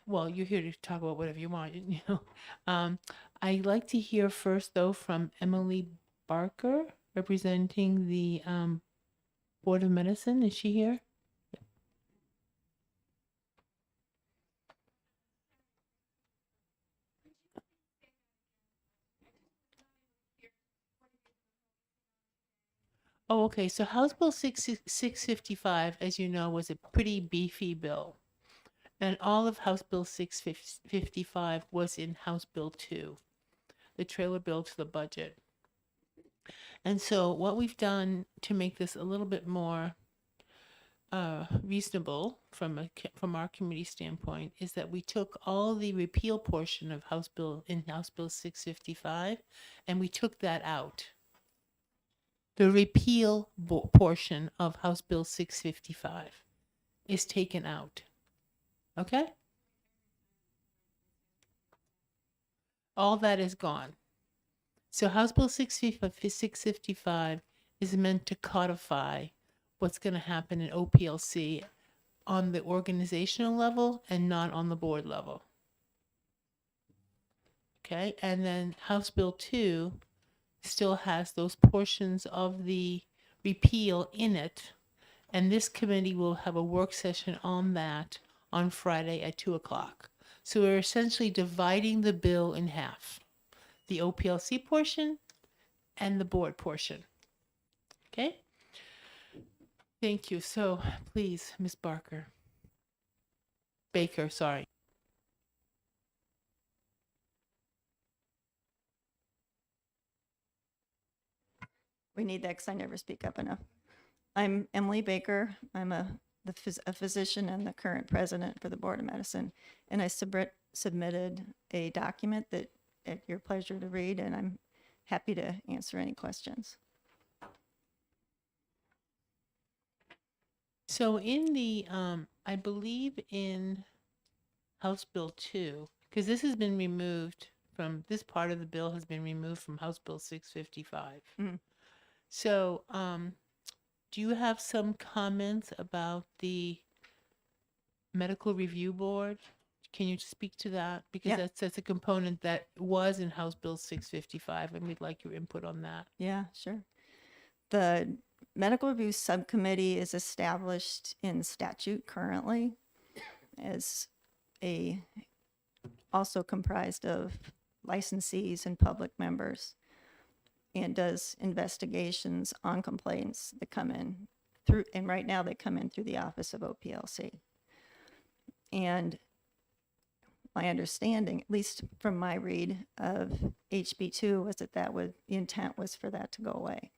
well, you're here to talk about whatever you want, you know. I'd like to hear first, though, from Emily Barker, representing the Board of Medicine. Is she here? Oh, okay. So House Bill 655, as you know, was a pretty beefy bill. And all of House Bill 655 was in House Bill 2, the trailer bill to the budget. And so what we've done to make this a little bit more reasonable from our committee standpoint is that we took all the repeal portion of House Bill 655 and we took that out. The repeal portion of House Bill 655 is taken out. Okay? All that is gone. So House Bill 655 is meant to codify what's going to happen in OPLC on the organizational level and not on the board level. Okay? And then House Bill 2 still has those portions of the repeal in it. And this committee will have a work session on that on Friday at 2 o'clock. So we're essentially dividing the bill in half, the OPLC portion and the board portion. Okay? Thank you. So please, Ms. Baker, sorry. We need that because I never speak up enough. I'm Emily Baker. I'm a physician and the current president for the Board of Medicine. And I submitted a document that at your pleasure to read, and I'm happy to answer any questions. So in the, I believe in House Bill 2, because this has been removed from, this part of the bill has been removed from House Bill 655. Mhm. So, do you have some comments about the Medical Review Board? Can you speak to that? Because Yeah. that's a component that was in House Bill 655, and we'd like your input on that. Yeah, sure. The Medical Review Subcommittee is established in statute currently as also comprised of licensees and public members, and does investigations on complaints that come in through, and right now they come in through the office of OPLC. And my understanding, at least from my read of HB2, was that the intent was for that to go away.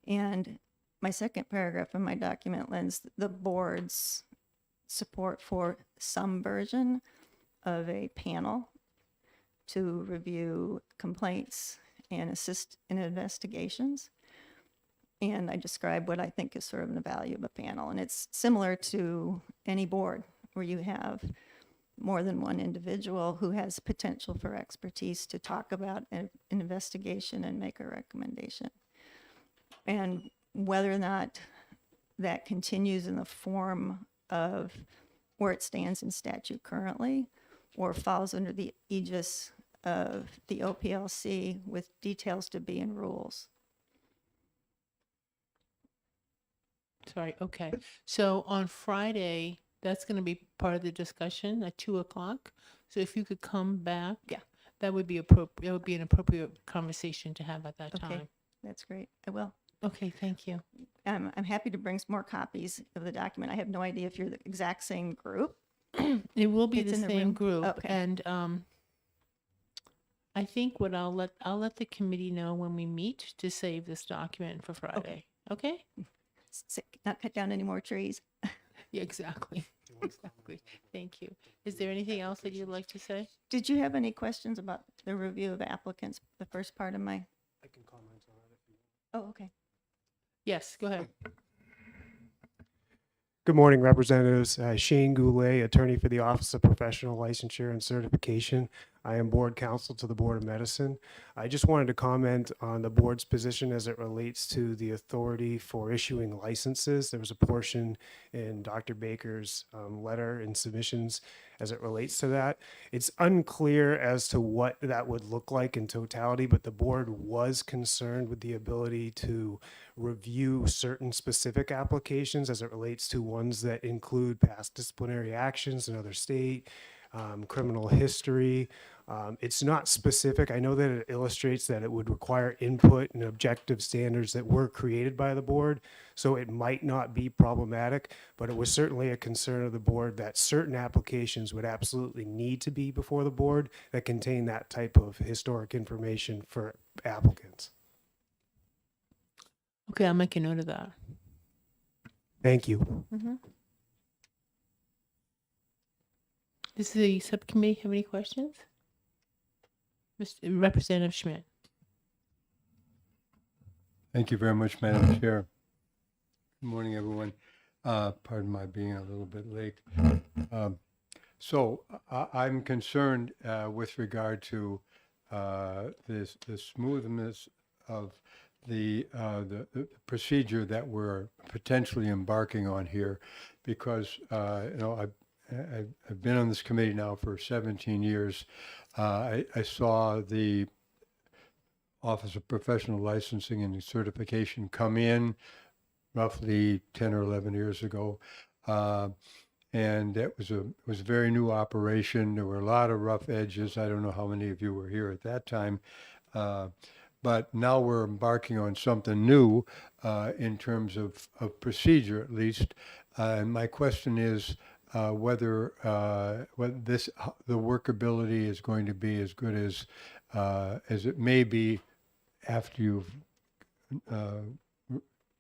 And my second paragraph in my document lends the board's support for some version of a panel to review complaints and assist in investigations. And I describe what I think is sort of the value of a panel. And it's similar to any board where you have more than one individual who has potential for expertise to talk about an investigation and make a recommendation. And whether or not that continues in the form of where it stands in statute currently or falls under the aegis of the OPLC with details to be in rules. Sorry, okay. So on Friday, that's going to be part of the discussion at 2 o'clock. So if you could come back. Yeah. That would be appropriate. It would be an appropriate conversation to have at that Okay. time. That's great. I will. Okay, thank you. I'm happy to bring some more copies of the document. I have no idea if you're the exact same group. It will be It's the in the same room? group. Okay. And I think what I'll let the committee know when we meet to save this document for Friday. Okay? Not cut down any more trees. Yeah, exactly. Exactly. Thank you. Is there anything else that you'd like to say? Did you have any questions about the review of applicants, the first part of my? I can comment on it if you want. Oh, okay. Yes, go ahead. Good morning, representatives. Shane Goulet, attorney for the Office of Professional Licensure and Certification. I am board counsel to the Board of Medicine. I just wanted to comment on the board's position as it relates to the authority for issuing licenses. There was a portion in Dr. Baker's letter and submissions as it relates to that. It's unclear as to what that would look like in totality, but the board was concerned with the ability to review certain specific applications as it relates to ones that include past disciplinary actions in another state, criminal history. It's not specific. I know that it illustrates that it would require input and objective standards that were created by the board, so it might not be problematic, but it was certainly a concern of the board that certain applications would absolutely need to be before the board that contain that type of historic information for applicants. Okay, I'll make a note of that. Thank you. Does the subcommittee have any questions? Mr. Representative Schmidt. Thank you very much, Madam Chair. Good morning, everyone. Pardon my being a little bit late. So I'm concerned with regard to the smoothness of the procedure that we're potentially embarking on here, because I've been on this committee now for 17 years. I saw the Office of Professional Licensing and Certification come in roughly 10 or 11 years ago. And it was a very new operation. There were a lot of rough edges. I don't know how many of you were here at that time. But now we're embarking on something new in terms of procedure, at least. And my question is whether the workability is going to be as good as it may be after you've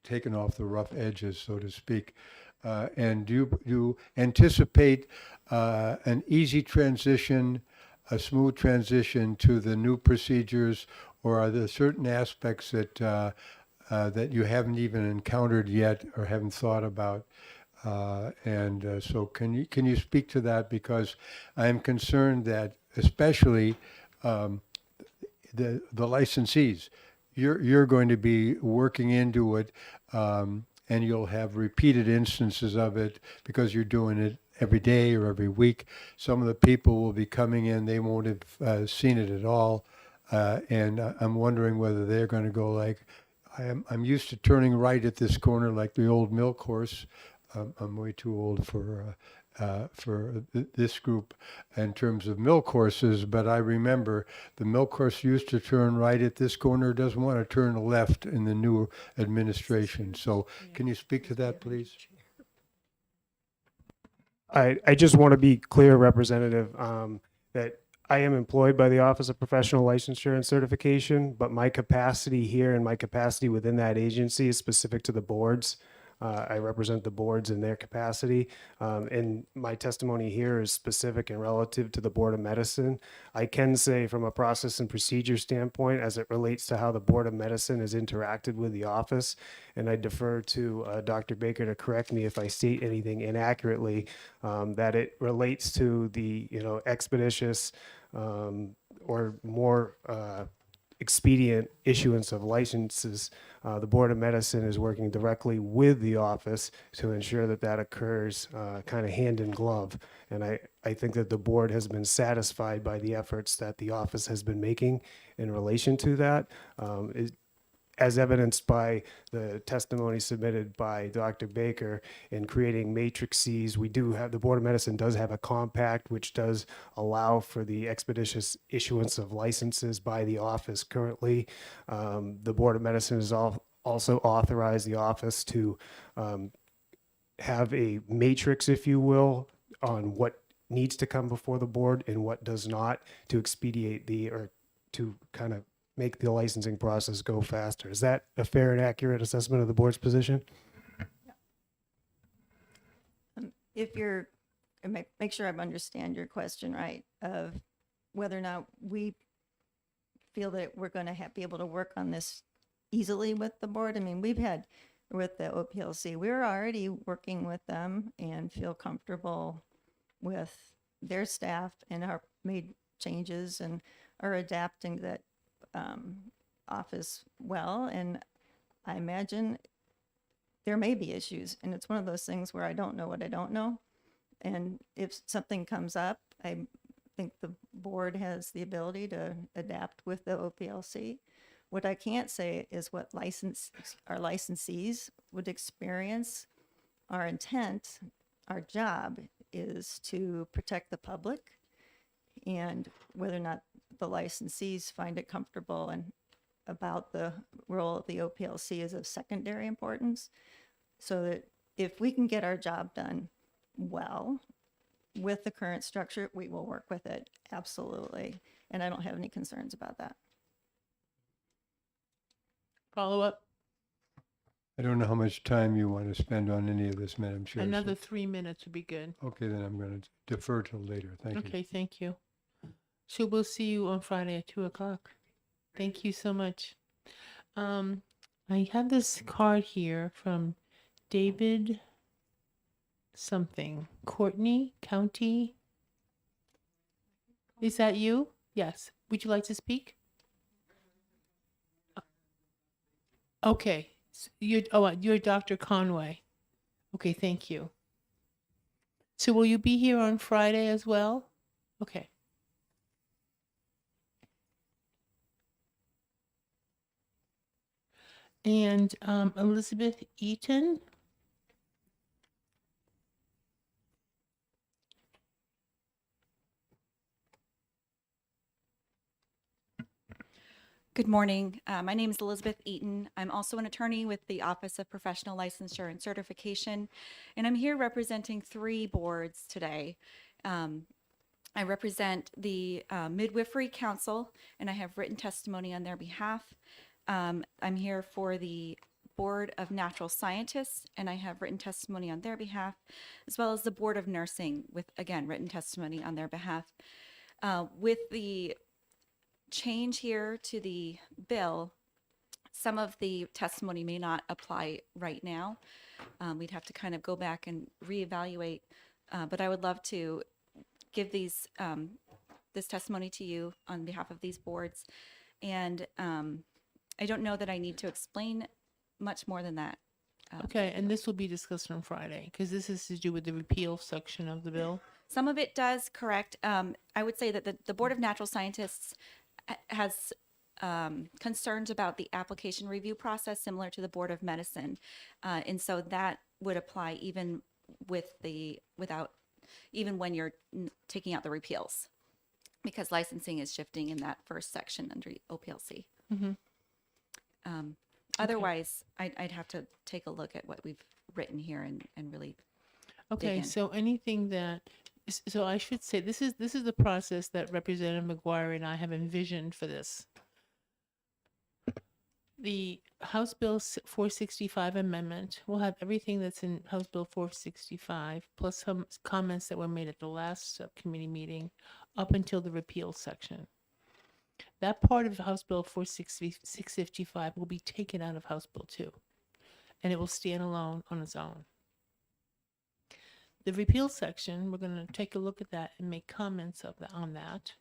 taken off the rough edges, so to speak. And do you anticipate an easy transition, a smooth transition to the new procedures, or are there certain aspects that that you haven't even encountered yet or haven't thought about? So can you speak to that? Because I am concerned that especially the licensees, you're going to be working into it, and you'll have repeated instances of it because you're doing it every day or every week. Some of the people will be coming in, they won't have seen it at all, and I'm wondering whether they're going to go like, I'm used to turning right at this corner like the old milk horse. I'm way too old for this group in terms of milk horses, but I remember the milk horse used to turn right at this corner, doesn't want to turn left in the new administration. So can you speak to that, please? I just want to be clear, Representative, that I am employed by the Office of Professional Licensure and Certification, but my capacity here and my capacity within that agency is specific to the boards. I represent the boards in their capacity, and my testimony here is specific and relative to the Board of Medicine. I can say from a process and procedure standpoint, as it relates to how the Board of Medicine has interacted with the office, and I defer to Dr. Baker to correct me if I state anything inaccurately, that it relates to the expeditious or more expedient issuance of licenses. The Board of Medicine is working directly with the office to ensure that that occurs kind of hand in glove. And I think that the board has been satisfied by the efforts that the office has been making in relation to that. As evidenced by the testimony submitted by Dr. Baker in creating matrices, we do have, the Board of Medicine does have a compact which does allow for the expeditious issuance of licenses by the office currently. The Board of Medicine has also authorized the office to have a matrix, if you will, on what needs to come before the board and what does not, to expedite or to kind of make the licensing process go faster. Is that a fair and accurate assessment of the board's position? If you're, make sure I understand your question right, of whether or not we feel that we're going to be able to work on this easily with the board. I mean, we've had with the OPLC, we're already working with them and feel comfortable with their staff and made changes and are adapting that office well. And I imagine there may be issues. And it's one of those things where I don't know what I don't know. And if something comes up, I think the board has the ability to adapt with the OPLC. What I can't say is what our licensees would experience. Our intent, our job is to protect the public, and whether or not the licensees find it comfortable and about the role of the OPLC is of secondary importance, so that if we can get our job done well with the current structure, we will work with it, absolutely. And I don't have any concerns about that. Follow up? I don't know how much time you want to spend on any of this, Madam Chair. so- Another 3 minutes would be good. Okay, then I'm going to defer till later. Thank you. Okay, thank you. So we'll see you on Friday at 2:00. Thank you so much. I have this card here from David something. Courtney County. Is that you? Yes. Would you like to speak? Okay. You're Dr. Conway. Okay, thank you. So will you be here on Friday as well? Okay. And Elizabeth Eaton. Good morning. My name is Elizabeth Eaton. I'm also an attorney with the Office of Professional Licensure and Certification, and I'm here representing 3 boards today. I represent the Midwifery Council, and I have written testimony on their behalf. I'm here for the Board of Natural Scientists, and I have written testimony on their behalf, as well as the Board of Nursing with, again, written testimony on their behalf. With the change here to the bill, some of the testimony may not apply right now. We'd have to kind of go back and reevaluate, but I would love to give this testimony to you on behalf of these boards. And I don't know that I need to explain much more than that. Okay, and this will be discussed on Friday because this is to do with the repeal section of the bill. Some of it does, correct. I would say that the Board of Natural Scientists has concerns about the application review process similar to the Board of Medicine. And so that would apply even even when you're taking out the repeals, because licensing is shifting in that first section under OPLC. Mm-hmm. Otherwise, I'd have to take a look at what we've written here and really Okay, in. so anything that, so I should say, this is the process that Representative McGuire and I have envisioned for this. The House Bill 465 amendment will have everything that's in House Bill 465, plus some comments that were made at the last subcommittee meeting up until the repeal section. That part of House Bill 655 will be taken out of House Bill 2, and it will stand alone on its own. The repeal section, we're going to take a look at that and make comments on that.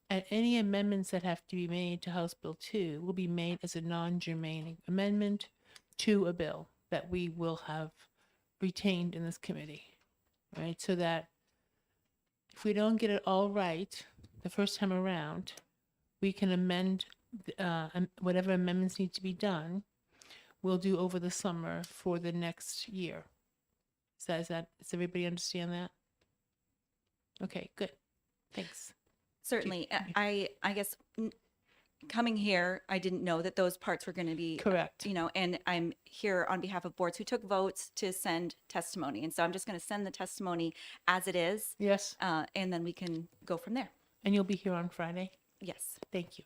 And any amendments that have to be made to House Bill 2 will be made as a non-germane amendment to a bill that we will have retained in this committee, right? So that if we don't get it all right the first time around, we can amend whatever amendments need to be done, we'll do over the summer for the next year. Does everybody understand that? Okay, good. Thanks. certainly. I guess coming here, I didn't know that those parts were going to be Correct. and I'm here on behalf of boards who took votes to send testimony. And so I'm just going to send the testimony as it is, Yes. and then we can go from there. And you'll be here on Friday? Yes. Thank you.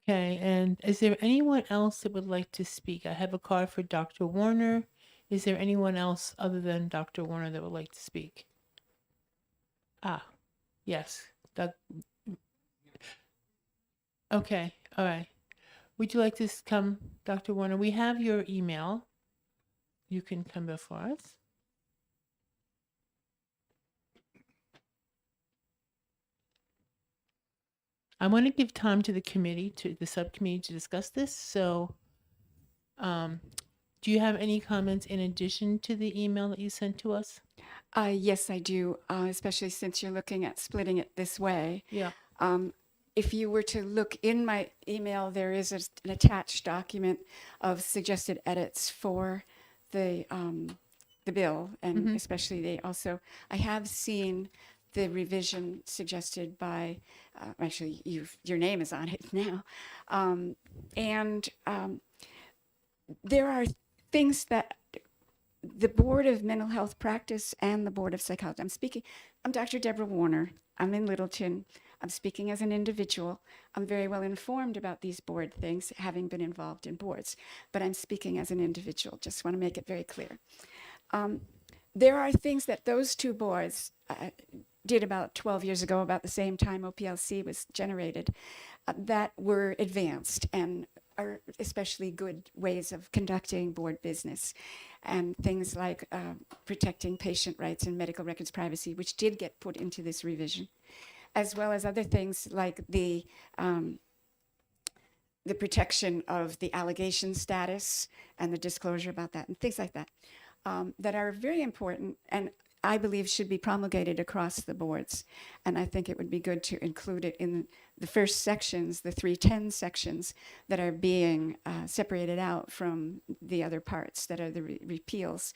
Okay, and is there anyone else that would like to speak? I have a card for Dr. Warner. Is there anyone else other than Dr. Warner that would like to speak? Yes. Doug. Okay, all right. Would you like to come, Dr. Warner? We have your email. You can come before us. I want to give time to the subcommittee to discuss this. So, do you have any comments in addition to the email that you sent to us? Yes, I do, especially since you're looking at splitting it this way. Yeah. If you were to look in my email, there is an attached document of suggested edits for the bill, and especially I have seen the revision suggested by, actually, your name is on it now, and there are things that the Board of Mental Health Practice and the Board of Psychology. I'm Dr. Deborah Warner. I'm in Littleton. I'm speaking as an individual. I'm very well informed about these board things, having been involved in boards, but I'm speaking as an individual. Just want to make it very clear. There are things that those two boards did about 12 years ago, about the same time OPLC was generated, that were advanced and are especially good ways of conducting board business, and things like protecting patient rights and medical records privacy, which did get put into this revision, as well as other things like the protection of the allegation status and the disclosure about that, and things like that, that are very important and I believe should be promulgated across the boards. And I think it would be good to include it in the first sections, the 310 sections that are being separated out from the other parts that are the repeals,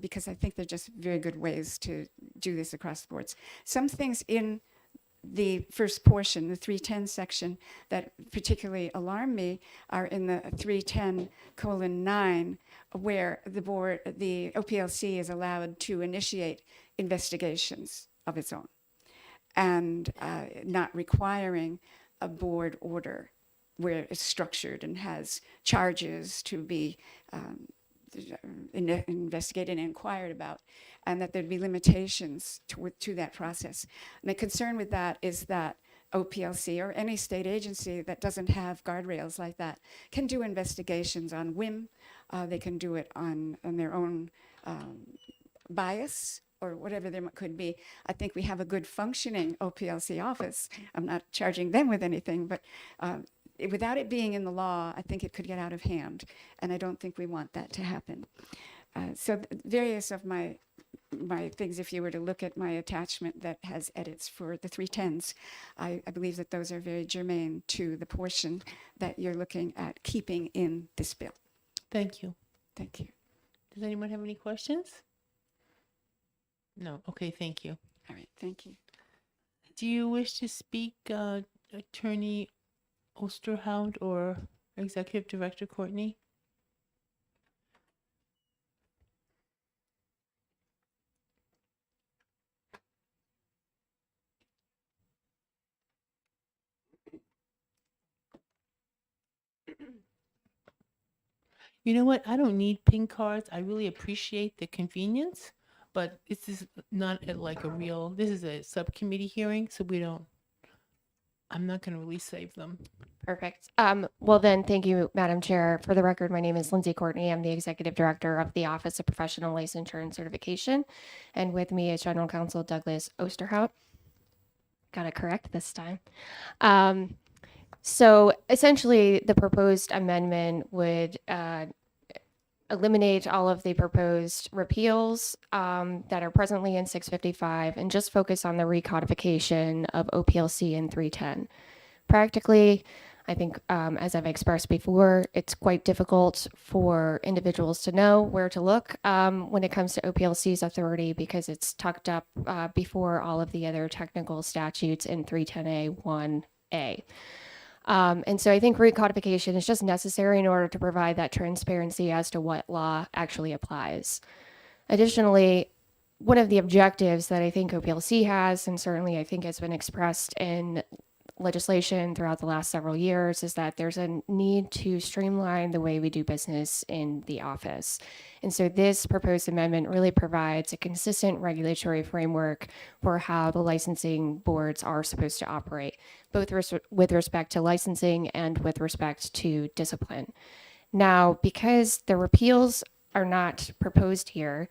because I think they're just very good ways to do this across the boards. Some things in the first portion, the 310 section, that particularly alarm me are in the 310:9, where the OPLC is allowed to initiate investigations of its own and not requiring a board order where it's structured and has charges to be investigated and inquired about, and that there'd be limitations to that process. My concern with that is that OPLC or any state agency that doesn't have guardrails like that can do investigations on whim. They can do it on their own bias or whatever there could be. I think we have a good functioning OPLC office. I'm not charging them with anything, but without it being in the law, I think it could get out of hand, and I don't think we want that to happen. So various of my things, if you were to look at my attachment that has edits for the 310s, I believe that those are very germane to the portion that you're looking at keeping in this bill. Thank you. Thank you. Does anyone have any questions? No. Okay, thank you. All right, thank you. Do you wish to speak, Attorney Osterhout or Executive Director Courtney? You know what? I don't need pink cards. I really appreciate the convenience, but this is not this is a subcommittee hearing, so I'm not going to really save them. Perfect. Well then, thank you, Madam Chair. For the record, my name is Lindsay Courtney. I'm the Executive Director of the Office of Professional Licensure and Certification. And with me is General Counsel Douglas Osterhout. Got it correct this time. So essentially, the proposed amendment would eliminate all of the proposed repeals that are presently in 655 and just focus on the recodification of OPLC in 310. Practically, I think, as I've expressed before, it's quite difficult for individuals to know where to look when it comes to OPLC's authority, because it's tucked up before all of the other technical statutes in 310A1A. And so I think recodification is just necessary in order to provide that transparency as to what law actually applies. Additionally, one of the objectives that I think OPLC has, and certainly I think has been expressed in legislation throughout the last several years, is that there's a need to streamline the way we do business in the office. And so this proposed amendment really provides a consistent regulatory framework for how the licensing boards are supposed to operate, both with respect to licensing and with respect to discipline. Now, because the repeals are not proposed here,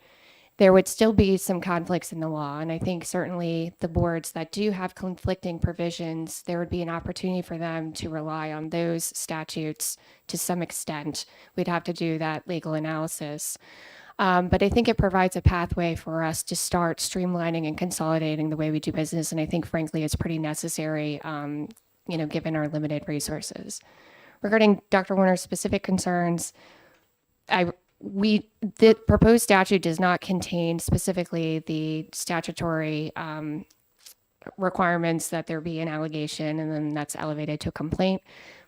there would still be some conflicts in the law. And I think certainly the boards that do have conflicting provisions, there would be an opportunity for them to rely on those statutes to some extent. We'd have to do that legal analysis. But I think it provides a pathway for us to start streamlining and consolidating the way we do business. And I think, frankly, it's pretty necessary, given our limited resources. Regarding Dr. Warner's specific concerns, the proposed statute does not contain specifically the statutory requirements that there be an allegation and then that's elevated to a complaint.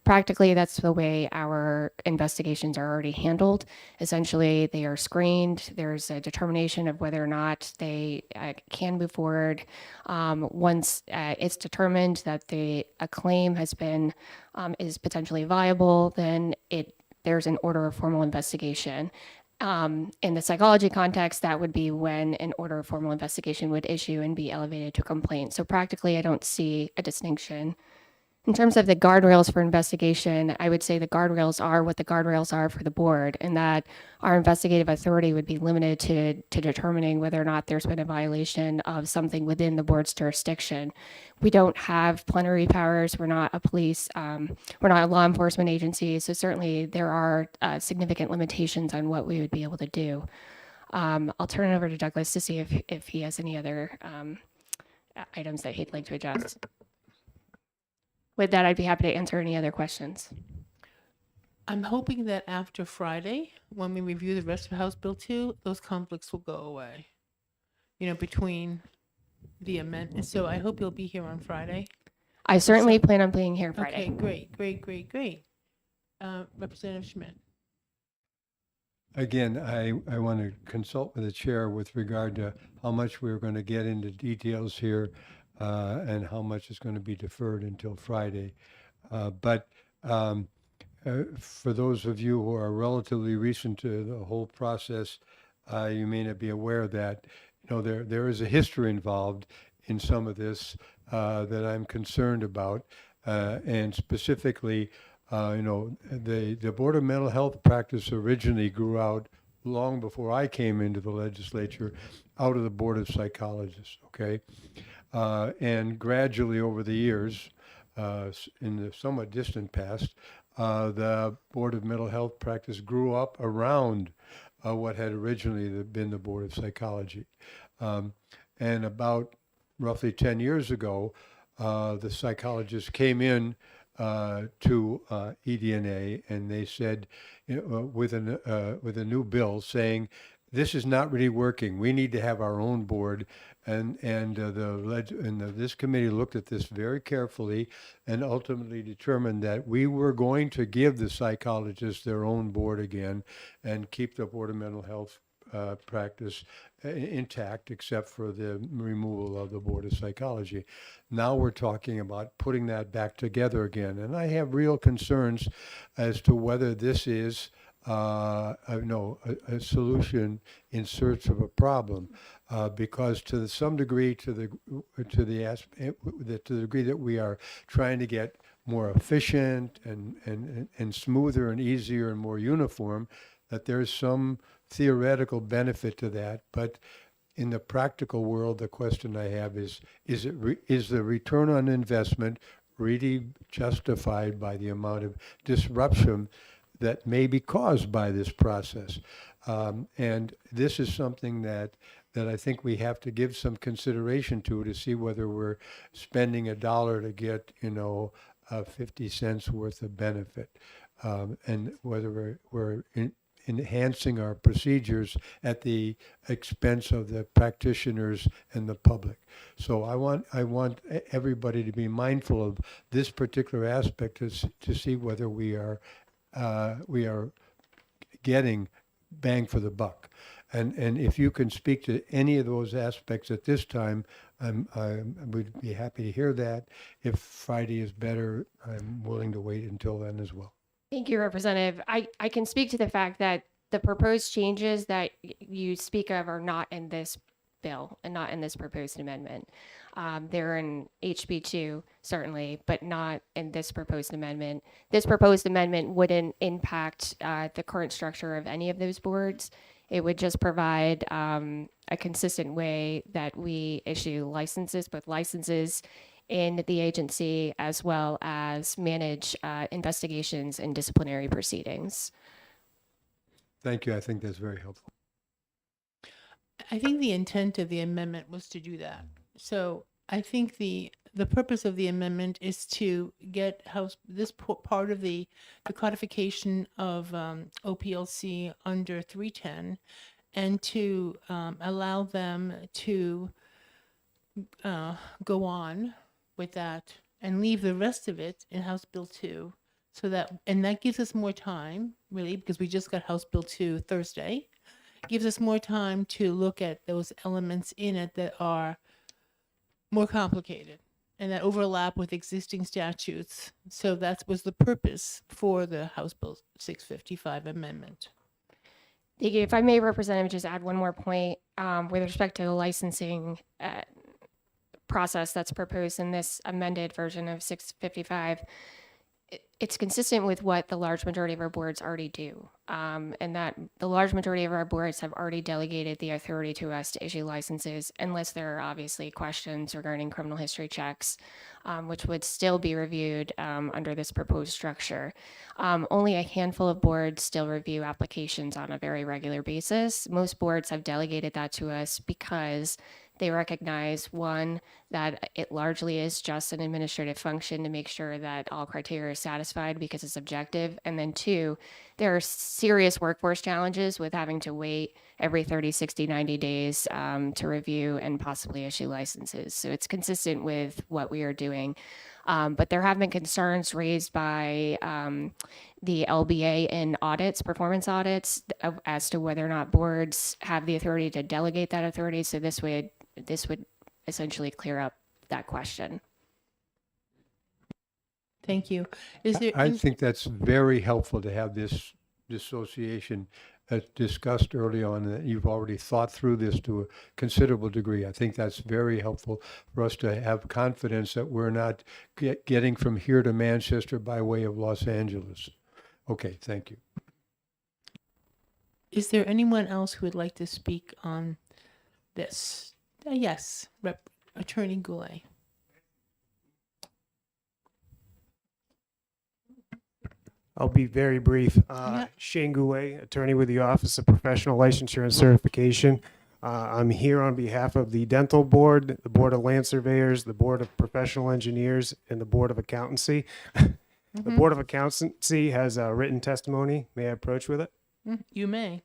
Practically, that's the way our investigations are already handled. Essentially, they are screened. There's a determination of whether or not they can move forward. Once it's determined that a claim has been is potentially viable, then there's an order of formal investigation. In the psychology context, that would be when an order of formal investigation would issue and be elevated to a complaint. So practically, I don't see a distinction. In terms of the guardrails for investigation, I would say the guardrails are what the guardrails are for the board, and that our investigative authority would be limited to determining whether or not there's been a violation of something within the board's jurisdiction. We don't have plenary powers. We're not a police. We're not a law enforcement agency. So certainly there are significant limitations on what we would be able to do. I'll turn it over to Douglas to see if he has any other items that he'd like to address. With that, I'd be happy to answer any other questions. I'm hoping that after Friday, when we review the rest of House Bill 2, those conflicts will go away, between the amendment. So I hope you'll be here on Friday. I certainly plan on being here Friday. Okay, great. Representative Schmidt. Again, I want to consult with the chair with regard to how much we're going to get into details here and how much is going to be deferred until Friday. But for those of you who are relatively recent to the whole process, you may not be aware that there is a history involved in some of this that I'm concerned about, and specifically, the Board of Mental Health Practice originally grew out long before I came into the legislature, out of the Board of Psychologists. Okay. And gradually over the years, in the somewhat distant past, the Board of Mental Health Practice grew up around what had originally been the Board of Psychology. And about roughly 10 years ago, the psychologists came in to eDNA, and they said, with a new bill saying, this is not really working. We need to have our own board. This committee looked at this very carefully and ultimately determined that we were going to give the psychologists their own board again and keep the Board of Mental Health practice intact, except for the removal of the Board of Psychology. Now we're talking about putting that back together again. And I have real concerns as to whether this is a solution in search of a problem, because to some degree, to the degree that we are trying to get more efficient and smoother and easier and more uniform, that there's some theoretical benefit to that. But in the practical world, the question I have is the return on investment really justified by the amount of disruption that may be caused by this process? And this is something that I think we have to give some consideration to see whether we're spending $1 to get, 50 cents worth of benefit, and whether we're enhancing our procedures at the expense of the practitioners and the public. So I want everybody to be mindful of this particular aspect to see whether we are getting bang for the buck. And if you can speak to any of those aspects at this time, I would be happy to hear that. If Friday is better, I'm willing to wait until then as well. Thank you, Representative. I can speak to the fact that the proposed changes that you speak of are not in this bill and not in this proposed amendment. They're in HB2, certainly, but not in this proposed amendment. This proposed amendment wouldn't impact the current structure of any of those boards. It would just provide a consistent way that we issue licenses, both licenses in the agency as well as manage investigations and disciplinary proceedings. Thank you. I think that's very helpful. I think the intent of the amendment was to do that. So I think the purpose of the amendment is to get part of the codification of OPLC under 310 and to allow them to go on with that and leave the rest of it in House Bill 2 so that, and that gives us more time really, because we just got House Bill 2 Thursday, gives us more time to look at those elements in it that are more complicated and that overlap with existing statutes. So that was the purpose for the House Bill 655 amendment. Thank you. If I may, Representative, just add one more point with respect to the licensing process that's proposed in this amended version of 655. It's consistent with what the large majority of our boards already do, and that the large majority of our boards have already delegated the authority to us to issue licenses, unless there are obviously questions regarding criminal history checks, which would still be reviewed under this proposed structure. Only a handful of boards still review applications on a very regular basis. Most boards have delegated that to us because they recognize, one, that it largely is just an administrative function to make sure that all criteria are satisfied because it's objective. And then two, there are serious workforce challenges with having to wait every 30, 60, 90 days to review and possibly issue licenses. So it's consistent with what we are doing. But there have been concerns raised by the LBA in audits, performance audits, as to whether or not boards have the authority to delegate that authority. So this would essentially clear up that question. Thank you. Is there? I think that's very helpful to have this dissociation discussed early on, that you've already thought through this to a considerable degree. I think that's very helpful for us to have confidence that we're not getting from here to Manchester by way of Los Angeles. Okay, thank you. Is there anyone else who would like to speak on this? Yes, Attorney Goulet. I'll be very brief. Yeah. Shane Goulet, attorney with the Office of Professional Licensure and Certification. I'm here on behalf of the Dental Board, the Board of Land Surveyors, the Board of Professional Engineers, and the Board of Accountancy. The Board of Accountancy has a written testimony. May I approach with it? You may.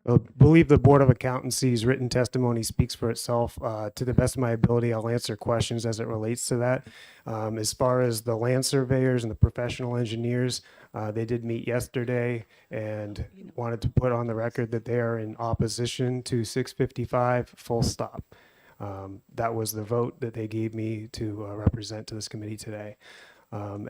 I believe the Board of Accountancy's written testimony speaks for itself. To the best of my ability, I'll answer questions as it relates to that. As far as the land surveyors and the professional engineers, they did meet yesterday and wanted to put on the record that they are in opposition to 655, full stop. That was the vote that they gave me to represent to this committee today.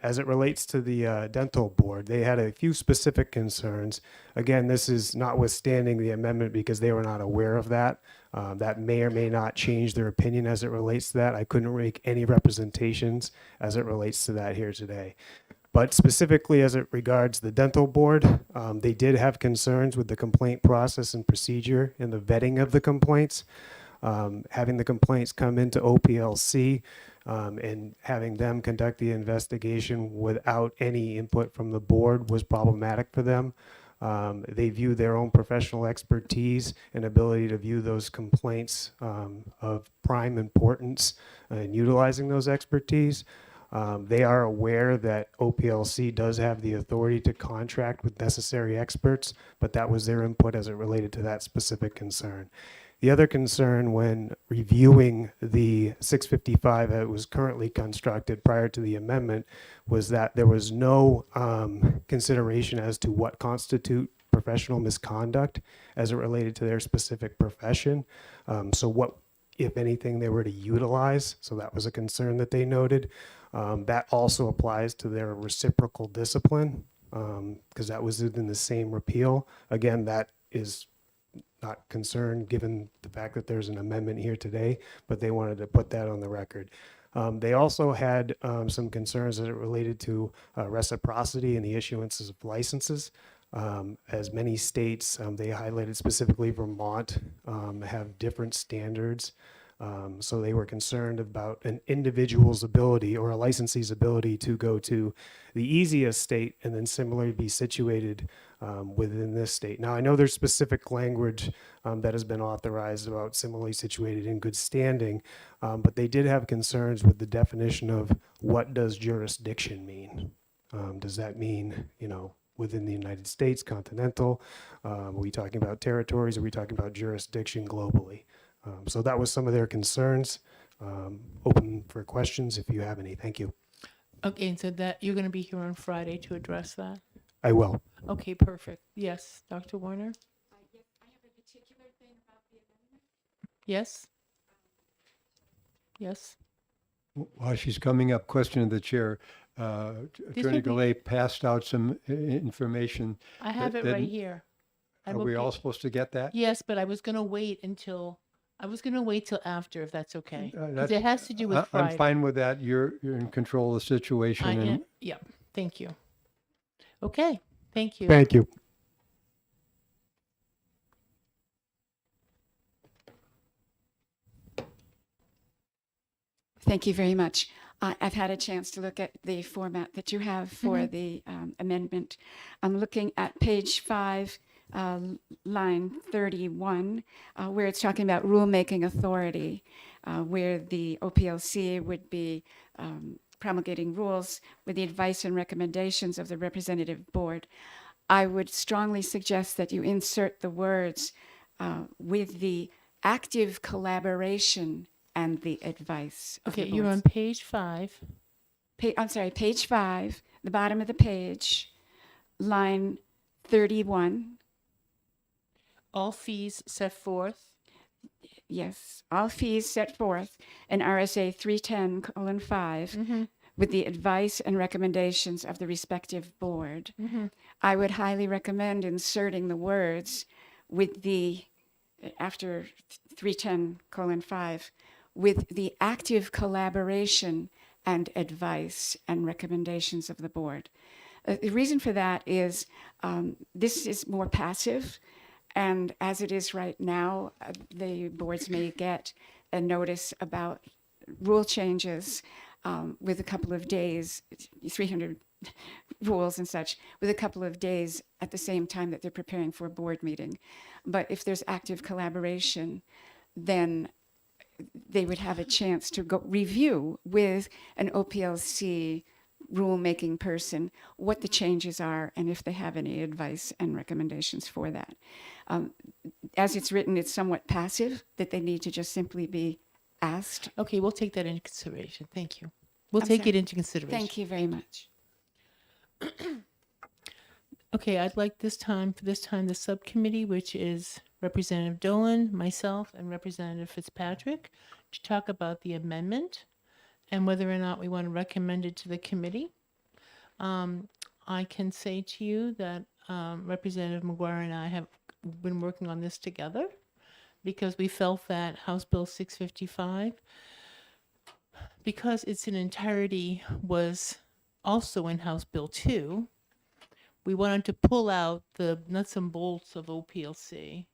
As it relates to the dental board, they had a few specific concerns. Again, this is notwithstanding the amendment because they were not aware of that. That may or may not change their opinion as it relates to that. I couldn't make any representations as it relates to that here today. But specifically as it regards the dental board, they did have concerns with the complaint process and procedure and the vetting of the complaints. Having the complaints come into OPLC and having them conduct the investigation without any input from the board was problematic for them. They view their own professional expertise and ability to view those complaints of prime importance in utilizing those expertise. They are aware that OPLC does have the authority to contract with necessary experts, but that was their input as it related to that specific concern. The other concern when reviewing the 655 that was currently constructed prior to the amendment was that there was no consideration as to what constitute professional misconduct as it related to their specific profession. So what, if anything, they were to utilize. So that was a concern that they noted. That also applies to their reciprocal discipline because that was in the same repeal. Again, that is not concerned, given the fact that there's an amendment here today, but they wanted to put that on the record. They also had some concerns that it related to reciprocity and the issuances of licenses. As many states, they highlighted specifically Vermont, have different standards. So they were concerned about an individual's ability or a licensee's ability to go to the easiest state and then similarly be situated within this state. Now, I know there's specific language that has been authorized about similarly situated in good standing, but they did have concerns with the definition of what does jurisdiction mean? Does that mean, within the United States, continental? Are we talking about territories? Are we talking about jurisdiction globally? So that was some of their concerns. Open for questions if you have any. Thank you. Okay, and so that you're going to be here on Friday to address that? I will. Okay, perfect. Yes, Dr. Warner? Yes? Yes? While she's coming up, question of the chair. Attorney would be- Gallet passed out some information. I have it Then- right here. I Are will we be- all supposed to get that? Yes, but I was going to wait till after, if that's okay. 'Cause That's- it has to do with I'm Friday. fine with that. You're in control of the situation. I and am, yeah, thank you. Okay, thank you. Thank you. Thank you very much. I've had a chance to look at the format that you have for the amendment. I'm looking at page 5, line 31, where it's talking about rulemaking authority, where the OPLC would be promulgating rules with the advice and recommendations of the representative board. I would strongly suggest that you insert the words with the active collaboration and the advice of Okay, the you're boards. on page 5. I'm sorry, page 5, the bottom of the page, line 31. All fees set forth. Yes, all fees set forth in RSA 310:5 with the advice and recommendations of the respective board. I would highly recommend inserting the words with the, after 310:5, with the active collaboration and advice and recommendations of the board. The reason for that is this is more passive, and as it is right now, the boards may get a notice about rule changes with a couple of days, 300 rules and such, with a couple of days at the same time that they're preparing for a board meeting. But if there's active collaboration, then they would have a chance to go review with an OPLC rulemaking person what the changes are and if they have any advice and recommendations for that. As it's written, it's somewhat passive, that they need to just simply be asked. Okay, we'll take that into consideration. Thank you. We'll I'm take sorry. it into consideration. Thank you very much. Okay, I'd like this time, the subcommittee, which is Representative Dolan, myself, and Representative Fitzpatrick, to talk about the amendment and whether or not we want to recommend it to the committee. I can say to you that Representative McGuire and I have been working on this together because we felt that House Bill 655, because its entirety was also in House Bill 2, we wanted to pull out the nuts and bolts of OPLC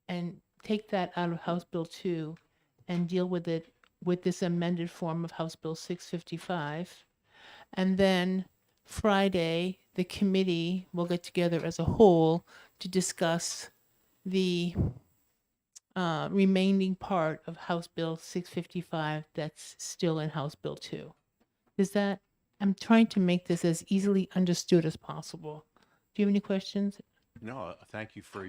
and take that out of House Bill 2 and deal with it with this amended form of House Bill 655. And then Friday, the committee will get together as a whole to discuss the remaining part of House Bill 655 that's still in House Bill 2. I'm trying to make this as easily understood as possible. Do you have any questions? No, thank you for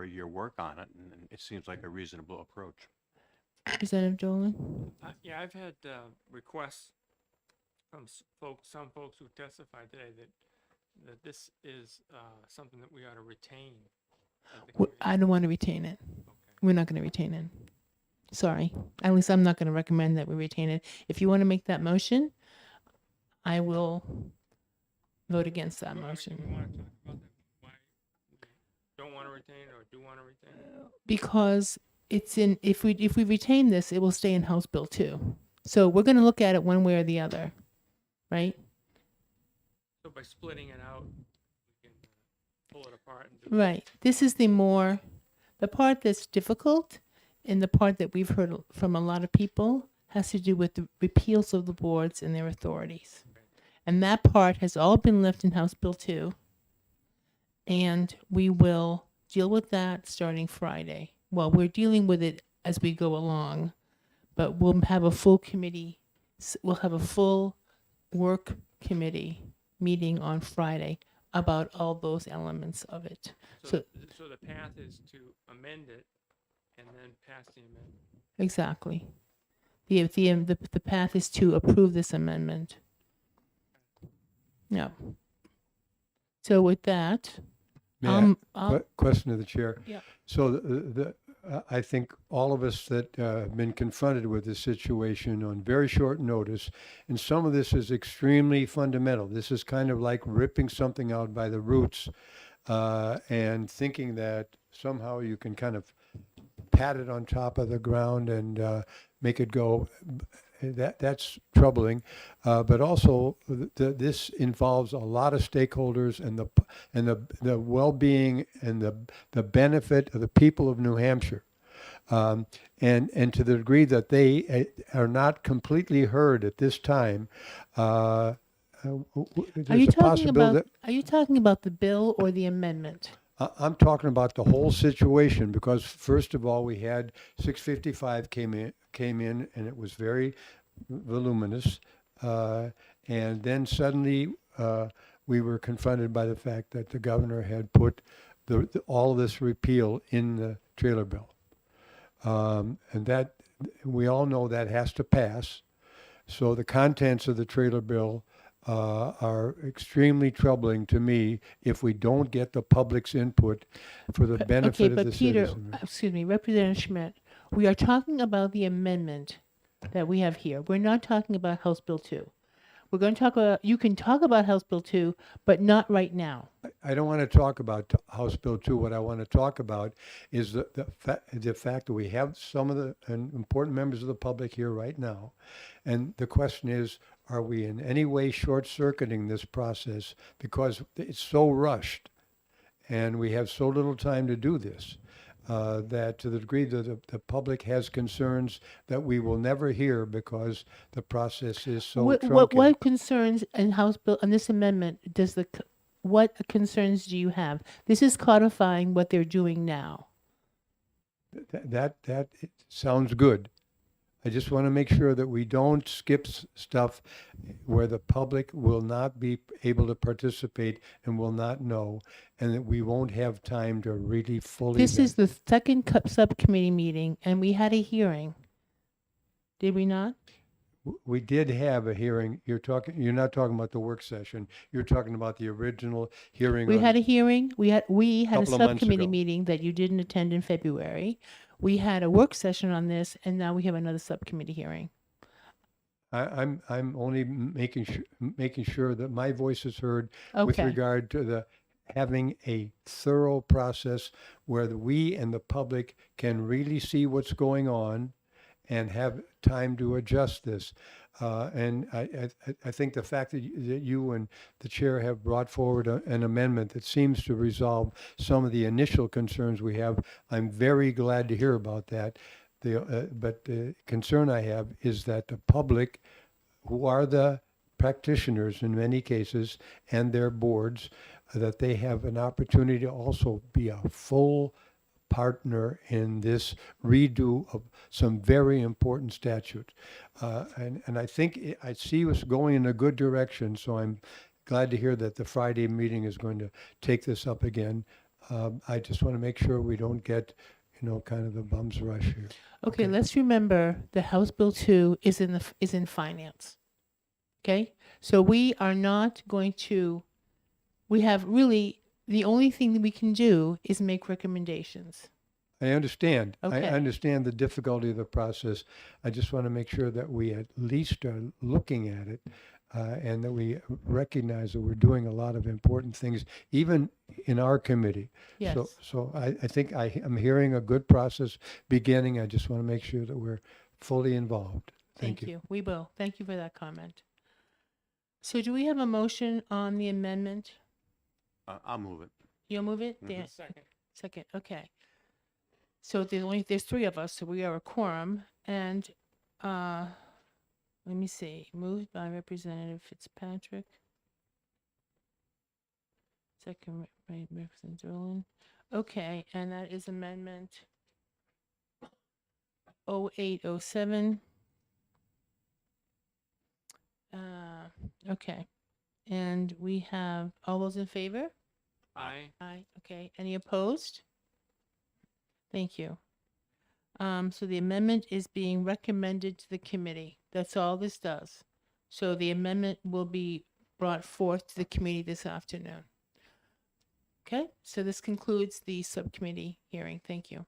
your work on it, and it seems like a reasonable approach. Representative Dolan? Yeah, I've had requests from some folks who testified today that this is something that we ought to retain. at the committee. I don't want to retain it. We're not going to retain it. Sorry. At least I'm not going to recommend that we retain it. If you want to make that motion, I will vote against that Well, I mean, do we motion. want to talk about that? Why we don't want to retain or do want to retain? Because it's in, if we retain this, it will stay in House Bill 2. So we're going to look at it one way or the other, right? So by splitting it out, we can pull it apart and do. Right. This is the part that's difficult, and the part that we've heard from a lot of people has to do with the repeals of the boards and their authorities. And that part has all been left in House Bill 2. And we will deal with that starting Friday. Well, we're dealing with it as we go along, but we'll have a full committee, we'll have a full work committee meeting on Friday about all those elements of it. So the path is to amend it and then pass the amendment. Exactly. The path is to approve this amendment. Yeah. So with that, May I- I'll, Question to the chair. Yeah. So I think all of us that have been confronted with this situation on very short notice, and some of this is extremely fundamental. This is kind of like ripping something out by the roots and thinking that somehow you can kind of pat it on top of the ground and make it go. That's troubling, but also this involves a lot of stakeholders and the well-being and the benefit of the people of New Hampshire, and to the degree that they are not completely heard at this time. are There's you a talking possibility about, are you talking about the bill or the amendment? I'm talking about the whole situation because first of all, we had 655 came in and it was very voluminous. And then suddenly we were confronted by the fact that the governor had put all of this repeal in the trailer bill. And that we all know that has to pass. So the contents of the trailer bill are extremely troubling to me if we don't get the public's input for the benefit Okay, of but the Peter, citizens. excuse me, Representative Schmidt, we are talking about the amendment that we have here. We're not talking about House Bill 2. We're going to talk about, you can talk about House Bill 2, but not right now. I don't want to talk about House Bill 2. What I want to talk about is the fact that we have some of the important members of the public here right now. And the question is, are we in any way short-circuiting this process because it's so rushed and we have so little time to do this? That to the degree that the public has concerns that we will never hear because the process is so truncated. What concerns in House Bill, on this amendment, what concerns do you have? This is codifying what they're doing now. That it sounds good. I just want to make sure that we don't skip stuff where the public will not be able to participate and will not know, and that we won't have time to really fully. This is the second subcommittee meeting, and we had a hearing. Did we not? We did have a hearing. You're not talking about the work session. You're talking about the original hearing. We had a hearing. We had a Couple of months subcommittee ago. meeting that you didn't attend in February. We had a work session on this, and now we have another subcommittee hearing. I'm only making sure that my voice is heard with Okay. regard to having a thorough process where we and the public can really see what's going on and have time to adjust this. And I think the fact that you and the chair have brought forward an amendment that seems to resolve some of the initial concerns we have, I'm very glad to hear about that. But the concern I have is that the public, who are the practitioners in many cases, and their boards, that they have an opportunity to also be a full partner in this redo of some very important statutes. And I think I see us going in a good direction, so I'm glad to hear that the Friday meeting is going to take this up again. I just want to make sure we don't get, kind of the bum's rush here. Okay, let's remember that House Bill 2 is in finance. Okay? So we are not going to, we have really, the only thing that we can do is make recommendations. I understand. I Okay. understand the difficulty of the process. I just want to make sure that we at least are looking at it and that we recognize that we're doing a lot of important things, even in our committee. Yes. So I think I'm hearing a good process beginning. I just want to make sure that we're fully involved. Thank you. We will. Thank you for that comment. So do we have a motion on the amendment? I'll move it. You'll move it? Mhm. Dan? Second. Second, okay. So there's three of us, so we are a quorum, and, let me see, moved by Representative Fitzpatrick. Second, Representative Derlin. Okay, and that is amendment 0807. Okay, and we have, all those in favor? Aye. Aye, okay. Any opposed? Thank you. So the amendment is being recommended to the committee. That's all this does. So the amendment will be brought forth to the committee this afternoon. Okay, so this concludes the subcommittee hearing. Thank you.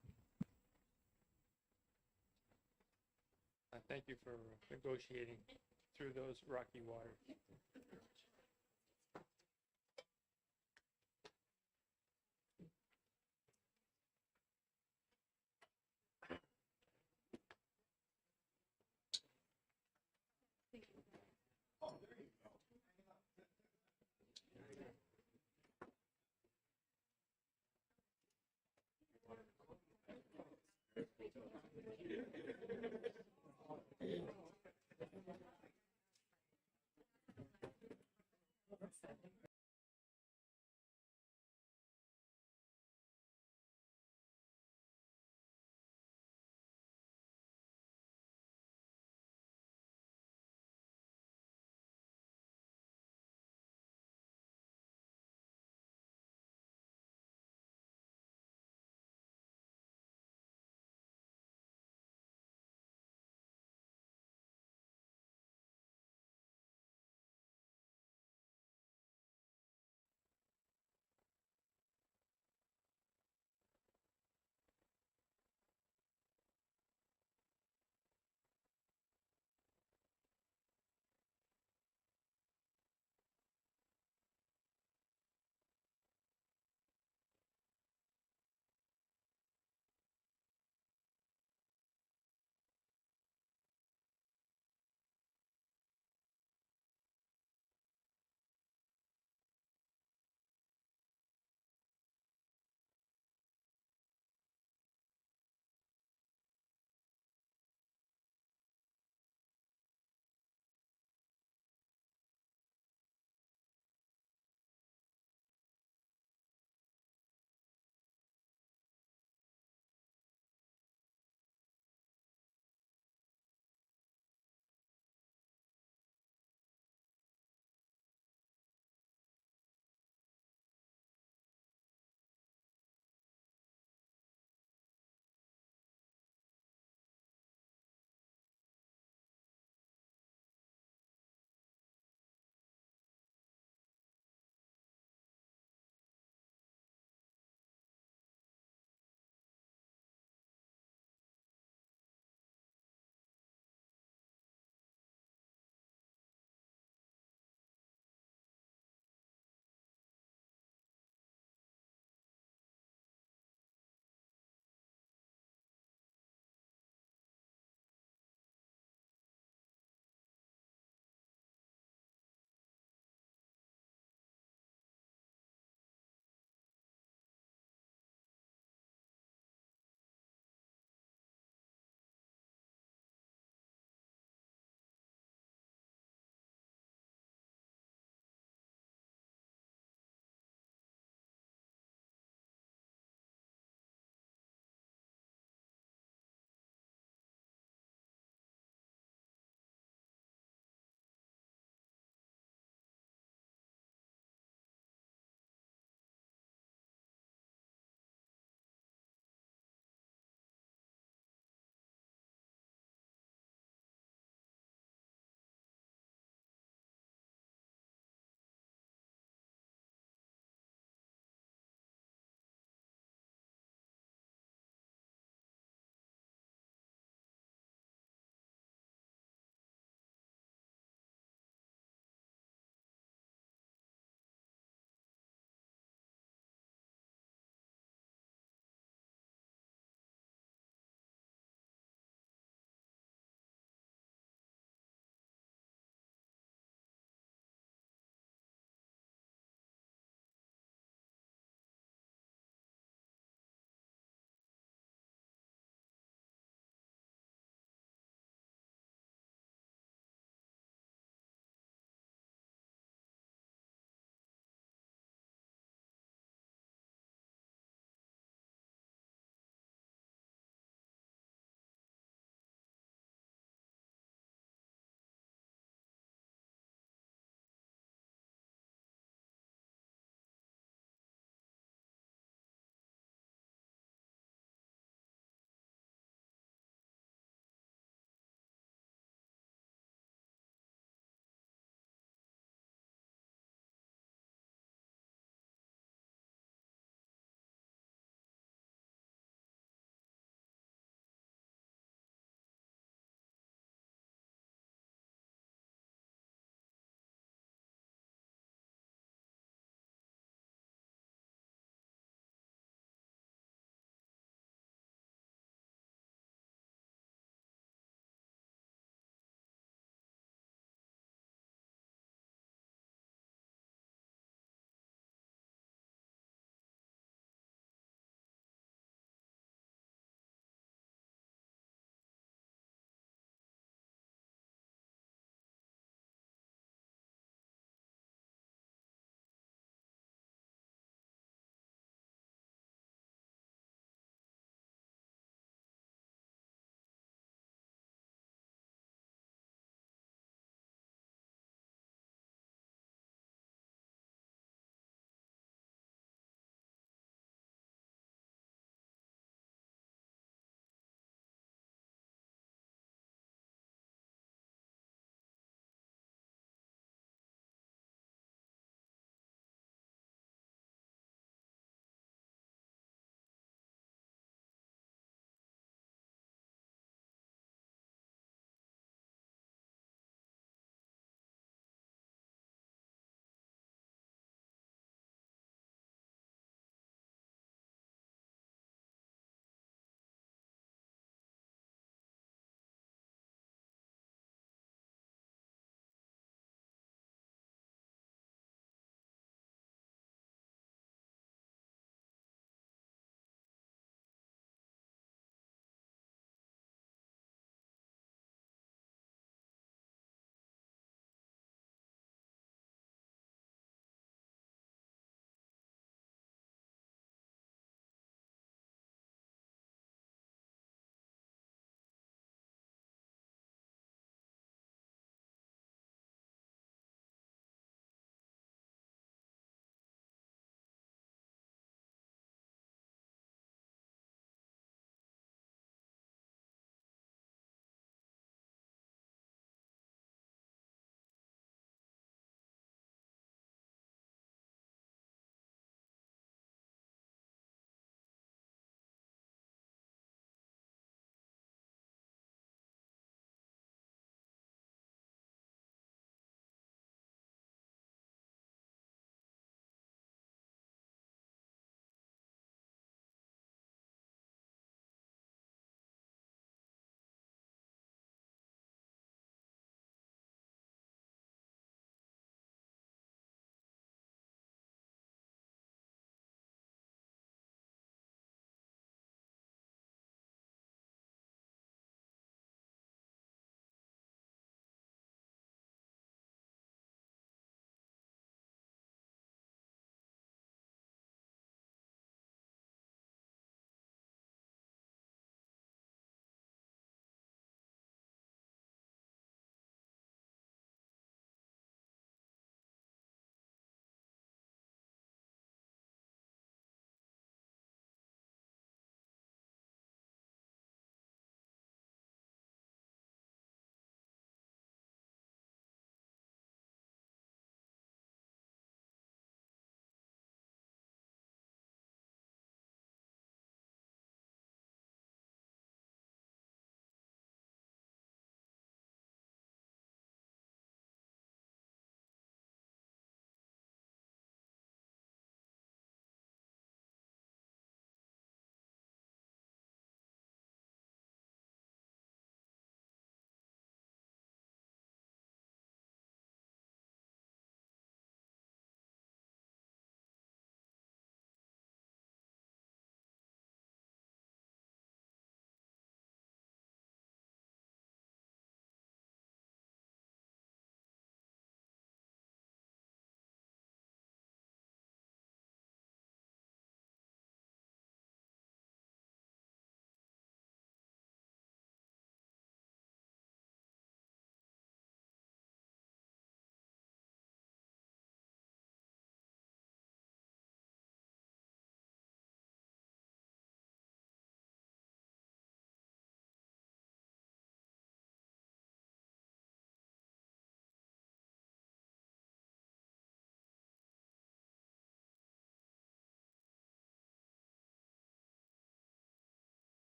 Thank you for negotiating through those rocky waters.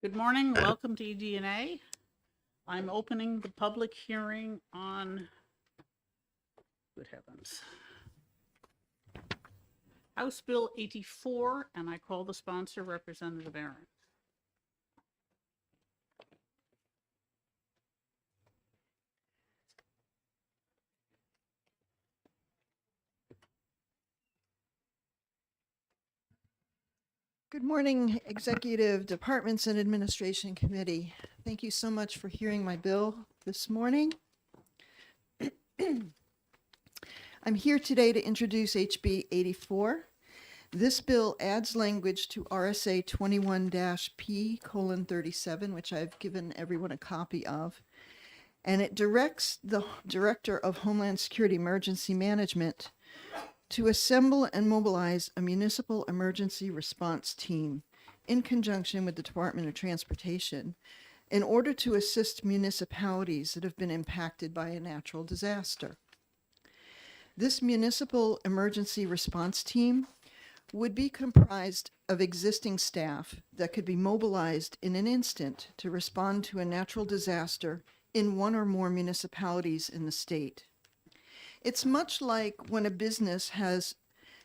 Good morning, welcome to EDNA. I'm opening the public hearing on, good heavens, House Bill 84, and I call the sponsor Representative Aaron. Good morning, Executive Departments and Administration Committee. Thank you so much for hearing my bill this morning. I'm here today to introduce HB 84. This bill adds language to RSA 21-P:37, which I've given everyone a copy of, and it directs the Director of Homeland Security Emergency Management to assemble and mobilize a municipal emergency response team in conjunction with the Department of Transportation in order to assist municipalities that have been impacted by a natural disaster. This municipal emergency response team would be comprised of existing staff that could be mobilized in an instant to respond to a natural disaster in one or more municipalities in the state. It's much like when a business has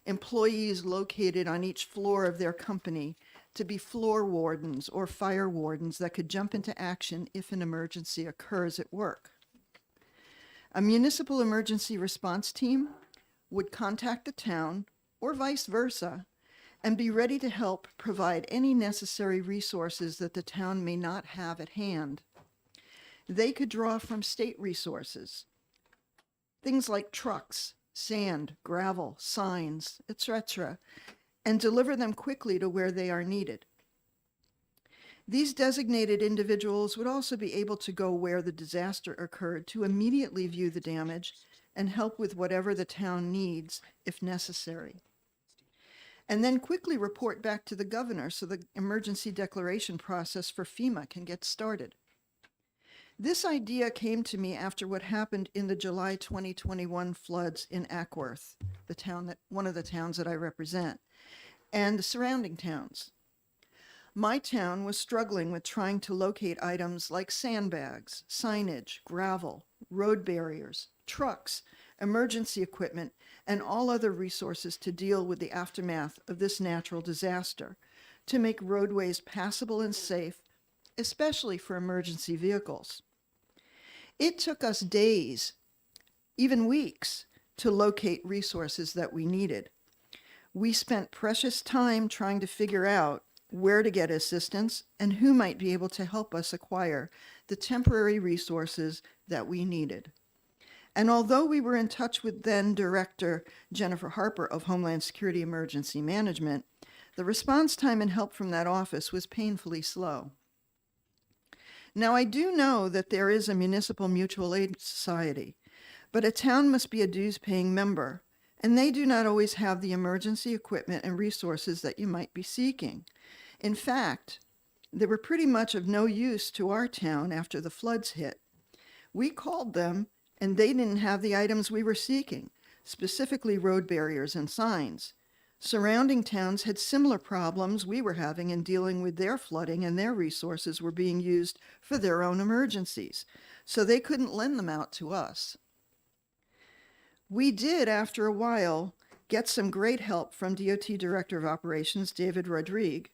employees located on each floor of their company to be floor wardens or fire wardens that could jump into action if an emergency occurs at work. A municipal emergency response team would contact the town or vice versa and be ready to help provide any necessary resources that the town may not have at hand. They could draw from state resources, things like trucks, sand, gravel, signs, etc., and deliver them quickly to where they are needed. These designated individuals would also be able to go where the disaster occurred to immediately view the damage and help with whatever the town needs if necessary. And then quickly report back to the governor so the emergency declaration process for FEMA can get started. This idea came to me after what happened in the July 2021 floods in Ackworth, one of the towns that I represent, and the surrounding towns. My town was struggling with trying to locate items like sandbags, signage, gravel, road barriers, trucks, emergency equipment, and all other resources to deal with the aftermath of this natural disaster to make roadways passable and safe, especially for emergency vehicles. It took us days, even weeks, to locate resources that we needed. We spent precious time trying to figure out where to get assistance and who might be able to help us acquire the temporary resources that we needed. And although we were in touch with then Director Jennifer Harper of Homeland Security Emergency Management, the response time and help from that office was painfully slow. Now, I do know that there is a municipal mutual aid society, but a town must be a dues-paying member, and they do not always have the emergency equipment and resources that you might be seeking. In fact, they were pretty much of no use to our town after the floods hit. We called them, and they didn't have the items we were seeking, specifically road barriers and signs. Surrounding towns had similar problems we were having in dealing with their flooding, and their resources were being used for their own emergencies, so they couldn't lend them out to us. We did, after a while, get some great help from DOT Director of Operations, David Rodrigue,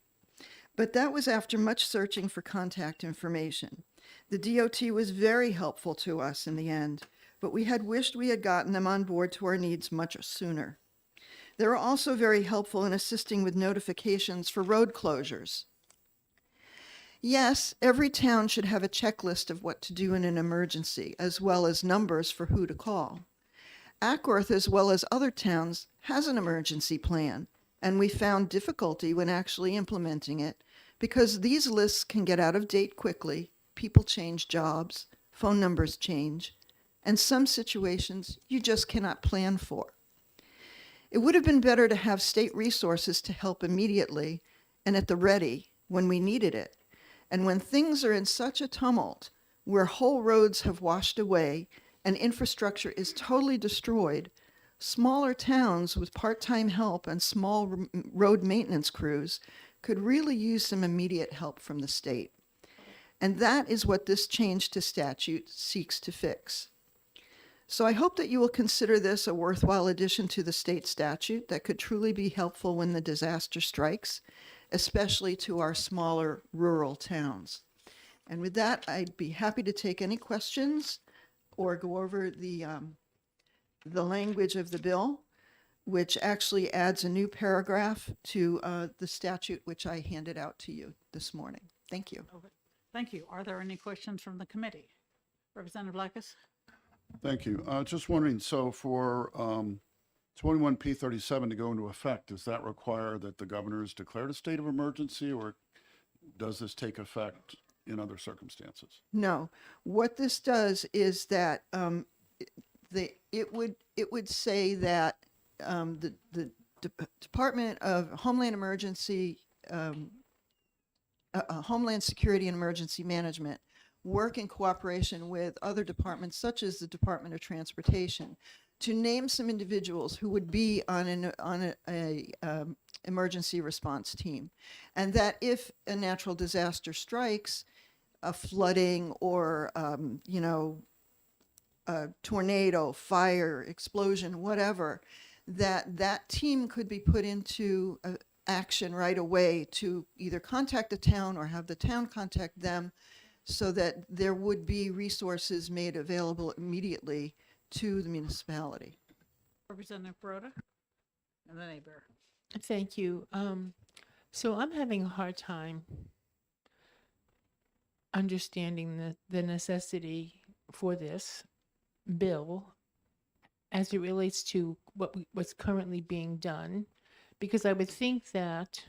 but that was after much searching for contact information. The DOT was very helpful to us in the end, but we had wished we had gotten them on board to our needs much sooner. They were also very helpful in assisting with notifications for road closures. Yes, every town should have a checklist of what to do in an emergency, as well as numbers for who to call. Ackworth, as well as other towns, has an emergency plan, and we found difficulty when actually implementing it because these lists can get out of date quickly, people change jobs, phone numbers change, and some situations you just cannot plan for. It would have been better to have state resources to help immediately and at the ready when we needed it. And when things are in such a tumult, where whole roads have washed away and infrastructure is totally destroyed, smaller towns with part-time help and small road maintenance crews could really use some immediate help from the state. And that is what this change to statute seeks to fix. So I hope that you will consider this a worthwhile addition to the state statute that could truly be helpful when the disaster strikes, especially to our smaller rural towns. And with that, I'd be happy to take any questions or go over the language of the bill, which actually adds a new paragraph to the statute, which I handed out to you this morning. Thank you. Okay. Thank you. Are there any questions from the committee? Representative Blackus? Thank you. Just wondering, so for 21P37 to go into effect, does that require that the governor has declared a state of emergency, or does this take effect in other circumstances? No, what this does is that it would say that the Department of Homeland Emergency, Homeland Security and Emergency Management work in cooperation with other departments, such as the Department of Transportation, to name some individuals who would be on an emergency response team, and that if a natural disaster strikes, a flooding or a tornado, fire, explosion, whatever, that team could be put into action right away to either contact the town or have the town contact them, so that there would be resources made available immediately to the municipality. Representative Baroda? And then Aber. Thank you. So I'm having a hard time understanding the necessity for this bill as it relates to what's currently being done, because I would think that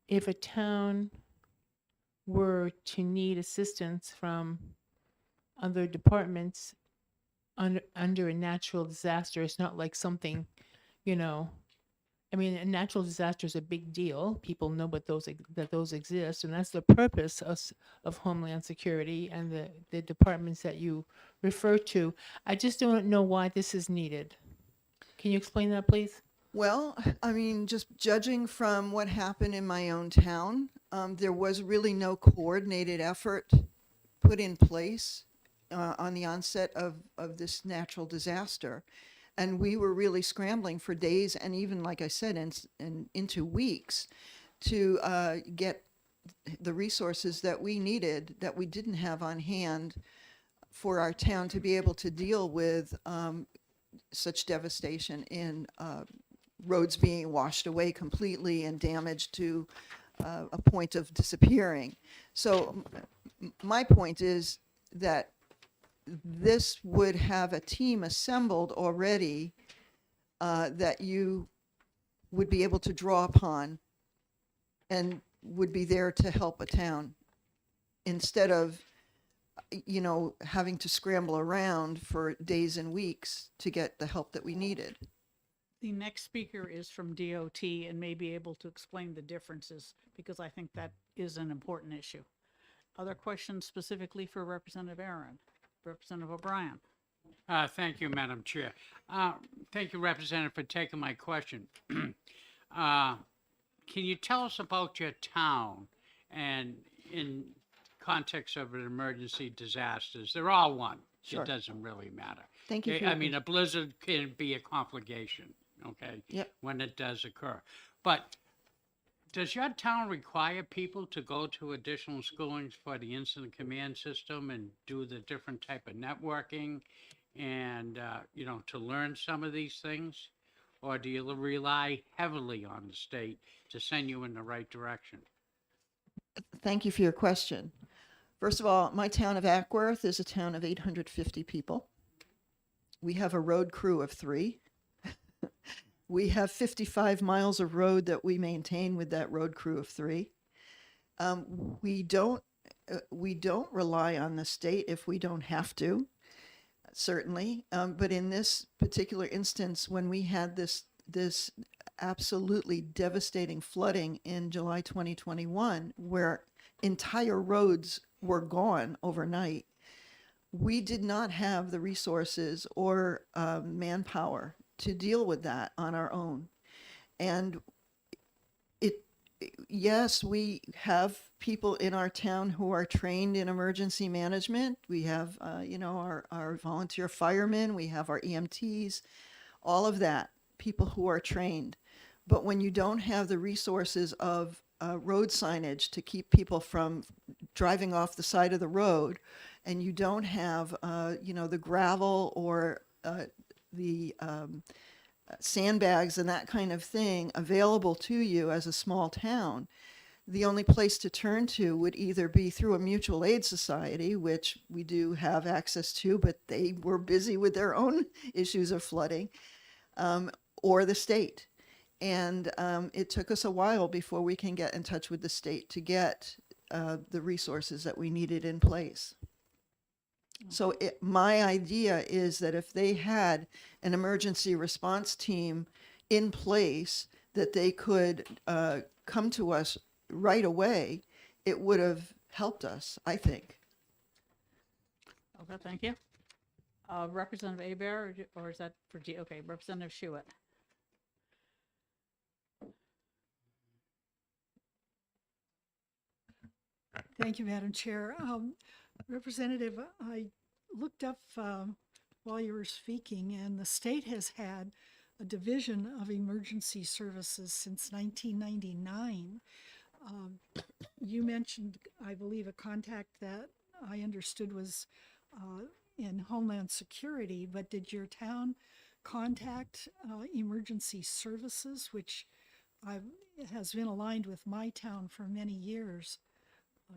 if a town were to need assistance from other departments under a natural disaster, it's not like something, I mean, a natural disaster is a big deal. People know that those exist, and that's the purpose of Homeland Security and the departments that you refer to. I just don't know why this is needed. Can you explain that, please? Well, I mean, just judging from what happened in my own town, there was really no coordinated effort put in place on the onset of this natural disaster. And we were really scrambling for days and even, like I said, into weeks to get the resources that we needed that we didn't have on hand for our town to be able to deal with such devastation in roads being washed away completely and damaged to a point of disappearing. So my point is that this would have a team assembled already that you would be able to draw upon and would be there to help a town instead of, having to scramble around for days and weeks to get the help that we needed. The next speaker is from DOT and may be able to explain the differences, because I think that is an important issue. Other questions specifically for Representative Aaron? Representative O'Brien? Thank you, Madam Chair. Thank you, Representative, for taking my question. Can you tell us about your town and in context of an emergency disasters? They're all one. Sure. It doesn't really matter. Thank you. I mean, a blizzard can be a complication, okay? Yep. When it does occur. But does your town require people to go to additional schoolings for the incident command system and do the different type of networking and, to learn some of these things? Or do you rely heavily on the state to send you in the right direction? Thank you for your question. First of all, my town of Ackworth is a town of 850 people. We have a road crew of 3. We have 55 miles of road that we maintain with that road crew of 3. We don't rely on the state if we don't have to, certainly. But in this particular instance, when we had this absolutely devastating flooding in July 2021, where entire roads were gone overnight, we did not have the resources or manpower to deal with that on our own. And yes, we have people in our town who are trained in emergency management. We have, our volunteer firemen, we have our EMTs, all of that, people who are trained. But when you don't have the resources of road signage to keep people from driving off the side of the road, and you don't have, the gravel or the sandbags and that kind of thing available to you as a small town, the only place to turn to would either be through a mutual aid society, which we do have access to, but they were busy with their own issues of flooding, or the state. And it took us a while before we can get in touch with the state to get the resources that we needed in place. So my idea is that if they had an emergency response team in place, that they could come to us right away, it would have helped us, I think. Okay, thank you. Representative Abear, or is that for G? Okay, Representative Schuett. Thank you, Madam Chair. Representative, I looked up while you were speaking, and the state has had a division of emergency services since 1999. You mentioned, I believe, a contact that I understood was in Homeland Security, but did your town contact emergency services, which has been aligned with my town for many years?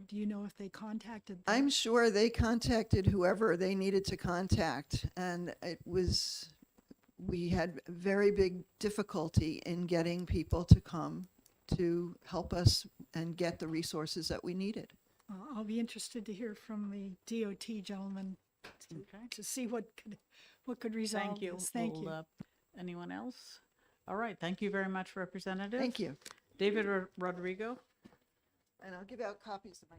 Do you know if they contacted them? I'm sure they contacted whoever they needed to contact, and we had very big difficulty in getting people to come to help us and get the resources that we needed. I'll be interested to hear from the DOT gentleman to see what could resolve Thank you. this. Thank you. Anyone else? All right, thank you very much, Representative. Thank you. David Rodrigo. And I'll give out copies of my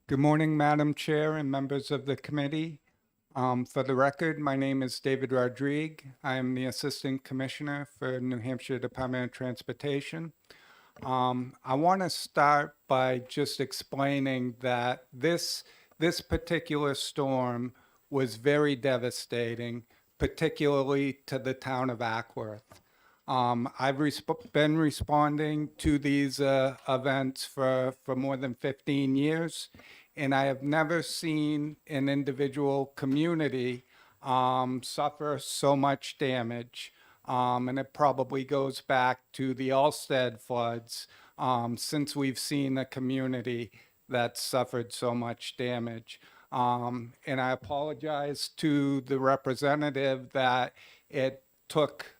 Good morning, Madam Chair and members of the committee. For the record, my name is David Rodrigue. I am the Assistant Commissioner for New Hampshire Department of Transportation. I want to start by just explaining that this particular storm was very devastating, particularly to the town of Ackworth. I've been responding to these events for more than 15 years, and I have never seen an individual community suffer so much damage. And it probably goes back to the Olmsted floods since we've seen a community that suffered so much damage. And I apologize to the representative that it took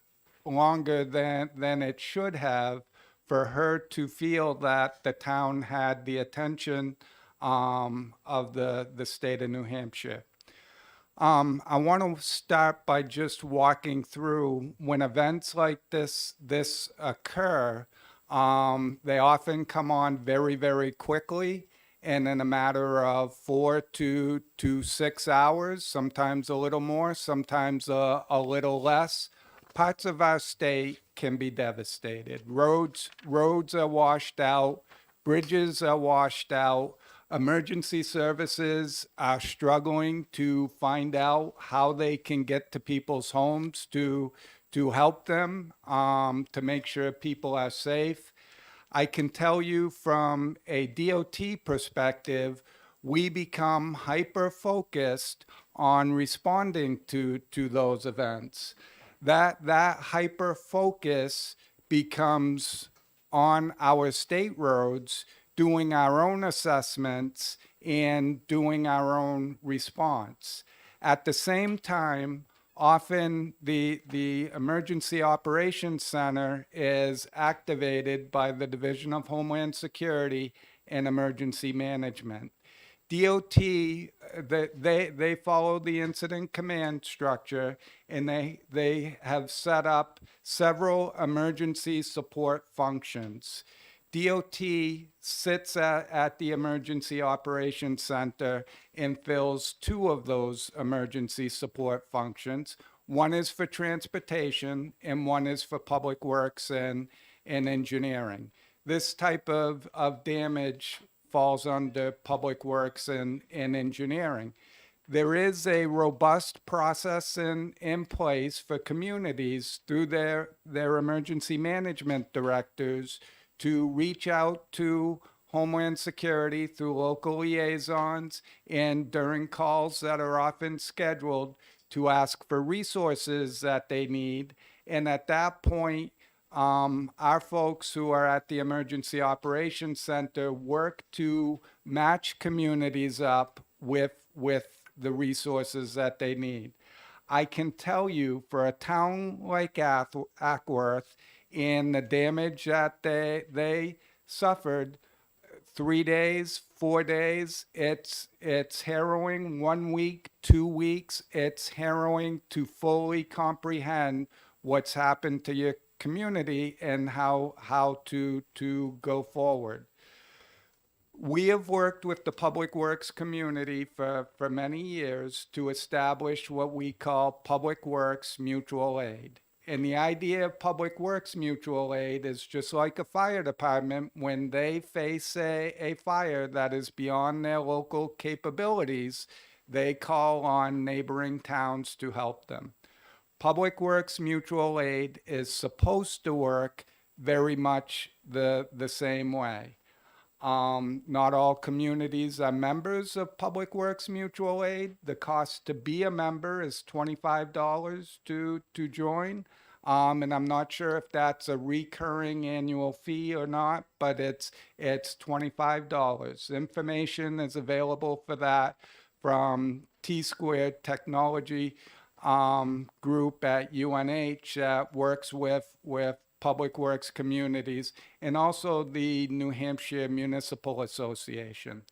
longer than it should have for her to feel that the town had the attention of the state of New Hampshire. I want to start by just walking through when events like this occur. They often come on very, very quickly, and in a matter of 4 to 6 hours, sometimes a little more, sometimes a little less. Parts of our state can be devastated. Roads are washed out, bridges are washed out. Emergency services are struggling to find out how they can get to people's homes to help them, to make sure people are safe. I can tell you from a DOT perspective, we become hyper-focused on responding to those events. That hyper-focus becomes on our state roads, doing our own assessments and doing our own response. At the same time, often the Emergency Operations Center is activated by the Division of Homeland Security and Emergency Management. DOT, they follow the incident command structure, and they have set up several emergency support functions. DOT sits at the Emergency Operations Center and fills two of those emergency support functions. One is for transportation and one is for public works and engineering. This type of damage falls under public works and engineering. There is a robust process in place for communities through their emergency management directors to reach out to Homeland Security through local liaisons and during calls that are often scheduled to ask for resources that they need. And at that point, our folks who are at the Emergency Operations Center work to match communities up with the resources that they need. I can tell you for a town like Ackworth and the damage that they suffered, 3 days, 4 days, it's harrowing. 1 week, 2 weeks, it's harrowing to fully comprehend what's happened to your community and how to go forward. We have worked with the Public Works community for many years to establish what we call Public Works Mutual Aid. And the idea of Public Works Mutual Aid is just like a fire department. When they face a fire that is beyond their local capabilities, they call on neighboring towns to help them. Public Works Mutual Aid is supposed to work very much the same way. Not all communities are members of Public Works Mutual Aid. The cost to be a member is $25 to join. And I'm not sure if that's a recurring annual fee or not, but it's $25. Information is available for that from T-Squared Technology group at UNH that works with Public Works communities, and also the New Hampshire Municipal Association.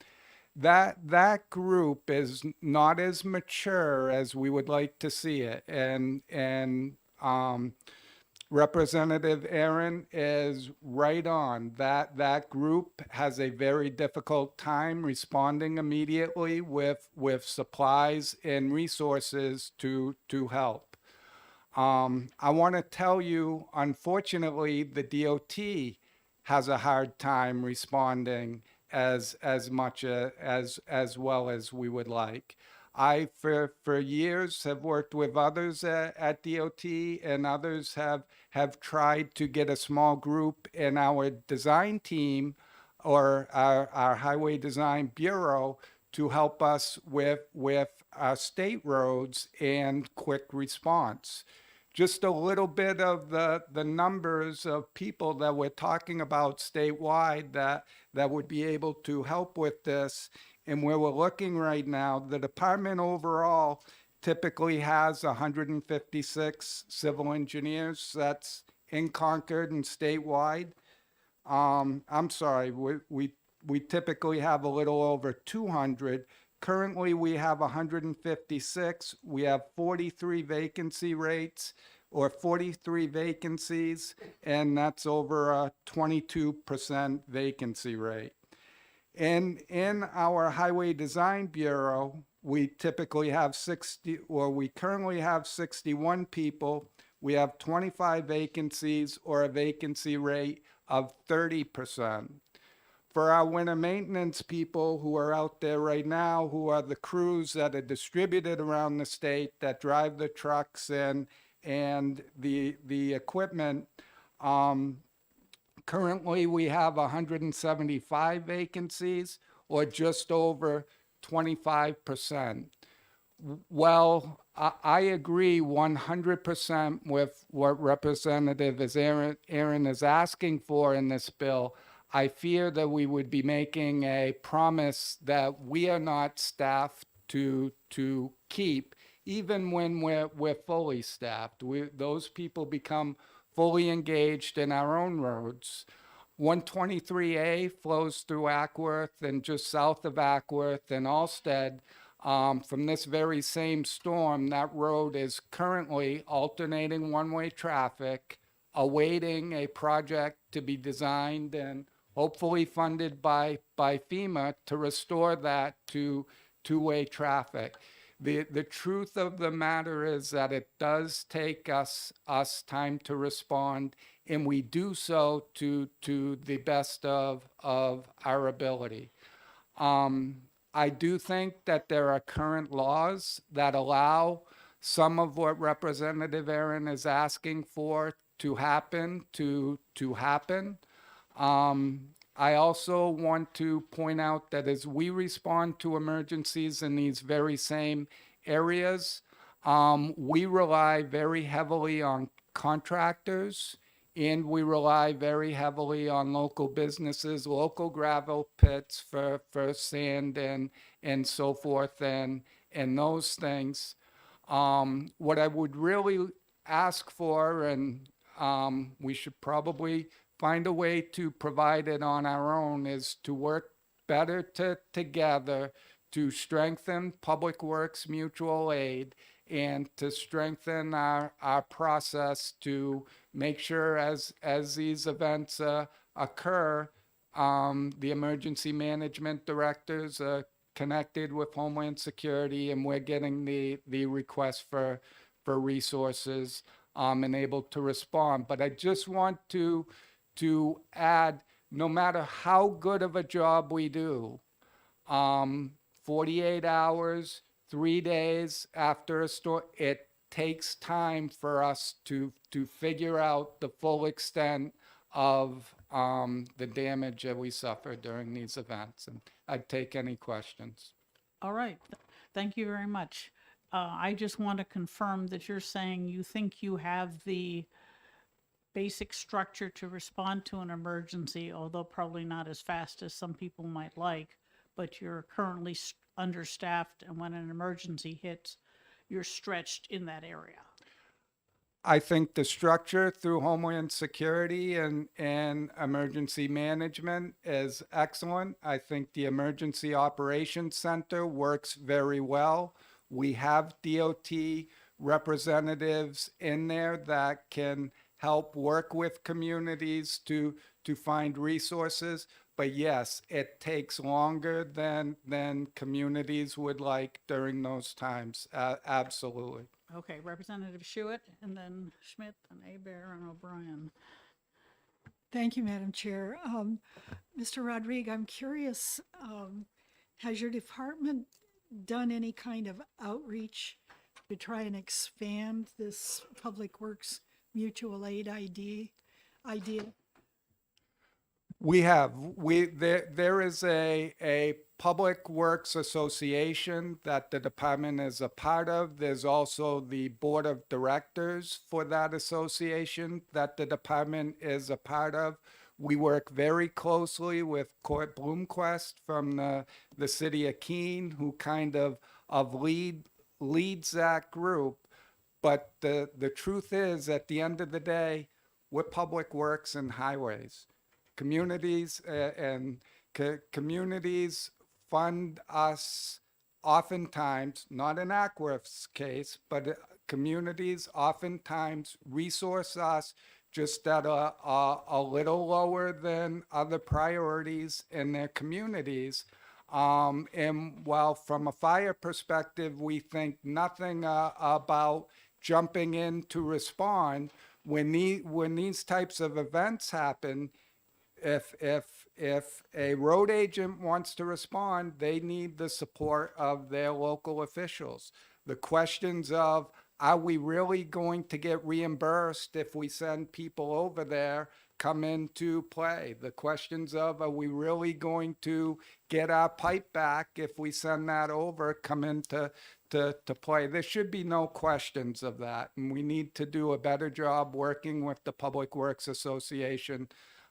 That group is not as mature as we would like to see it, and Representative Aaron is right on. That group has a very difficult time responding immediately with supplies and resources to help. I want to tell you, unfortunately, the DOT has a hard time responding as much as well as we would like. I, for years, have worked with others at DOT, and others have tried to get a small group in our design team or our Highway Design Bureau to help us with our state roads and quick response. Just a little bit of the numbers of people that we're talking about statewide that would be able to help with this. And where we're looking right now, the department overall typically has 156 civil engineers. That's in Concord and statewide. I'm sorry, we typically have a little over 200. Currently, we have 156. We have 43 vacancy rates, or 43 vacancies, and that's over a 22% vacancy rate. And in our Highway Design Bureau, we typically have we currently have 61 people. We have 25 vacancies, or a vacancy rate of 30%. For our winter maintenance people who are out there right now, who are the crews that are distributed around the state that drive the trucks and the equipment, currently we have 175 vacancies, or just over 25%. Well, I agree 100% with what Representative Aaron is asking for in this bill. I fear that we would be making a promise that we are not staffed to keep, even when we're fully staffed. Those people become fully engaged in our own roads. 123A flows through Ackworth and just south of Ackworth and Alstead. From this very same storm, that road is currently alternating one-way traffic, awaiting a project to be designed and hopefully funded by FEMA, to restore that to two-way traffic. The truth of the matter is that it does take us time to respond, and we do so to the best of our ability. I do think that there are current laws that allow some of what Representative Aaron is asking for to happen, to happen. I also want to point out that as we respond to emergencies in these very same areas, we rely very heavily on contractors, and we rely very heavily on local businesses, local gravel pits for sand and so forth and those things. What I would really ask for, and we should probably find a way to provide it on our own, is to work better together to strengthen Public Works mutual aid and to strengthen our process to make sure as these events occur, the emergency management directors are connected with Homeland Security, and we're getting the request for resources and able to respond. But I just want to add, no matter how good of a job we do, 48 hours, 3 days after a storm, it takes time for us to figure out the full extent of the damage that we suffer during these events. And I'd take any questions. All right. Thank you very much. I just want to confirm that you're saying you think you have the basic structure to respond to an emergency, although probably not as fast as some people might like, but you're currently understaffed, and when an emergency hits, you're stretched in that area. I think the structure through Homeland Security and emergency management is excellent. I think the Emergency Operations Center works very well. We have DOT representatives in there that can help work with communities to find resources. But yes, it takes longer than communities would like during those times. Absolutely. Okay, Representative Schuett, and then Schmidt, and Abear, and O'Brien. Thank you, Madam Chair. Mr. Rodrigue, I'm curious, has your department done any kind of outreach to try and expand this Public Works mutual aid idea? We have. There is a Public Works Association that the department is a part of. There's also the board of directors for that association that the department is a part of. We work very closely with Court Bloomquist from the city of Keene, who kind of leads that group. But the truth is, at the end of the day, we're Public Works and Highways. Communities communities fund us oftentimes, not in Aquifer's case, but communities oftentimes resource us just at a little lower than other priorities in their communities. And while from a fire perspective, we think nothing about jumping in to respond, when these types of events happen, if a road agent wants to respond, they need the support of their local officials. The questions of, are we really going to get reimbursed if we send people over there, come into play. The questions of, are we really going to get our pipe back if we send that over, come into play. There should be no questions of that. And we need to do a better job working with the Public Works Association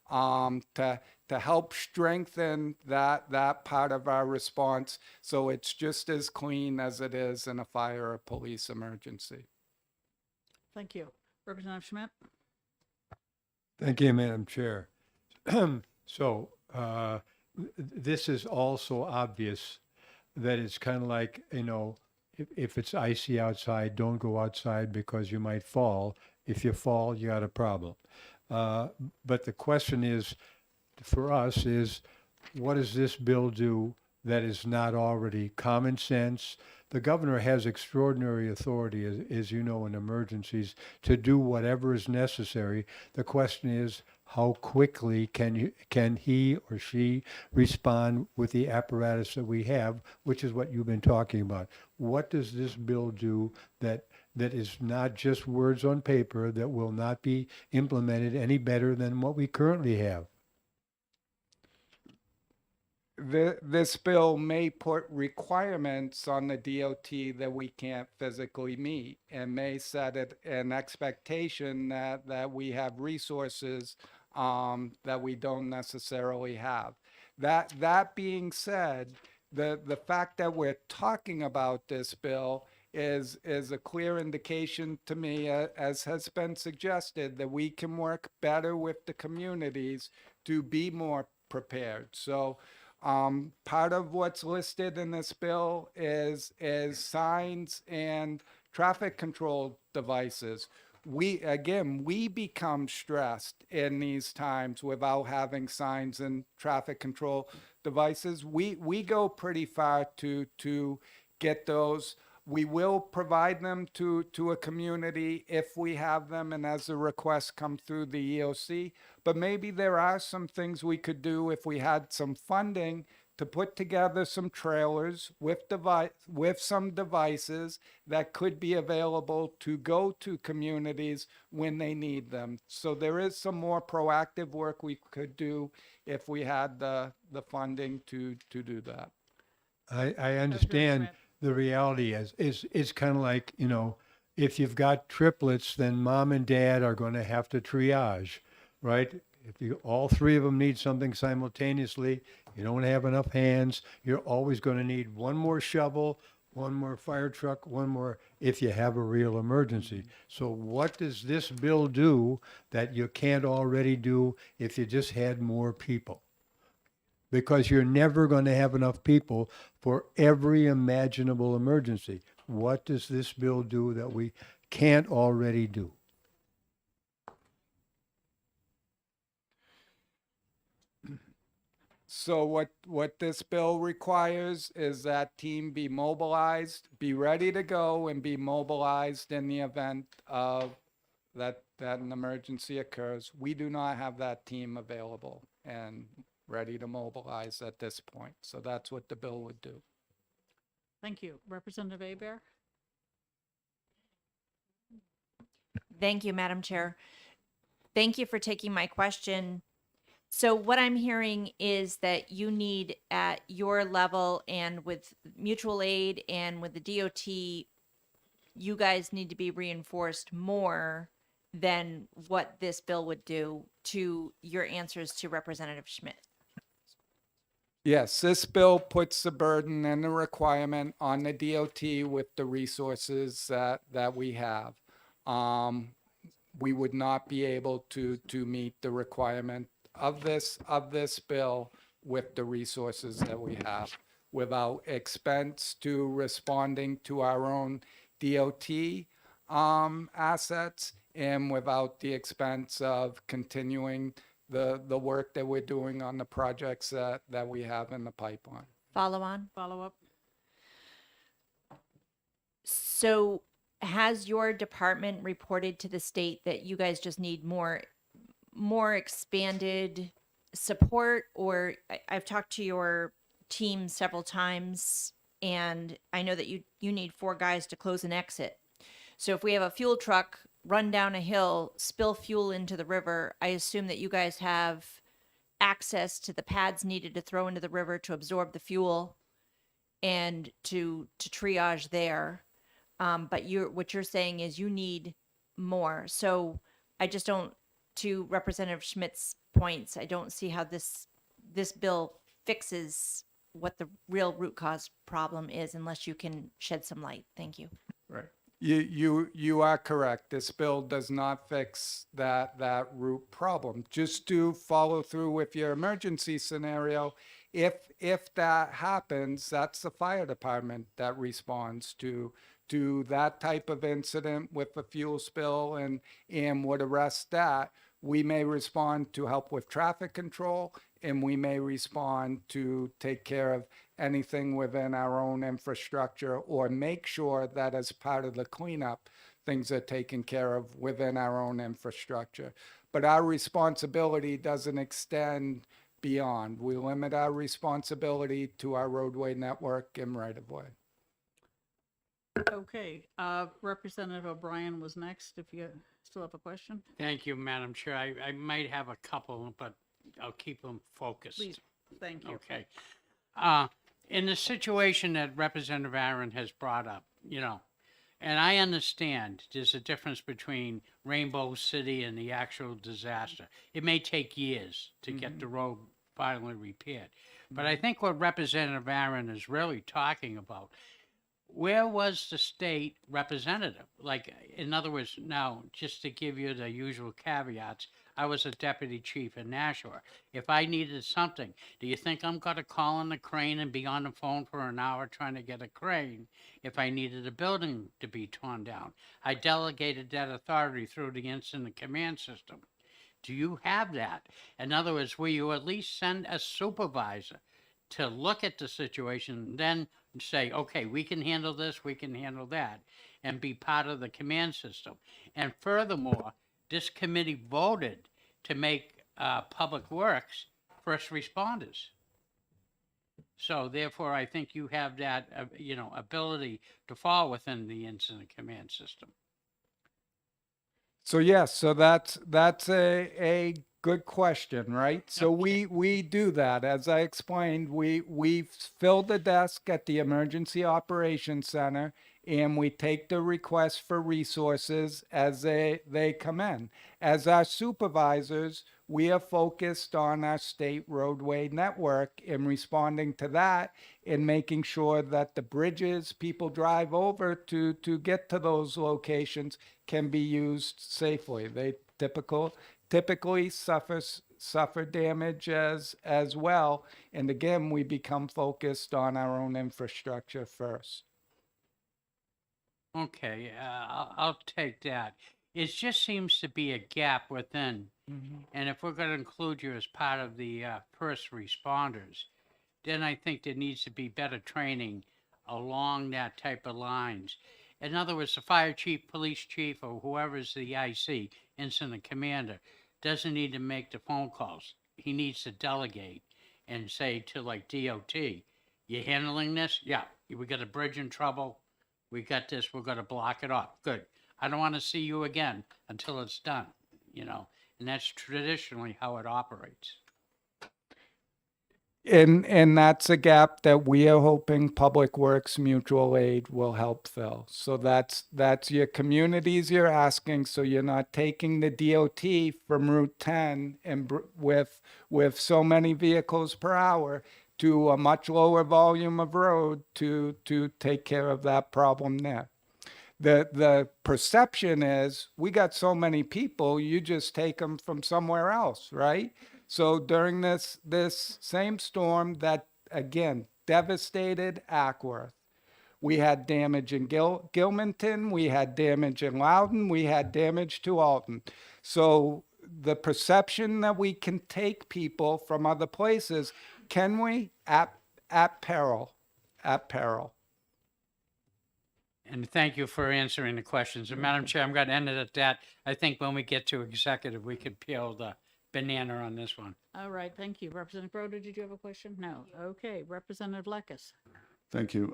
to help strengthen that part of our response so it's just as clean as it is in a fire or police emergency. Thank you. Representative Schmidt? Thank you, Madam Chair. So this is also obvious that it's kind of like, if it's icy outside, don't go outside because you might fall. If you fall, you got a problem. But the question is, for us is, what does this bill do that is not already common sense? The governor has extraordinary authority, as you know, in emergencies, to do whatever is necessary. The question is, how quickly can he or she respond with the apparatus that we have, which is what you've been talking about. What does this bill do that is not just words on paper, that will not be implemented any better than what we currently have? This bill may put requirements on the DOT that we can't physically meet, and may set an expectation that we have resources that we don't necessarily have. That being said, the fact that we're talking about this bill is a clear indication to me, as has been suggested, that we can work better with the communities to be more prepared. So part of what's listed in this bill is signs and traffic control devices. We become stressed in these times without having signs and traffic control devices. We go pretty far to get those. We will provide them to a community if we have them and as the requests come through the EOC. But maybe there are some things we could do if we had some funding to put together some trailers with some devices that could be available to go to communities when they need them. So there is some more proactive work we could do if we had the funding to do that. I understand the reality is it's kind of like, you know, if you've got triplets, then mom and dad are going to have to triage, right? If all three of them need something simultaneously, you don't have enough hands, you're always going to need one more shovel, one more fire truck, one more, if you have a real emergency. So what does this bill do that you can't already do if you just had more people? Because you're never going to have enough people for every imaginable emergency. What does this bill do that we can't already do? So what this bill requires is that team be mobilized, be ready to go, and be mobilized in the event of that an emergency occurs. We do not have that team available and ready to mobilize at this point. So that's what the bill would do. Thank you. Representative Abear? Thank you, Madam Chair. Thank you for taking my question. So what I'm hearing is that you need at your level and with mutual aid and with the DOT, you guys need to be reinforced more than what this bill would do, to your answers to Representative Schmidt. Yes, this bill puts the burden and the requirement on the DOT with the resources that we have. We would not be able to meet the requirement of this bill with the resources that we have, without expense to responding to our own DOT assets, and without the expense of continuing the work that we're doing on the projects that we have in the pipeline. Follow on? Follow up? So has your department reported to the state that you guys just need more expanded support? Or I've talked to your team several times, and I know that you need 4 guys to close an exit. So if we have a fuel truck run down a hill, spill fuel into the river, I assume that you guys have access to the pads needed to throw into the river to absorb the fuel and to triage there. But what you're saying is you need more. So I just don't, to Representative Schmidt's points, I don't see how this bill fixes what the real root cause problem is unless you can shed some light. Thank you. Right. You are correct. This bill does not fix that root problem. Just to follow through with your emergency scenario, if that happens, that's the fire department that responds to that type of incident with a fuel spill and would arrest that. We may respond to help with traffic control and we may respond to take care of anything within our own infrastructure or make sure that as part of the cleanup, things are taken care of within our own infrastructure. But our responsibility doesn't extend beyond. We limit our responsibility to our roadway network and right-of-way. Okay, Representative O'Brien was next, if you still have a question. Thank you, Madam Chair. I might have a couple, but I'll keep them focused. Please, thank you. Okay. In the situation that Representative Aaron has brought up, and I understand there's a difference between Rainbow City and the actual disaster. It may take years to get the road finally repaired. But I think what Representative Aaron is really talking about, where was the state representative? Like, in other words, now, just to give you the usual caveats, I was a deputy chief in Nashua. If I needed something, do you think I'm going to call on the crane and be on the phone for an hour trying to get a crane if I needed a building to be torn down? I delegated that authority through the incident command system. Do you have that? In other words, will you at least send a supervisor to look at the situation, then say, okay, we can handle this, we can handle that, and be part of the command system? And furthermore, this committee voted to make Public Works first responders. So therefore, I think you have that, ability to fall within the incident command system. So yes, so that's a good question, right? So we do that. As I explained, we've filled the desk at the Emergency Operations Center, and we take the requests for resources as they come in. As our supervisors, we are focused on our state roadway network and responding to that and making sure that the bridges people drive over to get to those locations can be used safely. They typically suffer damage as well. And again, we become focused on our own infrastructure first. Okay, I'll take that. It just seems to be a gap within. And if we're going to include you as part of the first responders, then I think there needs to be better training along that type of lines. In other words, the fire chief, police chief, or whoever's the IC, incident commander, doesn't need to make the phone calls. He needs to delegate and say to like DOT, you handling this? Yeah, we got a bridge in trouble. We got this, we're going to block it off. Good. I don't want to see you again until it's done, and that's traditionally how it operates. And that's a gap that we are hoping Public Works Mutual Aid will help fill. So that's your communities you're asking, so you're not taking the DOT from Route 10 and with so many vehicles per hour to a much lower volume of road to take care of that problem there. The perception is we got so many people, you just take them from somewhere else, right? So during this same storm that, again, devastated Ackworth, we had damage in Gilmanton, we had damage in Loudon, we had damage to Alton. So the perception that we can take people from other places, can we? At peril. And thank you for answering the questions. And Madam Chair, I'm going to end it at that. I think when we get to executive, we could peel the banana on this one. All right, thank you. Representative Broder, did you have a question? No. Okay, Representative Lekes. Thank you.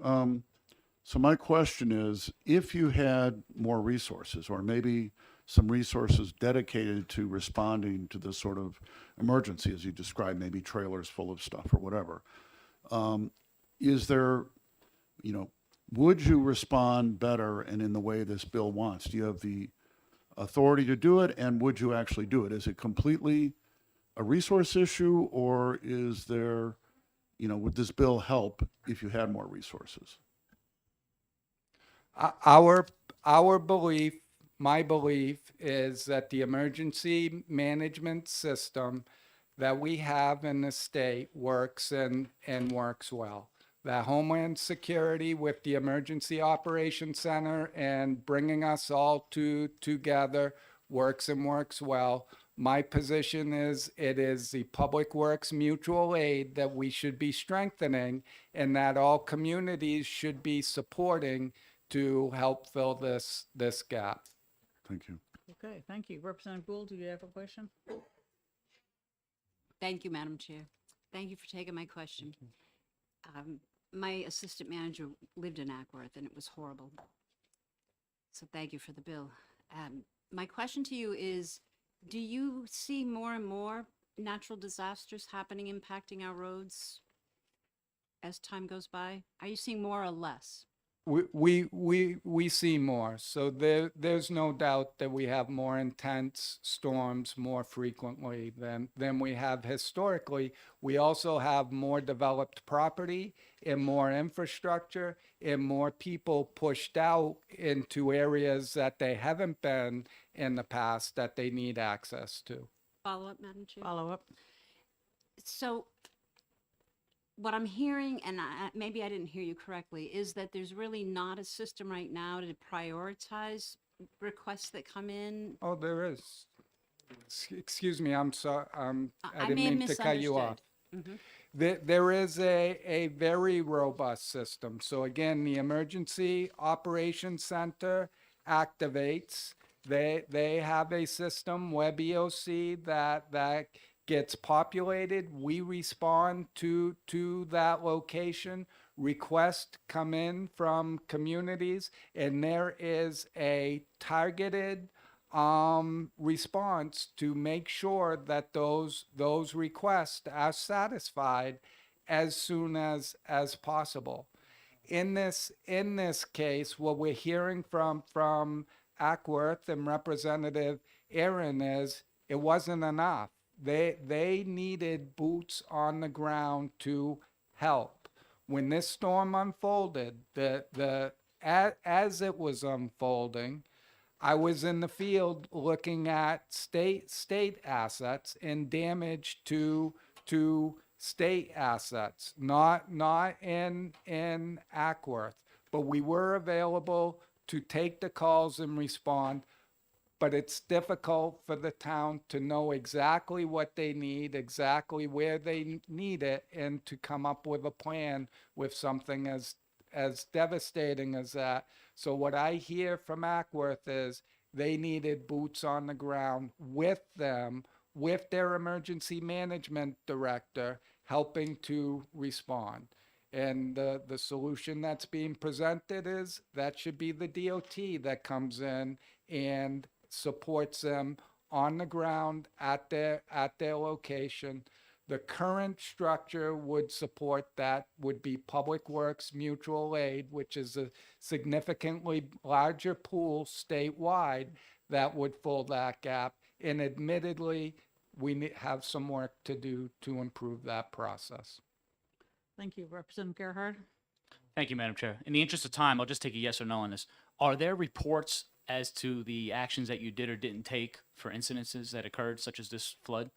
So my question is, if you had more resources, or maybe some resources dedicated to responding to this sort of emergency, as you described, maybe trailers full of stuff or whatever, is there, would you respond better and in the way this bill wants? Do you have the authority to do it, and would you actually do it? Is it completely a resource issue, or is there, would this bill help if you had more resources? Our belief, my belief, is that the emergency management system that we have in the state works and works well. That Homeland Security with the Emergency Operations Center and bringing us all together works and works well. My position is it is the Public Works mutual aid that we should be strengthening and that all communities should be supporting to help fill this gap. Thank you. Okay, thank you. Representative Gould, do you have a question? Thank you, Madam Chair. Thank you for taking my question. My assistant manager lived in Ackworth and it was horrible. So thank you for the bill. My question to you is, do you see more and more natural disasters happening, impacting our roads as time goes by? Are you seeing more or less? We see more. So there's no doubt that we have more intense storms more frequently than we have historically. We also have more developed property and more infrastructure and more people pushed out into areas that they haven't been in the past that they need access to. Follow up, Madam Chair? Follow up. So what I'm hearing, and maybe I didn't hear you correctly, is that there's really not a system right now to prioritize requests that come in. Oh, there is. Excuse me, I'm sorry. I I didn't may have mean to cut you off. misunderstood. There is a very robust system. So again, the Emergency Operations Center activates. They have a system, WebEOC, that gets populated. We respond to that location. Requests come in from communities, and there is a targeted response to make sure that those requests are satisfied as soon as possible. In this case, what we're hearing from Ackworth and Representative Aaron is it wasn't enough. They needed boots on the ground to help. When this storm unfolded, as it was unfolding, I was in the field looking at state assets and damage to state assets, not in Ackworth, but we were available to take the calls and respond. But it's difficult for the town to know exactly what they need, exactly where they need it, and to come up with a plan with something as devastating as that. So what I hear from Ackworth is they needed boots on the ground with them, with their emergency management director, helping to respond. And the solution that's being presented is that should be the DOT that comes in and supports them on the ground at their location. The current structure would support that, would be Public Works Mutual Aid, which is a significantly larger pool statewide that would fill that gap. And admittedly, we have some work to do to improve that process. Thank you. Representative Gerhard? Thank you, Madam Chair. In the interest of time, I'll just take a yes or no on this. Are there reports as to the actions that you did or didn't take for incidences that occurred, such as this flood?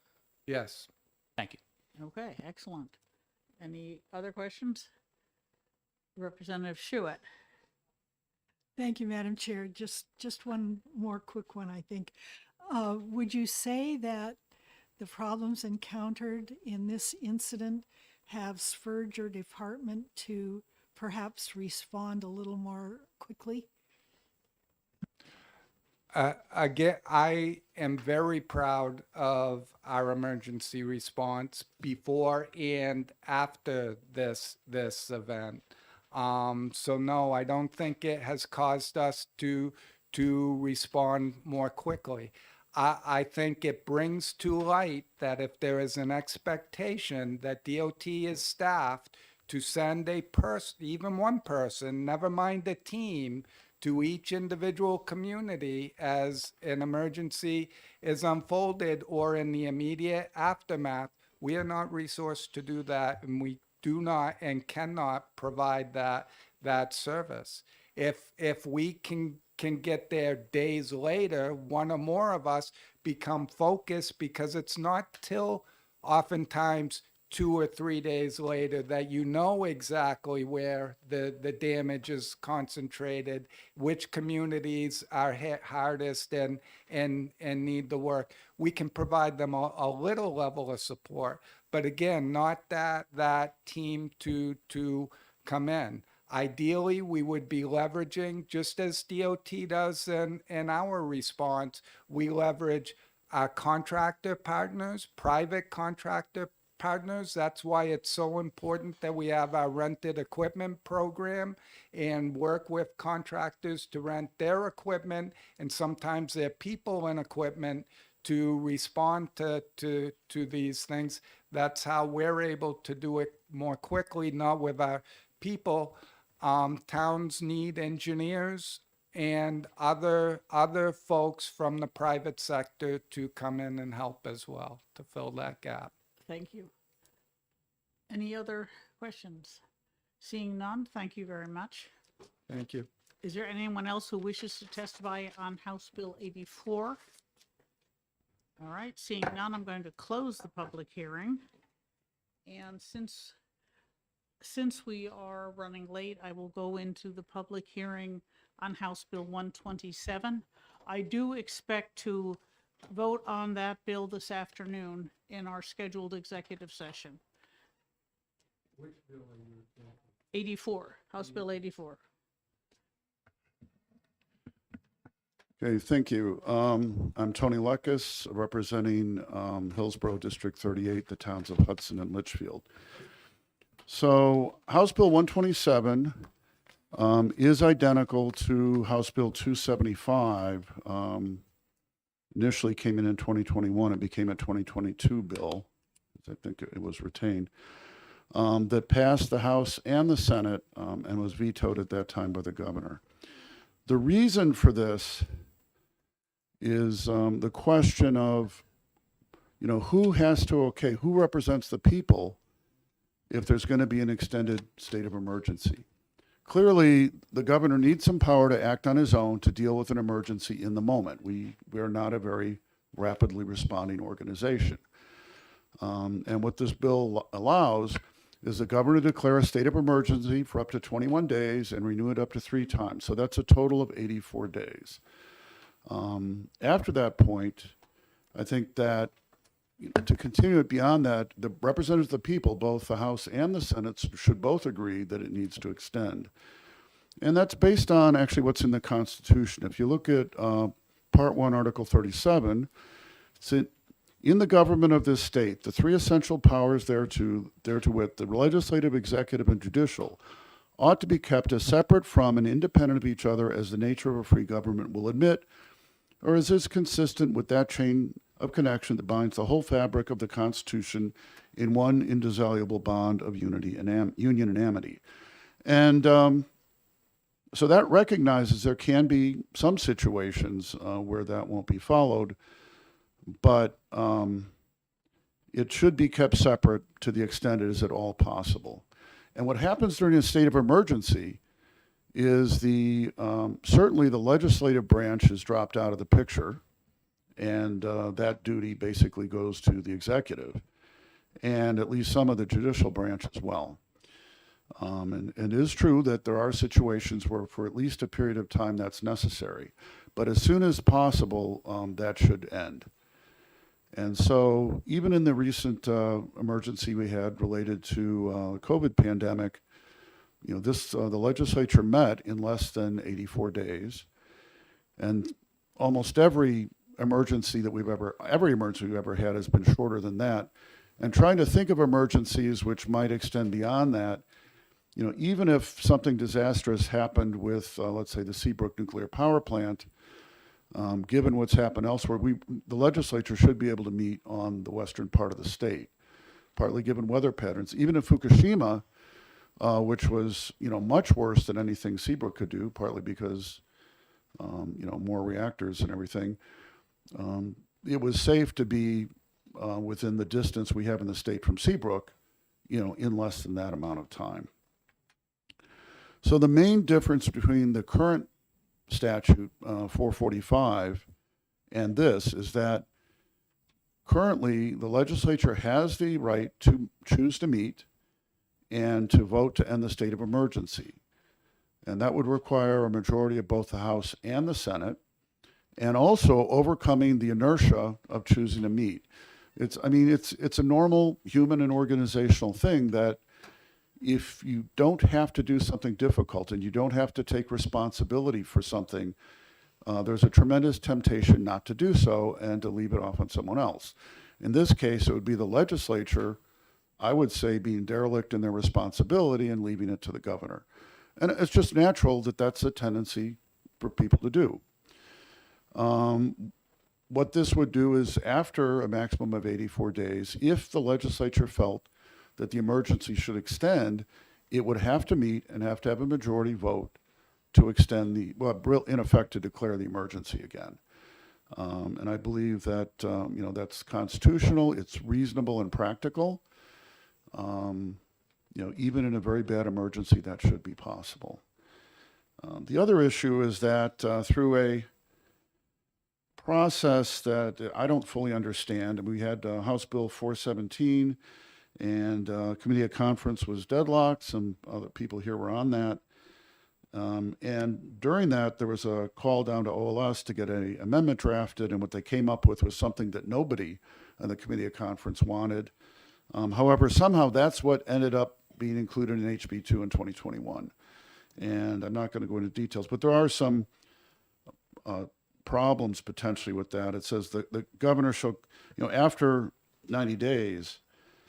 Yes. Thank you. Okay, excellent. Any other questions? Representative Schuett? Thank you, Madam Chair. Just one more quick one, I think. Would you say that the problems encountered in this incident have spurred your department to perhaps respond a little more quickly? Again, I am very proud of our emergency response before and after this event. So no, I don't think it has caused us to respond more quickly. I think it brings to light that if there is an expectation that DOT is staffed to send a person, even one person, never mind a team, to each individual community as an emergency is unfolded or in the immediate aftermath, we are not resourced to do that, and we do not and cannot provide that service. If we can get there days later, one or more of us become focused, because it's not till oftentimes 2 or 3 days later that you know exactly where the damage is concentrated, which communities are hit hardest and need the work. We can provide them a little level of support, but again, not that team to come in. Ideally, we would be leveraging, just as DOT does in our response, we leverage our contractor partners, private contractor partners. That's why it's so important that we have our rented equipment program and work with contractors to rent their equipment and sometimes their people and equipment to respond to these things. That's how we're able to do it more quickly, not with our people. Towns need engineers and other folks from the private sector to come in and help as well to fill that gap. Thank you. Any other questions? Seeing none, thank you very much. Thank you. Is there anyone else who wishes to testify on House Bill 84? All right, seeing none, I'm going to close the public hearing. And since we are running late, I will go into the public hearing on House Bill 127. I do expect to vote on that bill this afternoon in our scheduled executive session. Which bill are you referring to? 84, House Bill 84. Okay, thank you. I'm Tony Lucas, representing Hillsborough District 38, the towns of Hudson and Litchfield. So House Bill 127 is identical to House Bill 275. Initially came in 2021. It became a 2022 bill. I think it was retained. That passed the House and the Senate and was vetoed at that time by the governor. The reason for this is the question of, who represents the people if there's going to be an extended state of emergency. Clearly, the governor needs some power to act on his own to deal with an emergency in the moment. We are not a very rapidly responding organization. And what this bill allows is the governor to declare a state of emergency for up to 21 days and renew it up to 3 times. So that's a total of 84 days. After that point, I think that to continue it beyond that, the representatives of the people, both the House and the Senate, should both agree that it needs to extend. And that's based on actually what's in the Constitution. If you look at Part 1, Article 37, it's in the government of this state, the 3 essential powers therewith, the legislative, executive, and judicial, ought to be kept as separate from and independent of each other as the nature of a free government will admit, or as is consistent with that chain of connection that binds the whole fabric of the Constitution in one indissoluble bond of unity and union and amity. And so that recognizes there can be some situations where that won't be followed, but it should be kept separate to the extent it is at all possible. And what happens during a state of emergency is certainly the legislative branch has dropped out of the picture, and that duty basically goes to the executive, and at least some of the judicial branch as well. And it is true that there are situations where for at least a period of time that's necessary, but as soon as possible, that should end. And so even in the recent emergency we had related to the COVID pandemic, the legislature met in less than 84 days, and almost every emergency we've ever had has been shorter than that. And trying to think of emergencies which might extend beyond that, even if something disastrous happened with, let's say, the Seabrook nuclear power plant, given what's happened elsewhere, the legislature should be able to meet on the western part of the state, partly given weather patterns. Even in Fukushima, which was, much worse than anything Seabrook could do, partly because, more reactors and everything, it was safe to be within the distance we have in the state from Seabrook, in less than that amount of time. So the main difference between the current statute 445 and this is that currently, the legislature has the right to choose to meet and to vote to end the state of emergency. And that would require a majority of both the House and the Senate, and also overcoming the inertia of choosing to meet. It's a normal human and organizational thing that if you don't have to do something difficult and you don't have to take responsibility for something, there's a tremendous temptation not to do so and to leave it off on someone else. In this case, it would be the legislature, I would say, being derelict in their responsibility and leaving it to the governor. And it's just natural that that's a tendency for people to do. What this would do is, after a maximum of 84 days, if the legislature felt that the emergency should extend, it would have to meet and have to have a majority vote to extend in effect, to declare the emergency again. And I believe that, that's constitutional, it's reasonable and practical. Even in a very bad emergency, that should be possible. The other issue is that through a process that I don't fully understand, and we had House Bill 417, and committee of conference was deadlocked. Some other people here were on that. And during that, there was a call down to OLS to get an amendment drafted, and what they came up with was something that nobody on the committee of conference wanted. However, somehow that's what ended up being included in HB2 in 2021. And I'm not going to go into details, but there are some problems potentially with that. It says that the governor shall, after 90 days,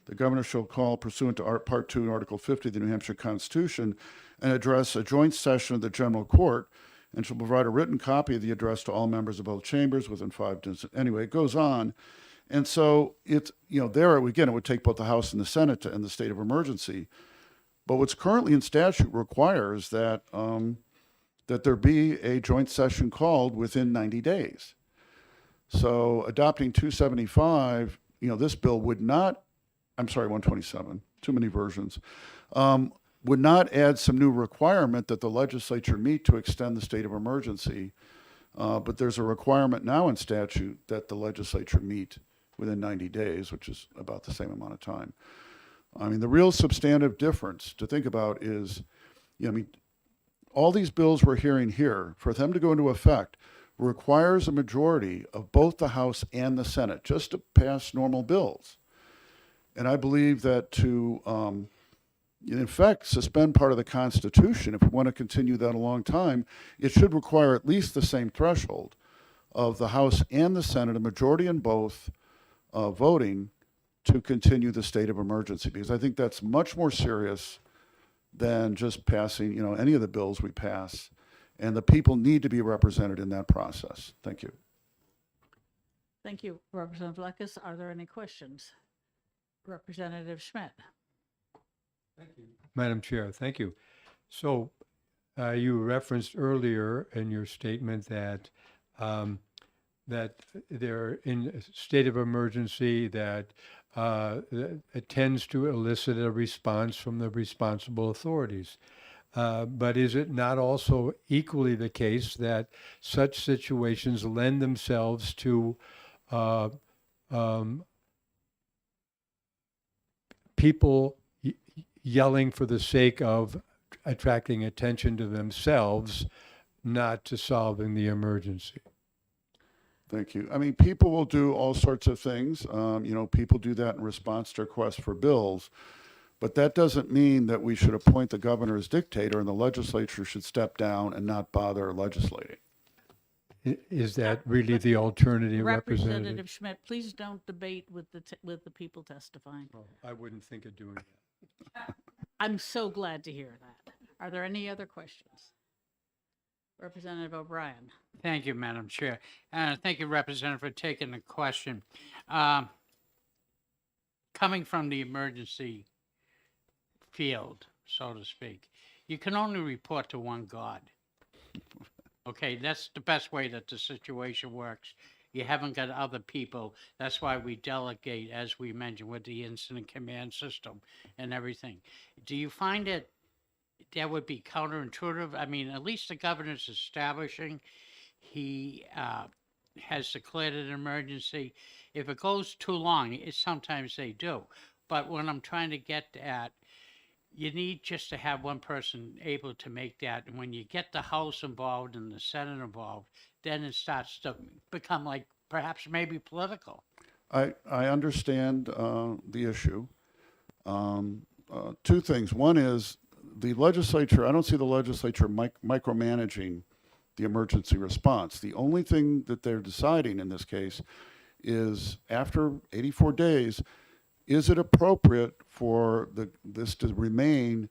the governor shall call pursuant to Part 2, Article 50 of the New Hampshire Constitution and address a joint session of the general court, and shall provide a written copy of the address to all members of both chambers within 5 days. Anyway, it goes on. And so it's, there again, it would take both the House and the Senate to end the state of emergency. But what's currently in statute requires that that there be a joint session called within 90 days. So adopting 275, this bill would not, 127, too many versions, would not add some new requirement that the legislature meet to extend the state of emergency. But there's a requirement now in statute that the legislature meet within 90 days, which is about the same amount of time. The real substantive difference to think about is, all these bills we're hearing here, for them to go into effect, requires a majority of both the House and the Senate just to pass normal bills. And I believe that to, in effect, suspend part of the Constitution, if we want to continue that a long time, it should require at least the same threshold of the House and the Senate, a majority in both, voting to continue the state of emergency, because I think that's much more serious than just passing, any of the bills we pass. And the people need to be represented in that process. Thank you. Thank you, Representative Fleckus. Are there any questions? Representative Schmidt. Thank you, Madam Chair. Thank you. So you referenced earlier in your statement that that they're in a state of emergency, that it tends to elicit a response from the responsible authorities. But is it not also equally the case that such situations lend themselves to people yelling for the sake of attracting attention to themselves, not to solving the emergency? Thank you. People will do all sorts of things. People do that in response to requests for bills. But that doesn't mean that we should appoint the governor as dictator and the legislature should step down and not bother legislating. Is that really the alternative, Representative? Representative Schmidt, please don't debate with the people testifying. Well, I wouldn't think of doing that. I'm so glad to hear that. Are there any other questions? Representative O'Brien. Thank you, Madam Chair. Thank you, Representative, for taking the question. Coming from the emergency field, so to speak, you can only report to one God. Okay, that's the best way that the situation works. You haven't got other people. That's why we delegate, as we mentioned, with the incident command system and everything. Do you find it that would be counterintuitive? At least the governor's establishing. He has declared an emergency, if it goes too long, sometimes they do. But what I'm trying to get at, you need just to have one person able to make that. And when you get the House involved and the Senate involved, then it starts to become like perhaps maybe political. I understand the issue. Two things. One is the legislature, I don't see the legislature micromanaging the emergency response. The only thing that they're deciding in this case is after 84 days, is it appropriate for this to remain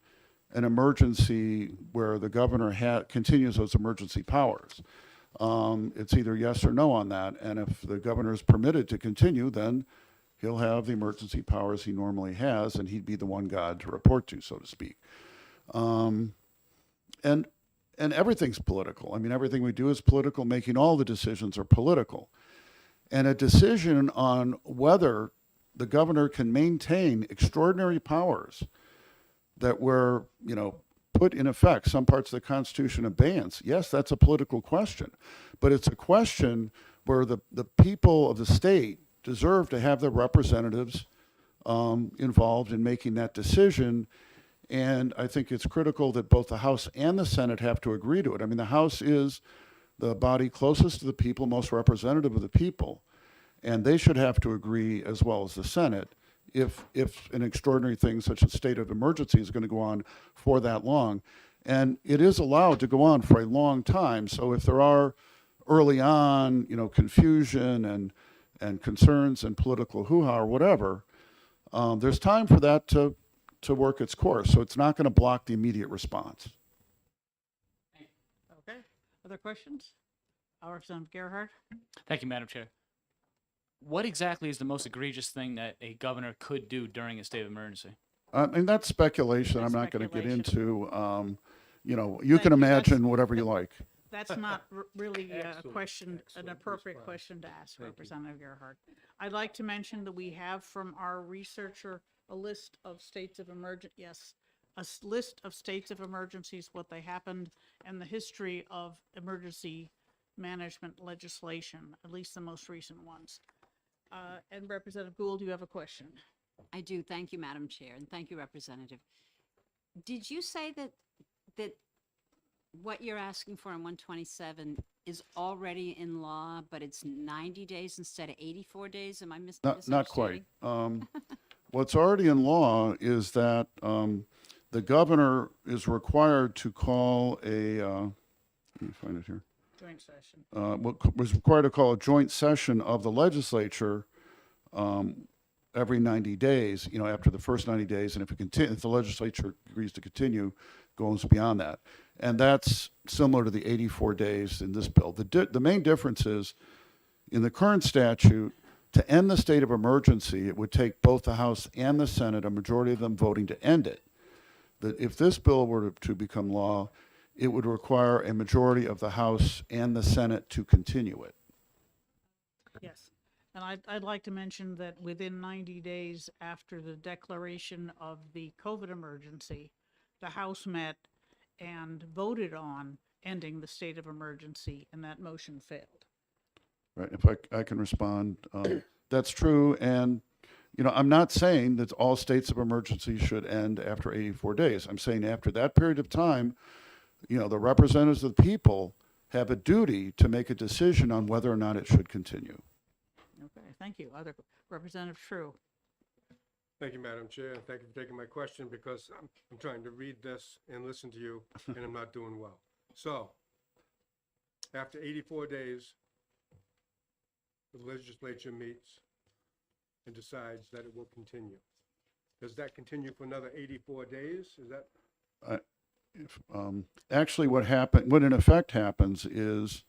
an emergency where the governor continues those emergency powers? It's either yes or no on that. And if the governor is permitted to continue, then he'll have the emergency powers he normally has, and he'd be the one God to report to, so to speak. And everything's political. I mean, everything we do is political. Making all the decisions are political. And a decision on whether the governor can maintain extraordinary powers that were, put in effect, some parts of the Constitution abeyance, yes, that's a political question. But it's a question where the people of the state deserve to have their representatives involved in making that decision. And I think it's critical that both the House and the Senate have to agree to it. I mean, the House is the body closest to the people, most representative of the people, and they should have to agree as well as the Senate if an extraordinary thing such as state of emergency is going to go on for that long. And it is allowed to go on for a long time. So if there are early on, confusion and concerns and political hoo-ha or whatever, there's time for that to work its course. So it's not going to block the immediate response. Okay. Other questions? Representative Gerhardt? Thank you, Madam Chair. What exactly is the most egregious thing that a governor could do during a state of emergency? And that's speculation. I'm not going to get into. You Thank can you. imagine whatever you like. That's not really a question, an appropriate question to ask, Representative Gerhardt. I'd like to mention that we have from our researcher a list of states of list of states of emergencies, what they happened, and the history of emergency management legislation, at least the most recent ones. And Representative Gould, you have a question. I do. Thank you, Madam Chair, and thank you, Representative. Did you say that what you're asking for on 127 is already in law, but it's 90 days instead of 84 days? Am I Not quite. What's already in law is that the governor is required to call let me find it here. Joint session. Was required to call a joint session of the legislature every 90 days, after the first 90 days. And if the legislature agrees to continue, goes beyond that. And that's similar to the 84 days in this bill. The main difference is in the current statute, to end the state of emergency, it would take both the House and the Senate, a majority of them voting to end it. That if this bill were to become law, it would require a majority of the House and the Senate to continue it. Yes. And I'd like to mention that within 90 days after the declaration of the COVID emergency, the House met and voted on ending the state of emergency, and that motion failed. Right. If I can respond, that's true. And, I'm not saying that all states of emergency should end after 84 days. I'm saying after that period of time, the representatives of the people have a duty to make a decision on whether or not it should continue. Okay, thank you. Other Representative True. Thank you, Madam Chair, and thank you for taking my question because I'm trying to read this and listen to you, and I'm not doing well. So, after 84 days, the legislature meets and decides that it will continue. Does that continue for another 84 days? Is that? Actually, what in effect happens is,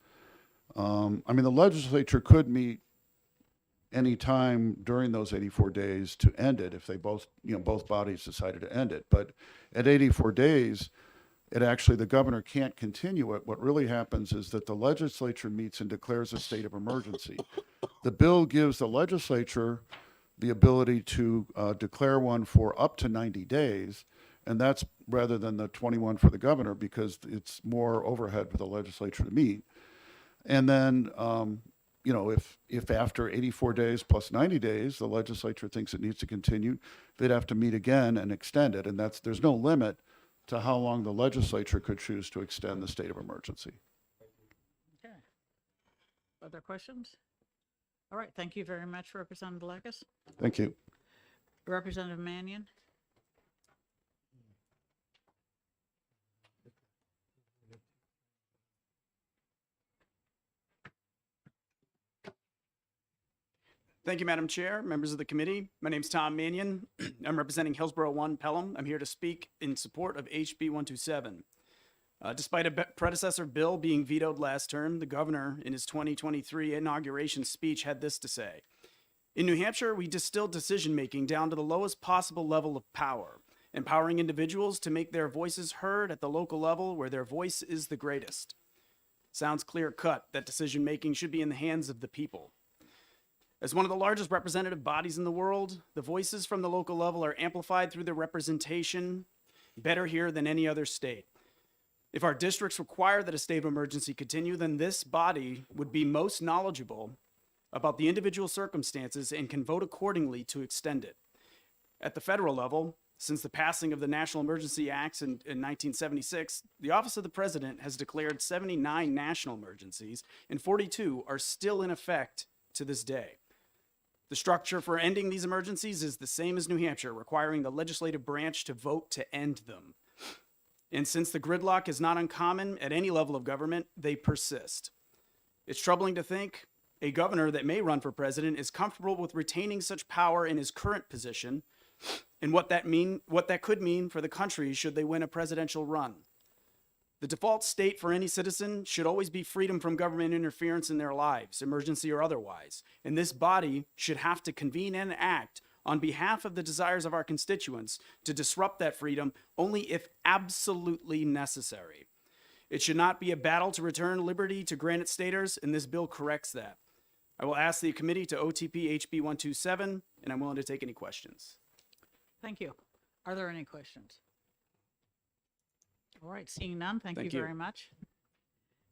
the legislature could meet any time during those 84 days to end it if they both bodies decided to end it. But at 84 days, the governor can't continue it. What really happens is that the legislature meets and declares a state of emergency. The bill gives the legislature the ability to declare one for up to 90 days, and that's rather than the 21 for the governor because it's more overhead for the legislature to meet. And then you know, if after 84 days plus 90 days, the legislature thinks it needs to continue, they'd have to meet again and extend it. And there's no limit to how long the legislature could choose to extend the state of emergency. Okay. Other questions? All right, thank you very much, Representative Delekas. Thank you. Representative Mannion? Thank you, Madam Chair, members of the committee. My name's Tom Mannion. I'm representing Hillsborough 1 Pelham. I'm here to speak in support of HB 127. Despite a predecessor bill being vetoed last term, the governor, in his 2023 inauguration speech, had this to say. In New Hampshire, we distill decision-making down to the lowest possible level of power, empowering individuals to make their voices heard at the local level where their voice is the greatest. Sounds clear-cut that decision-making should be in the hands of the people. As one of the largest representative bodies in the world, the voices from the local level are amplified through their representation better here than any other state. If our districts require that a state of emergency continue, then this body would be most knowledgeable about the individual circumstances and can vote accordingly to extend it. At the federal level, since the passing of the National Emergency Acts in 1976, the Office of the President has declared 79 national emergencies, and 42 are still in effect to this day. The structure for ending these emergencies is the same as New Hampshire, requiring the legislative branch to vote to end them. And since the gridlock is not uncommon at any level of government, they persist. It's troubling to think a governor that may run for president is comfortable with retaining such power in his current position, and what that could mean for the country should they win a presidential run. The default state for any citizen should always be freedom from government interference in their lives, emergency or otherwise. And this body should have to convene and act on behalf of the desires of our constituents to disrupt that freedom only if absolutely necessary. It should not be a battle to return liberty to granite staters, and this bill corrects that. I will ask the committee to OTP HB 127, and I'm willing to take any questions. Thank you. Are there any questions? All right, seeing none, thank you Thank you. very much.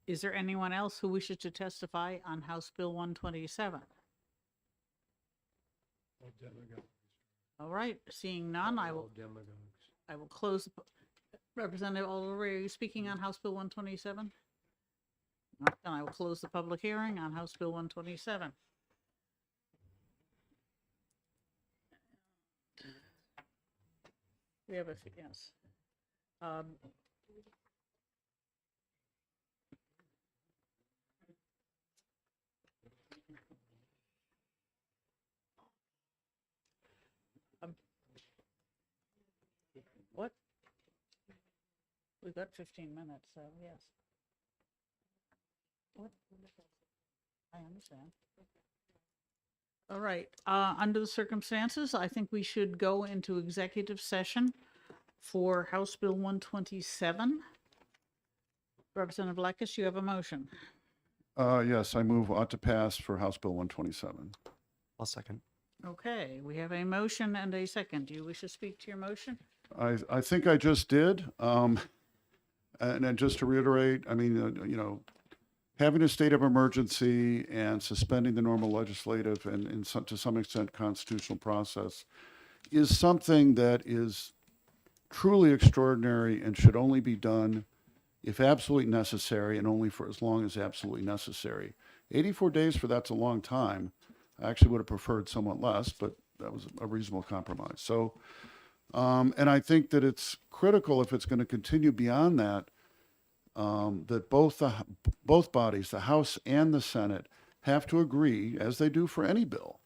Is there anyone else who wishes to testify on House Bill 127? All right, seeing none, I will close. Representative O'Leary, are you speaking on House Bill 127? Not then I will close the public hearing on House Bill 127. We have a, yes. What? We've got 15 minutes, so yes. What? I understand. All right, under the circumstances, I think we should go into executive session for House Bill 127. Representative Lekis, you have a motion. Yes, I move ought to pass for House Bill 127. I'll second. Okay, we have a motion and a second. Do you wish to speak to your motion? I think I just did. And then just to reiterate, I mean, you know, having a state of emergency and suspending the normal legislative and to some extent constitutional process is something that is truly extraordinary and should only be done if absolutely necessary and only for as long as absolutely necessary. 84 days for that's a long time. I actually would have preferred somewhat less, but that was a reasonable compromise. So, and I think that it's critical if it's going to continue beyond that, that both bodies, the House and the Senate, have to agree, as they do for any bill,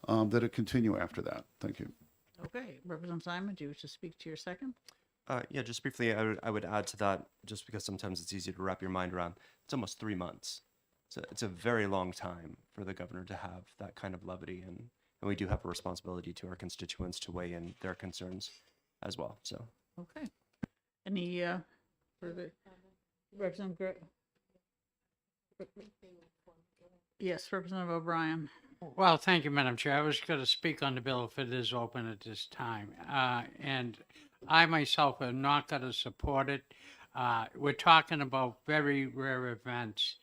that it continue after that. Thank you. Okay, Representative Simon, do you wish to speak to your second? Yeah, just briefly, I would add to that, just because sometimes it's easy to wrap your mind around. It's almost 3 months. It's a very long time for the governor to have that kind of levity, and we do have a responsibility to our constituents to weigh in their concerns as well. So. Okay. Any further? Representative Yes, Representative O'Brien. Well, thank you, Madam Chair. I was going to speak on the bill if it is open at this time. And I myself am not going to support it. We're talking about very rare events.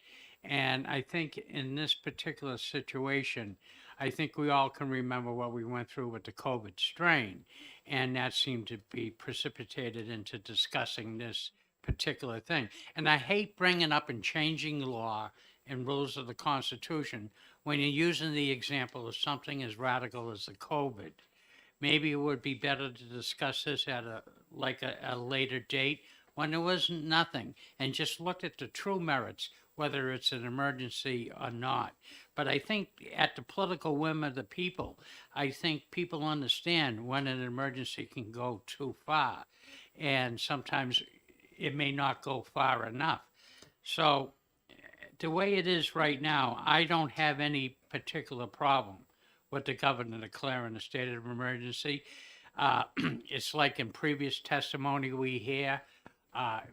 And I think in this particular situation, I think we all can remember what we went through with the COVID strain. And that seemed to be precipitated into discussing this particular thing. And I hate bringing up and changing law and rules of the Constitution when you're using the example of something as radical as the COVID. Maybe it would be better to discuss this at a later date when there was nothing and just look at the true merits, whether it's an emergency or not. But I think at the political whim of the people, I think people understand when an emergency can go too far. And sometimes it may not go far enough. So the way it is right now, I don't have any particular problem with the governor declaring a state of emergency. It's like in previous testimony we hear,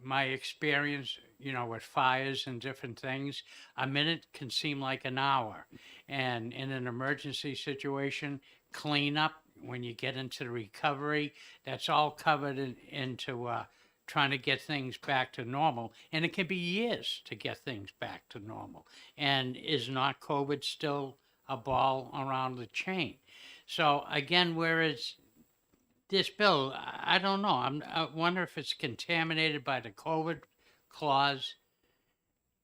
my experience, with fires and different things, a minute can seem like an hour. And in an emergency situation, cleanup, when you get into the recovery, that's all covered into trying to get things back to normal. And it can be years to get things back to normal. And is not COVID still a ball around the chain? So again, whereas this bill, I don't know. I wonder if it's contaminated by the COVID clause.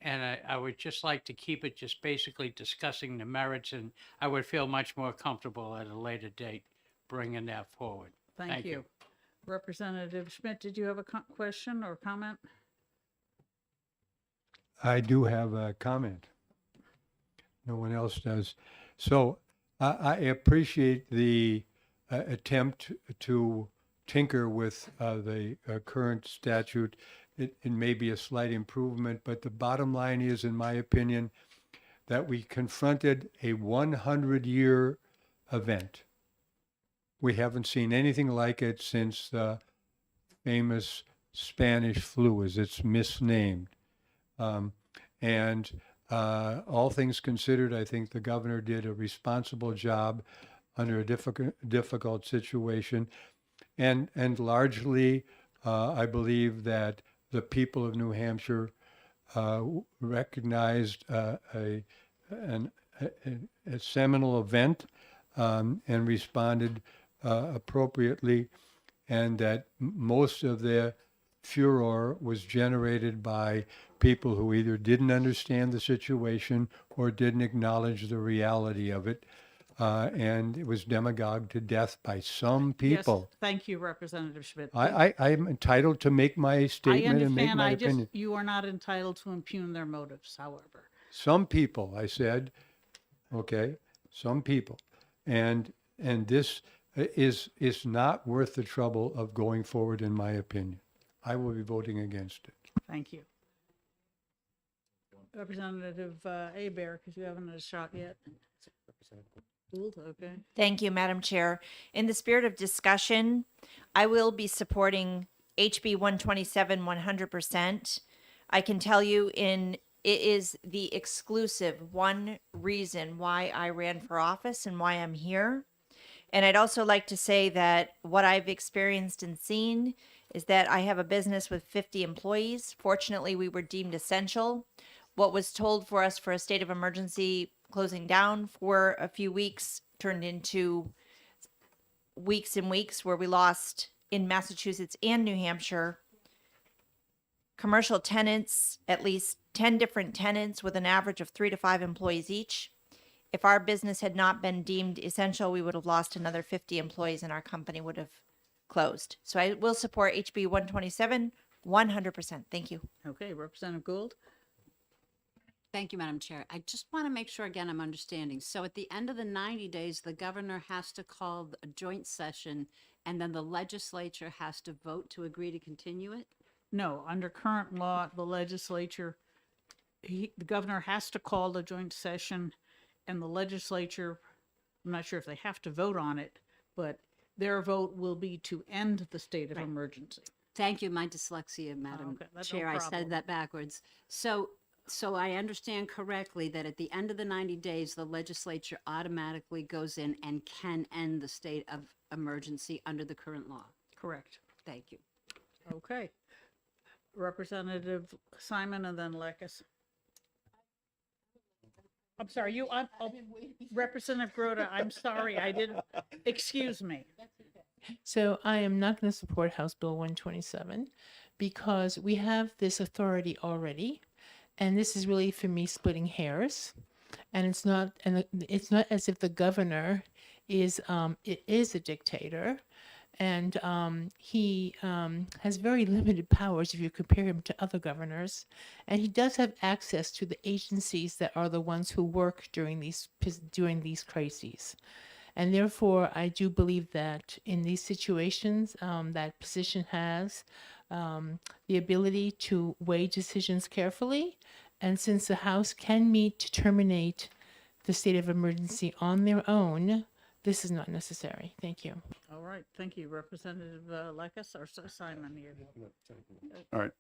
And I would just like to keep it just basically discussing the merits, and I would feel much more comfortable at a later date bringing that forward. Thank you. Representative Schmidt, did you have a question or comment? I do have a comment. No one else does. So I appreciate the attempt to tinker with the current statute. It may be a slight improvement, but the bottom line is, in my opinion, that we confronted a 100-year event. We haven't seen anything like it since the famous Spanish flu, as it's misnamed. All things considered, I think the governor did a responsible job under a difficult situation. And largely, I believe that the people of New Hampshire recognized a seminal event and responded appropriately, and that most of their furor was generated by people who either didn't understand the situation or didn't acknowledge the reality of it. And it was demagogued to death by some people. Yes, thank you, Representative Schmidt. I'm entitled to make my I statement and make understand. my opinion. You are not entitled to impugn their motives, however. Some people, I said, okay, some people. And this is not worth the trouble of going forward, in my opinion. I will be voting against it. Thank you. Representative Abear, because you haven't had a shot yet. Gould, okay. Thank you, Madam Chair. In the spirit of discussion, I will be supporting HB 127 100%. I can tell you it is the exclusive one reason why I ran for office and why I'm here. And I'd also like to say that what I've experienced and seen is that I have a business with 50 employees. Fortunately, we were deemed essential. What was told for us for a state of emergency closing down for a few weeks turned into weeks and weeks where we lost, in Massachusetts and New Hampshire, commercial tenants, at least 10 different tenants with an average of 3 to 5 employees each. If our business had not been deemed essential, we would have lost another 50 employees and our company would have closed. So I will support HB 127 100%. Thank you. Okay, Representative Gould. Thank you, Madam Chair. I just want to make sure, again, I'm understanding. So at the end of the 90 days, the governor has to call a joint session, and then the legislature has to vote to agree to continue it? No, under current law, the legislature, the governor has to call the joint session, and the legislature, I'm not sure if they have to vote on it, but their vote will be to end the state of emergency. Thank you, my dyslexia, Madam Okay, that's no Chair. I problem. said that backwards. So I understand correctly that at the end of the 90 days, the legislature automatically goes in and can end the state of emergency under the current law. Correct. Thank you. Okay. Representative Simon and then Lekis. I'm sorry, Representative Grota, I'm sorry, I didn't, excuse me. So I am not going to support House Bill 127 because we have this authority already, and this is really for me splitting hairs. And it's not as if the governor is a dictator, and he has very limited powers if you compare him to other governors, and he does have access to the agencies that are the ones who work during these crises. And therefore, I do believe that in these situations, that position has the ability to weigh decisions carefully. And since the House can meet to terminate the state of emergency on their own, this is not necessary. Thank you. All right, thank you, Representative Lekes or Simon. All right,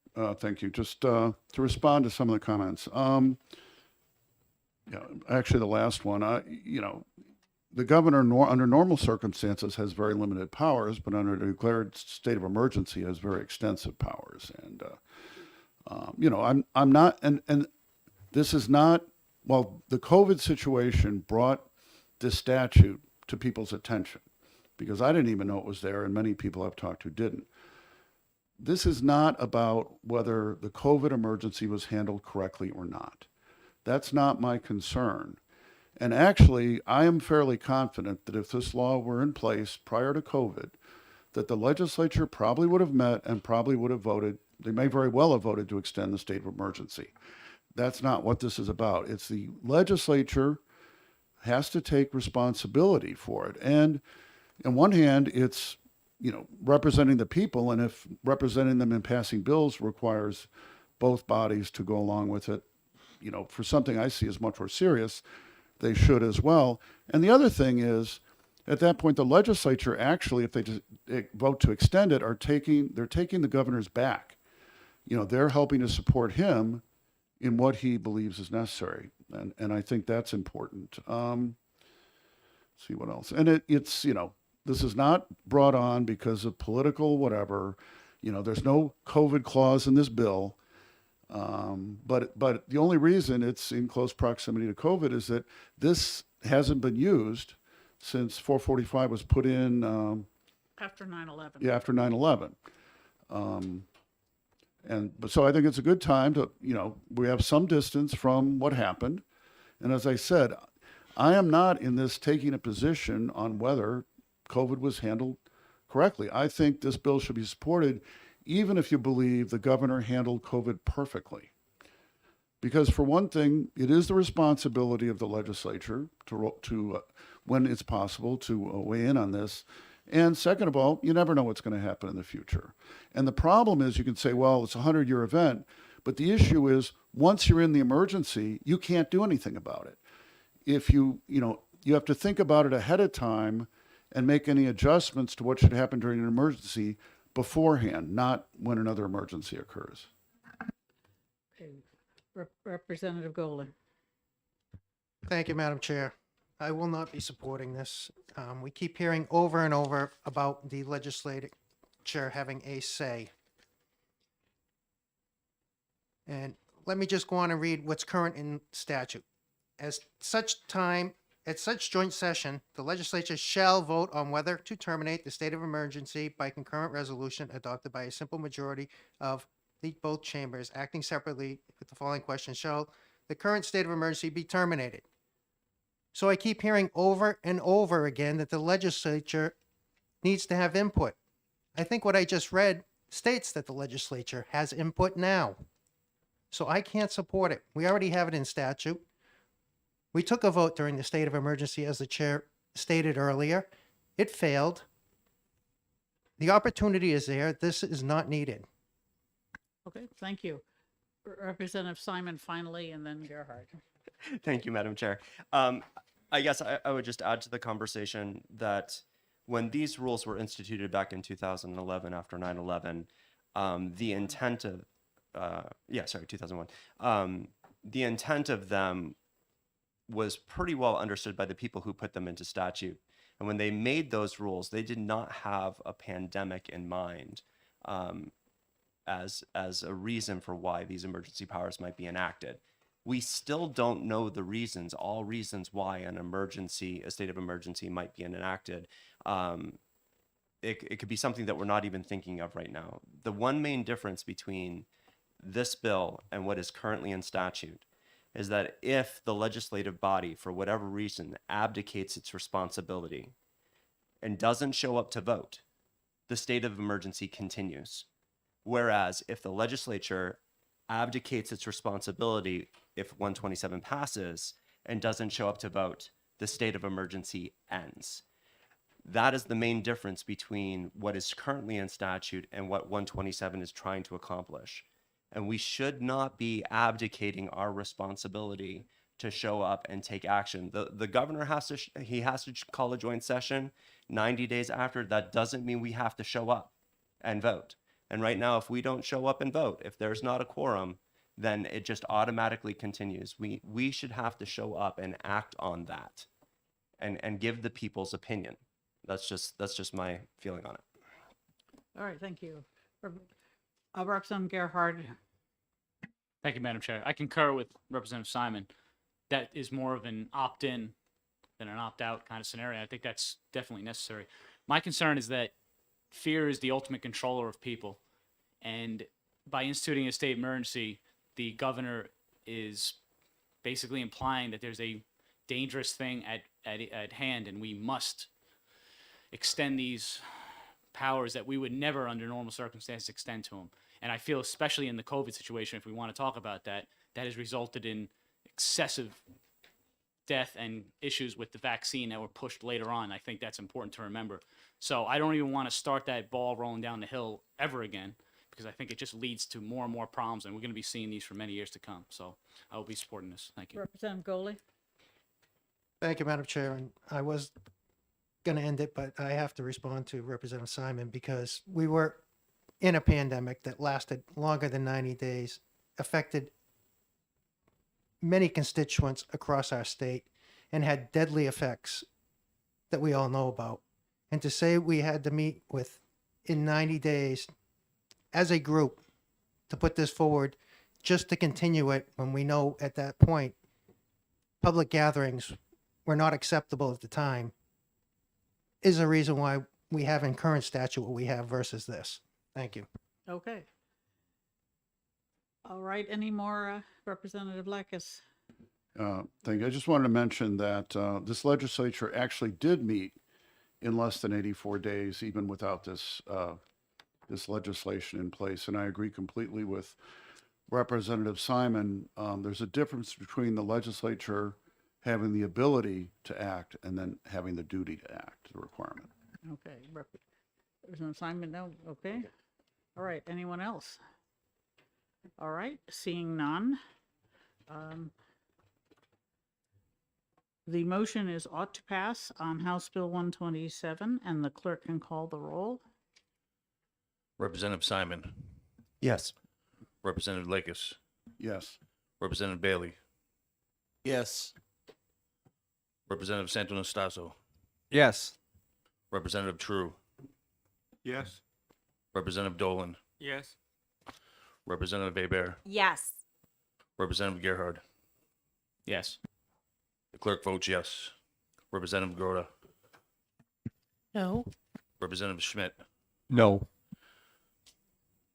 thank you. Just to respond to some of the comments. Yeah, actually, the last one. The governor, under normal circumstances, has very limited powers, but under a declared state of emergency, has very extensive powers. And I'm not, and this is not. Well, the COVID situation brought this statute to people's attention because I didn't even know it was there, and many people I've talked to didn't. This is not about whether the COVID emergency was handled correctly or not. That's not my concern. And actually, I am fairly confident that if this law were in place prior to COVID, that the legislature probably would have met and probably would have voted. They may very well have voted to extend the state of emergency. That's not what this is about. It's the legislature has to take responsibility for it. And on one hand, it's, representing the people. And if representing them in passing bills requires both bodies to go along with it, for something I see as much more serious, they should as well. And the other thing is, at that point, the legislature actually, if they vote to extend it, they're taking the governor's back. They're helping to support him in what he believes is necessary. And I think that's important. See what else. And it's, this is not brought on because of political whatever. There's no COVID clause in this bill. But the only reason it's in close proximity to COVID is that this hasn't been used since 445 was put in. After 9/11. Yeah, after 9/11. But so I think it's a good time to, we have some distance from what happened. And as I said, I am not in this taking a position on whether COVID was handled correctly. I think this bill should be supported even if you believe the governor handled COVID perfectly. Because for one thing, it is the responsibility of the legislature to when it's possible, to weigh in on this. And second of all, you never know what's going to happen in the future. And the problem is you can say, well, it's a 100-year event. But the issue is once you're in the emergency, you can't do anything about it. If you have to think about it ahead of time and make any adjustments to what should happen during an emergency beforehand, not when another emergency occurs. Okay. Representative Golan. Thank you, Madam Chair. I will not be supporting this. We keep hearing over and over about the legislature having a say. And let me just go on and read what's current in statute. At such joint session, the legislature shall vote on whether to terminate the state of emergency by concurrent resolution adopted by a simple majority of both chambers, acting separately with the following question: shall the current state of emergency be terminated? So I keep hearing over and over again that the legislature needs to have input. I think what I just read states that the legislature has input now. So I can't support it. We already have it in statute. We took a vote during the state of emergency, as the chair stated earlier. It failed. The opportunity is there. This is not needed. Okay, thank you. Representative Simon finally, and then Gerhard. Thank you, Madam Chair. I guess I would just add to the conversation that when these rules were instituted back in 2011 after 9/11, the intent of 2001, the intent of them was pretty well understood by the people who put them into statute. And when they made those rules, they did not have a pandemic in mind as a reason for why these emergency powers might be enacted. we still don't know the reasons, all reasons why a state of emergency might be enacted. It could be something that we're not even thinking of right now. The one main difference between this bill and what is currently in statute is that if the legislative body, for whatever reason, abdicates its responsibility and doesn't show up to vote, the state of emergency continues. Whereas if the legislature abdicates its responsibility, if 127 passes, and doesn't show up to vote, the state of emergency ends. That is the main difference between what is currently in statute and what 127 is trying to accomplish. And we should not be abdicating our responsibility to show up and take action. The governor has to call a joint session 90 days after. That doesn't mean we have to show up and vote. And right now, if we don't show up and vote, if there's not a quorum, then it just automatically continues. We should have to show up and act on that and give the people's opinion. That's just my feeling on it. All right, thank you. Representative Gerhard. Thank you, Madam Chair. I concur with Representative Simon. That is more of an opt-in than an opt-out kind of scenario. I think that's definitely necessary. My concern is that fear is the ultimate controller of people. And by instituting a state emergency, the governor is basically implying that there's a dangerous thing at hand, and we must extend these powers that we would never under normal circumstances extend to them. And I feel, especially in the COVID situation, if we want to talk about that, that has resulted in excessive death and issues with the vaccine that were pushed later on. I think that's important to remember. So I don't even want to start that ball rolling down the hill ever again, because I think it just leads to more and more problems, and we're going to be seeing these for many years to come. So I will be supporting this. Thank you. Representative Goley. Thank you, Madam Chair. And I was going to end it, but I have to respond to Representative Simon because we were in a pandemic that lasted longer than 90 days, affected many constituents across our state, and had deadly effects that we all know about. And to say we had to meet in 90 days as a group to put this forward just to continue it when we know at that point public gatherings were not acceptable at the time is a reason why we have in current statute what we have versus this. Thank you. Okay. All right, any more, Representative Lakis? Thank you. I just wanted to mention that this legislature actually did meet in less than 84 days, even without this legislation in place. And I agree completely with Representative Simon. There's a difference between the legislature having the ability to act and then having the duty to act, the requirement. Okay. Representative Simon, no? Okay. All right, anyone else? All right, seeing none. The motion is ought to pass on House Bill 127, and the clerk can call the roll. Representative Simon. Yes. Representative Lakis. Yes. Representative Bailey. Yes. Representative Santonastaso. Yes. Representative True. Yes. Representative Dolan. Yes. Representative Weber. Yes. Representative Gerhard. Yes. The clerk votes yes. Representative Groda. No. Representative Schmidt. No.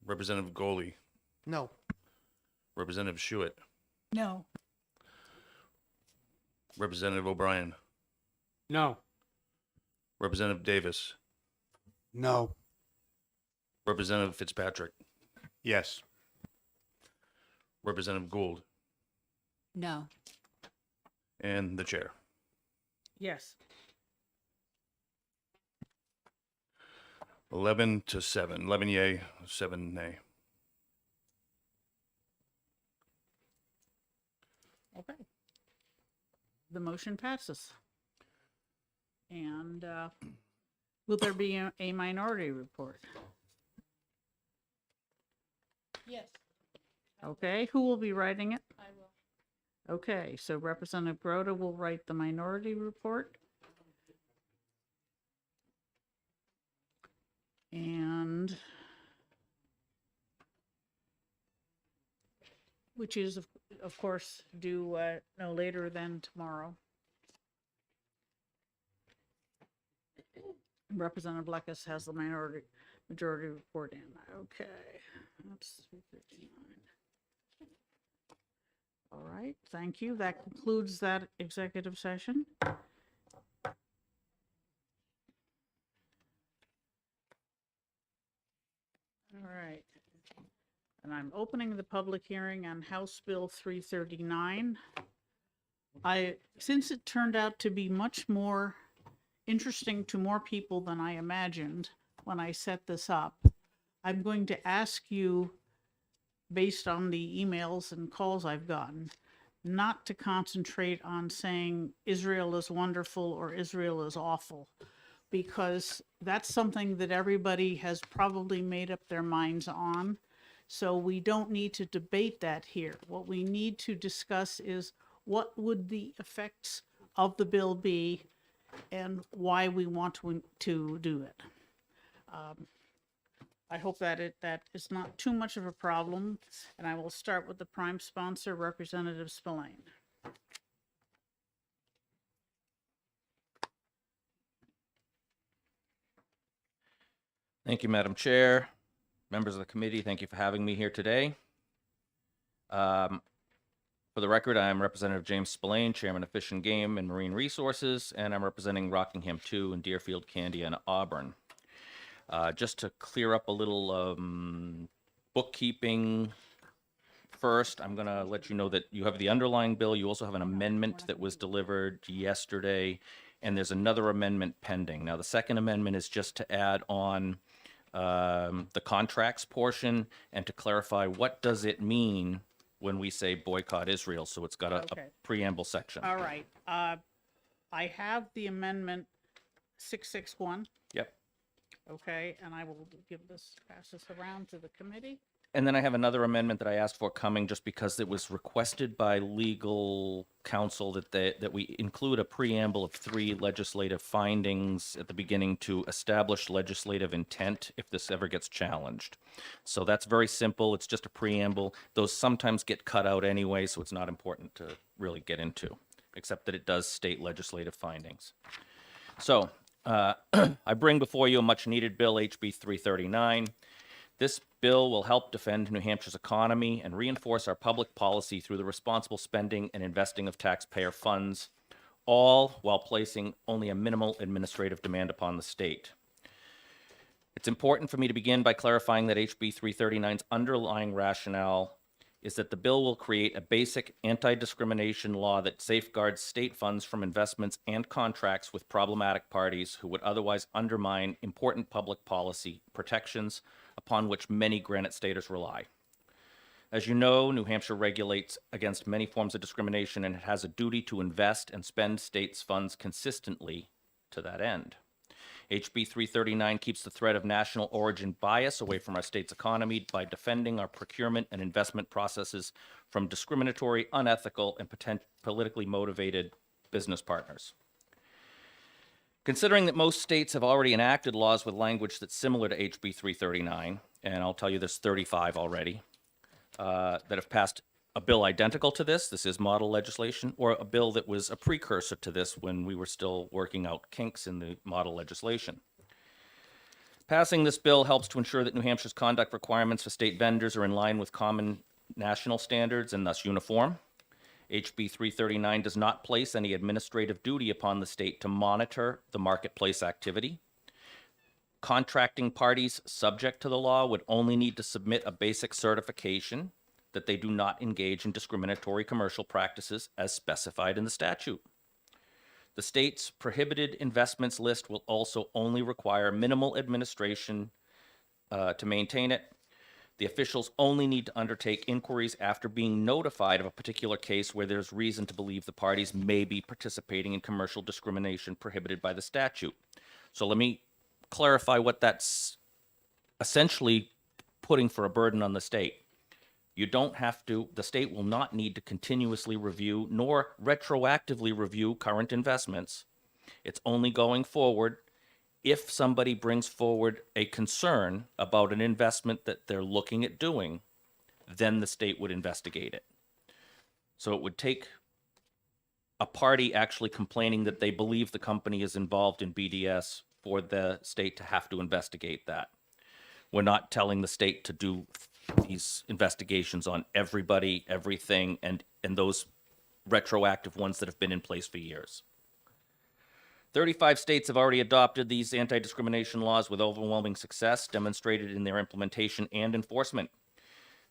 Representative Goley. No. Representative Schuett. No. Representative O'Brien. No. Representative Davis. No. Representative Fitzpatrick. Yes. Representative Gould. No. And the chair. Yes. 11-7. 11 yea, 7 nay. Okay. The motion passes. And will there be a minority report? Yes. Okay, who will be writing it? I will. Okay, so Representative Groda will write the minority report. And which is of course, due no later than tomorrow. Representative Leckis has the majority report in. Okay, that's 359. All right, thank you. That concludes that executive session. All right. And I'm opening the public hearing on House Bill 339. Since it turned out to be much more interesting to more people than I imagined when I set this up, I'm going to ask you, based on the emails and calls I've gotten, not to concentrate on saying Israel is wonderful or Israel is awful, because that's something that everybody has probably made up their minds on. So we don't need to debate that here. What we need to discuss is what would the effects of the bill be and why we want to do it. I hope that that is not too much of a problem, and I will start with the prime sponsor, Representative Spillane. Thank you, Madam Chair. Members of the committee, thank you for having me here today. For the record, I am Representative James Spillane, Chairman of Fish and Game and Marine Resources, and I'm representing Rockingham 2 and Deerfield, Candy, and Auburn. Just to clear up a little bookkeeping first, I'm going to let you know that you have the underlying bill. You also have an amendment that was delivered yesterday, and there's another amendment pending. Now, the second amendment is just to add on the contracts portion and to clarify what does it mean when we say boycott Israel. So it's got a preamble section. All right. I have the amendment 661. Yep. Okay, and I will pass this around to the committee. And then I have another amendment that I asked for coming just because it was requested by legal counsel that we include a preamble of 3 legislative findings at the beginning to establish legislative intent if this ever gets challenged. So that's very simple. It's just a preamble. Those sometimes get cut out anyway, so it's not important to really get into, except that it does state legislative findings. So I bring before you a much-needed bill, HB 339. This bill will help defend New Hampshire's economy and reinforce our public policy through the responsible spending and investing of taxpayer funds, all while placing only a minimal administrative demand upon the state. It's important for me to begin by clarifying that HB 339's underlying rationale is that the bill will create a basic anti-discrimination law that safeguards state funds from investments and contracts with problematic parties who would otherwise undermine important public policy protections upon which many Granite Staters rely. As you know, New Hampshire regulates against many forms of discrimination, and it has a duty to invest and spend states' funds consistently to that end. HB 339 keeps the threat of national origin bias away from our state's economy by defending our procurement and investment processes from discriminatory, unethical, and politically motivated business partners. Considering that most states have already enacted laws with language that's similar to HB 339, and I'll tell you there's 35 already, that have passed a bill identical to this is model legislation, or a bill that was a precursor to this when we were still working out kinks in the model legislation. Passing this bill helps to ensure that New Hampshire's conduct requirements for state vendors are in line with common national standards and thus uniform. HB 339 does not place any administrative duty upon the state to monitor the marketplace activity. Contracting parties subject to the law would only need to submit a basic certification that they do not engage in discriminatory commercial practices as specified in the statute. The state's prohibited investments list will also only require minimal administration to maintain it. The officials only need to undertake inquiries after being notified of a particular case where there's reason to believe the parties may be participating in commercial discrimination prohibited by the statute. So let me clarify what that's essentially putting for a burden on the state. You don't have to, the state will not need to continuously review nor retroactively review current investments. It's only going forward if somebody brings forward a concern about an investment that they're looking at doing, then the state would investigate it. So it would take a party actually complaining that they believe the company is involved in BDS for the state to have to investigate that. We're not telling the state to do these investigations on everybody, everything, and those retroactive ones that have been in place for years. 35 states have already adopted these anti-discrimination laws with overwhelming success demonstrated in their implementation and enforcement.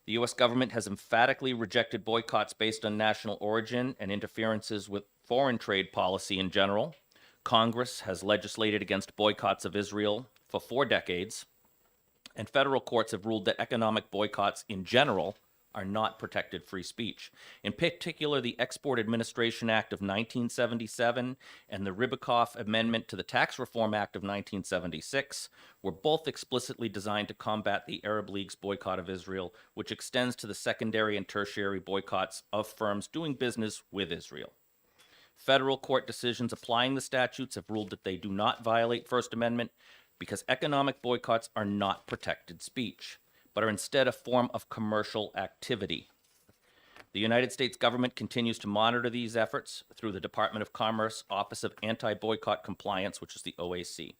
The U.S. government has emphatically rejected boycotts based on national origin and interferences with foreign trade policy in general. Congress has legislated against boycotts of Israel for 4 decades, and federal courts have ruled that economic boycotts in general are not protected free speech. In particular, the Export Administration Act of 1977 and the Ribicoff Amendment to the Tax Reform Act of 1976 were both explicitly designed to combat the Arab League's boycott of Israel, which extends to the secondary and tertiary boycotts of firms doing business with Israel. Federal court decisions applying the statutes have ruled that they do not violate First Amendment because economic boycotts are not protected speech, but are instead a form of commercial activity. The United States government continues to monitor these efforts through the Department of Commerce Office of Anti-Boycott Compliance, which is the OAC.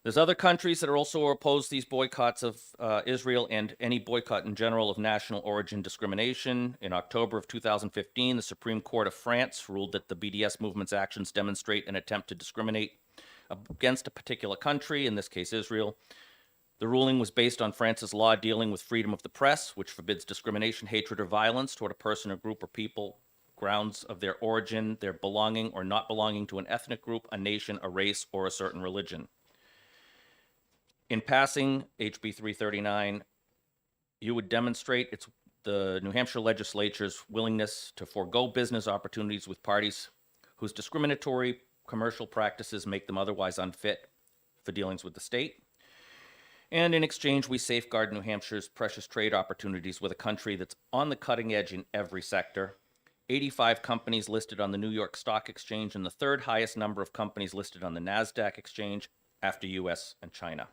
There's other countries that are also opposed to these boycotts of Israel and any boycott in general of national origin discrimination. In October of 2015, the Supreme Court of France ruled that the BDS movement's actions demonstrate an attempt to discriminate against a particular country, in this case Israel. The ruling was based on France's law dealing with freedom of the press, which forbids discrimination, hatred, or violence toward a person or group or people, grounds of their origin, their belonging or not belonging to an ethnic group, a nation, a race, or a certain religion. In passing HB 339, you would demonstrate the New Hampshire legislature's willingness to forego business opportunities with parties whose discriminatory commercial practices make them otherwise unfit for dealings with the state. And in exchange, we safeguard New Hampshire's precious trade opportunities with a country that's on the cutting edge in every sector. 85 companies listed on the New York Stock Exchange and the 3rd highest number of companies listed on the NASDAQ exchange after US and China.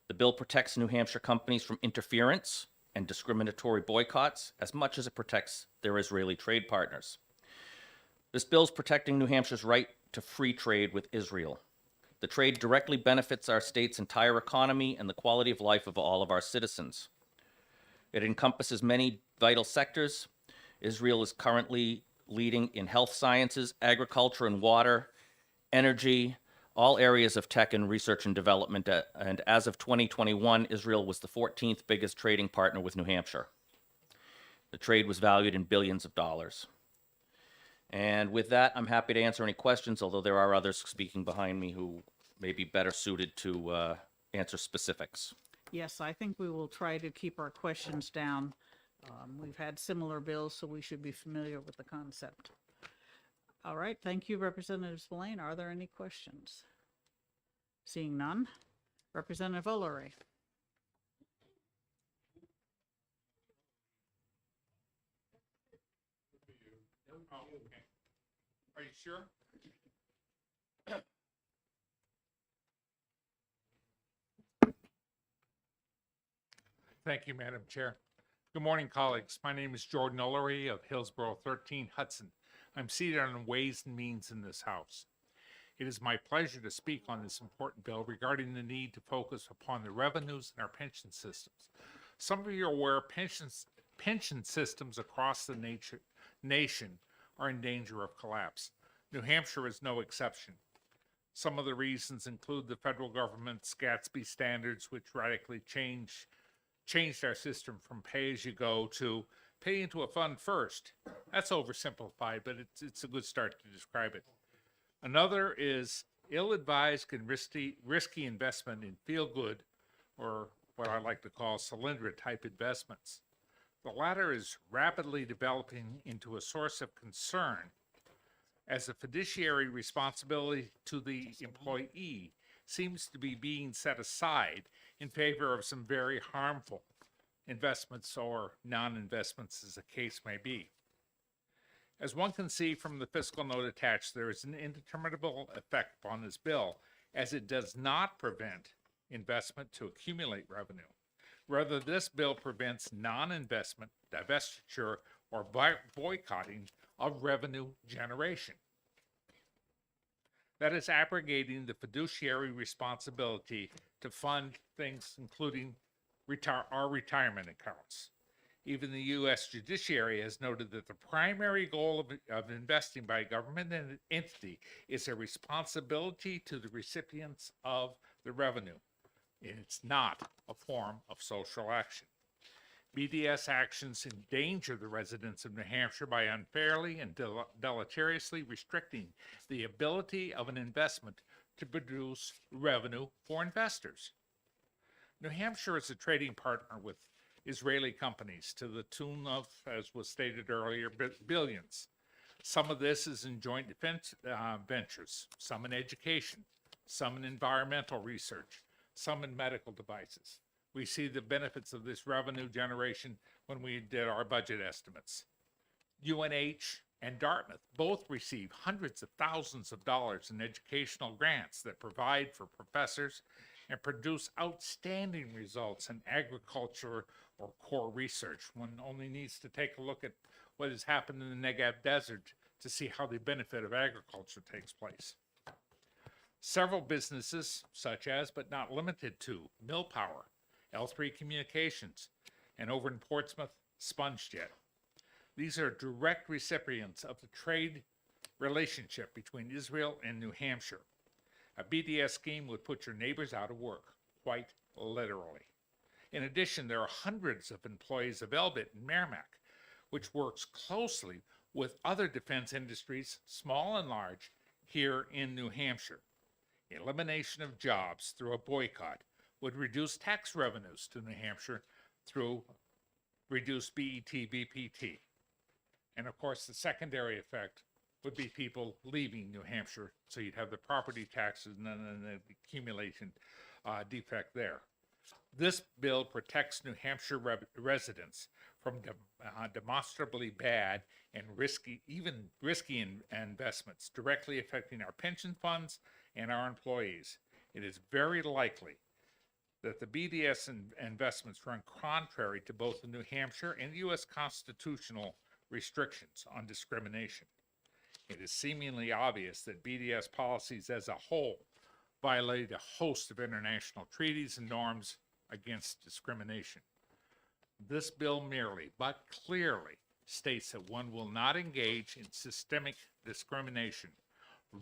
The bill protects New Hampshire companies from interference and discriminatory boycotts as much as it protects their Israeli trade partners. This bill is protecting New Hampshire's right to free trade with Israel. The trade directly benefits our state's entire economy and the quality of life of all of our citizens. It encompasses many vital sectors. Israel is currently leading in health sciences, agriculture and water, energy, all areas of tech and research and development. And as of 2021, Israel was the 14th biggest trading partner with New Hampshire. The trade was valued in billions of dollars. And with that, I'm happy to answer any questions, although there are others speaking behind me who may be better suited to answer specifics. Yes, I think we will try to keep our questions down. We've had similar bills, so we should be familiar with the concept. All right, thank you, Representative Spillane. Are there any questions? Seeing none. Representative O'Leary. Oh, okay. Are you sure? Thank you, Madam Chair. Good morning, colleagues. My name is Jordan Ullery of Hillsborough 13 Hudson. I'm seated on Ways and Means in this House. It is my pleasure to speak on this important bill regarding the need to focus upon the revenues in our pension systems. Some of you are aware pension systems across the nation are in danger of collapse. New Hampshire is no exception. Some of the reasons include the federal government's Gatsby standards, which radically changed our system from pay-as-you-go to pay into a fund first. That's oversimplified, but it's a good start to describe it. Another is ill-advised and risky investment in feel-good, or what I like to call Solyndra-type investments. The latter is rapidly developing into a source of concern as the fiduciary responsibility to the employee seems to be being set aside in favor of some very harmful investments or non-investments, as the case may be. As one can see from the fiscal note attached, there is an indeterminable effect upon this bill, as it does not prevent investment to accumulate revenue. Rather, this bill prevents non-investment, divestiture, or boycotting of revenue generation. That is abrogating the fiduciary responsibility to fund things including our retirement accounts. Even the U.S. judiciary has noted that the primary goal of investing by a government entity is a responsibility to the recipients of the revenue. It's not a form of social action. BDS actions endanger the residents of New Hampshire by unfairly and deleteriously restricting the ability of an investment to produce revenue for investors. New Hampshire is a trading partner with Israeli companies to the tune of, as was stated earlier, billions. Some of this is in joint defense ventures, some in education, some in environmental research, some in medical devices. We see the benefits of this revenue generation when we did our budget estimates. UNH and Dartmouth both receive hundreds of thousands of dollars in educational grants that provide for professors and produce outstanding results in agriculture or core research. One only needs to take a look at what has happened in the Negev Desert to see how the benefit of agriculture takes place. Several businesses, such as but not limited to Mill Power, L3 Communications, and over in Portsmouth, SpongeJet. These are direct recipients of the trade relationship between Israel and New Hampshire. A BDS scheme would put your neighbors out of work, quite literally. In addition, there are hundreds of employees of Elbit and Merrimack, which works closely with other defense industries, small and large, here in New Hampshire. Elimination of jobs through a boycott would reduce tax revenues to New Hampshire through reduced BET, BPT. And of course, the secondary effect would be people leaving New Hampshire, so you'd have the property taxes and then the accumulation defect there. This bill protects New Hampshire residents from demonstrably bad and risky investments directly affecting our pension funds and our employees. It is very likely that the BDS investments run contrary to both the New Hampshire and U.S. constitutional restrictions on discrimination. It is seemingly obvious that BDS policies as a whole violate a host of international treaties and norms against discrimination. This bill merely, but clearly, states that one will not engage in systemic discrimination.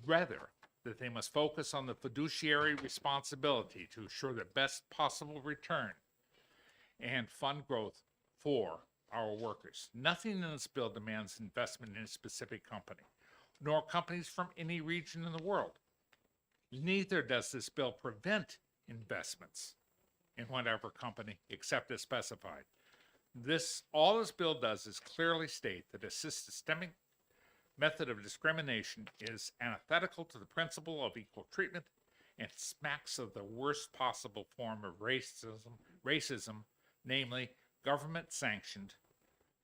Rather, that they must focus on the fiduciary responsibility to ensure the best possible return and fund growth for our workers. Nothing in this bill demands investment in a specific company, nor companies from any region in the world. Neither does this bill prevent investments in whatever company except as specified. All this bill does is clearly state that a systemic method of discrimination is antithetical to the principle of equal treatment and smacks of the worst possible form of racism, namely government-sanctioned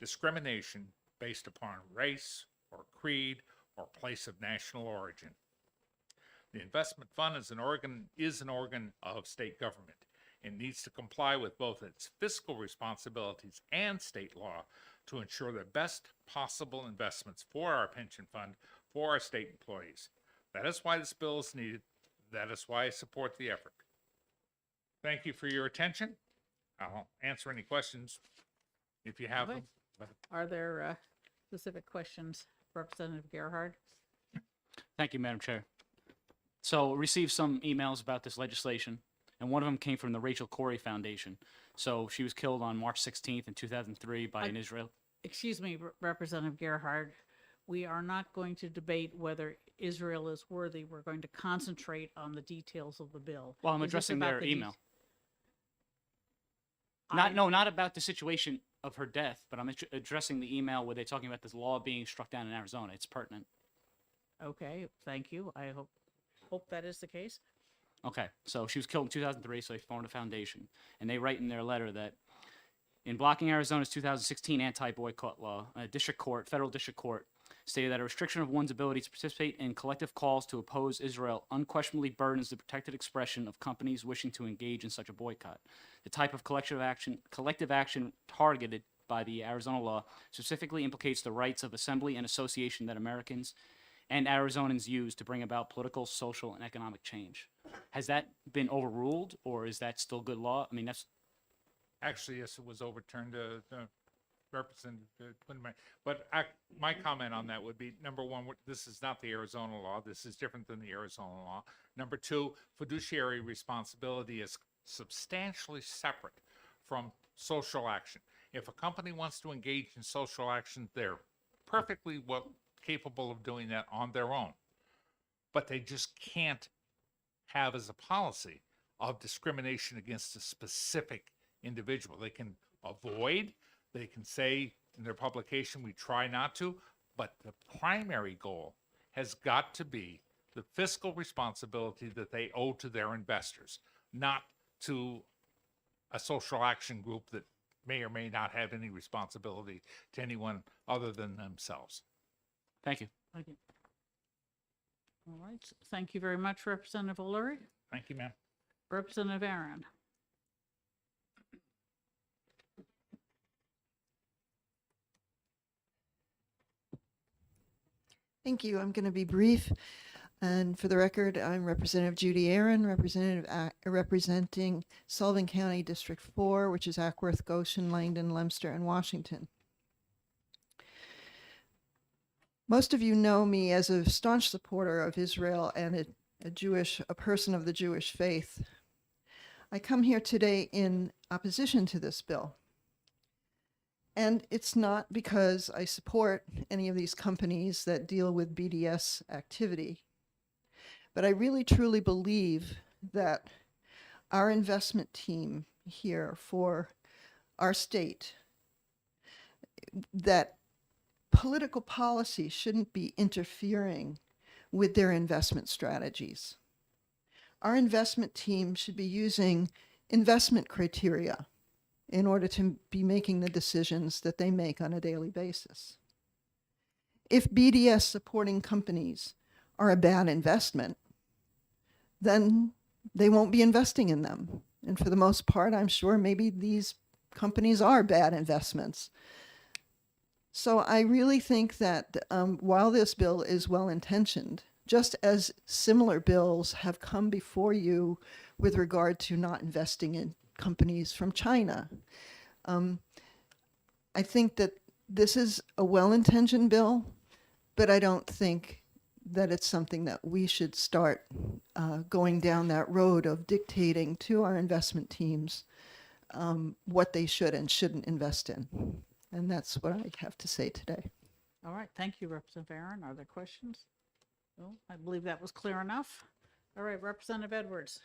discrimination based upon race or creed or place of national origin. The investment fund is an organ of state government and needs to comply with both its fiscal responsibilities and state law to ensure the best possible investments for our pension fund, for our state employees. That is why this bill is needed. That is why I support the effort. Thank you for your attention. I'll answer any questions if you have them. Are there specific questions, Representative Gerhard? Thank you, Madam Chair. So received some emails about this legislation, and one of them came from the Rachel Corrie Foundation. So she was killed on March 16th in 2003 by an Israel. Excuse me, Representative Gerhard. We are not going to debate whether Israel is worthy. We're going to concentrate on the details of the bill. Well, I'm Is this addressing about their the email. Not about the situation of her death, but I'm addressing the email where they're talking about this law being struck down in Arizona. It's pertinent. Okay, thank you. I hope that is the case. Okay, so she was killed in 2003, so they formed a foundation. And they write in their letter that in blocking Arizona's 2016 anti-boycott law, a federal district court, stated that a restriction of one's ability to participate in collective calls to oppose Israel unquestionably burdens the protected expression of companies wishing to engage in such a boycott. The type of collective action targeted by the Arizona law specifically implicates the rights of assembly and association that Americans and Arizonans use to bring about political, social, and economic change. Has that been overruled, or is that still good law? I mean, that's Actually, yes, it was overturned, Representative Quinlan. But my comment on that would be, number one, this is not the Arizona law. This is different than the Arizona law. Number two, fiduciary responsibility is substantially separate from social action. If a company wants to engage in social action, they're perfectly capable of doing that on their own. But they just can't have as a policy of discrimination against a specific individual. They can avoid, they can say in their publication, we try not to, but the primary goal has got to be the fiscal responsibility that they owe to their investors, not to a social action group that may or may not have any responsibility to anyone other than themselves. thank you. Thank you. All right, thank you very much, Representative O'Leary. Thank you, ma'am. Representative Aaron. Thank you. I'm going to be brief. And for the record, I'm Representative Judy Aaron, representing Sullivan County District 4, which is Ackworth, Goshen, Langdon, Leominster, and Washington. Most of you know me as a staunch supporter of Israel and a person of the Jewish faith. I come here today in opposition to this bill. And it's not because I support any of these companies that deal with BDS activity, but I really truly believe that our investment team here for our state, that political policy shouldn't be interfering with their investment strategies. Our investment team should be using investment criteria in order to be making the decisions that they make on a daily basis. If BDS supporting companies are a bad investment, then they won't be investing in them. And for the most part, I'm sure maybe these companies are bad investments. So I really think that while this bill is well-intentioned, just as similar bills have come before you with regard to not investing in companies from China, I think that this is a well-intentioned bill, but I don't think that it's something that we should start going down that road of dictating to our investment teams what they should and shouldn't invest in. And that's what I have to say today. All right, thank you, Representative Aaron. Are there questions? No, I believe that was clear enough. All right, Representative Edwards.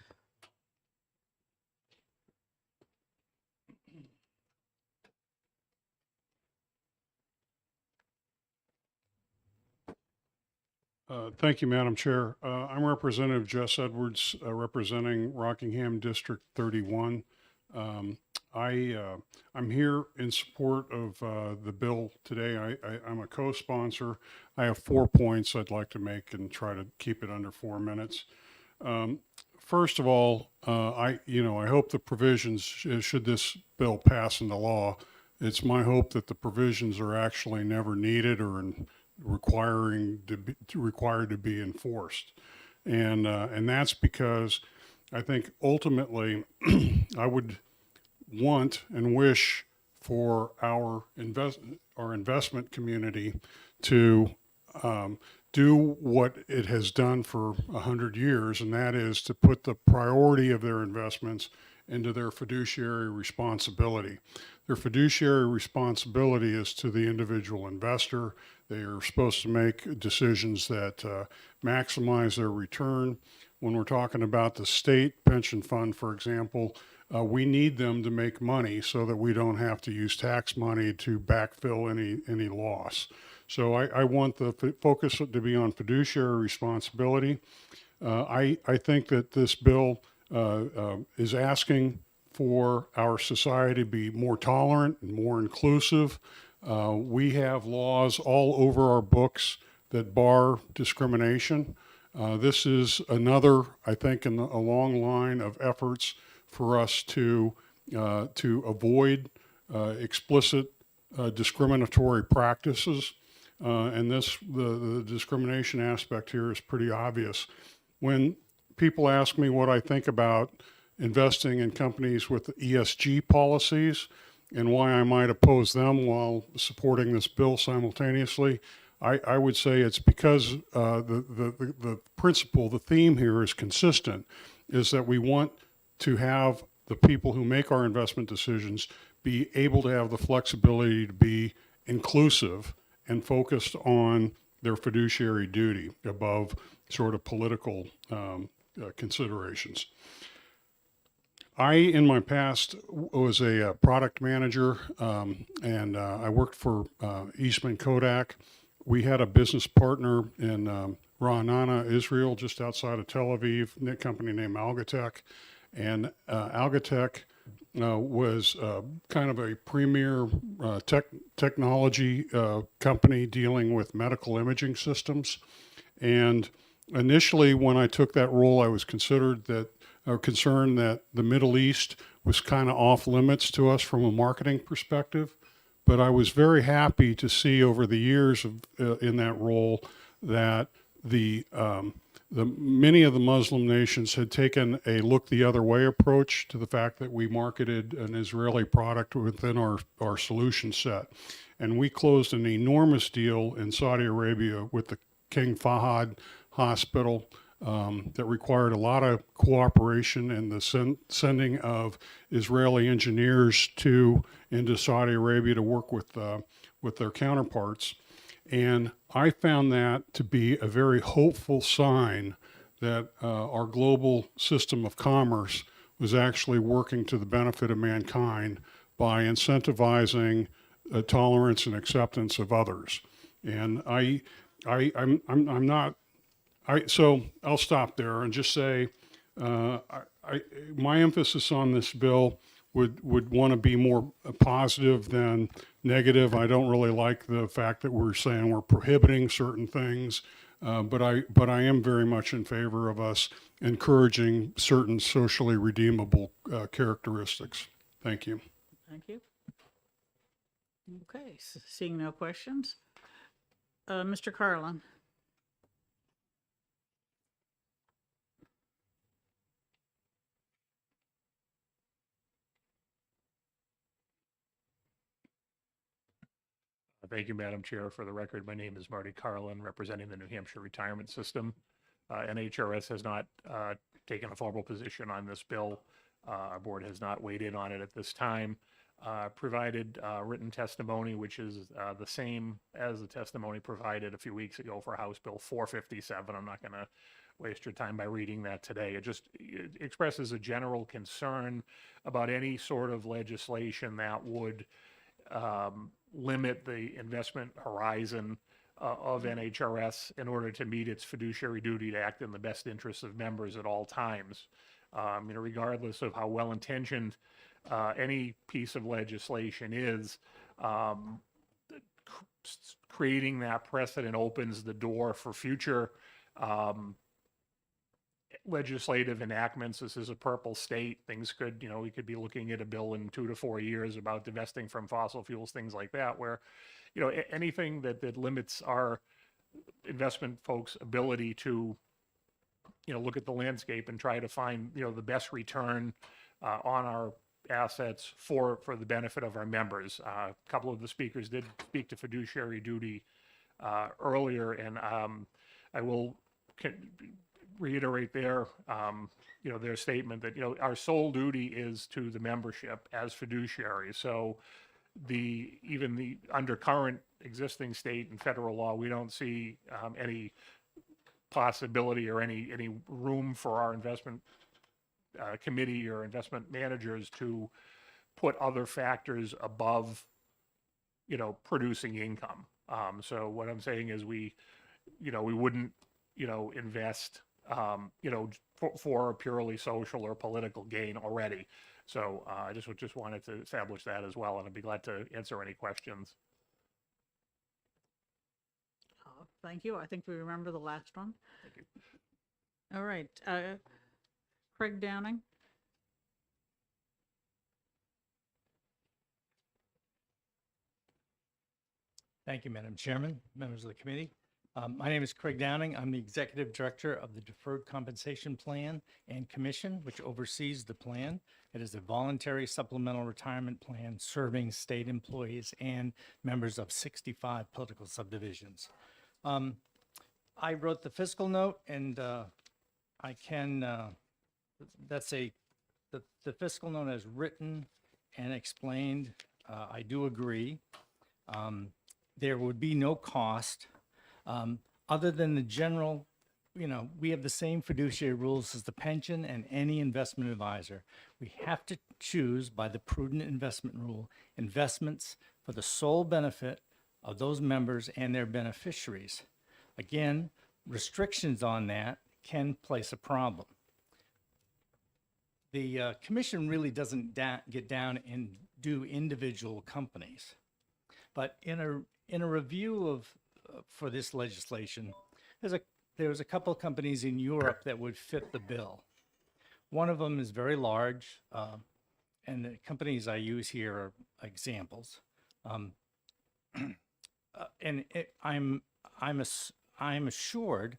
Thank you, Madam Chair. I'm Representative Jess Edwards, representing Rockingham District 31. I'm here in support of the bill today. I'm a co-sponsor. I have 4 points I'd like to make and try to keep it under 4 minutes. First of all, I hope the provisions, should this bill pass into law, it's my hope that the provisions are actually never needed or required to be enforced, and that's because I think ultimately I would want and wish for our investment community to do what it has done for 100 years, and that is to put the priority of their investments into their fiduciary responsibility. Their fiduciary responsibility is to the individual investor. They are supposed to make decisions that maximize their return. When we're talking about the state pension fund, for example, we need them to make money so that we don't have to use tax money to backfill any loss. So I want the focus to be on fiduciary responsibility. I think that this bill is asking for our society to be more tolerant and more inclusive. We have laws all over our books that bar discrimination. This is another, I think, in a long line of efforts for us to avoid explicit discriminatory practices. And the discrimination aspect here is pretty obvious. When people ask me what I think about investing in companies with ESG policies and why I might oppose them while supporting this bill simultaneously, I would say it's because the principle, the theme here is consistent, is that we want to have the people who make our investment decisions be able to have the flexibility to be inclusive and focused on their fiduciary duty above sort of political considerations. In my past, was a product manager, and I worked for Eastman Kodak. We had a business partner in Ra'anana, Israel, just outside of Tel Aviv, a company named Algatech. And Algatech was kind of a premier technology company dealing with medical imaging systems. And initially, when I took that role, I was concerned that the Middle East was kind of off limits to us from a marketing perspective. But I was very happy to see over the years in that role that many of the Muslim nations had taken a look the other way approach to the fact that we marketed an Israeli product within our solution set. And we closed an enormous deal in Saudi Arabia with the King Fahd Hospital that required a lot of cooperation and the sending of Israeli engineers into Saudi Arabia to work with their counterparts. And I found that to be a very hopeful sign that our global system of commerce was actually working to the benefit of mankind by incentivizing tolerance and acceptance of others. And so I'll stop there and just say, my emphasis on this bill would want to be more positive than negative. I don't really like the fact that we're saying we're prohibiting certain things, but I am very much in favor of us encouraging certain socially redeemable characteristics. Thank you. Thank you. Okay, seeing no questions. Mr. Carlin. Thank you, Madam Chair. For the record, my name is Marty Carlin, representing the New Hampshire Retirement System. NHRS has not taken a formal position on this bill. Our board has not weighed in on it at this time. Provided written testimony, which is the same as the testimony provided a few weeks ago for House Bill 457. I'm not going to waste your time by reading that today. It expresses a general concern about any sort of legislation that would limit the investment horizon of NHRS in order to meet its fiduciary duty to act in the best interests of members at all times. Regardless of how well-intentioned any piece of legislation is, creating that precedent opens the door for future legislative enactments. This is a purple state. Things could, we could be looking at a bill in 2 to 4 years about divesting from fossil fuels, things like that, where, anything that limits our investment folks' ability to, look at the landscape and try to find, the best return on our assets for the benefit of our members. A couple of the speakers did speak to fiduciary duty earlier, and I will reiterate their statement that, our sole duty is to the membership as fiduciary. So even the under current existing state and federal law, we don't see any possibility or any room for our investment committee or investment managers to put other factors above, producing income. So what I'm saying is we wouldn't, invest, for a purely social or political gain already. So I just wanted to establish that as well, and I'd be glad to answer any questions. Thank you. I think we remember the last one. Thank you. All right. Craig Downing. Thank you, Madam Chairman, members of the committee. My name is Craig Downing. I'm the Executive Director of the Deferred Compensation Plan and Commission, which oversees the plan. It is a voluntary supplemental retirement plan serving state employees and members of 65 political subdivisions. I wrote the fiscal note, and I can, the fiscal note as written and explained. I do agree. There would be no cost other than the general, we have the same fiduciary rules as the pension and any investment advisor. We have to choose by the prudent investment rule investments for the sole benefit of those members and their beneficiaries. Again, restrictions on that can place a problem. The commission really doesn't get down and do individual companies. But in a review of for this legislation, there was a couple of companies in Europe that would fit the bill. One of them is very large, and the companies I use here are examples. I'm assured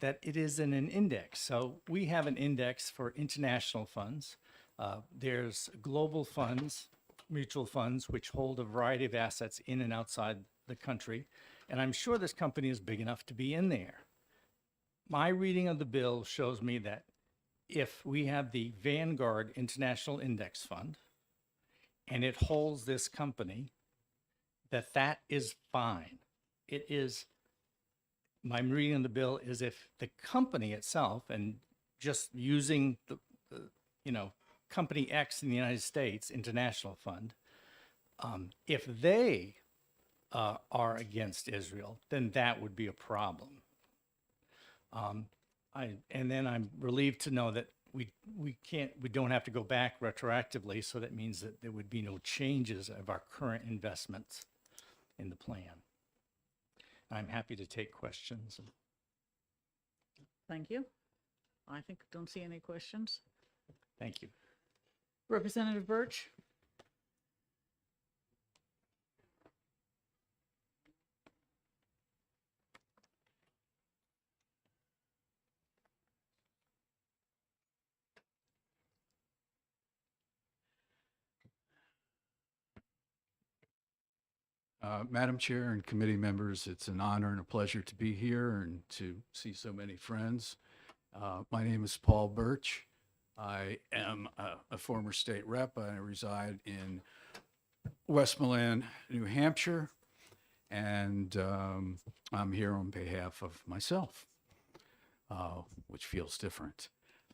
that it is in an index. So we have an index for international funds. There's global funds, mutual funds, which hold a variety of assets in and outside the country. And I'm sure this company is big enough to be in there. My reading of the bill shows me that if we have the Vanguard International Index Fund and it holds this company, that is fine. It is, my reading of the bill is if the company itself, and just using the company X in the United States, International Fund, if they are against Israel, then that would be a problem. And then I'm relieved to know that we don't have to go back retroactively, so that means that there would be no changes of our current investments in the plan. I'm happy to take questions. Thank you. Don't see any questions. Thank you. Representative Birch? Madam Chair and committee members, it's an honor and a pleasure to be here and to see so many friends. My name is Paul Birch. I am a former state rep. I reside in Westmoreland, New Hampshire, and I'm here on behalf of myself, which feels different.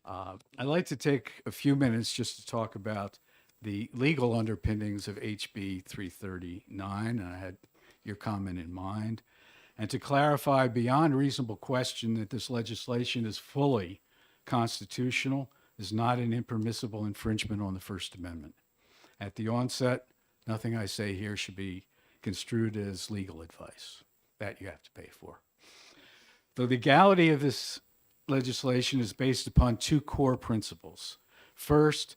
I'd like to take a few minutes just to talk about the legal underpinnings of HB 339, and I had your comment in mind, and to clarify beyond reasonable question that this legislation is fully constitutional, is not an impermissible infringement on the First Amendment. At the onset, nothing I say here should be construed as legal advice. That you have to pay for. The legality of this legislation is based upon two core principles. First,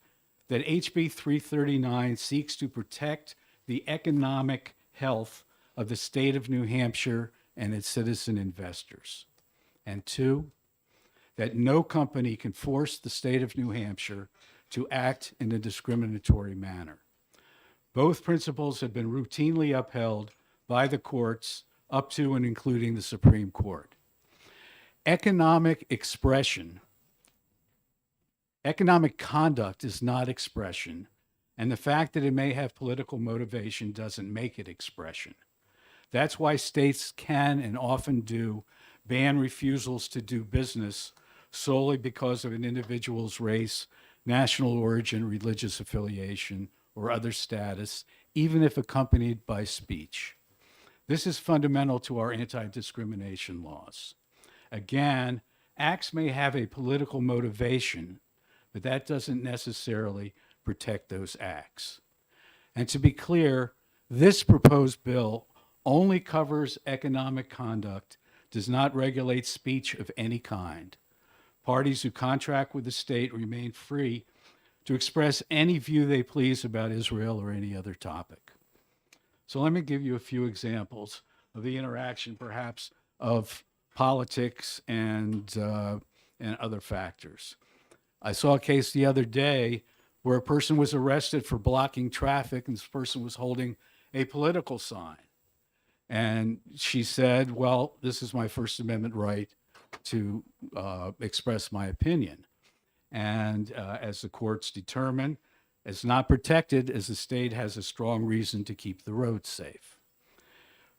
that HB 339 seeks to protect the economic health of the state of New Hampshire and its citizen investors. And two, that no company can force the state of New Hampshire to act in a discriminatory manner. Both principles have been routinely upheld by the courts up to and including the Supreme Court. Economic conduct is not expression, and the fact that it may have political motivation doesn't make it expression. That's why states can and often do ban refusals to do business solely because of an individual's race, national origin, religious affiliation, or other status, even if accompanied by speech. This is fundamental to our anti-discrimination laws. Again, acts may have a political motivation, but that doesn't necessarily protect those acts. And to be clear, this proposed bill only covers economic conduct, does not regulate speech of any kind. Parties who contract with the state remain free to express any view they please about Israel or any other topic. So let me give you a few examples of the interaction, perhaps, of politics and other factors. I saw a case the other day where a person was arrested for blocking traffic, and this person was holding a political sign. And she said, well, this is my First Amendment right to express my opinion. And as the courts determine, it's not protected as the state has a strong reason to keep the roads safe.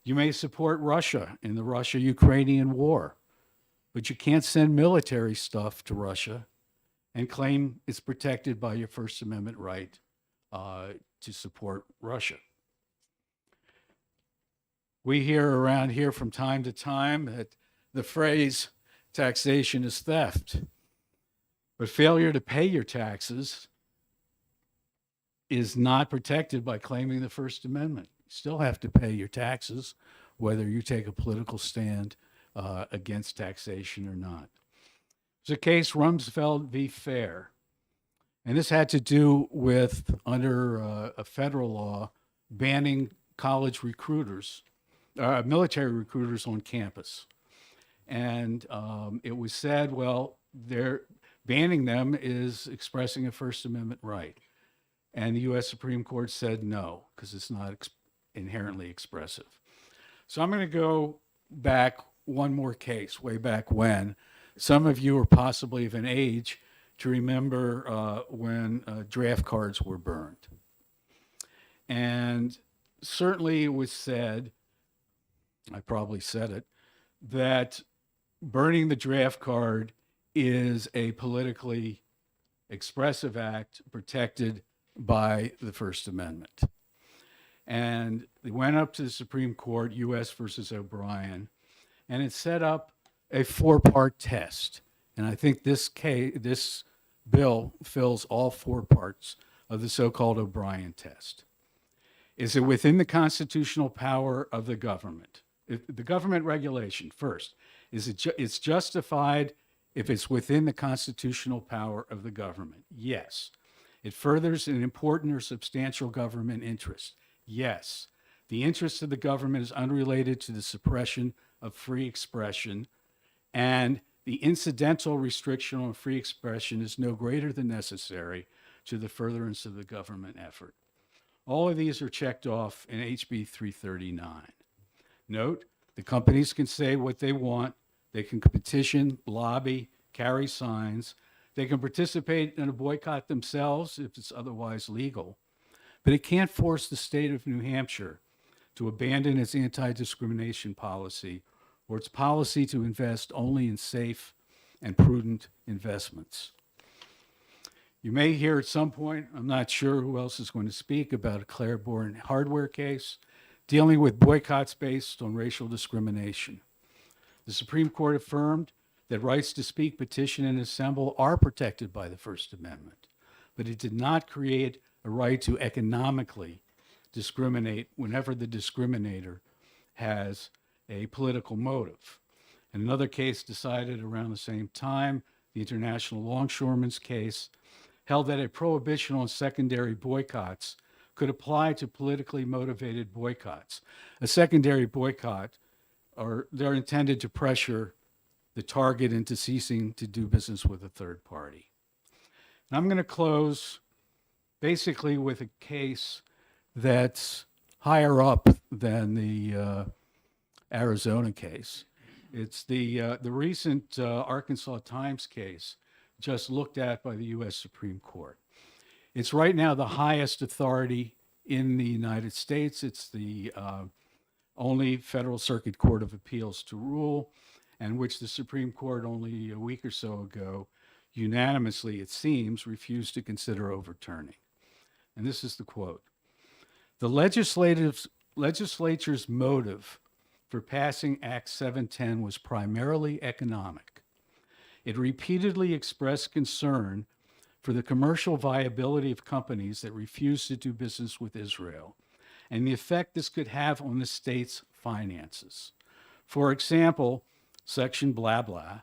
You may support Russia in the Russia-Ukrainian war, but you can't send military stuff to Russia and claim it's protected by your First Amendment right to support Russia. We hear around here from time to time that the phrase taxation is theft, but failure to pay your taxes is not protected by claiming the First Amendment. You still have to pay your taxes, whether you take a political stand against taxation or not. There's a case, Rumsfeld v. Fair, and this had to do with, under a federal law, banning college recruiters, military recruiters on campus. And it was said, well, they're banning them is expressing a First Amendment right. And the U.S. Supreme Court said no, because it's not inherently expressive. So I'm going to go back one more case, way back when. Some of you are possibly of an age to remember when draft cards were burned. And certainly it was said, I probably said it, that burning the draft card is a politically expressive act protected by the First Amendment. And they went up to the Supreme Court, U.S. versus O'Brien, and it set up a four-part test. And I think this bill fills all four parts of the so-called O'Brien test. Is it within the constitutional power of the government? The government regulation, first, it's justified if it's within the constitutional power of the government? Yes. It furthers an important or substantial government interest? Yes. The interest of the government is unrelated to the suppression of free expression, and the incidental restriction on free expression is no greater than necessary to the furtherance of the government effort. All of these are checked off in HB 339. Note, the companies can say what they want. They can petition, lobby, carry signs. They can participate in a boycott themselves if it's otherwise legal. But it can't force the state of New Hampshire to abandon its anti-discrimination policy or its policy to invest only in safe and prudent investments. You may hear at some point, I'm not sure who else is going to speak, about a Claiborne hardware case dealing with boycotts based on racial discrimination. The Supreme Court affirmed that rights to speak, petition, and assemble are protected by the First Amendment, but it did not create a right to economically discriminate whenever the discriminator has a political motive. And another case decided around the same time, the International Longshoremen's case, held that a prohibition on secondary boycotts could apply to politically motivated boycotts. A secondary boycott, they're intended to pressure the target into ceasing to do business with a third party. And I'm going to close basically with a case that's higher up than the Arizona case. It's the recent Arkansas Times case just looked at by the U.S. Supreme Court. It's right now the highest authority in the United States. It's the only Federal Circuit Court of Appeals to rule, and which the Supreme Court only a week or so ago unanimously, it seems, refused to consider overturning. And this is the quote: "The legislature's motive for passing Act 710 was primarily economic. It repeatedly expressed concern for the commercial viability of companies that refuse to do business with Israel and the effect this could have on the state's finances. For example, section blah blah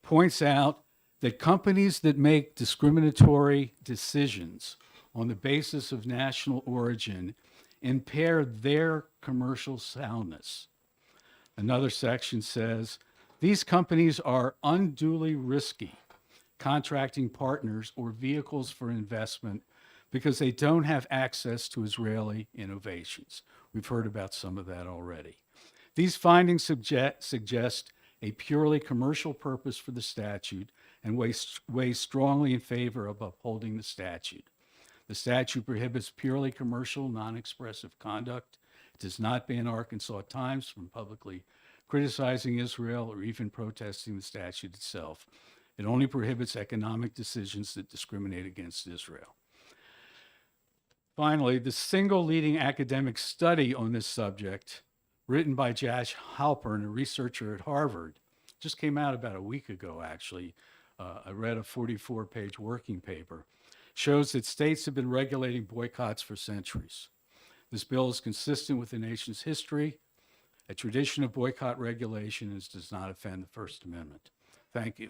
points out that companies that make discriminatory decisions on the basis of national origin impair their commercial soundness. Another section says, these companies are unduly risky, contracting partners or vehicles for investment because they don't have access to Israeli innovations. We've heard about some of that already. These findings suggest a purely commercial purpose for the statute and weigh strongly in favor of upholding the statute. The statute prohibits purely commercial, non-expressive conduct. It does not ban Arkansas Times from publicly criticizing Israel or even protesting the statute itself. It only prohibits economic decisions that discriminate against Israel. Finally, the single leading academic study on this subject, written by Josh Halpern, a researcher at Harvard, just came out about a week ago, actually. I read a 44-page working paper, shows that states have been regulating boycotts for centuries. This bill is consistent with the nation's history, a tradition of boycott regulation, and does not offend the First Amendment. Thank you.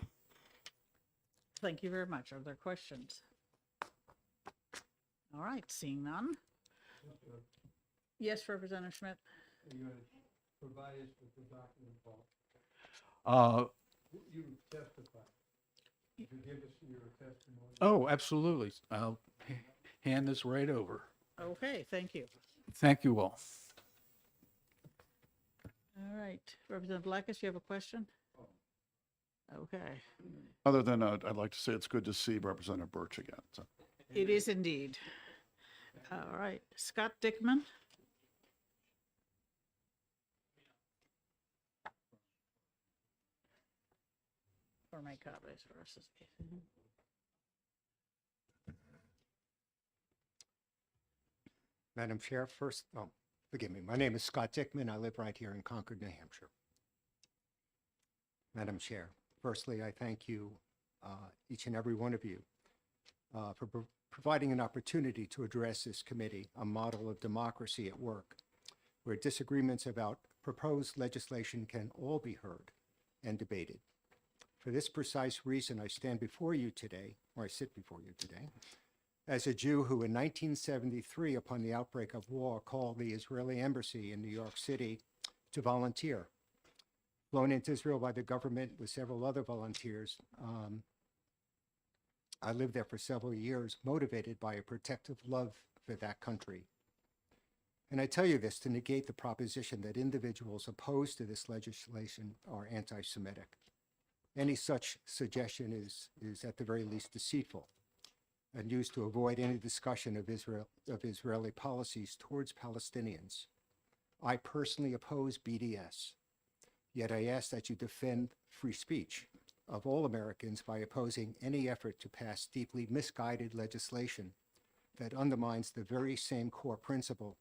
Thank you very much. Are there questions? All right, seeing none. Yes, Representative Schmidt. Are you going to provide us with the document, Paul? You testify. You give us your testimony. Oh, absolutely. I'll hand this right over. Okay, thank you. Thank you all. All right, Representative Blackus, you have a question? Okay, Other than, I'd like to say it's good to see Representative Birch again. So. it is indeed. All right, Scott Dickman. For my copies versus. Madam Chair, first, forgive me, my name is Scott Dickman. I live right here in Concord, New Hampshire. Madam Chair, firstly, I thank you, each and every one of you, for providing an opportunity to address this committee, a model of democracy at work, where disagreements about proposed legislation can all be heard and debated. For this precise reason, I stand before you today, or I sit before you today, as a Jew who in 1973, upon the outbreak of war, called the Israeli embassy in New York City to volunteer. Flown into Israel by the government with several other volunteers, I lived there for several years, motivated by a protective love for that country. And I tell you this to negate the proposition that individuals opposed to this legislation are anti-Semitic. Any such suggestion is at the very least deceitful and used to avoid any discussion of Israeli policies towards Palestinians. I personally oppose BDS, yet I ask that you defend free speech of all Americans by opposing any effort to pass deeply misguided legislation that undermines the very same core principle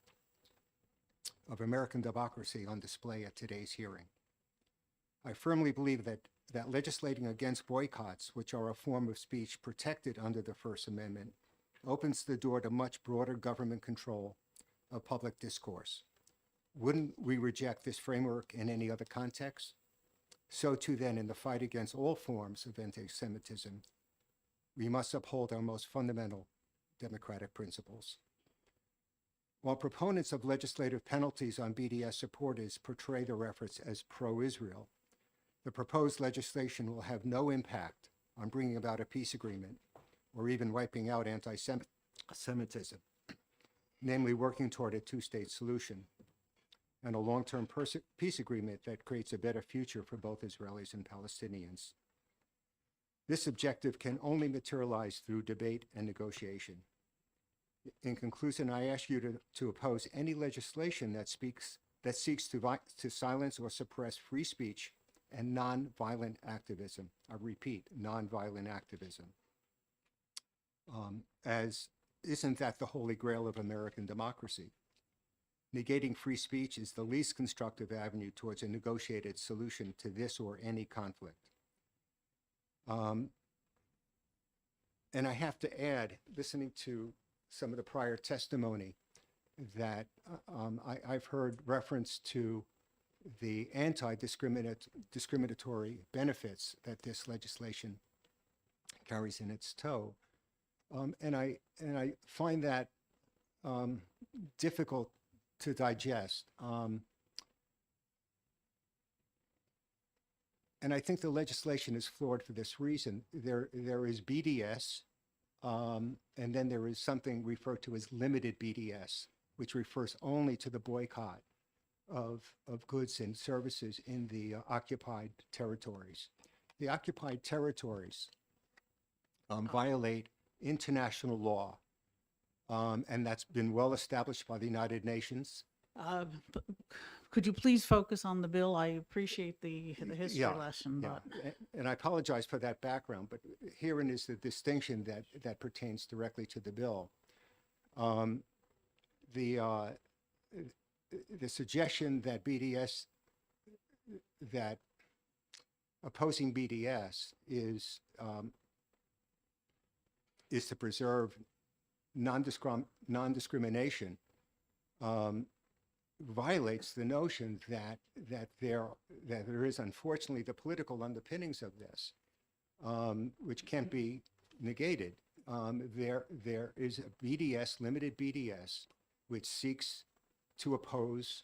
of American democracy on display at today's hearing. I firmly believe that legislating against boycotts, which are a form of speech protected under the First Amendment, opens the door to much broader government control of public discourse. Wouldn't we reject this framework in any other context? So too then, in the fight against all forms of anti-Semitism, we must uphold our most fundamental democratic principles. While proponents of legislative penalties on BDS supporters portray their efforts as pro-Israel, the proposed legislation will have no impact on bringing about a peace agreement or even wiping out anti-Semitism, namely working toward a two-state solution and a long-term peace agreement that creates a better future for both Israelis and Palestinians. This objective can only materialize through debate and negotiation. In conclusion, I ask you to oppose any legislation that seeks to silence or suppress free speech and nonviolent activism. I repeat, nonviolent activism. As isn't that the holy grail of American democracy? Negating free speech is the least constructive avenue towards a negotiated solution to this or any conflict. And I have to add, listening to some of the prior testimony, that I've heard reference to the anti-discriminatory benefits that this legislation carries in its tow. And I find that difficult to digest. And I think the legislation is flawed for this reason. There is BDS, and then there is something referred to as limited BDS, which refers only to the boycott of goods and services in the occupied territories. The occupied territories violate international law, and that's been well established by the United Nations. Could you please focus on the bill? I appreciate the history lesson, but And I apologize for that background, but herein is the distinction that pertains directly to the bill. The suggestion that opposing BDS is to preserve non-discrimination violates the notion that there is unfortunately the political underpinnings of this, which can't be negated. There is a BDS, limited BDS, which seeks to oppose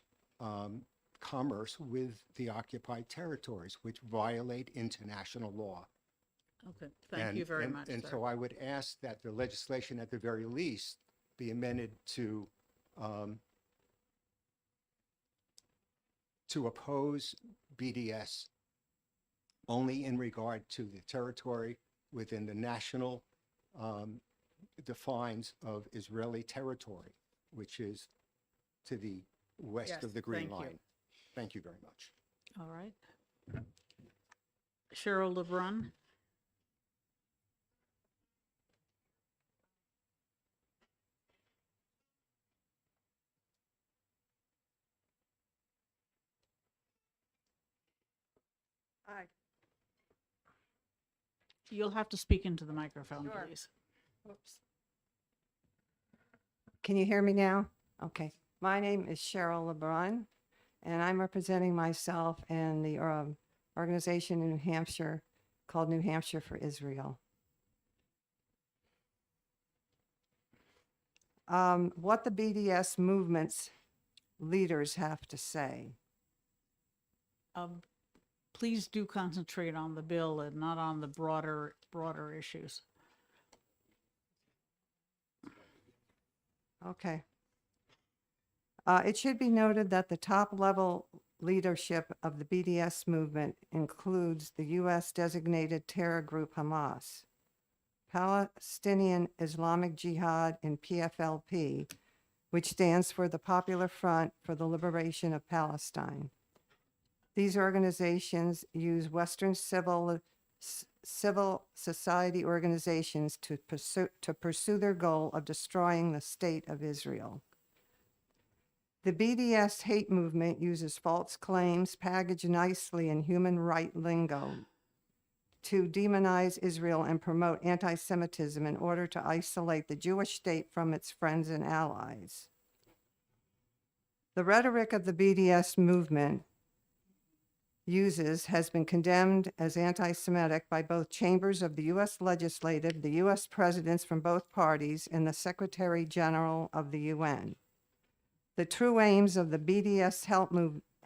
commerce with the occupied territories, which violate international law. okay, thank you very much. And sir. so I would ask that the legislation, at the very least, be amended to oppose BDS only in regard to the territory within the national defines of Israeli territory, which is to the west Yes, of the Green thank you. Line. Thank you very much. All right. Cheryl LeBrun. Aye. You'll have to speak into the microphone, Sure. please. Oops. Can you hear me now? Okay. My name is Cheryl LeBrun, and I'm representing myself and the organization in New Hampshire called New Hampshire for Israel. What the BDS movement's leaders have to say. Please do concentrate on the bill and not on the broader issues. Okay. It should be noted that the top level leadership of the BDS movement includes the U.S. designated terror group Hamas, Palestinian Islamic Jihad, and PFLP, which stands for the Popular Front for the Liberation of Palestine. These organizations use Western civil society organizations to pursue their goal of destroying the state of Israel. The BDS hate movement uses false claims packaged nicely in human right lingo to demonize Israel and promote anti-Semitism in order to isolate the Jewish state from its friends and allies. The rhetoric of the BDS movement uses has been condemned as anti-Semitic by both chambers of the U.S. Legislative, the U.S. presidents from both parties, and the Secretary General of the UN. The true aims of the BDS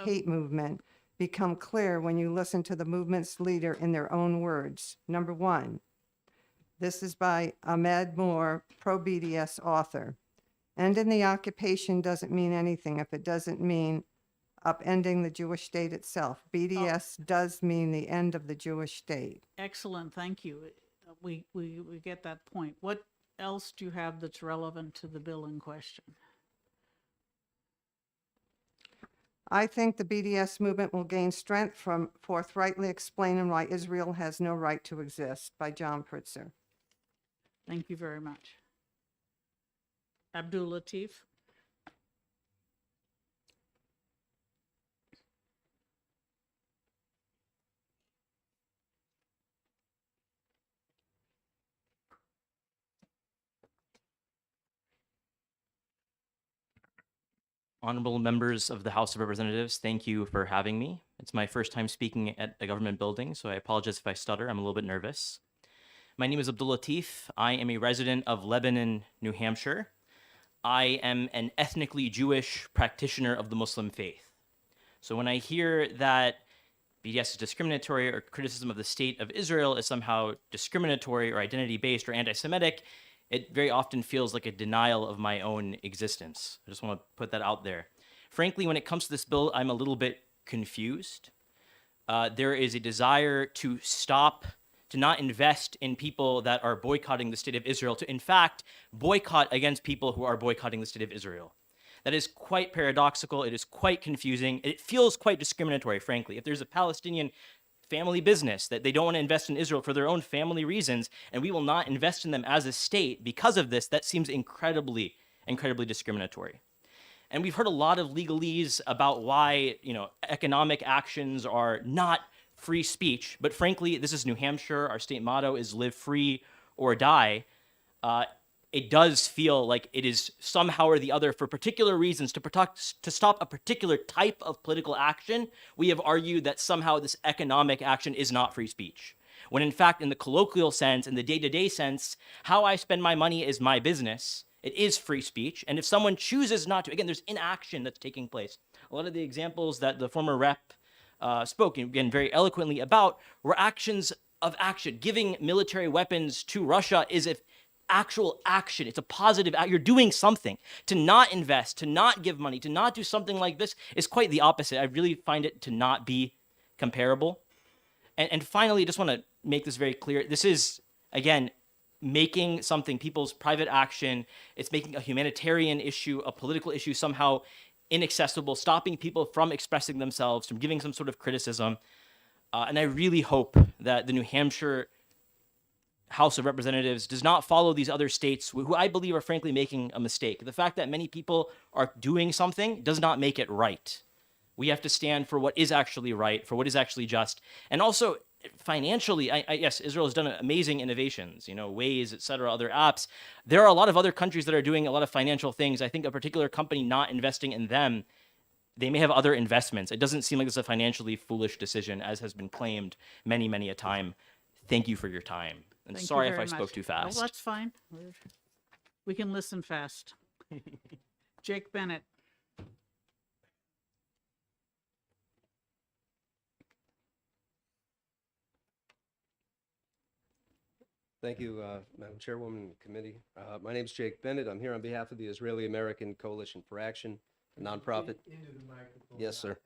hate movement become clear when you listen to the movement's leader in their own words. Number one, this is by Ahmed Moore, pro-BDS author. Ending the occupation doesn't mean anything if it doesn't mean upending the Jewish state itself. BDS does mean the end of the Jewish state. Excellent, thank you. We get that point. What else do you have that's relevant to the bill in question? I think the BDS movement will gain strength from forthrightly explaining why Israel has no right to exist by John Pritzker. Thank you very much. Abdul Latif. Honorable members of the House of Representatives, thank you for having me. It's my first time speaking at a government building, so I apologize if I stutter. I'm a little bit nervous. My name is Abdul Latif. I am a resident of Lebanon, New Hampshire. I am an ethnically Jewish practitioner of the Muslim faith. So when I hear that BDS is discriminatory or criticism of the state of Israel is somehow discriminatory or identity-based or anti-Semitic, it very often feels like a denial of my own existence. I just want to put that out there. Frankly, when it comes to this bill, I'm a little bit confused. There is a desire to not invest in people that are boycotting the state of Israel, to in fact boycott against people who are boycotting the state of Israel. That is quite paradoxical. It is quite confusing. It feels quite discriminatory, frankly. If there's a Palestinian family business that they don't want to invest in Israel for their own family reasons, and we will not invest in them as a state because of this, that seems incredibly, incredibly discriminatory. And we've heard a lot of legalese about why, economic actions are not free speech. But frankly, this is New Hampshire. Our state motto is live free or die. It does feel like it is somehow or the other, for particular reasons, to stop a particular type of political action. We have argued that somehow this economic action is not free speech. When in fact, in the colloquial sense, in the day-to-day sense, how I spend my money is my business. It is free speech. And if someone chooses not to, again, there's inaction that's taking place. A lot of the examples that the former rep spoke, again, very eloquently about were actions of action. Giving military weapons to Russia is an actual action. It's a positive act. You're doing something. To not invest, to not give money, to not do something like this is quite the opposite. I really find it to not be comparable. And finally, I just want to make this very clear. This is, again, making something, people's private action, it's making a humanitarian issue, a political issue somehow inaccessible, stopping people from expressing themselves, from giving some sort of criticism. And I really hope that the New Hampshire House of Representatives does not follow these other states who I believe are frankly making a mistake. The fact that many people are doing something does not make it right. We have to stand for what is actually right, for what is actually just. And also financially, yes, Israel has done amazing innovations, Waze, et cetera, other apps. There are a lot of other countries that are doing a lot of financial things. I think a particular company not investing in them, they may have other investments. It doesn't seem like it's a financially foolish decision, as has been claimed many, many a time. Thank you for your time. And Thank you sorry if very I spoke much. too fast. Well, that's fine. We can listen fast. Jake Bennett. Thank you, Madam Chairwoman and Committee. My name is Jake Bennett. I'm here on behalf of the Israeli-American Coalition for Action, a nonprofit. Yes, sir.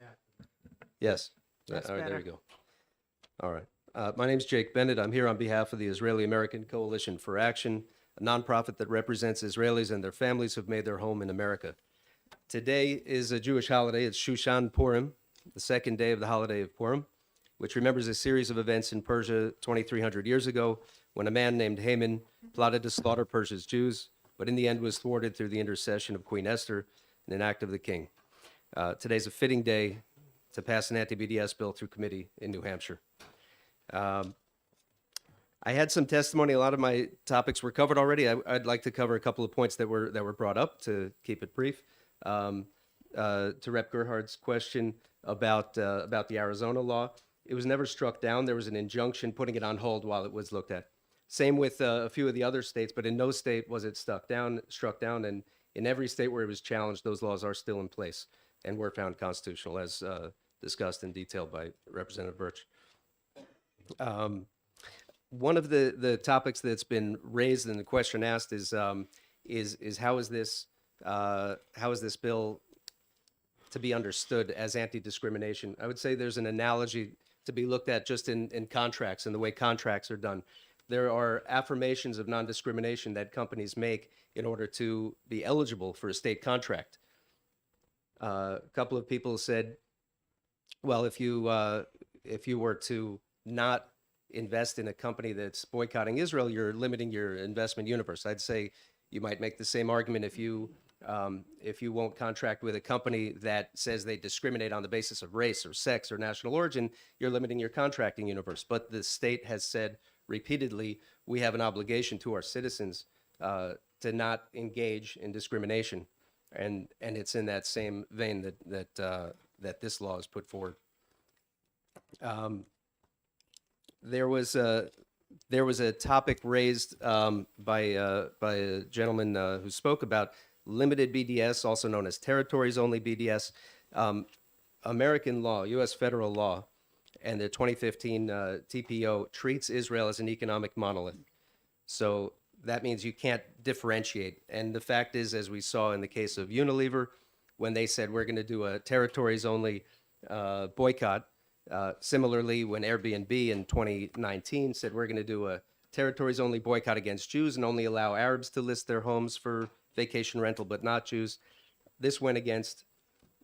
Yes. That's All right, there better. we go. All right. My name is Jake Bennett. I'm here on behalf of the Israeli-American Coalition for Action, a nonprofit that represents Israelis and their families who've made their home in America. Today is a Jewish holiday. It's Shushan Purim, the second day of the holiday of Purim, which remembers a series of events in Persia 2,300 years ago when a man named Haman plotted to slaughter Persia's Jews, but in the end was thwarted through the intercession of Queen Esther and an act of the king. Today's a fitting day to pass an anti-BDS bill through committee in New Hampshire. I had some testimony. A lot of my topics were covered already. I'd like to cover a couple of points that were brought up to keep it brief. To Rep. Gerhard's question about the Arizona law, it was never struck down. There was an injunction putting it on hold while it was looked at. Same with a few of the other states, but in no state was it struck down. And in every state where it was challenged, those laws are still in place and were found constitutional, as discussed in detail by Representative Birch. One of the topics that's been raised and the question asked is how is this bill to be understood as anti-discrimination? I would say there's an analogy to be looked at just in contracts and the way contracts are done. There are affirmations of non-discrimination that companies make in order to be eligible for a state contract. A couple of people said, well, if you were to not invest in a company that's boycotting Israel, you're limiting your investment universe. I'd say you might make the same argument if you won't contract with a company that says they discriminate on the basis of race or sex or national origin, you're limiting your contracting universe. But the state has said repeatedly, we have an obligation to our citizens to not engage in discrimination. And it's in that same vein that this law is put forward. There was a topic raised by a gentleman who spoke about limited BDS, also known as territories only BDS. American law, U.S. federal law, and the 2015 TPO treats Israel as an economic monolith. So that means you can't differentiate. And the fact is, as we saw in the case of Unilever, when they said we're going to do a territories only boycott, similarly, when Airbnb in 2019 said we're going to do a territories only boycott against Jews and only allow Arabs to list their homes for vacation rental, but not Jews, this went against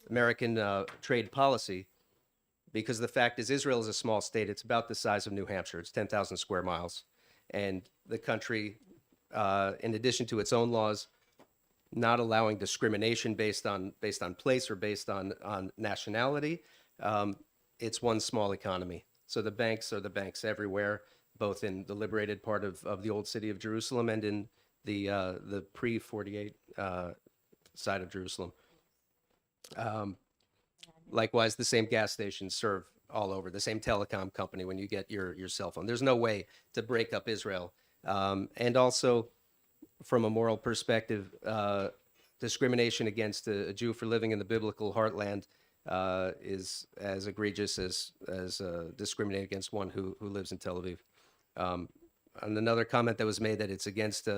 American trade policy, because the fact is Israel is a small state. It's about the size of New Hampshire. It's 10,000 square miles. And the country, in addition to its own laws, not allowing discrimination based on place or based on nationality, it's one small economy. So the banks are the banks everywhere, both in the liberated part of the old city of Jerusalem and in the pre-48 side of Jerusalem. Likewise, the same gas stations serve all over, the same telecom company when you get your cell phone. There's no way to break up Israel. And also, from a moral perspective, discrimination against a Jew for living in the biblical heartland is as egregious as discriminating against one who lives in Tel Aviv. And another comment that was made that it's against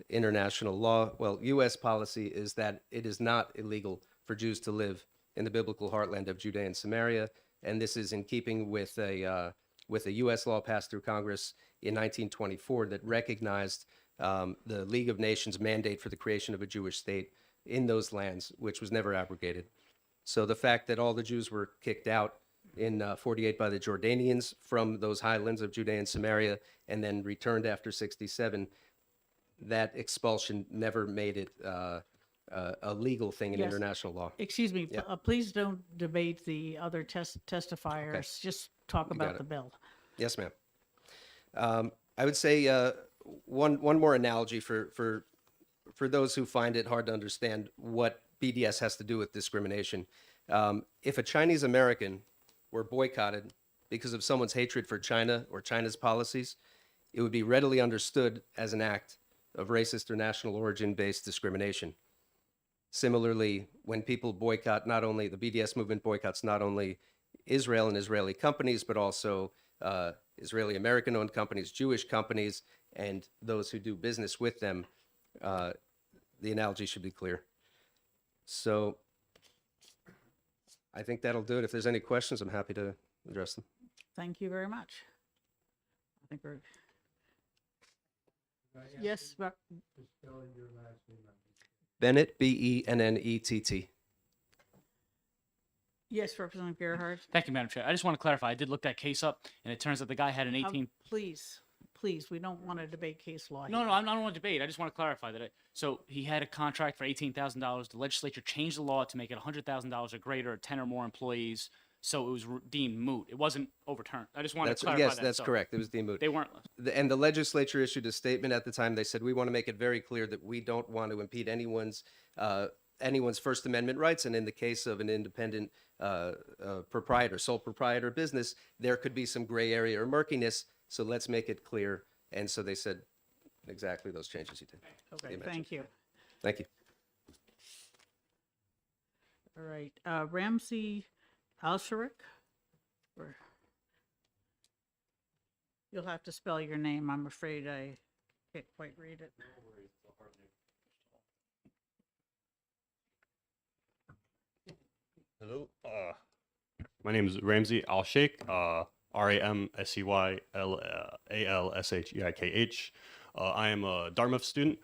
international law. Well, U.S. policy is that it is not illegal for Jews to live in the biblical heartland of Judea and Samaria, and this is in keeping with a U.S. law passed through Congress in 1924 that recognized the League of Nations mandate for the creation of a Jewish state in those lands, which was never abrogated. So the fact that all the Jews were kicked out in 48 by the Jordanians from those highlands of Judea and Samaria and then returned after 67, that expulsion never made it a legal thing in Yes. international law. Excuse me, Yeah. please don't debate the other testifiers. Just talk You got about it. the bill. Yes, ma'am. I would say one more analogy for those who find it hard to understand what BDS has to do with discrimination. If a Chinese American were boycotted because of someone's hatred for China or China's policies, it would be readily understood as an act of racist or national origin-based discrimination. Similarly, when people boycott, not only the BDS movement boycotts not only Israel and Israeli companies, but also Israeli American-owned companies, Jewish companies, and those who do business with them, the analogy should be clear. So I think that'll do it. If there's any questions, I'm happy to address them. Thank you very much. I think we're. Yes, but Bennett, Bennett. yes, Representative Gerhard. Thank you, Madam Chair. I just want to clarify. I did look that case up, and it turns out the guy had an 18. Please, we don't want to debate case law. No, here. no, I don't want to debate. I just want to clarify that. So he had a contract for $18,000. The legislature changed the law to make it $100,000 or greater, 10 or more employees. So it was deemed moot. It wasn't overturned. I just want to clarify Yes, that. that's So correct. It was deemed moot. They weren't. And the legislature issued a statement at the time. They said, we want to make it very clear that we don't want to impede anyone's First Amendment rights. And in the case of an independent proprietor, sole proprietor business, there could be some gray area or murkiness. So let's make it clear. And so they said exactly those changes you did. Okay, you mentioned. thank you. Thank you. All right, Ramsey Alsharik. You'll have to spell your name. I'm afraid I can't quite read it. Hello. My name is Ramsey Alsheikh. RamseyAlsheikh. I am a Dartmouth student.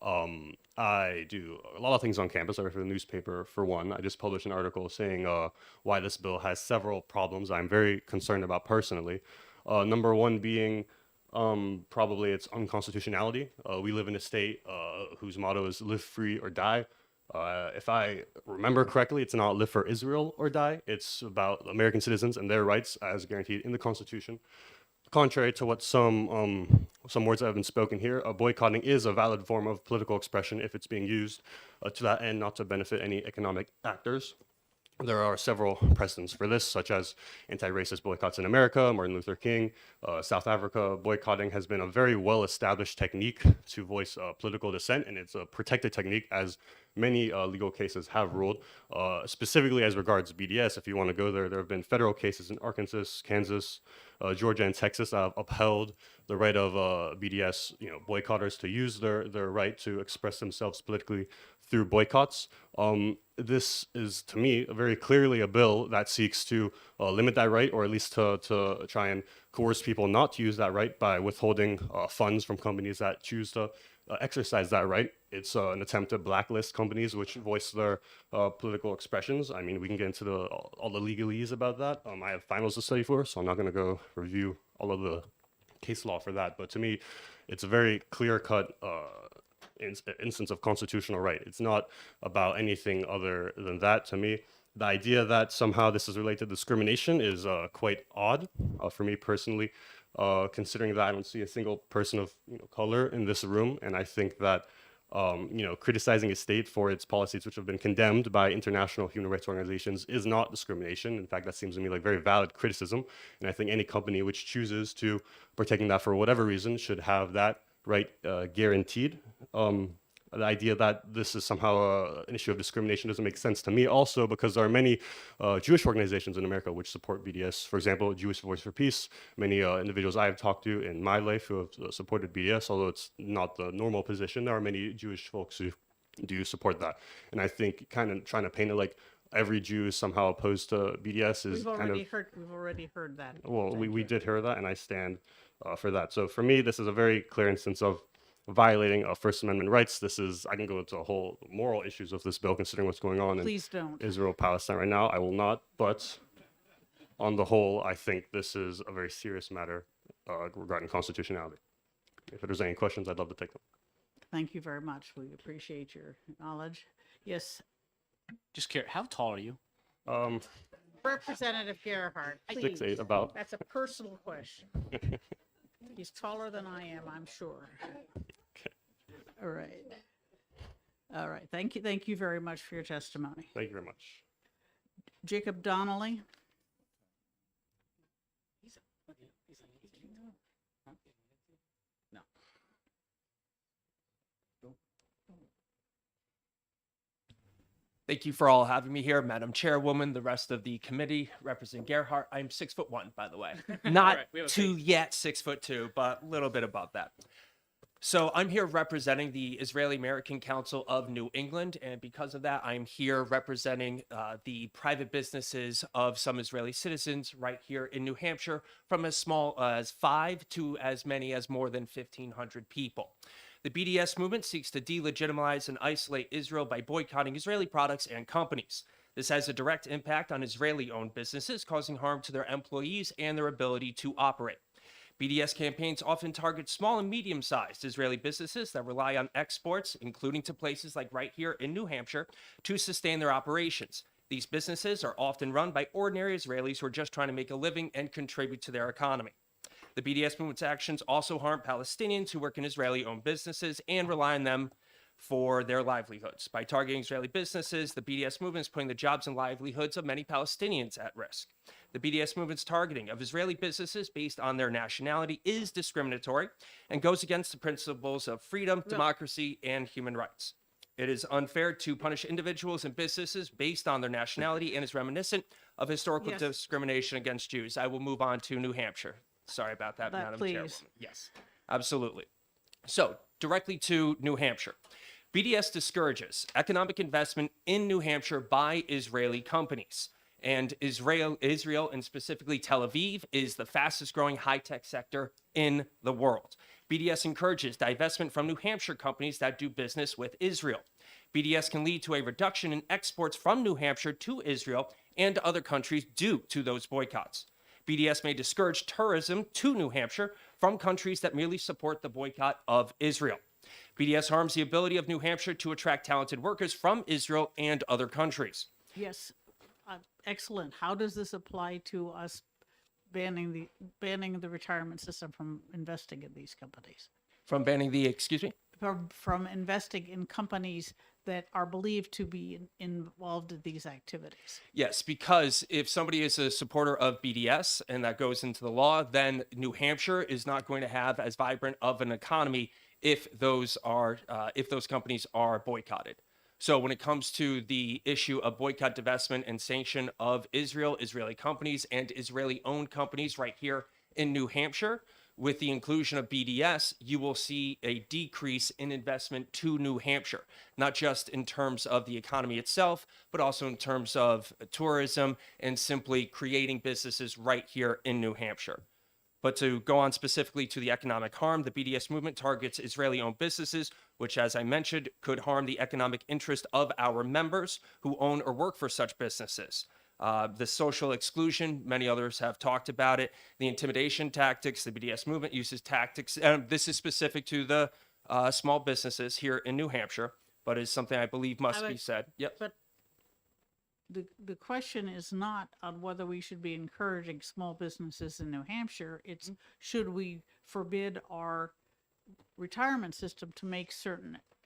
I do a lot of things on campus. I work for the newspaper, for one. I just published an article saying why this bill has several problems I'm very concerned about personally. Number one being probably its unconstitutionality. We live in a state whose motto is live free or die. If I remember correctly, it's not live for Israel or die. It's about American citizens and their rights as guaranteed in the Constitution. Contrary to what some words that have been spoken here, boycotting is a valid form of political expression if it's being used to that end, not to benefit any economic actors. There are several precedents for this, such as anti-racist boycotts in America, Martin Luther King, South Africa. Boycotting has been a very well-established technique to voice political dissent, and it's a protected technique, as many legal cases have ruled. Specifically as regards BDS, if you want to go there, there have been federal cases in Arkansas, Kansas, Georgia, and Texas that have upheld the right of BDS, boycotters to use their right to express themselves politically through boycotts. This is, to me, very clearly a bill that seeks to limit that right, or at least to try and coerce people not to use that right by withholding funds from companies that choose to exercise that right. It's an attempt to blacklist companies which voice their political expressions. I mean, we can get into all the legalese about that. I have finals to study for, so I'm not going to go review all of the case law for that. But to me, it's a very clear-cut instance of constitutional right. It's not about anything other than that. To me, the idea that somehow this is related to discrimination is quite odd for me personally, considering that I don't see a single person of color in this room, and I think that criticizing a state for its policies which have been condemned by international human rights organizations is not discrimination. In fact, that seems to me like very valid criticism, and I think any company which chooses to protecting that for whatever reason should have that right guaranteed. The idea that this is somehow an issue of discrimination doesn't make sense to me, also because there are many Jewish organizations in America which support BDS. For example, Jewish Voice for Peace, many individuals I have talked to in my life who have supported BDS, although it's not the normal position. There are many Jewish folks who do support that. And I think kind of trying to paint it like every Jew is somehow opposed to BDS is We've kind of... already heard that. Well, we did hear that, and I stand for that. So for me, this is a very clear instance of violating First Amendment rights. I can go into a whole moral issues of this bill, considering what's going on Please don't. in Israel, Palestine right now. I will not, but on the whole, I think this is a very serious matter regarding constitutionality. If there's any questions, I'd love to take them. Thank you very much. We appreciate your knowledge. Yes, Just curious, how tall are you? Representative Gerhardt, please. 6'8", about. That's a personal question. He's taller than I am, I'm sure. All right. All right. Thank you. Thank you very much for your testimony. Thank you very much. Jacob Donnelly. No. Thank you for all having me here, Madam Chairwoman, the rest of the committee, Representative Gerhardt. I'm 6'1", by the way. Not Right, we have a too yet 6'2", but a little bit above that. So I'm here representing the Israeli American Council of New England, and because of that, I'm here representing the private businesses of some Israeli citizens right here in New Hampshire, from as small as 5 to as many as more than 1,500 people. The BDS movement seeks to delegitimize and isolate Israel by boycotting Israeli products and companies. This has a direct impact on Israeli-owned businesses, causing harm to their employees and their ability to operate. BDS campaigns often target small and medium-sized Israeli businesses that rely on exports, including to places like right here in New Hampshire, to sustain their operations. These businesses are often run by ordinary Israelis who are just trying to make a living and contribute to their economy. The BDS movement's actions also harm Palestinians who work in Israeli-owned businesses and rely on them for their livelihoods. By targeting Israeli businesses, the BDS movement is putting the jobs and livelihoods of many Palestinians at risk. The BDS movement's targeting of Israeli businesses based on their nationality is discriminatory and goes against the principles of freedom, democracy, and human rights. It is unfair to punish individuals and businesses based on their nationality and is reminiscent of historical discrimination against Jews. I will move on to New Hampshire. Sorry about that, Madam Chairwoman. Yes, absolutely. So, directly to New Hampshire. BDS discourages economic investment in New Hampshire by Israeli companies. And Israel, and specifically Tel Aviv, is the fastest growing high-tech sector in the world. BDS encourages divestment from New Hampshire companies that do business with Israel. BDS can lead to a reduction in exports from New Hampshire to Israel and to other countries due to those boycotts. BDS may discourage tourism to New Hampshire from countries that merely support the boycott of Israel. BDS harms the ability of New Hampshire to attract talented workers from Israel and other countries. Yes. Excellent. How does this apply to us banning the retirement system from investing in these companies? From banning the, excuse me? From investing in companies that are believed to be involved in these activities. Yes, because if somebody is a supporter of BDS and that goes into the law, then New Hampshire is not going to have as vibrant of an economy if those companies are boycotted. So when it comes to the issue of boycott, divestment, and sanction of Israel, Israeli companies, and Israeli-owned companies right here in New Hampshire, with the inclusion of BDS, you will see a decrease in investment to New Hampshire, not just in terms of the economy itself, but also in terms of tourism and simply creating businesses right here in New Hampshire. But to go on specifically to the economic harm, the BDS movement targets Israeli-owned businesses, which, as I mentioned, could harm the economic interest of our members who own or work for such businesses. The social exclusion, many others have talked about it. The intimidation tactics, the BDS movement uses tactics. This is specific to the small businesses here in New Hampshire, but is something I believe must be said. Yep. But the question is not on whether we should be encouraging small businesses in New Hampshire. It's should we forbid our retirement system to make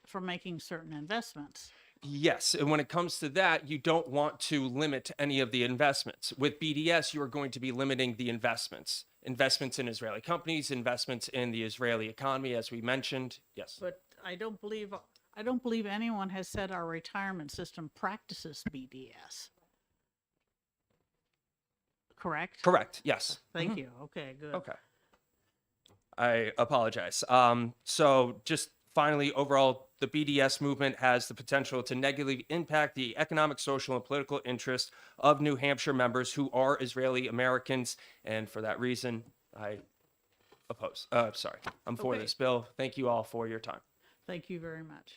from making certain investments? Yes, and when it comes to that, you don't want to limit any of the investments. With BDS, you are going to be limiting the investments. Investments in Israeli companies, investments in the Israeli economy, as we mentioned. Yes. But I don't believe anyone has said our retirement system practices BDS. Correct? Correct, yes. Thank you. Okay, good. Okay. I apologize. So just finally, overall, the BDS movement has the potential to negatively impact the economic, social, and political interests of New Hampshire members who are Israeli Americans. And for that reason, I oppose. I'm for Okay. this bill. Thank you all for your time. Thank you very much.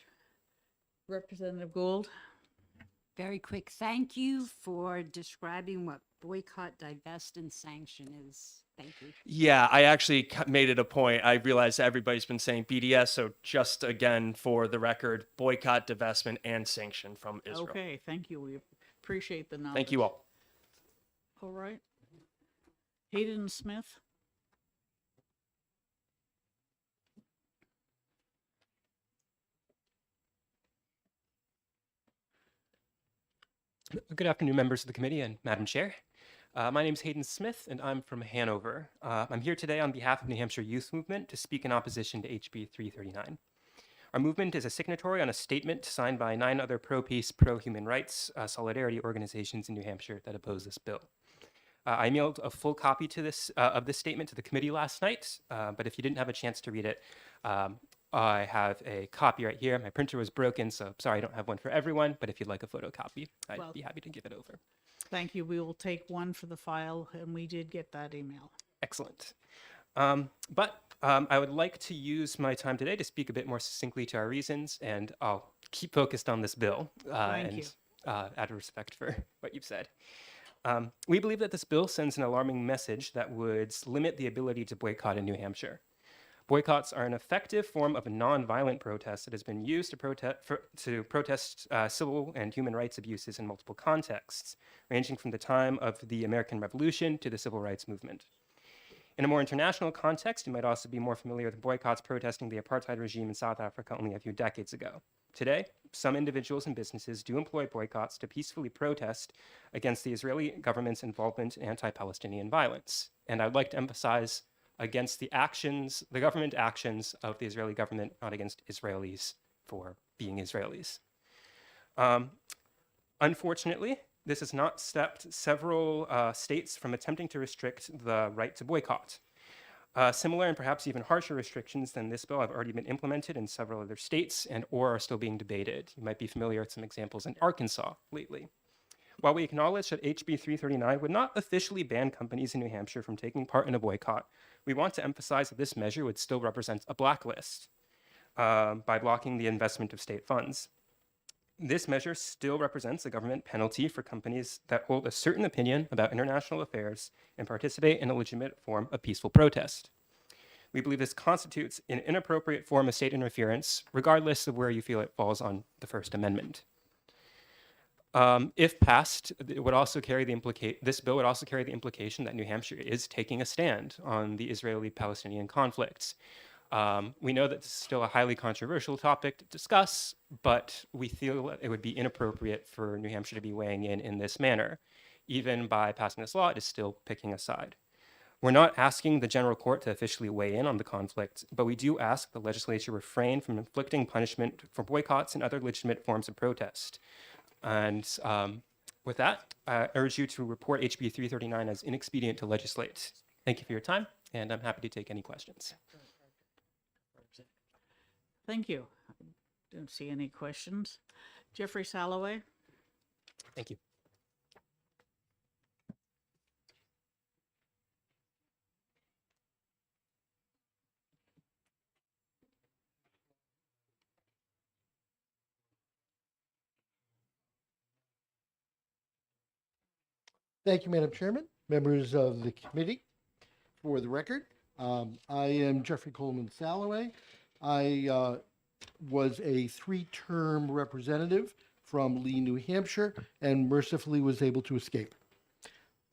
Representative Gould? Very quick. Thank you for describing what boycott, divest, and sanction is. Thank you. Yeah, I actually made it a point. I realized everybody's been saying BDS, so just again for the record, boycott, divestment, and sanction from Israel. Okay, thank you. We appreciate the knowledge. Thank you all. All right. Hayden Smith? Good afternoon, members of the committee and Madam Chair. My name is Hayden Smith, and I'm from Hanover. I'm here today on behalf of New Hampshire Youth Movement to speak in opposition to HB 339. Our movement is a signatory on a statement signed by 9 other pro-peace, pro-human rights solidarity organizations in New Hampshire that oppose this bill. I mailed a full copy of this statement to the committee last night, but if you didn't have a chance to read it, I have a copy right here. My printer was broken, so sorry I don't have one for everyone, but if you'd like a photocopy, I'd be happy to give it over. Thank you. We will take one for the file, and we did get that email. Excellent. But I would like to use my time today to speak a bit more succinctly to our reasons, and I'll keep focused on this bill Thank you. out of respect for what you've said. We believe that this bill sends an alarming message that would limit the ability to boycott in New Hampshire. Boycotts are an effective form of a nonviolent protest that has been used to protest civil and human rights abuses in multiple contexts, ranging from the time of the American Revolution to the Civil Rights Movement. In a more international context, you might also be more familiar with boycotts protesting the apartheid regime in South Africa only a few decades ago. Today, some individuals and businesses do employ boycotts to peacefully protest against the Israeli government's involvement in anti-Palestinian violence. And I'd like to emphasize against the government actions of the Israeli government, not against Israelis for being Israelis. Unfortunately, this has not stopped several states from attempting to restrict the right to boycott. Similar and perhaps even harsher restrictions than this bill have already been implemented in several other states or are still being debated. You might be familiar with some examples in Arkansas lately. While we acknowledge that HB 339 would not officially ban companies in New Hampshire from taking part in a boycott, we want to emphasize that this measure would still represent a blacklist by blocking the investment of state funds. This measure still represents a government penalty for companies that hold a certain opinion about international affairs and participate in a legitimate form of peaceful protest. We believe this constitutes an inappropriate form of state interference, regardless of where you feel it falls on the First Amendment. If passed, it would also carry this bill would also carry the implication that New Hampshire is taking a stand on the Israeli-Palestinian conflicts. We know that this is still a highly controversial topic to discuss, but we feel it would be inappropriate for New Hampshire to be weighing in this manner. Even by passing this law, it is still picking a side. We're not asking the general court to officially weigh in on the conflict, but we do ask the legislature refrain from inflicting punishment for boycotts and other legitimate forms of protest. And with that, I urge you to report HB 339 as inexpedient to legislate. Thank you for your time, and I'm happy to take any questions. Thank you. I don't see any questions. Jeffrey Salloway. Thank you. Thank you, Madam Chairman, members of the committee. For the record, I am Jeffrey Coleman Salloway. I was a 3-term representative from Lee, New Hampshire, and mercifully was able to escape.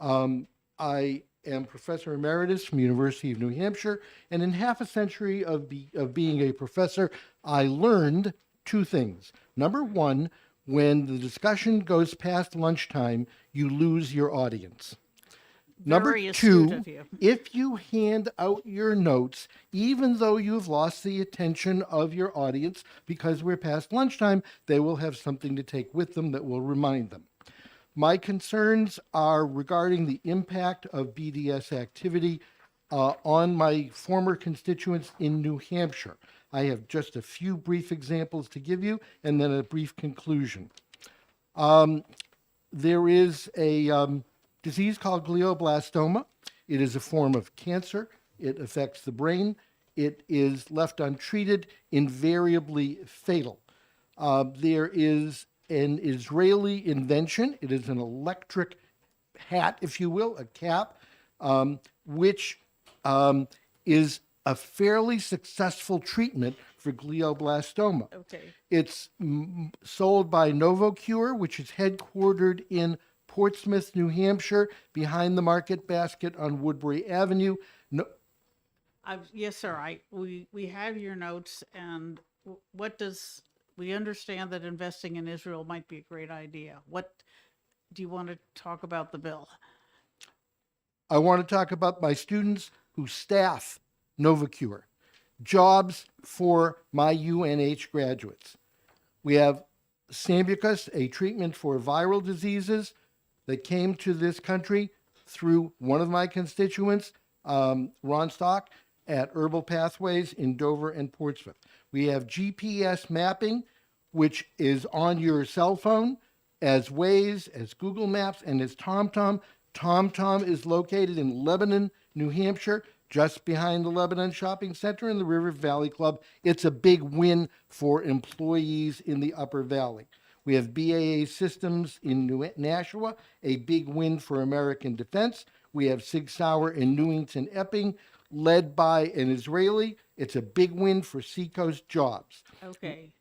I am Professor Emeritus from University of New Hampshire, and in half a century of being a professor, I learned 2 things. Number 1, when the discussion goes past lunchtime, you lose your audience. Number Very astute 2, of you. if you hand out your notes, even though you've lost the attention of your audience because we're past lunchtime, they will have something to take with them that will remind them. My concerns are regarding the impact of BDS activity on my former constituents in New Hampshire. I have just a few brief examples to give you and then a brief conclusion. There is a disease called glioblastoma. It is a form of cancer. It affects the brain. It is left untreated, invariably fatal. There is an Israeli invention. It is an electric hat, if you will, a cap, which is a fairly successful treatment for glioblastoma. Okay. It's sold by Novocure, which is headquartered in Portsmouth, New Hampshire, behind the Market Basket on Woodbury Avenue. No, Yes, sir. We have your notes, and what does we understand that investing in Israel might be a great idea. What do you want to talk about the bill? I want to talk about my students who staff Novocure, jobs for my UNH graduates. We have Sambucus, a treatment for viral diseases that came to this country through one of my constituents, Ron Stock, at Herbal Pathways in Dover and Portsmouth. We have GPS mapping, which is on your cell phone, as Waze, as Google Maps, and as TomTom. TomTom is located in Lebanon, New Hampshire, just behind the Lebanon Shopping Center and the River Valley Club. It's a big win for employees in the Upper Valley. We have BAA Systems in Nashua, a big win for American defense. We have Sig Sauer in Newington Epping, led by an Israeli. It's a big win for Seacoast jobs. Okay.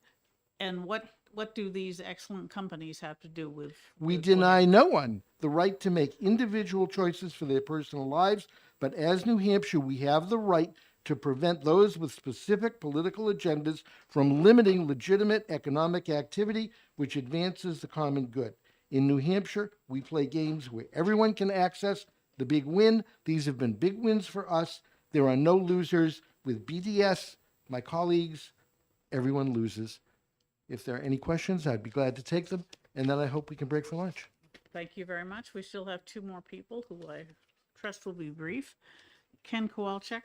And what do these excellent companies have to do with? We deny no one the right to make individual choices for their personal lives, but as New Hampshire, we have the right to prevent those with specific political agendas from limiting legitimate economic activity which advances the common good. In New Hampshire, we play games where everyone can access the big win. These have been big wins for us. There are no losers. With BDS, my colleagues, everyone loses. If there are any questions, I'd be glad to take them, and then I hope we can break for lunch. Thank you very much. We still have 2 more people who I trust will be brief. Ken Kowalczyk.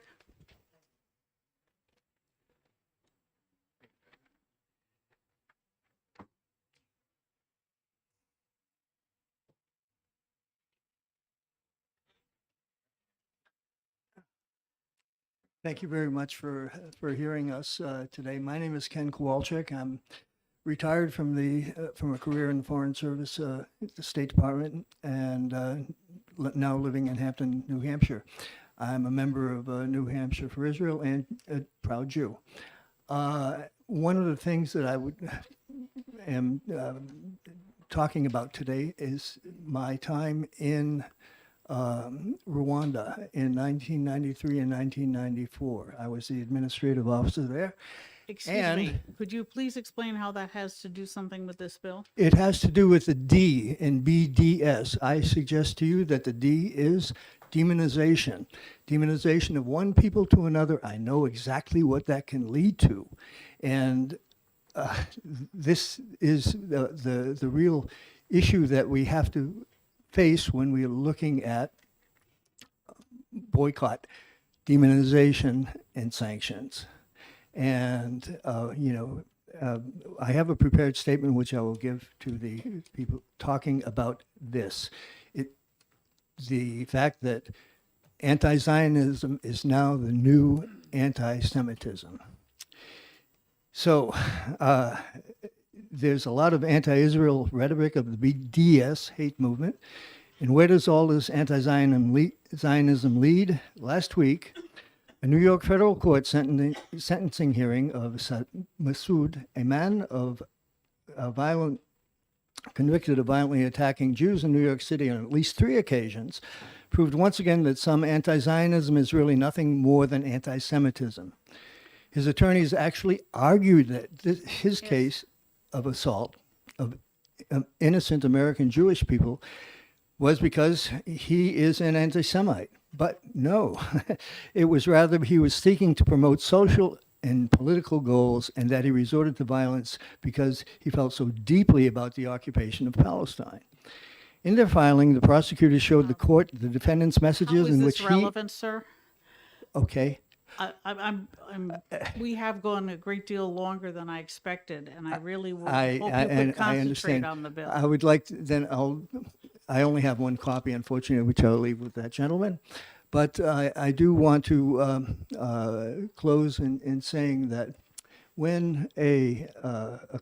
Thank you very much for hearing us today. My name is Ken Kowalczyk. I'm retired from a career in the Foreign Service, the State Department, and now living in Hampton, New Hampshire. I'm a member of New Hampshire for Israel and a proud Jew. One of the things that I am talking about today is my time in Rwanda in 1993 and 1994. I was the administrative officer there. Excuse me, could you please explain how that has to do something with this bill? It has to do with the D in BDS. I suggest to you that the D is demonization. Demonization of one people to another. I know exactly what that can lead to. And this is the real issue that we have to face when we're looking at boycott, demonization, and sanctions. And, I have a prepared statement which I will give to the people talking about this. The fact that anti-Zionism is now the new anti-Semitism. So there's a lot of anti-Israel rhetoric of the BDS hate movement. And where does all this anti-Zionism lead? Last week, a New York federal court sentencing hearing of Massoud, a man convicted of violently attacking Jews in New York City on at least 3 occasions, proved once again that some anti-Zionism is really nothing more than anti-Semitism. His attorneys actually argued that his case of assault of innocent American Jewish people was because he is an anti-Semite. But no, it was rather he was seeking to promote social and political goals, and that he resorted to violence because he felt so deeply about the occupation of Palestine. In their filing, the prosecutors showed the court the defendant's messages How is in this which relevant, sir? Okay. We have gone a great deal longer than I expected, and I really hope you I could concentrate understand. on the bill. I would like to, I only have one copy, unfortunately, which I'll leave with that gentleman. But I do want to close in saying that when a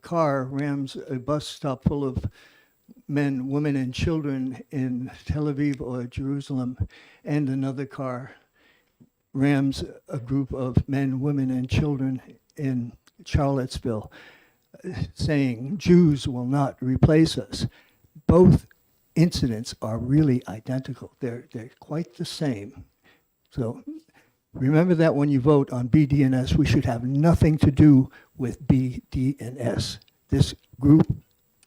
car rams a bus stop full of men, women, and children in Tel Aviv or Jerusalem, and another car rams a group of men, women, and children in Charlottesville, saying Jews will not replace us, both incidents are really identical. They're quite the same. So remember that when you vote on BDNS, we should have nothing to do with BDNS. This group,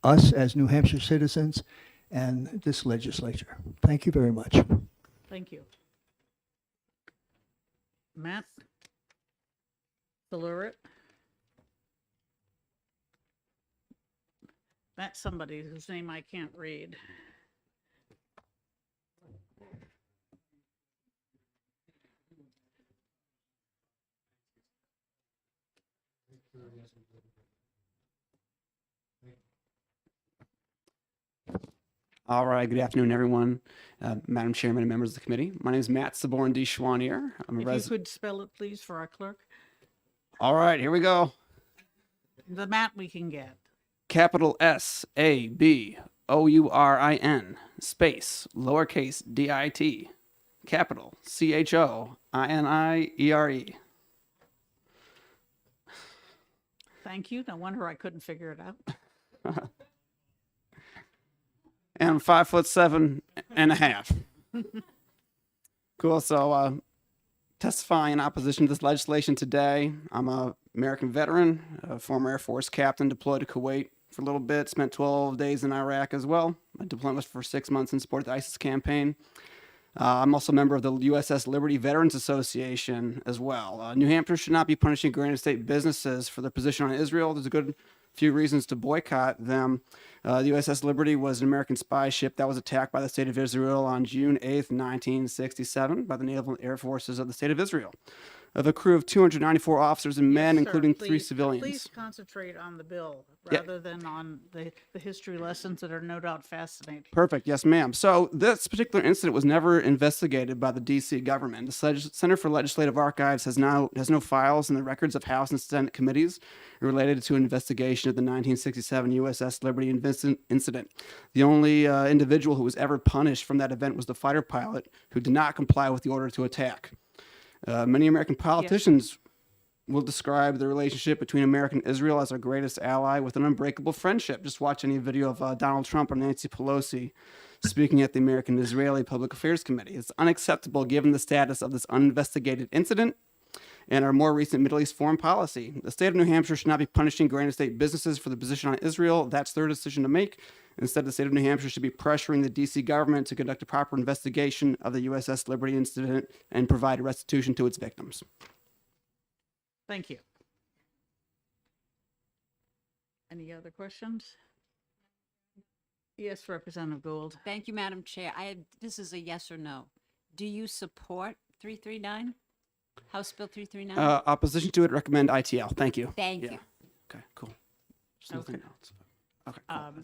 us as New Hampshire citizens, and this legislature. Thank you very much. Thank you. Matt? Salurit? That's somebody whose name I can't read. All right, good afternoon, everyone. Madam Chairman and members of the committee. My name is Matt Saborn D. Schwanier. I'm a If you resident. could spell it, please, for our clerk. All right, here we go. The Matt we can get. Capital SABOURIN, space, lowercase DIT, capital CHOINIERE. Thank you. No wonder I couldn't figure it out. And I'm 5'7.5". Cool. So, testifying in opposition to this legislation today. I'm a American veteran, a former Air Force captain, deployed to Kuwait for a little bit, spent 12 days in Iraq as well. My deployment was for 6 months in support of the ISIS campaign. I'm also a member of the USS Liberty Veterans Association as well. New Hampshire should not be punishing granite state businesses for their position on Israel. There's a good few reasons to boycott them. The USS Liberty was an American spy ship that was attacked by the state of Israel on June 8th, 1967 by the Naval Air Forces of the state of Israel. Of a crew of 294 officers and men, Yes, sir, including 3 please, civilians. Please concentrate on the bill Yeah. rather than on the history lessons that are no doubt fascinating. Perfect. Yes, ma'am. So this particular incident was never investigated by the D.C. government. The Center for Legislative Archives has no files in the records of House and Senate committees related to an investigation of the 1967 USS Liberty incident. The only individual who was ever punished from that event was the fighter pilot who did not comply with the order to attack. Many American politicians will describe the relationship between America and Israel as our greatest ally with an unbreakable friendship. Just watch any video of Donald Trump or Nancy Pelosi speaking at the American Israeli Public Affairs Committee. It's unacceptable given the status of this uninvestigated incident and our more recent Middle East foreign policy. The state of New Hampshire should not be punishing Granite State businesses for the position on Israel. That's their decision to make. Instead, the state of New Hampshire should be pressuring the D.C. government to conduct a proper investigation of the USS Liberty incident and provide restitution to its victims. Thank you. Any other questions? Yes, Representative Gould. Thank you, Madam Chair. This is a yes or no. Do you support 339? House Bill 339? Opposition to it, recommend ITL. Thank you. Thank Yeah. you. Okay, cool. There's nothing Okay. else. Okay, cool.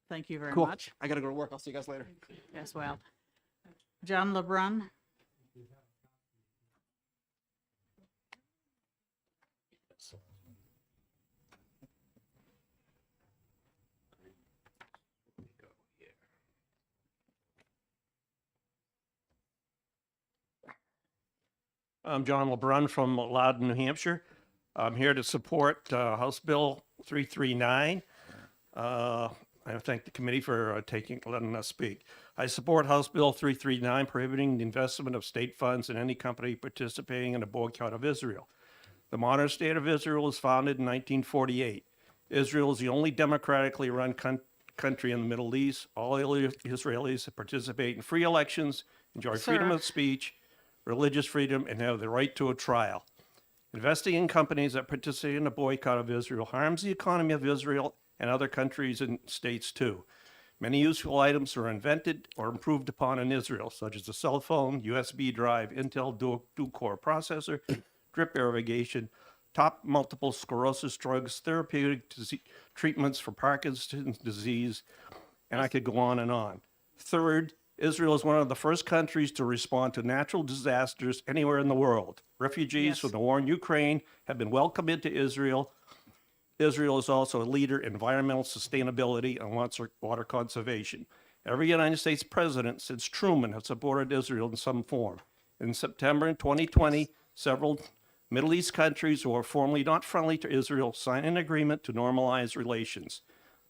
Thank you very Cool. much. I gotta go to work. I'll see you guys later. As well. John LeBrun. I'm John LeBrun from Loudon, New Hampshire. I'm here to support House Bill 339. I thank the committee for letting us speak. I support House Bill 339 prohibiting the investment of state funds in any company participating in a boycott of Israel. The modern state of Israel was founded in 1948. Israel is the only democratically run country in the Middle East. All Israelis participate in free elections, enjoy freedom of speech, religious freedom, and have the right to a trial. Investing in companies that participate in a boycott of Israel harms the economy of Israel and other countries and states too. Many useful items are invented or improved upon in Israel, such as a cell phone, USB drive, Intel dual-core processor, drip irrigation, top multiple sclerosis drugs, therapeutic treatments for Parkinson's disease, and I could go on and on. Third, Israel is one of the first countries to respond to natural disasters anywhere in the world. Refugees from the war in Ukraine have been welcomed into Israel. Israel is also a leader in environmental sustainability and water conservation. Every United States president since Truman has supported Israel in some form. In September 2020, several Middle East countries who are formerly not friendly to Israel signed an agreement to normalize relations.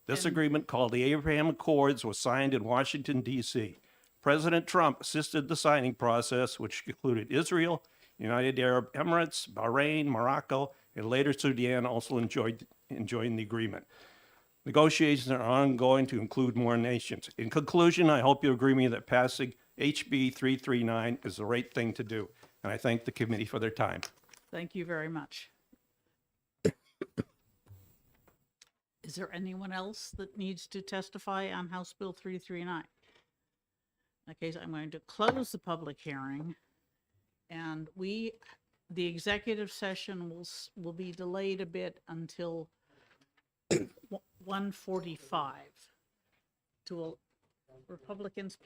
This agreement, called the Abraham Accords, was signed in Washington, D.C. President Trump assisted the signing process, which included Israel, United Arab Emirates, Bahrain, Morocco, and later Sudan also enjoying the agreement. Negotiations are ongoing to include more nations. In conclusion, I hope you agree with me that passing HB 339 is the right thing to do, and I thank the committee for their time. Thank you very much. Is there anyone else that needs to testify on House Bill 339? In that case, I'm going to close the public hearing, and the executive session will be delayed a bit until 1:45. Republicans,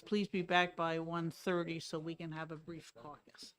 please be back by 1:30 so we can have a brief caucus.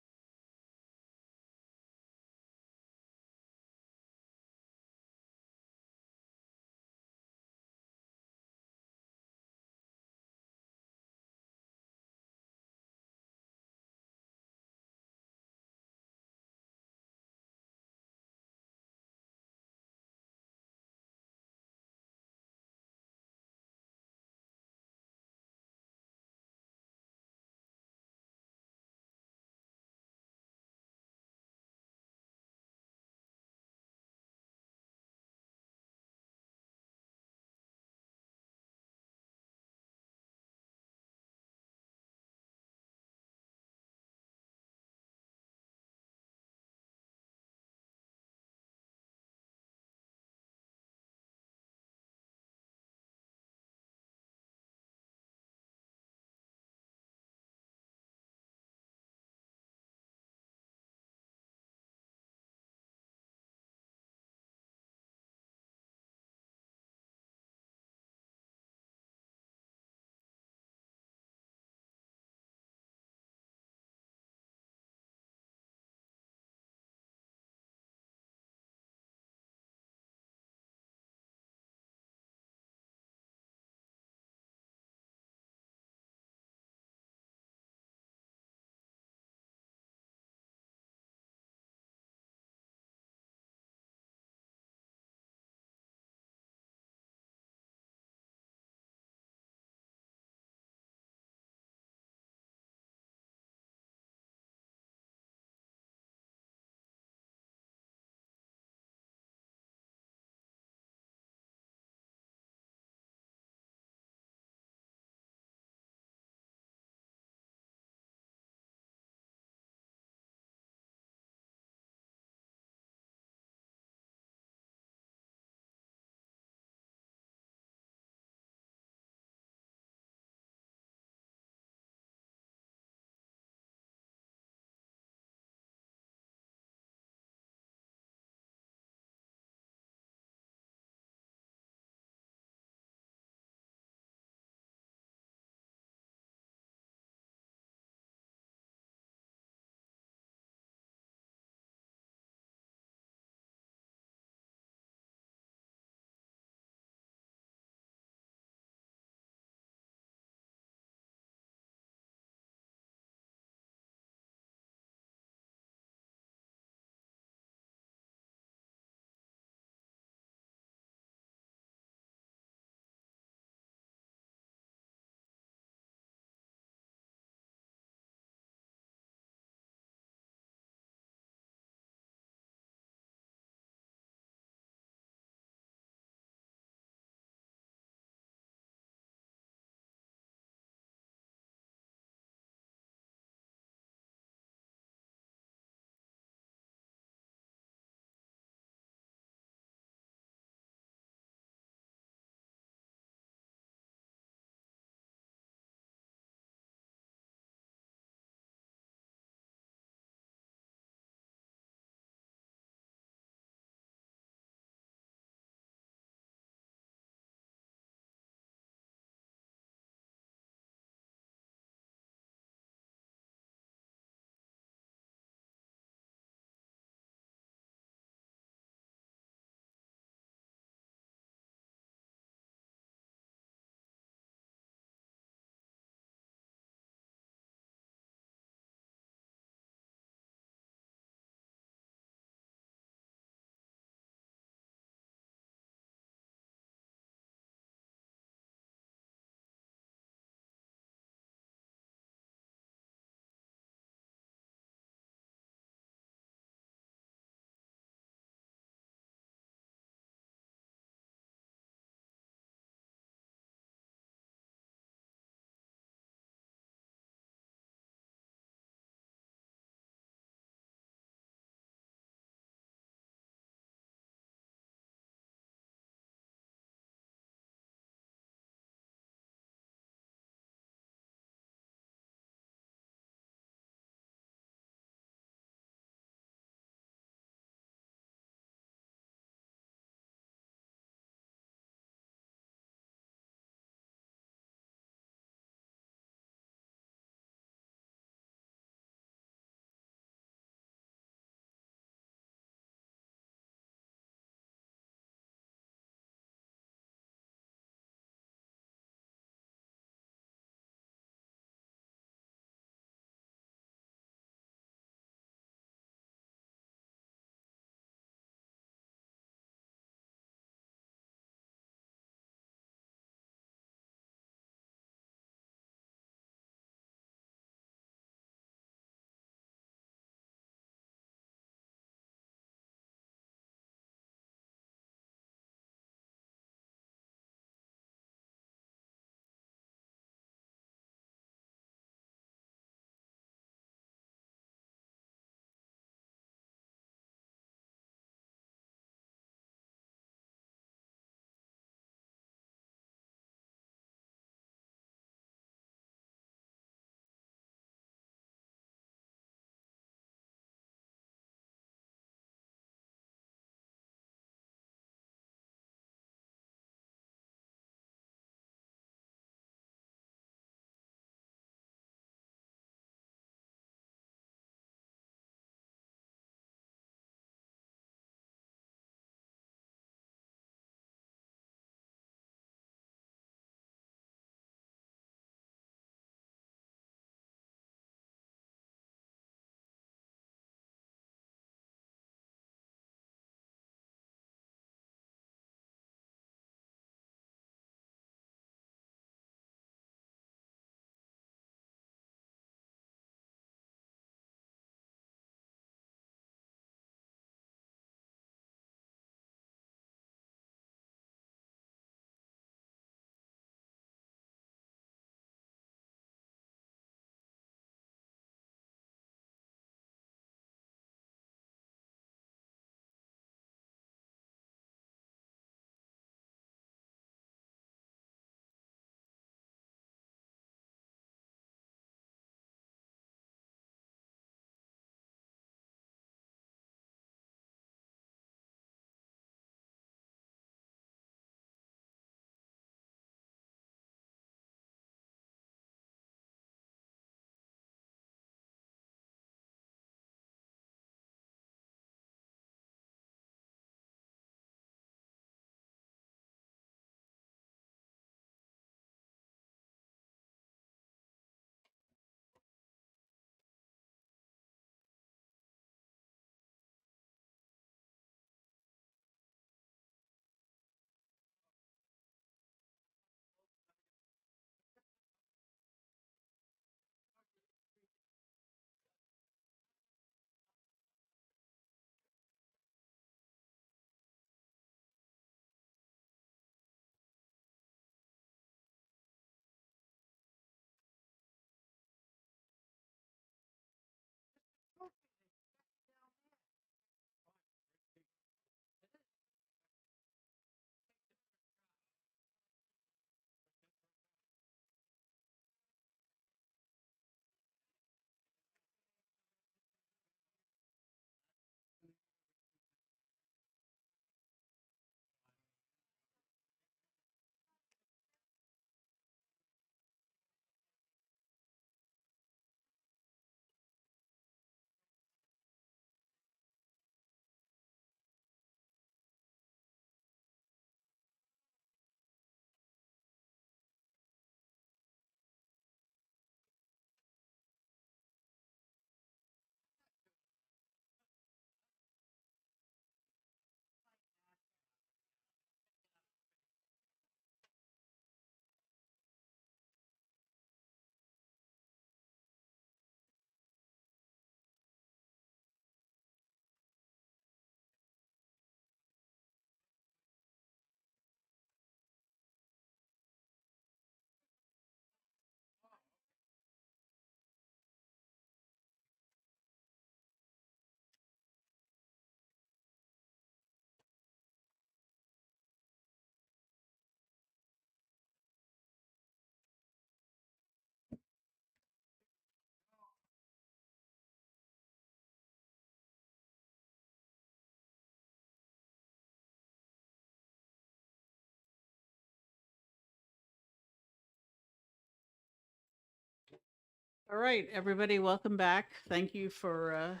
All right, everybody, welcome back. Thank you for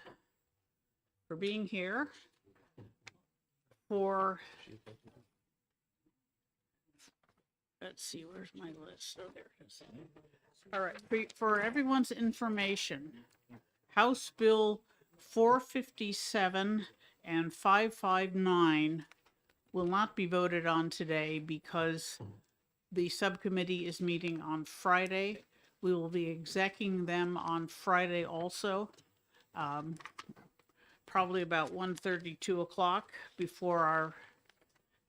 being here. Let's see, where's my list? Oh, there it is. All right, for everyone's information, House Bill 457 and 559 will not be voted on today because the subcommittee is meeting on Friday. We will be execing them on Friday also, probably about 1:30, 2 o'clock before our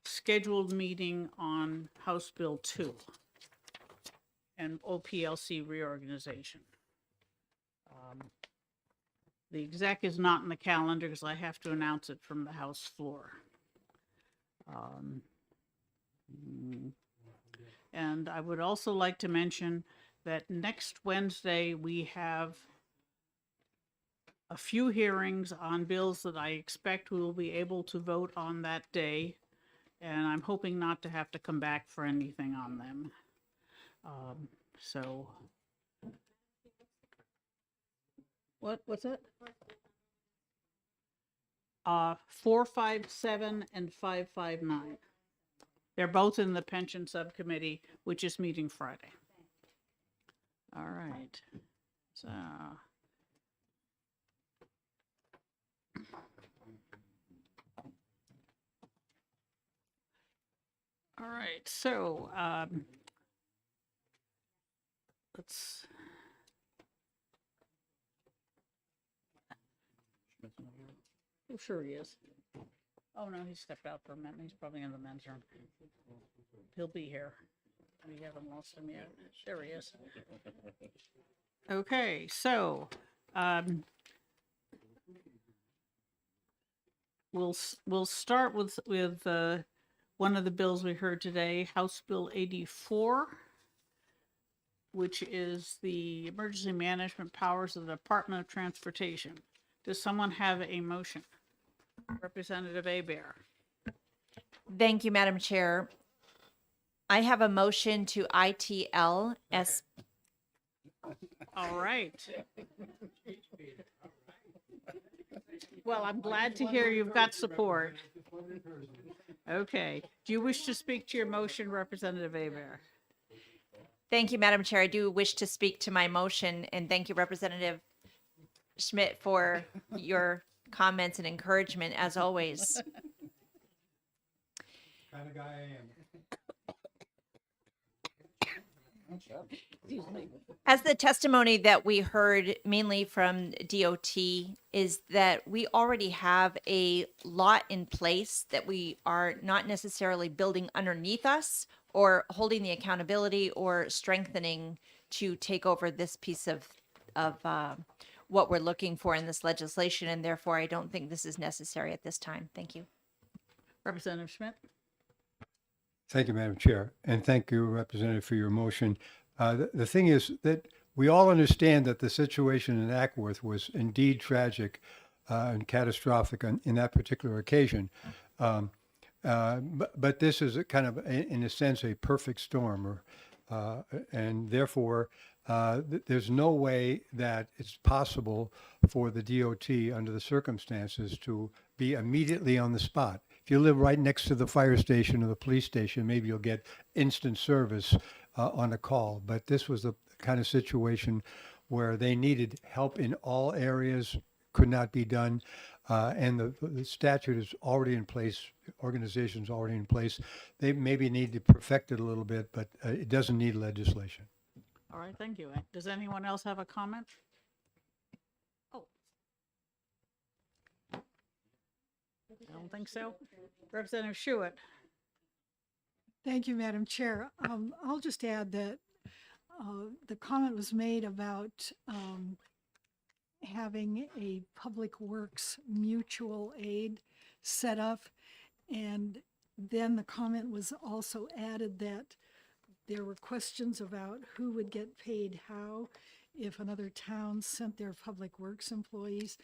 scheduled meeting on House Bill 2 and OPLC reorganization. The exec is not in the calendar because I have to announce it from the House floor. And I would also like to mention that next Wednesday, we have a few hearings on bills that I expect we will be able to vote on that day. And I'm hoping not to have to come back for anything on them. What's it? 457 and 559. They're both in the pension subcommittee, which is meeting Friday. All right. So. All right, so let's. Oh, sure he is. Oh, no, he stepped out for a minute. He's probably in the men's room. He'll be here. We haven't lost him yet. There he is. Okay, so we'll start with one of the bills we heard today, House Bill 84, which is the emergency management powers of the Department of Transportation. Does someone have a motion? Representative Abear. Thank you, Madam Chair. I have a motion to ITL S. All right. Well, I'm glad to hear you've got support. Okay. Do you wish to speak to your motion, Representative Abear? Thank you, Madam Chair. I do wish to speak to my motion, and thank you, Representative Schmidt, for your comments and encouragement, as always. Kind of guy I am. As the testimony that we heard mainly from DOT is that we already have a lot in place that we are not necessarily building underneath us or holding the accountability or strengthening to take over this piece of what we're looking for in this legislation, and therefore I don't think this is necessary at this time. Thank you. Representative Schmidt? Thank you, Madam Chair, and thank you, Representative, for your motion. The thing is that we all understand that the situation in Ackworth was indeed tragic and catastrophic in that particular occasion. But this is a kind of, in a sense, a perfect storm, and therefore there's no way that it's possible for the DOT under the circumstances to be immediately on the spot. If you live right next to the fire station or the police station, maybe you'll get instant service on a call. But this was the kind of situation where they needed help in all areas, could not be done. And the statute is already in place, organization's already in place. They maybe need to perfect it a little bit, but it doesn't need legislation. All right, thank you. Does anyone else have a comment? Oh. I don't think so. Representative Schuett. Thank you, Madam Chair. I'll just add that the comment was made about having a public works mutual aid set up. And then the comment was also added that there were questions about who would get paid how if another town sent their public works employees.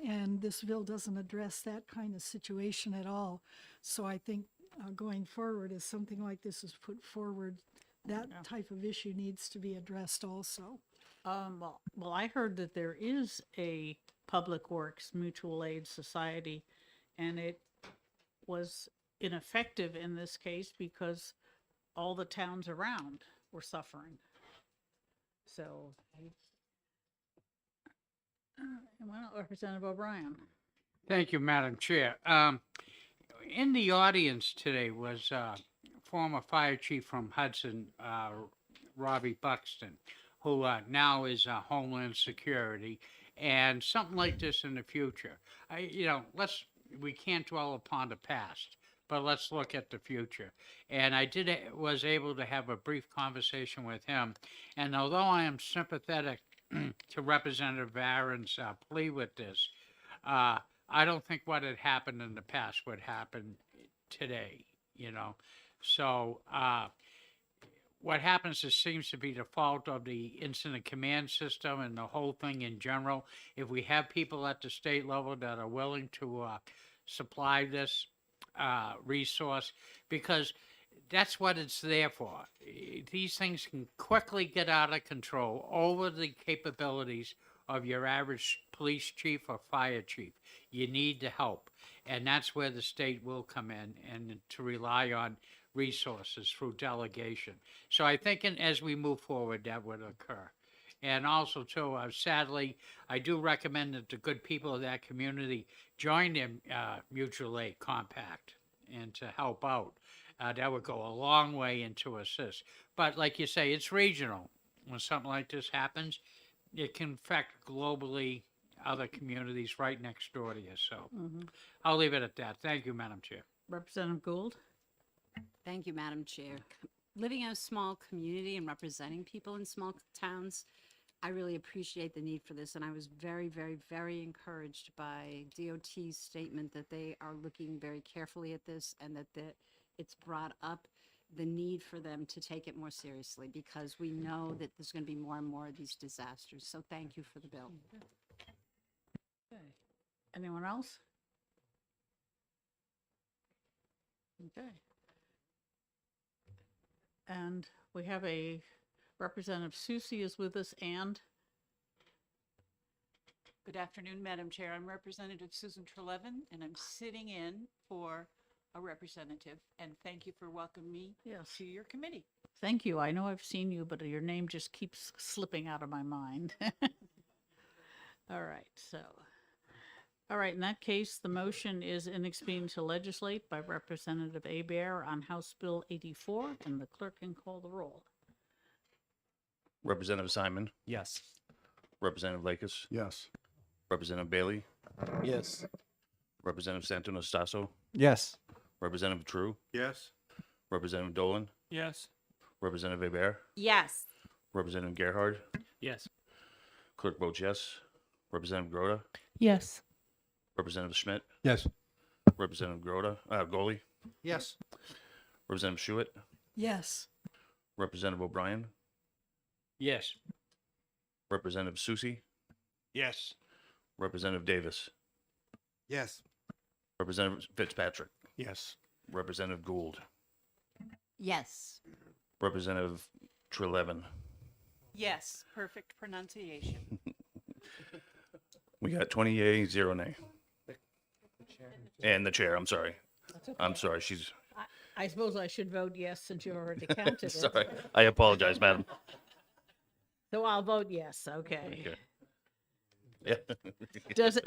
And this bill doesn't address that kind of situation at all. So I think going forward, as something like this is put forward, that type of issue needs to be addressed also. Well, I heard that there is a Public Works Mutual Aid Society, and it was ineffective in this case because all the towns around were suffering. So, well, Representative O'Brien. Thank you, Madam Chair. In the audience today was former fire chief from Hudson, Robbie Buxton, who now is Homeland Security, and something like this in the future. We can't dwell upon the past, but let's look at the future. And I was able to have a brief conversation with him, and although I am sympathetic to Representative Aaron's plea with this, I don't think what had happened in the past would happen today, So what happens is seems to be the fault of the incident command system and the whole thing in general. If we have people at the state level that are willing to supply this resource, because that's what it's there for. These things can quickly get out of control over the capabilities of your average police chief or fire chief. You need the help. And that's where the state will come in and to rely on resources through delegation. So I think as we move forward, that would occur. And also, too, sadly, I do recommend that the good people of that community join the mutual aid compact and to help out. That would go a long way into assist. But like you say, it's regional. When something like this happens, it can affect globally other communities right next door to you. So I'll leave it at that. Thank you, Madam Chair. Representative Gould. Thank you, Madam Chair. Living in a small community and representing people in small towns, I really appreciate the need for this, and I was very, very, very encouraged by DOT's statement that they are looking very carefully at this and that it's brought up the need for them to take it more seriously because we know that there's going to be more and more of these disasters. So thank you for the bill. Okay. Anyone else? Okay. And we have a Representative Susie is with us, and Good afternoon, Madam Chair. I'm Representative Susan Trelevin, and I'm sitting in for a representative, and thank you for welcoming me to your committee. thank you. I know I've seen you, but your name just keeps slipping out of my mind. All right, in that case, the motion is in expedient to legislate by Representative Hebert on House Bill 84, and the clerk can call the roll. Representative Simon, Yes. Representative Lakis, Yes. Representative Bailey, Yes. Representative Santonastasso, Yes. Representative True, Yes. Representative Dolan, Yes. Representative Hebert, Yes. Representative Gerhard, Yes. Clerk votes yes. Representative Groda, Yes. Representative Schmidt, Yes. Representative Goley, Yes. Representative Schuett, Yes. Representative O'Brien, Yes. Representative Susie, Yes. Representative Davis, Yes. Representative Fitzpatrick, Yes. Representative Gould, Yes. Representative Trelevin. Yes, perfect pronunciation. We got 20 yea, 0 nay. And the chair, I'm sorry. I'm sorry, she's, I suppose I should vote yes since you already counted it. sorry. I apologize, madam. So I'll vote yes, okay. Okay. Yeah.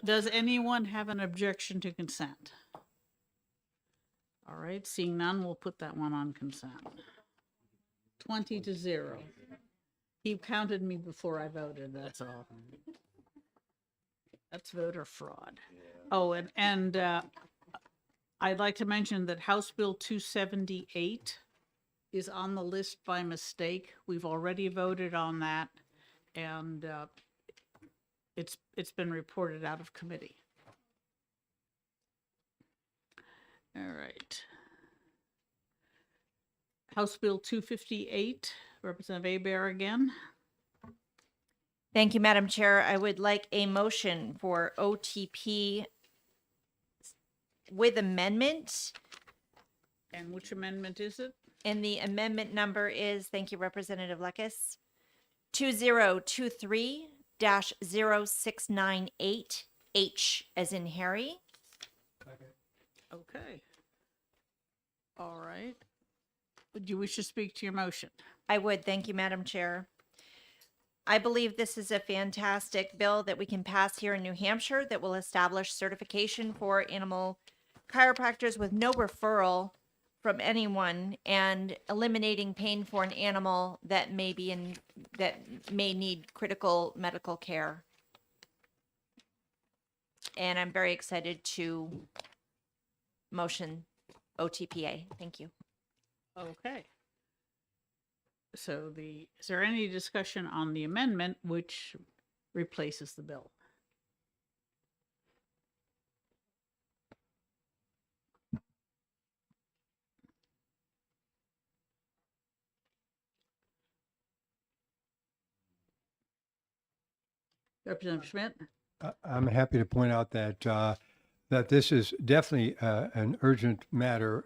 Does anyone have an objection to consent? All right, seeing none, we'll put that one on consent. 20-0. He counted me before I voted, that's all. That's voter fraud. Oh, and I'd like to mention that House Bill 278 is on the list by mistake. We've already voted on that, and it's been reported out of committee. All right. House Bill 258, Representative Hebert again. Thank you, Madam Chair. I would like a motion for OTP with amendment. And which amendment is it? And the amendment number is, thank you, Representative Lekis, 2023-0698H as in Harry. Okay. All right. Would you wish to speak to your motion? I would. Thank you, Madam Chair. I believe this is a fantastic bill that we can pass here in New Hampshire that will establish certification for animal chiropractors with no referral from anyone and eliminating pain for an animal that may need critical medical care. And I'm very excited to motion OTPA. Thank you. Okay. So is there any discussion on the amendment which replaces the bill? Representative Schmidt? I'm happy to point out that that this is definitely an urgent matter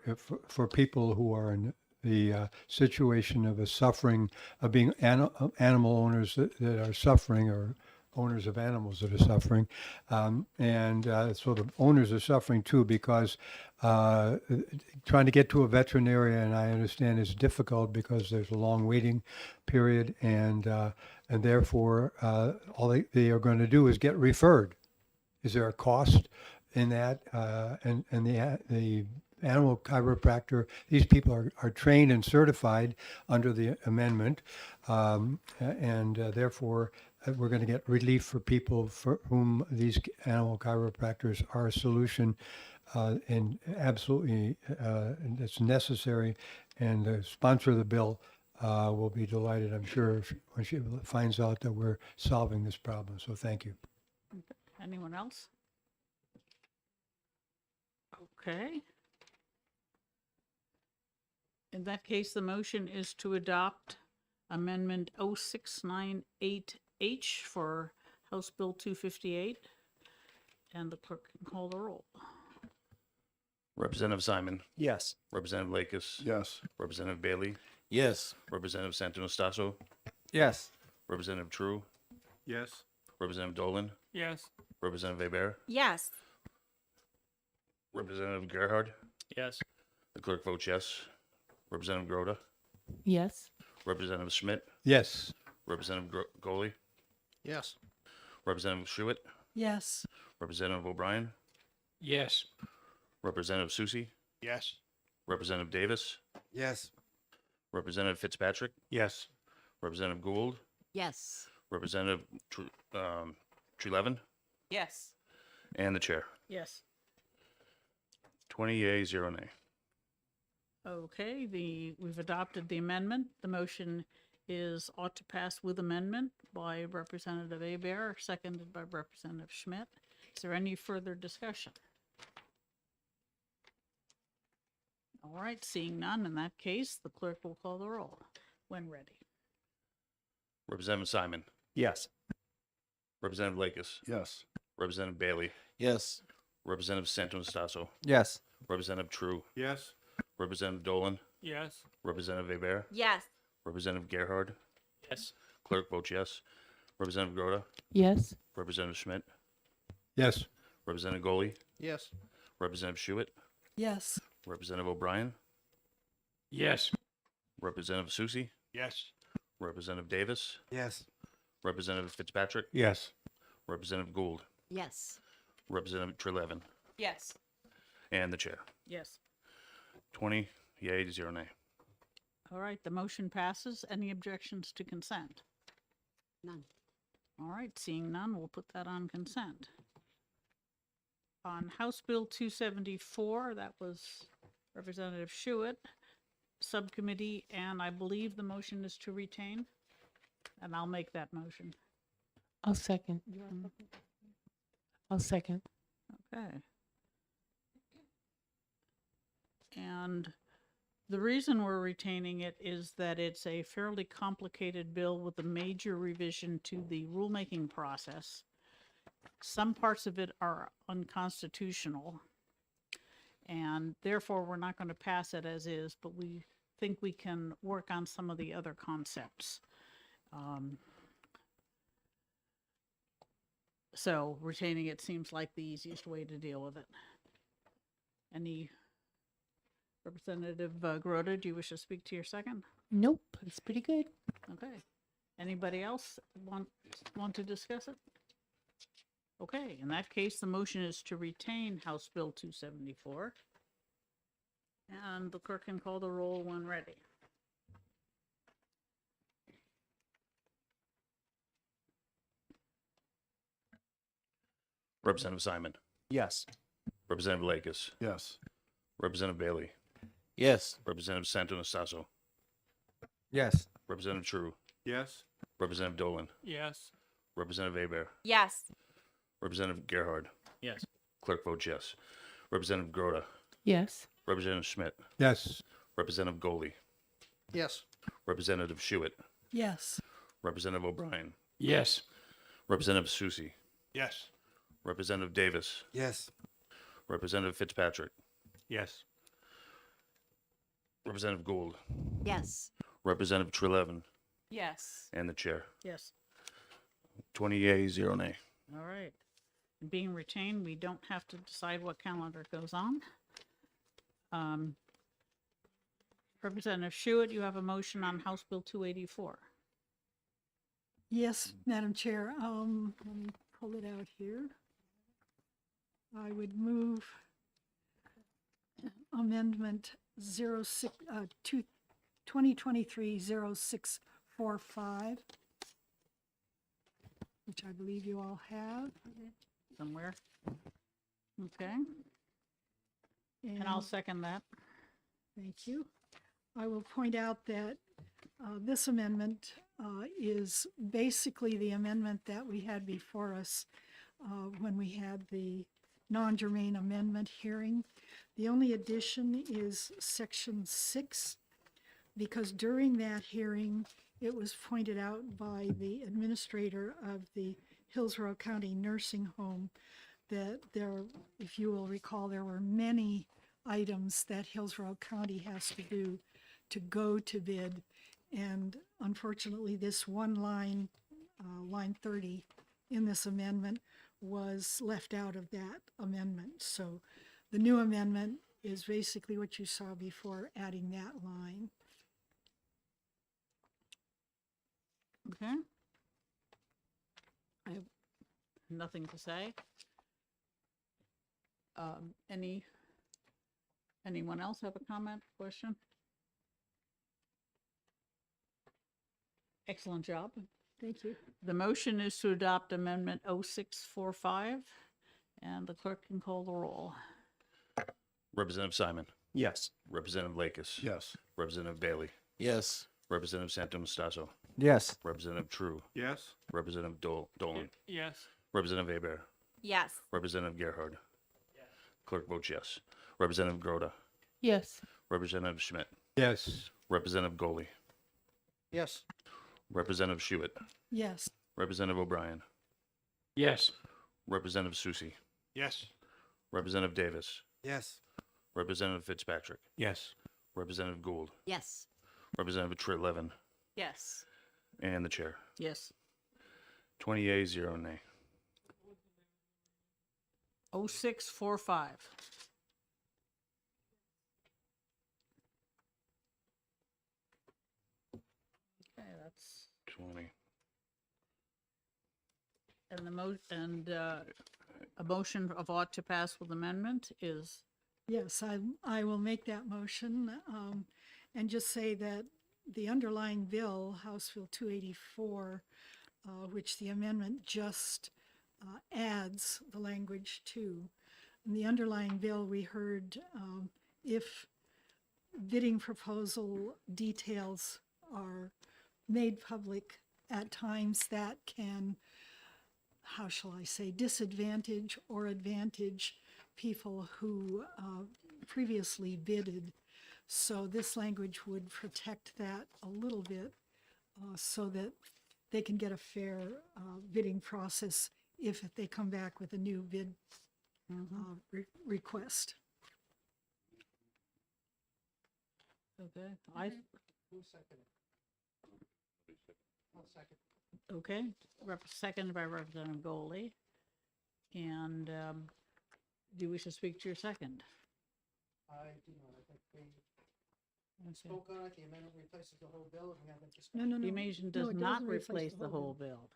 for people who are in the situation of a suffering, of being animal owners that are suffering, or owners of animals that are suffering. And so the owners are suffering too, because trying to get to a veterinarian, I understand, is difficult because there's a long waiting period, and therefore all they are going to do is get referred. Is there a cost in that? And the animal chiropractor, these people are trained and certified under the amendment, and therefore we're going to get relief for people for whom these animal chiropractors are a solution, and absolutely it's necessary. And the sponsor of the bill will be delighted, I'm sure, when she finds out that we're solving this problem. So thank you. Anyone else? Okay. In that case, the motion is to adopt Amendment 0698H for House Bill 258. And the clerk can call the roll. Representative Simon. Yes. Representative Lakis. Yes. Representative Bailey. Yes. Representative Santonastasso. Yes. Representative True. Yes. Representative Dolan. Yes. Representative Weber. Yes. Representative Gerhard. Yes. The clerk votes yes. Representative Groda. Yes. Representative Schmidt. Yes. Representative Goley. Yes. Representative Schuett. Yes. Representative O'Brien. Yes. Representative Susie. Yes. Representative Davis. Yes. Representative Fitzpatrick. Yes. Representative Gould. Yes. Representative Trelevin. Yes. And the chair. Yes. 20 yea, 0 nay. Okay, we've adopted the amendment. The motion is ought to pass with amendment by Representative Hebert, seconded by Representative Schmidt. Is there any further discussion? All right, seeing none, in that case, the clerk will call the roll when ready. Representative Simon. Yes. Representative Lakis. Yes. Representative Bailey. Yes. Representative Santonastasso. Yes. Representative True. Yes. Representative Dolan. Yes. Representative Weber. Yes. Representative Gerhard. Yes. Clerk votes yes. Representative Groda. Yes. Representative Schmidt. Yes. Representative Goley. Yes. Representative Schuett. Yes. Representative O'Brien. Yes. Representative Susie. Yes. Representative Davis. Yes. Representative Fitzpatrick. Yes. Representative Gould. Yes. Representative Trelevin. Yes. And the chair. Yes. 20 yea, 0 nay. All right, the motion passes. Any objections to consent? None. All right, seeing none, we'll put that on consent. On House Bill 274, that was Representative Schuett, subcommittee, and I believe the motion is to retain, and I'll make that motion. I'll second. I'll second. Okay. And the reason we're retaining it is that it's a fairly complicated bill with a major revision to the rulemaking process. Some parts of it are unconstitutional, and therefore we're not going to pass it as is, but we think we can work on some of the other concepts. So retaining it seems like the easiest way to deal with it. Any Representative Grota, do you wish to speak to your second? Nope, it's pretty good. Okay. Anybody else want to discuss it? Okay, in that case, the motion is to retain House Bill 274. And the clerk can call the roll when ready. Representative Simon. Yes. Representative Lakis. Yes. Representative Bailey. Yes. Representative Santo Yes. Representative True. Yes. Representative Dolan. Yes. Representative Aber. Yes. Representative Gerhard. Yes. Clerk votes yes. Representative Grota. Yes. Representative Schmidt. Yes. Representative Goley. Yes. Representative Shewitt. Yes. Representative O'Brien. Yes. Representative Susie. Yes. Representative Davis. Yes. Representative Fitzpatrick. Yes. Representative Gould. Yes. Representative Trelevin. Yes. And the chair. Yes. 20 yeas, 0 nay. All right. Being retained, we don't have to decide what calendar goes on. Representative Schuett, you have a motion on House Bill 284. Yes, Madam Chair. Let me pull it out here. I would move amendment 2023-0645, which I believe you all have. Somewhere. Okay. And I'll second that. Thank you. I will point out that this amendment is basically the amendment that we had before us when we had the non-germane amendment hearing. The only addition is section 6, because during that hearing, it was pointed out by the administrator of the Hillsborough County Nursing Home that there, if you will recall, there were many items that Hillsborough County has to do to go to bid. And unfortunately, this one line, line 30 in this amendment was left out of that amendment. So the new amendment is basically what you saw before, adding that line. Okay. I have nothing to say. Anyone else have a comment, question? Excellent job. Thank you. The motion is to adopt Amendment 0645, and the clerk can call the roll. Representative Simon. Yes. Representative Lakis. Yes. Representative Bailey. Yes. Representative Santo Yes. Representative True. Yes. Representative Dolan. Yes. Representative Aber. Yes. Representative Gerhard. Clerk votes yes. Representative Grota. Yes. Representative Schmidt. Yes. Representative Goley. Yes. Representative Shewitt. Yes. Representative O'Brien. Yes. Representative Susie. Yes. Representative Davis. Yes. Representative Fitzpatrick. Yes. Representative Gould. Yes. Representative Trelevin. Yes. And the chair. Yes. 20 yeas, 0 nay. 0645. Okay, that's, 20. and a motion of ought to pass with amendment is, Yes, I will make that motion and just say that the underlying bill, House Bill 284, which the amendment just adds the language to. In the underlying bill, we heard if bidding proposal details are made public at times, that can, how shall I say, disadvantage or advantage people who previously bidded. So this language would protect that a little bit so that they can get a fair bidding process if they come back with a new bid request. okay, okay, seconded by Representative Goley. And do you wish to speak to your second? I do not. I think we spoke on it. The amendment replaces the whole bill, and we haven't discussed. No, no, no. The amendment No, does it not doesn't replace the whole bill.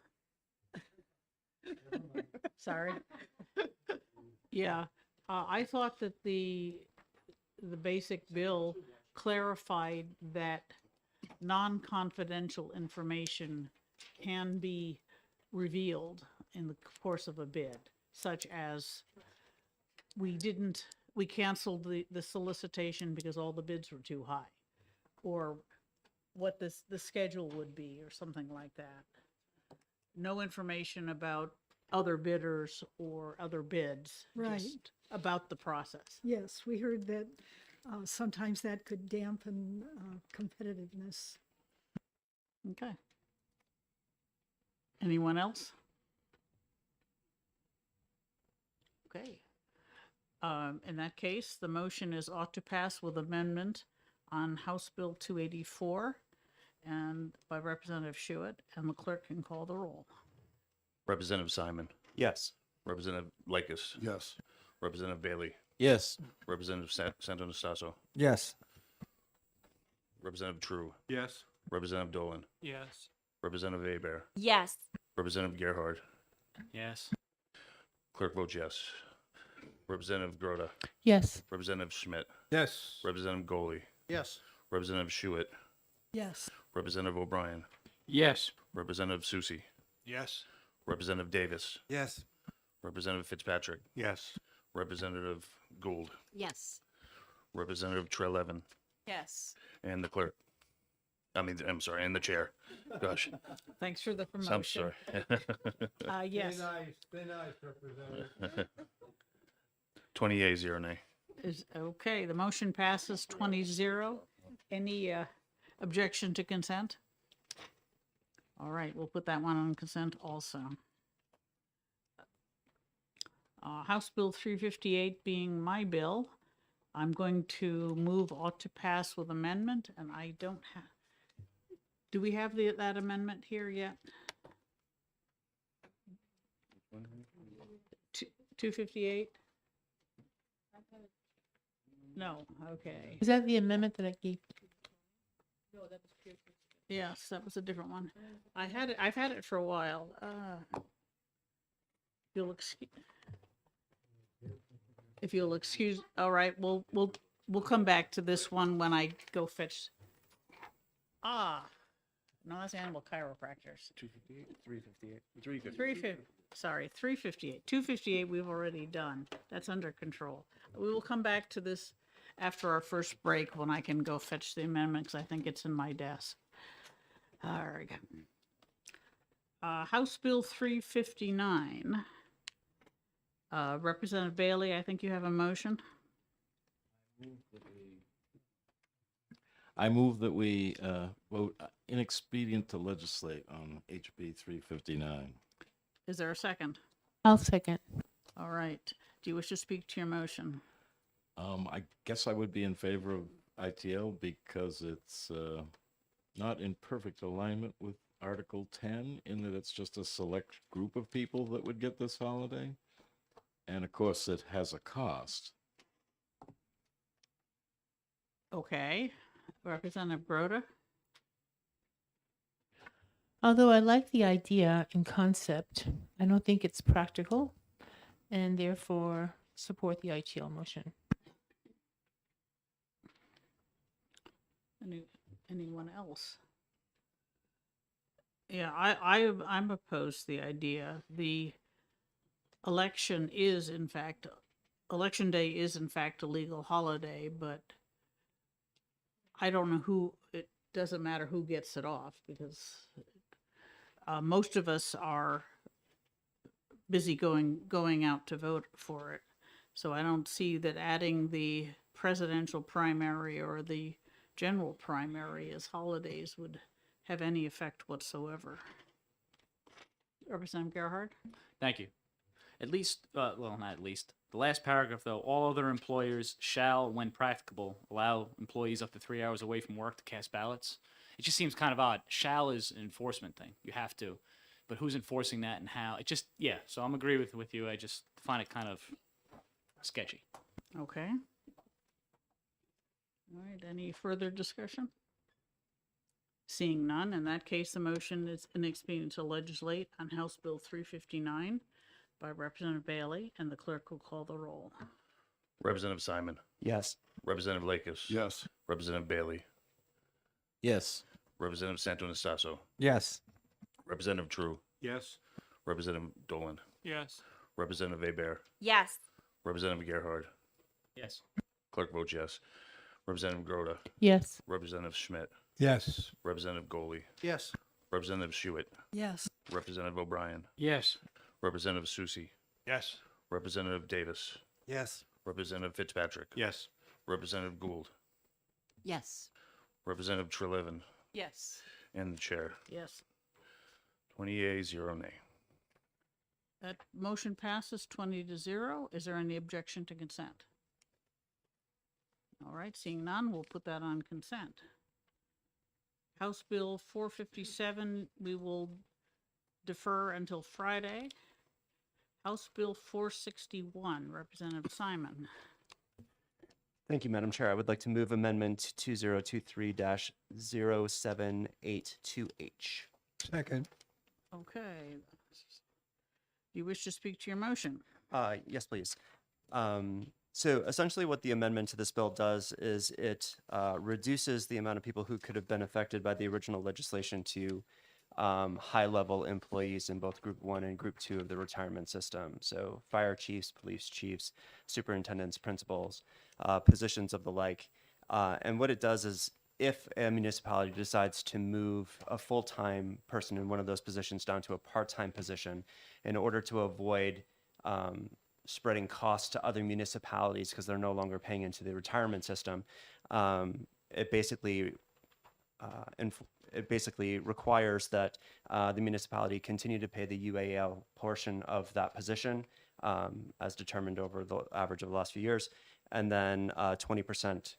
Sorry. Yeah, I thought that the basic bill clarified that non-confidential information can be revealed in the course of a bid, such as we canceled the solicitation because all the bids were too high, or what the schedule would be, or something like that. No information about other bidders or other bids. Right. Just about the process. Yes, we heard that sometimes that could dampen competitiveness. Okay. Anyone else? Okay. In that case, the motion is ought to pass with amendment on House Bill 284 and by Representative Schuett, and the clerk can call the roll. Representative Simon. Yes. Representative Lakis. Yes. Representative Bailey. Yes. Representative Santonastaso. Yes. Representative True. Yes. Representative Dolan. Yes. Representative Abear. Yes. Representative Gerhard. Yes. Clerk votes yes. Representative Groda. Yes. Representative Schmidt. Yes. Representative Goley. Yes. Representative Schuett. Yes. Representative O'Brien. Yes. Representative Susie. Yes. Representative Davis. Yes. Representative Fitzpatrick. Yes. Representative Gould. Yes. Representative Trelevin. Yes. And the clerk. I'm sorry, and the chair. Gosh, Thanks for the I'm promotion. sorry. Yes. Stay nice, Representative. 20 yeas, 0 nay. Is, okay, the motion passes 20-0. Any objection to consent? All right, we'll put that one on consent also. House Bill 358 being my bill, I'm going to move ought to pass with amendment, and I don't have, do we have that amendment here yet? 258? No, okay. Is that the amendment that I gave? Yes, that was a different one. I've had it for a while. If you'll excuse, all right, we'll come back to this one when I go fetch. No, that's animal chiropractors. 258, 358, 350. 350, sorry, 358. 258 we've already done. That's under control. We will come back to this after our first break when I can go fetch the amendment because I think it's in my desk. All right. House Bill 359. Representative Bailey, I think you have a motion. I move that we vote inexpedient to legislate on HB 359. Is there a second? I'll second. All right. Do you wish to speak to your motion? I guess I would be in favor of ITL because it's not in perfect alignment with Article 10 in that it's just a select group of people that would get this holiday. And of course, it has a cost. Okay. Representative Groda? Although I like the idea and concept, I don't think it's practical and therefore support the ITL motion. Anyone else? Yeah, I'm opposed to the idea. The election day is in fact a legal holiday, but I don't know it doesn't matter who gets it off because most of us are busy going out to vote for it. So I don't see that adding the presidential primary or the general primary as holidays would have any effect whatsoever. Representative Gerhard? Thank you. At least, well, not at least. The last paragraph, though, all other employers shall, when practicable, allow employees up to 3 hours away from work to cast ballots. It just seems kind of odd. Shall is an enforcement thing. You have to. but who's enforcing that and how? It just, yeah. So I'm agree with you. I just find it kind of sketchy. Okay. All right, any further discussion? Seeing none, in that case, the motion is an expedient to legislate on House Bill 359 by Representative Bailey, and the clerk will call the roll. Representative Simon. Yes. Representative Lakis. Yes. Representative Bailey. Yes. Representative Santo Yes. Representative True. Yes. Representative Dolan. Yes. Representative Abear. Yes. Representative Gerhard. Yes. Clerk votes yes. Representative Groda. Yes. Representative Schmidt. Yes. Representative Goley. Yes. Representative Schuett. Yes. Representative O'Brien. Yes. Representative Susie. Yes. Representative Davis. Yes. Representative Fitzpatrick. Yes. Representative Gould. Yes. Representative Trelevin. Yes. And the chair. Yes. 20 yeas, 0 nay. That motion passes 20-0. Is there any objection to consent? All right, seeing none, we'll put that on consent. House Bill 457, we will defer until Friday. House Bill 461, Representative Simon. Thank you, Madam Chair. I would like to move Amendment 2023-0782H. Second. Okay. Do you wish to speak to your motion? Yes, please. So essentially what the amendment to this bill does is it reduces the amount of people who could have been affected by the original legislation to high-level employees in both Group 1 and Group 2 of the retirement system. So fire chiefs, police chiefs, superintendents, principals, positions of the like. And what it does is if a municipality decides to move a full-time person in one of those positions down to a part-time position in order to avoid spreading costs to other municipalities because they're no longer paying into the retirement system, it basically requires that the municipality continue to pay the UAL portion of that position as determined over the average of the last few years, and then 20%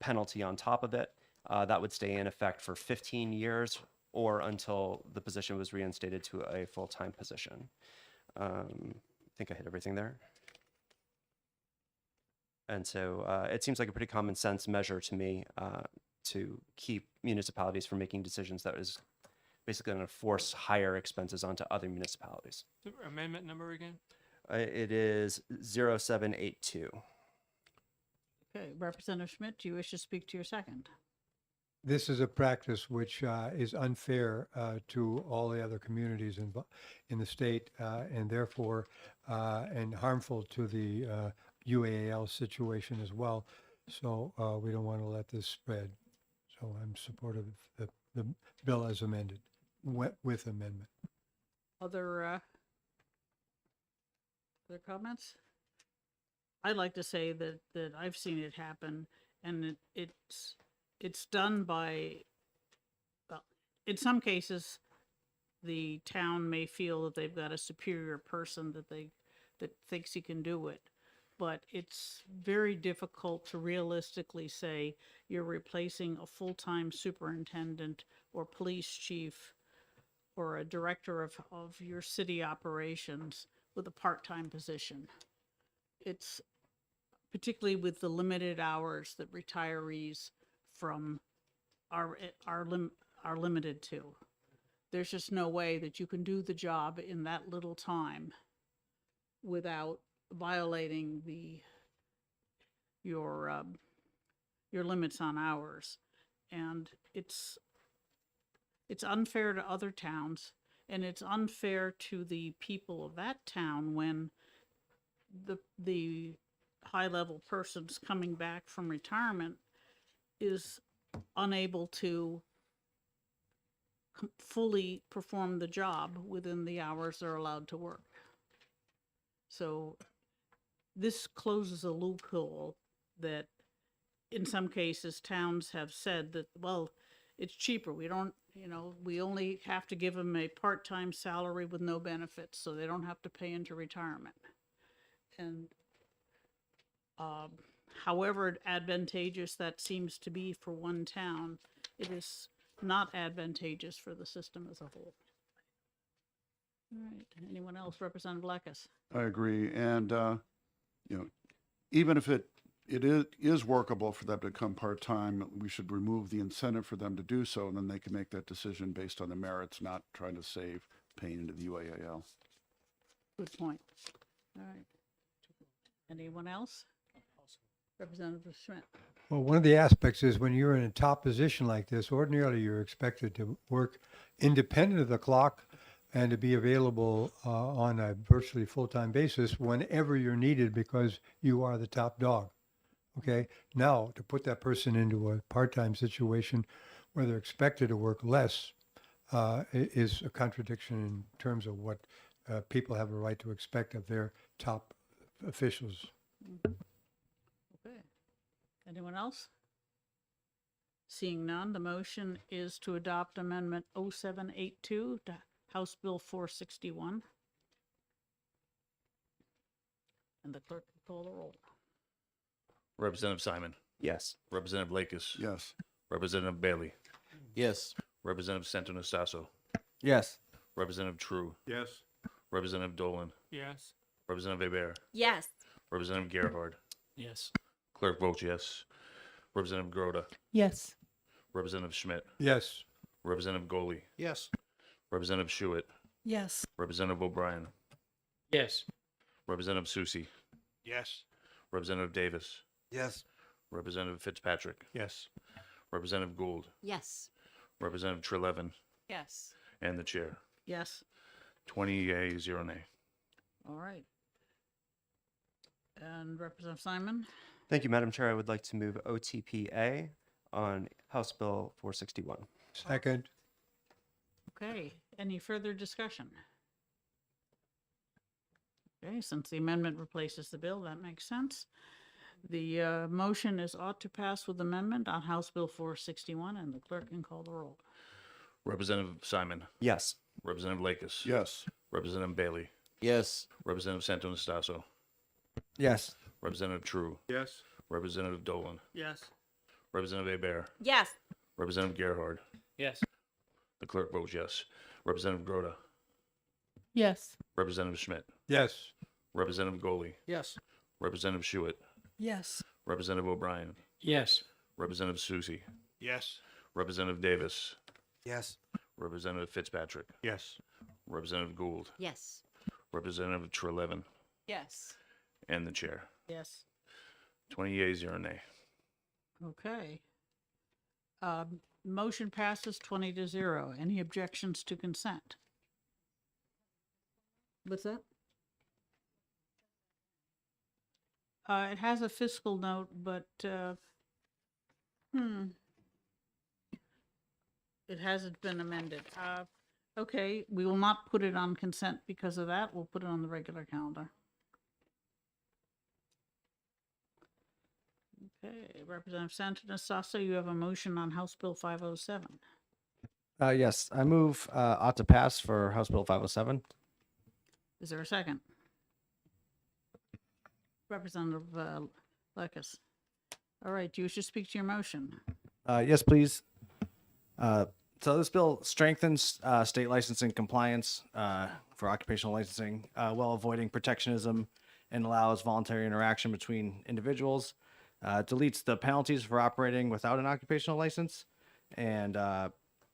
penalty on top of it. That would stay in effect for 15 years or until the position was reinstated to a full-time position. I think I hit everything there. And so it seems like a pretty common sense measure to me to keep municipalities from making decisions that is basically going to force higher expenses onto other municipalities. Amendment number again? It is 0782. Okay, Representative Schmidt, do you wish to speak to your second? This is a practice which is unfair to all the other communities in the state and therefore and harmful to the UAL situation as well. So we don't want to let this spread. So I'm supportive of the bill as amended, with amendment. Other comments? I'd like to say that I've seen it happen, and it's done by, well, in some cases, the town may feel that they've got a superior person that thinks he can do it. But it's very difficult to realistically say you're replacing a full-time superintendent or police chief or a director of your city operations with a part-time position. It's particularly with the limited hours that retirees from are limited to. There's just no way that you can do the job in that little time without violating your limits on hours. And it's unfair to other towns, and it's unfair to the people of that town when the high-level person's coming back from retirement is unable to fully perform the job within the hours they're allowed to work. So this closes a loophole that in some cases towns have said that, well, it's cheaper. We don't, we only have to give them a part-time salary with no benefits, so they don't have to pay into retirement. And however advantageous that seems to be for one town, it is not advantageous for the system as a whole. All right. Anyone else? Representative Blackus? I agree. And, even if it is workable for them to come part-time, we should remove the incentive for them to do so, and then they can make that decision based on the merits, not trying to save paying into the UAAL. Good point. All right. Anyone else? Representative Schmidt? Well, one of the aspects is when you're in a top position like this, ordinarily you're expected to work independent of the clock and to be available on a virtually full-time basis whenever you're needed because you are the top dog. Okay. Now, to put that person into a part-time situation where they're expected to work less is a contradiction in terms of what people have a right to expect of their top officials. Okay. Anyone else? Seeing none, the motion is to adopt Amendment 0782 to House Bill 461. And the clerk will call the roll. Representative Simon. Yes. Representative Lakis. Yes. Representative Bailey. Yes. Representative Santonastasso. Yes. Representative True. Yes. Representative Dolan. Yes. Representative Hebert. Yes. Representative Gerhard. Yes. Clerk votes yes. Representative Groda. Yes. Representative Schmidt. Yes. Representative Goley. Yes. Representative Schuett. Yes. Representative O'Brien. Yes. Representative Susie. Yes. Representative Davis. Yes. Representative Fitzpatrick. Yes. Representative Gould. Yes. Representative Trelevin. Yes. And the chair. Yes. 20 yea, 0 nay. All right. And Representative Simon? Thank you, Madam Chair. I would like to move OTPA on House Bill 461. Second. Okay. Any further discussion? Okay, since the amendment replaces the bill, that makes sense. The motion is ought to pass with amendment on House Bill 461, and the clerk can call the roll. Representative Simon. Yes. Representative Lakis. Yes. Representative Bailey. Yes. Representative Santonastasso. Yes. Representative True. Yes. Representative Dolan. Yes. Representative Hebert. Yes. Representative Gerhard. Yes. The clerk votes yes. Representative Groda. Yes. Representative Schmidt. Yes. Representative Goley. Yes. Representative Schuett. Yes. Representative O'Brien. Yes. Representative Susie. Yes. Representative Davis. Yes. Representative Fitzpatrick. Yes. Representative Gould. Yes. Representative Trelevin. Yes. And the chair. Yes. 20 yea, 0 nay. Okay. Motion passes 20-0. Any objections to consent? What's that? It has a fiscal note, but, it hasn't been amended. Okay, we will not put it on consent because of that. We'll put it on the regular calendar. Okay, Representative Santonastasso, you have a motion on House Bill 507. Yes, I move ought to pass for House Bill 507. Is there a second? Representative Lekis. All right, do you wish to speak to your motion? Yes, please. So this bill strengthens state licensing compliance for occupational licensing while avoiding protectionism and allows voluntary interaction between individuals. Deletes the penalties for operating without an occupational license and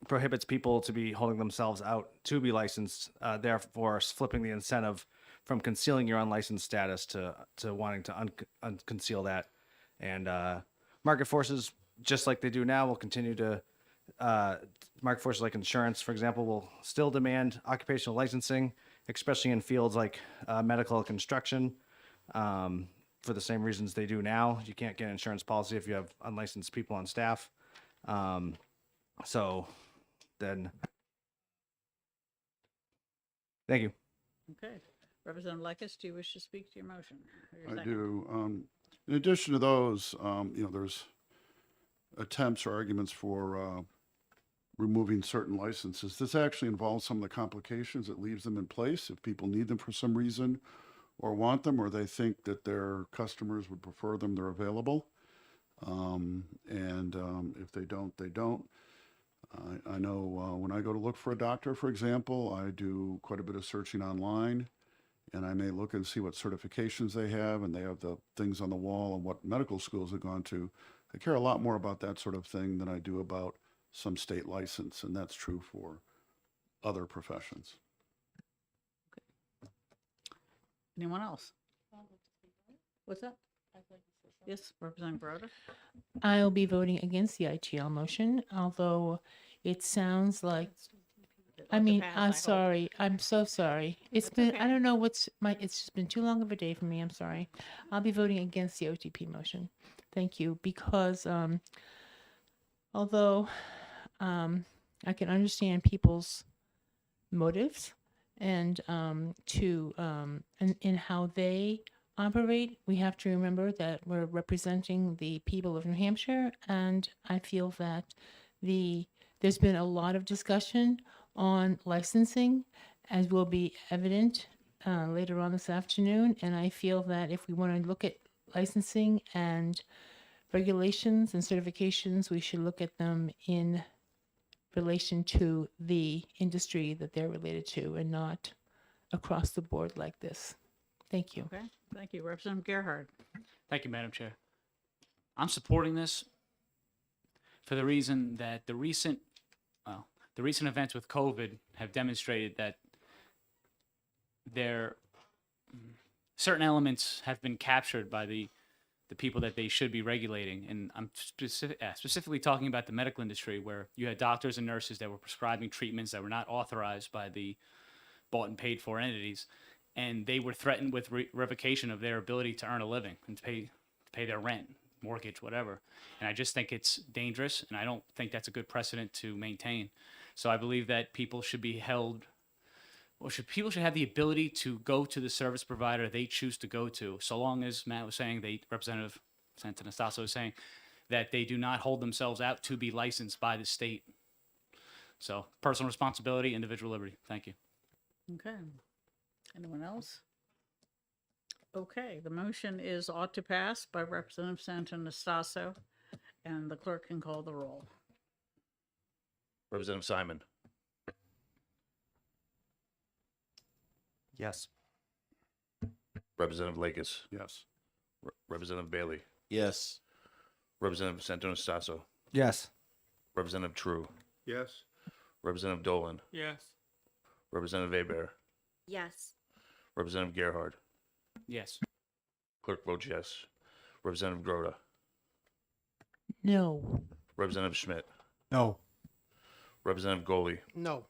prohibits people to be holding themselves out to be licensed, therefore flipping the incentive from concealing your unlicensed status to wanting to unconceal that. And market forces, just like they do now, will continue to market forces like insurance, for example, will still demand occupational licensing, especially in fields like medical construction. For the same reasons they do now. You can't get an insurance policy if you have unlicensed people on staff. So then, thank you. Okay. Representative Lekis, do you wish to speak to your motion? Or your I second? do. In addition to those, there's attempts or arguments for removing certain licenses. This actually involves some of the complications. It leaves them in place if people need them for some reason or want them, or they think that their customers would prefer them, they're available. If they don't, they don't. I know when I go to look for a doctor, for example, I do quite a bit of searching online, and I may look and see what certifications they have, and they have the things on the wall and what medical schools have gone to. I care a lot more about that sort of thing than I do about some state license, and that's true for other professions. Anyone else? What's that? Yes, Representative Broder? I'll be voting against the ITL motion, although it sounds like, I mean, I'm sorry. I'm so sorry. It's been, I don't know it's just been too long of a day for me. I'm sorry. I'll be voting against the OTP motion. Thank you. because although I can understand people's motives and in how they operate, we have to remember that we're representing the people of New Hampshire, and I feel that there's been a lot of discussion on licensing, as will be evident later on this afternoon, and I feel that if we want to look at licensing and regulations and certifications, we should look at them in relation to the industry that they're related to and not across the board like this. Thank you. Okay, thank you. Representative Gerhard? Thank you, Madam Chair. I'm supporting this for the reason that the recent events with COVID have demonstrated that certain elements have been captured by the people that they should be regulating. And I'm specifically talking about the medical industry, where you had doctors and nurses that were prescribing treatments that were not authorized by the bought and paid for entities. And they were threatened with revocation of their ability to earn a living and to pay their rent, mortgage, whatever. And I just think it's dangerous, and I don't think that's a good precedent to maintain. So I believe that people should be held, people should have the ability to go to the service provider they choose to go to, so long as Matt was saying, Representative Santanastasso was saying, that they do not hold themselves out to be licensed by the state. So personal responsibility, individual liberty. Thank you. Okay. Anyone else? Okay, the motion is ought to pass by Representative Santanastasso, and the clerk can call the roll. Representative Simon. Yes. Representative Lakis. Yes. Representative Bailey. Yes. Representative Santanastasso. Yes. Representative True. Yes. Representative Dolan. Yes. Representative Abear. Yes. Representative Gerhard. Yes. Clerk votes yes. Representative Groda. No. Representative Schmidt. No. Representative Goley. No.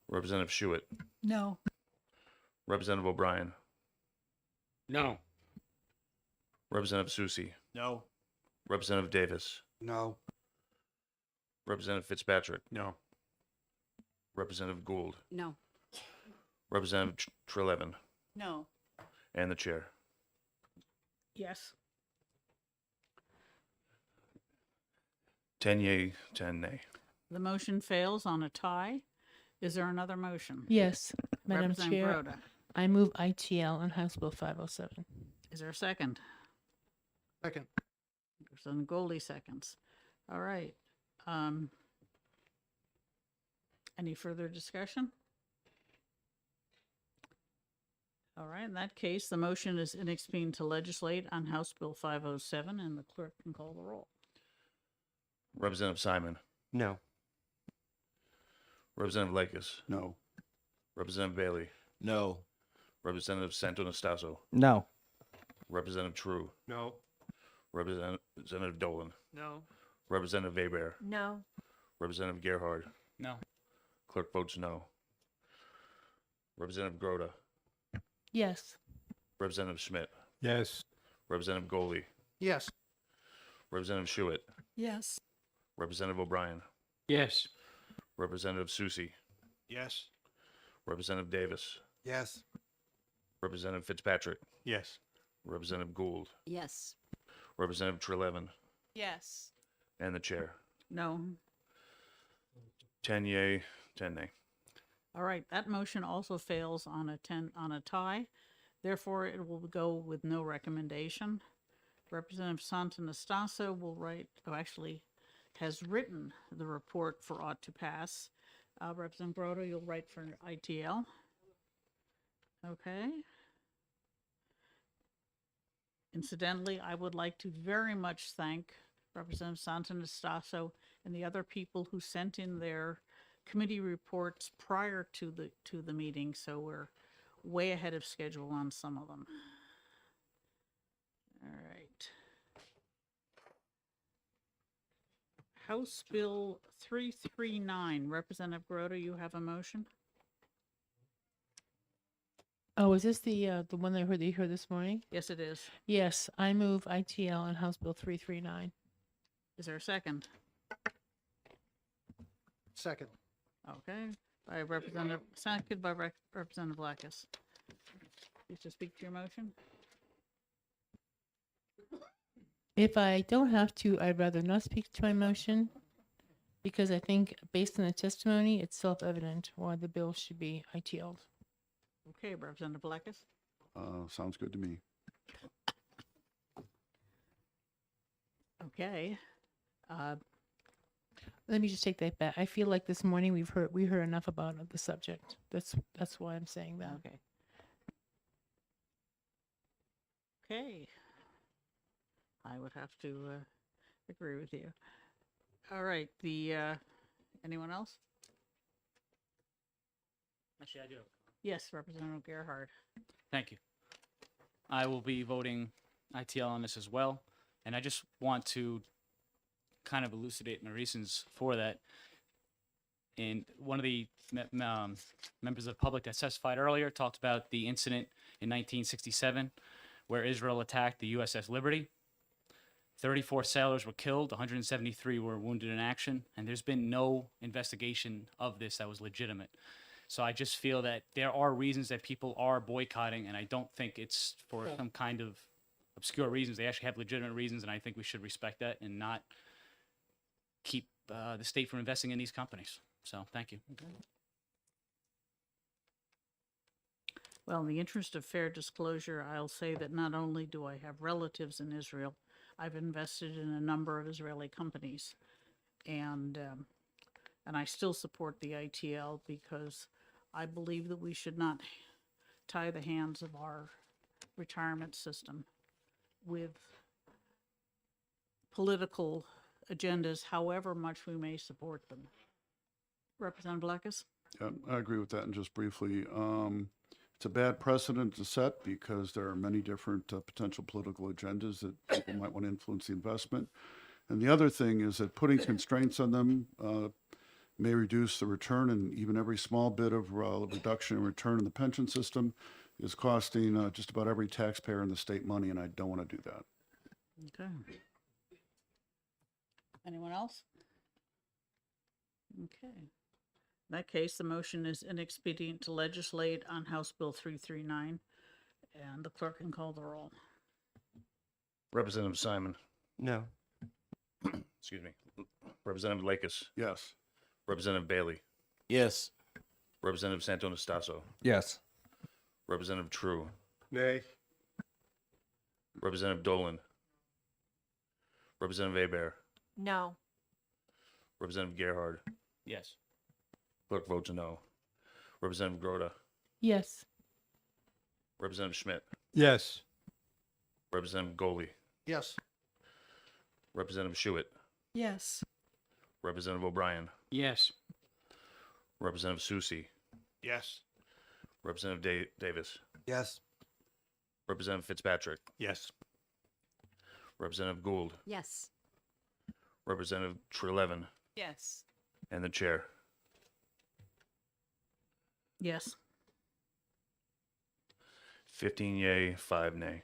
Representative Schuett. No. Representative O'Brien. No. Representative Susi. No. Representative Davis. No. Representative Fitzpatrick. No. Representative Gould. No. Representative Trelevin. No. And the chair. Yes. 10 yea, 10 nay. The motion fails on a tie. Is there another motion? Yes, Madam Representative Chair, Broda. I move ITL on House Bill 507. Is there a second? Second. Representative Goldie seconds. All right. Any further discussion? All right, in that case, the motion is inexpedient to legislate on House Bill 507, and the clerk can call the roll. Representative Simon. No. Representative Lakis. No. Representative Bailey. No. Representative Santanastasso. No. Representative True. No. Representative Dolan. No. Representative Abear. No. Representative Gerhard. No. Clerk votes no. Representative Groda. Yes. Representative Schmidt. Yes. Representative Goley. Yes. Representative Schuett. Yes. Representative O'Brien. Yes. Representative Susi. Yes. Representative Davis. Yes. Representative Fitzpatrick. Yes. Representative Gould. Yes. Representative Trelevin. Yes. And the chair. No. 10 yea, 10 nay. All right, that motion also fails on a tie. Therefore, it will go with no recommendation. Representative Santanastasso will write, has written the report for ought to pass. Representative Broder, you'll write for ITL. Okay. Incidentally, I would like to very much thank Representative Santonastasso and the other people who sent in their committee reports prior to the meeting, so we're way ahead of schedule on some of them. All right. House Bill 339, Representative Groder, you have a motion? Oh, is this the one that I heard that you heard this morning? Yes, it is. Yes, I move ITL on House Bill 339. Is there a second? Second. Okay, by Representative, seconded by Representative Blackus. Please to speak to your motion. If I don't have to, I'd rather not speak to my motion because I think based on the testimony, it's self-evident why the bill should be ITL'd. Okay, Representative Blackus. Sounds good to me. Okay. Let me just take that back. I feel like this morning we heard enough about the subject. That's why I'm saying that. Okay. Okay. I would have to agree with you. All right, anyone else? Actually, I do. Yes, Representative Gerhard. Thank you. I will be voting ITL on this as well. And I just want to kind of elucidate my reasons for that. And one of the members of the public that testified earlier talked about the incident in 1967 where Israel attacked the USS Liberty. 34 sailors were killed, 173 were wounded in action, and there's been no investigation of this that was legitimate. So I just feel that there are reasons that people are boycotting, and I don't think it's for some kind of obscure reasons. They actually have legitimate reasons, and I think we should respect that and not keep the state from investing in these companies. So thank you. Well, in the interest of fair disclosure, I'll say that not only do I have relatives in Israel, I've invested in a number of Israeli companies, and I still support the ITL because I believe that we should not tie the hands of our retirement system with political agendas, however much we may support them. Representative Blackus? Yeah, I agree with that. And just briefly, it's a bad precedent to set because there are many different potential political agendas that people might want to influence the investment. And the other thing is that putting constraints on them may reduce the return, and even every small bit of reduction in return in the pension system is costing just about every taxpayer in the state money, and I don't want to do that. Okay. Anyone else? Okay. In that case, the motion is inexpedient to legislate on House Bill 339, and the clerk can call the roll. Representative Simon. No. Excuse me. Representative Lakis. Yes. Representative Bailey. Yes. Representative Santonastasso. Yes. Representative True. Nay. Representative Dolan. Representative Hebert. No. Representative Gerhard. Yes. Clerk votes no. Representative Groda. Yes. Representative Schmidt. Yes. Representative Goley. Yes. Representative Schuett. Yes. Representative O'Brien. Yes. Representative Susi. Yes. Representative Davis. Yes. Representative Fitzpatrick. Yes. Representative Gould. Yes. Representative Trelevin. Yes. And the chair. Yes. 15 yay, 5 nay.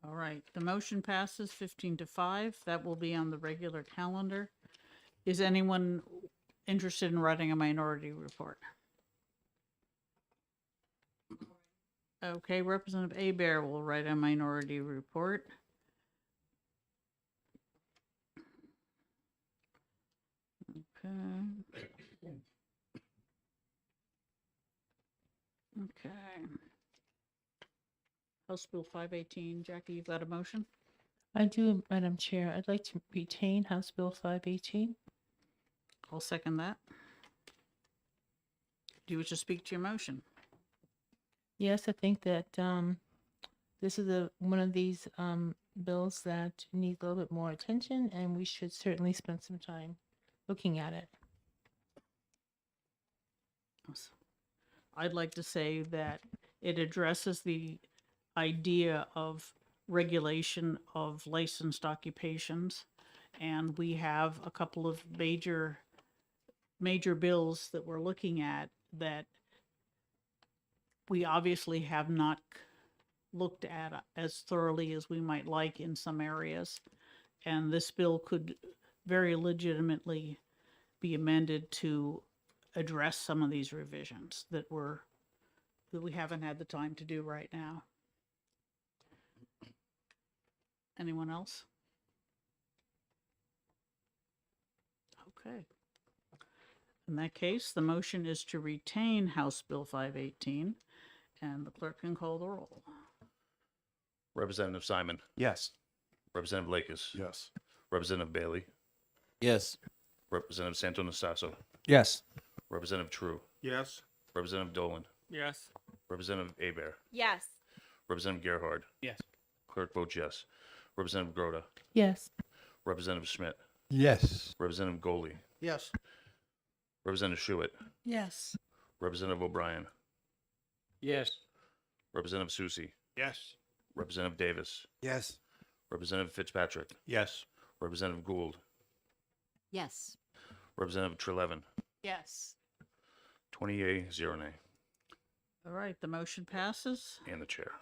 All right. The motion passes 15-5. That will be on the regular calendar. Is anyone interested in writing a minority report? Okay, Representative Hebert will write a minority report. Okay. Okay. House Bill 518. Jackie, you've got a motion? I do, Madam Chair. I'd like to retain House Bill 518. I'll second that. Do you wish to speak to your motion? Yes, I think that this is one of these bills that needs a little bit more attention, and we should certainly spend some time looking at it. I'd like to say that it addresses the idea of regulation of licensed occupations. And we have a couple of major bills that we're looking at that we obviously have not looked at as thoroughly as we might like in some areas. And this bill could very legitimately be amended to address some of these revisions that we haven't had the time to do right now. Anyone else? Okay. In that case, the motion is to retain House Bill 518, and the clerk can call the roll. Representative Simon. Yes. Representative Lakis. Yes. Representative Bailey. Yes. Representative Santonastasso. Yes. Representative True. Yes. Representative Dolan. Yes. Representative Aber. Yes. Representative Gerhard. Yes. Clerk votes yes. Representative Groda. Yes. Representative Schmidt. Yes. Representative Goley. Yes. Representative Schuett. Yes. Representative O'Brien. Yes. Representative Susie. Yes. Representative Davis. Yes. Representative Fitzpatrick. Yes. Representative Gould. Yes. Representative Trelevin. Yes. 20 yea, 0 nay. All right, the motion passes. And the chair.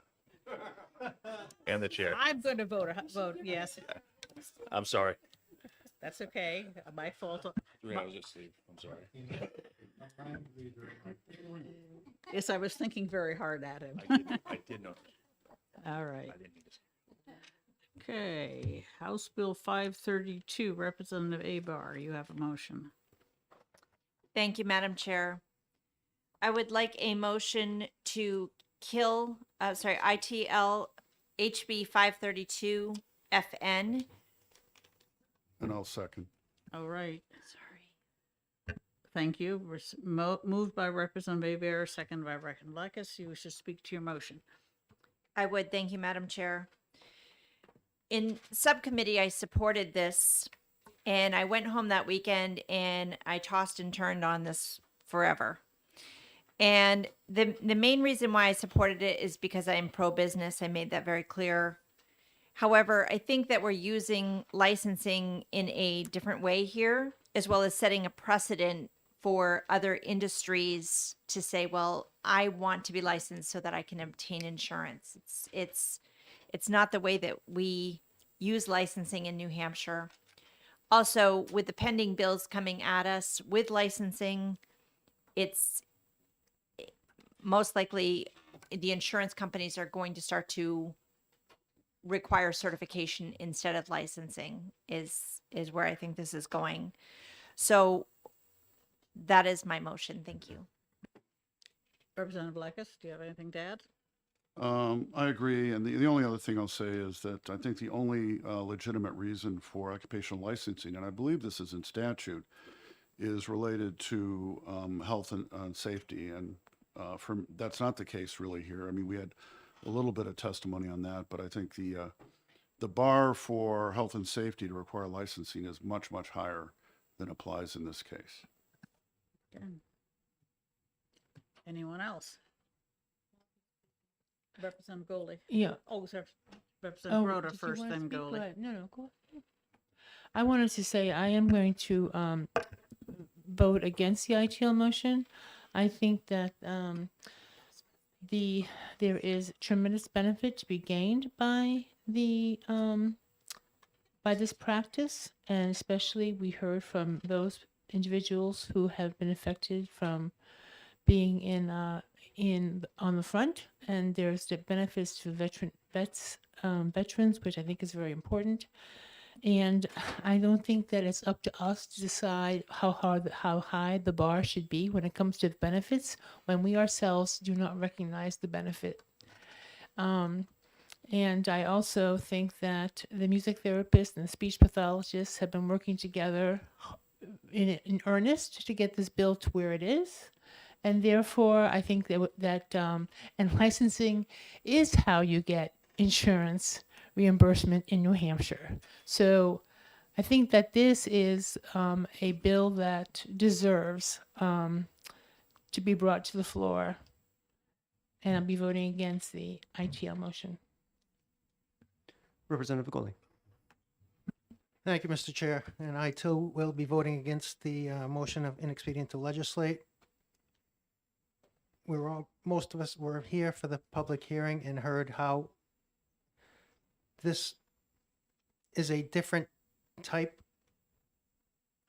And the chair. I'm going to vote yes. I'm sorry. That's okay. My fault. I was asleep. I'm sorry. Yes, I was thinking very hard at him. I did not. All right. I didn't need to. Okay, House Bill 532, Representative Abar, you have a motion. Thank you, Madam Chair. I would like a motion to kill, ITL HB 532 FN. And I'll second. All right. Sorry. Thank you. Moved by Representative Abar, second by Representative Lakis. You should speak to your motion. I would. Thank you, Madam Chair. In subcommittee, I supported this, and I went home that weekend and I tossed and turned on this forever. And the main reason why I supported it is because I am pro-business. I made that very clear. However, I think that we're using licensing in a different way here, as well as setting a precedent for other industries to say, well, I want to be licensed so that I can obtain insurance. It's not the way that we use licensing in New Hampshire. Also, with the pending bills coming at us with licensing, it's most likely the insurance companies are going to start to require certification instead of licensing is where I think this is going. So that is my motion. Thank you. Representative Lakis, do you have anything to add? I agree. And the only other thing I'll say is that I think the only legitimate reason for occupational licensing, and I believe this is in statute, is related to health and safety. And that's not the case really here. I mean, we had a little bit of testimony on that, but I think the bar for health and safety to require licensing is much, much higher than applies in this case. Okay. Anyone else? Representative Goldie. Yeah. Oh, sorry. Representative Rhoda did you first, wanna then speak? Go Goldie. ahead. No, go ahead. I wanted to say I am going to vote against the ITL motion. I think that there is tremendous benefit to be gained by the by this practice, and especially we heard from those individuals who have been affected from being in on the front, and there's the benefits to veterans, which I think is very important. And I don't think that it's up to us to decide how high the bar should be when it comes to the benefits, when we ourselves do not recognize the benefit. And I also think that the music therapists and the speech pathologists have been working together in earnest to get this bill to where it is. And therefore, I think and licensing is how you get insurance reimbursement in New Hampshire. So I think that this is a bill that deserves to be brought to the floor. And I'll be voting against the ITL motion. Representative Goley. Thank you, Mr. Chair. And I too will be voting against the motion of inexpedient to legislate. Most of us were here for the public hearing and heard how this is a different type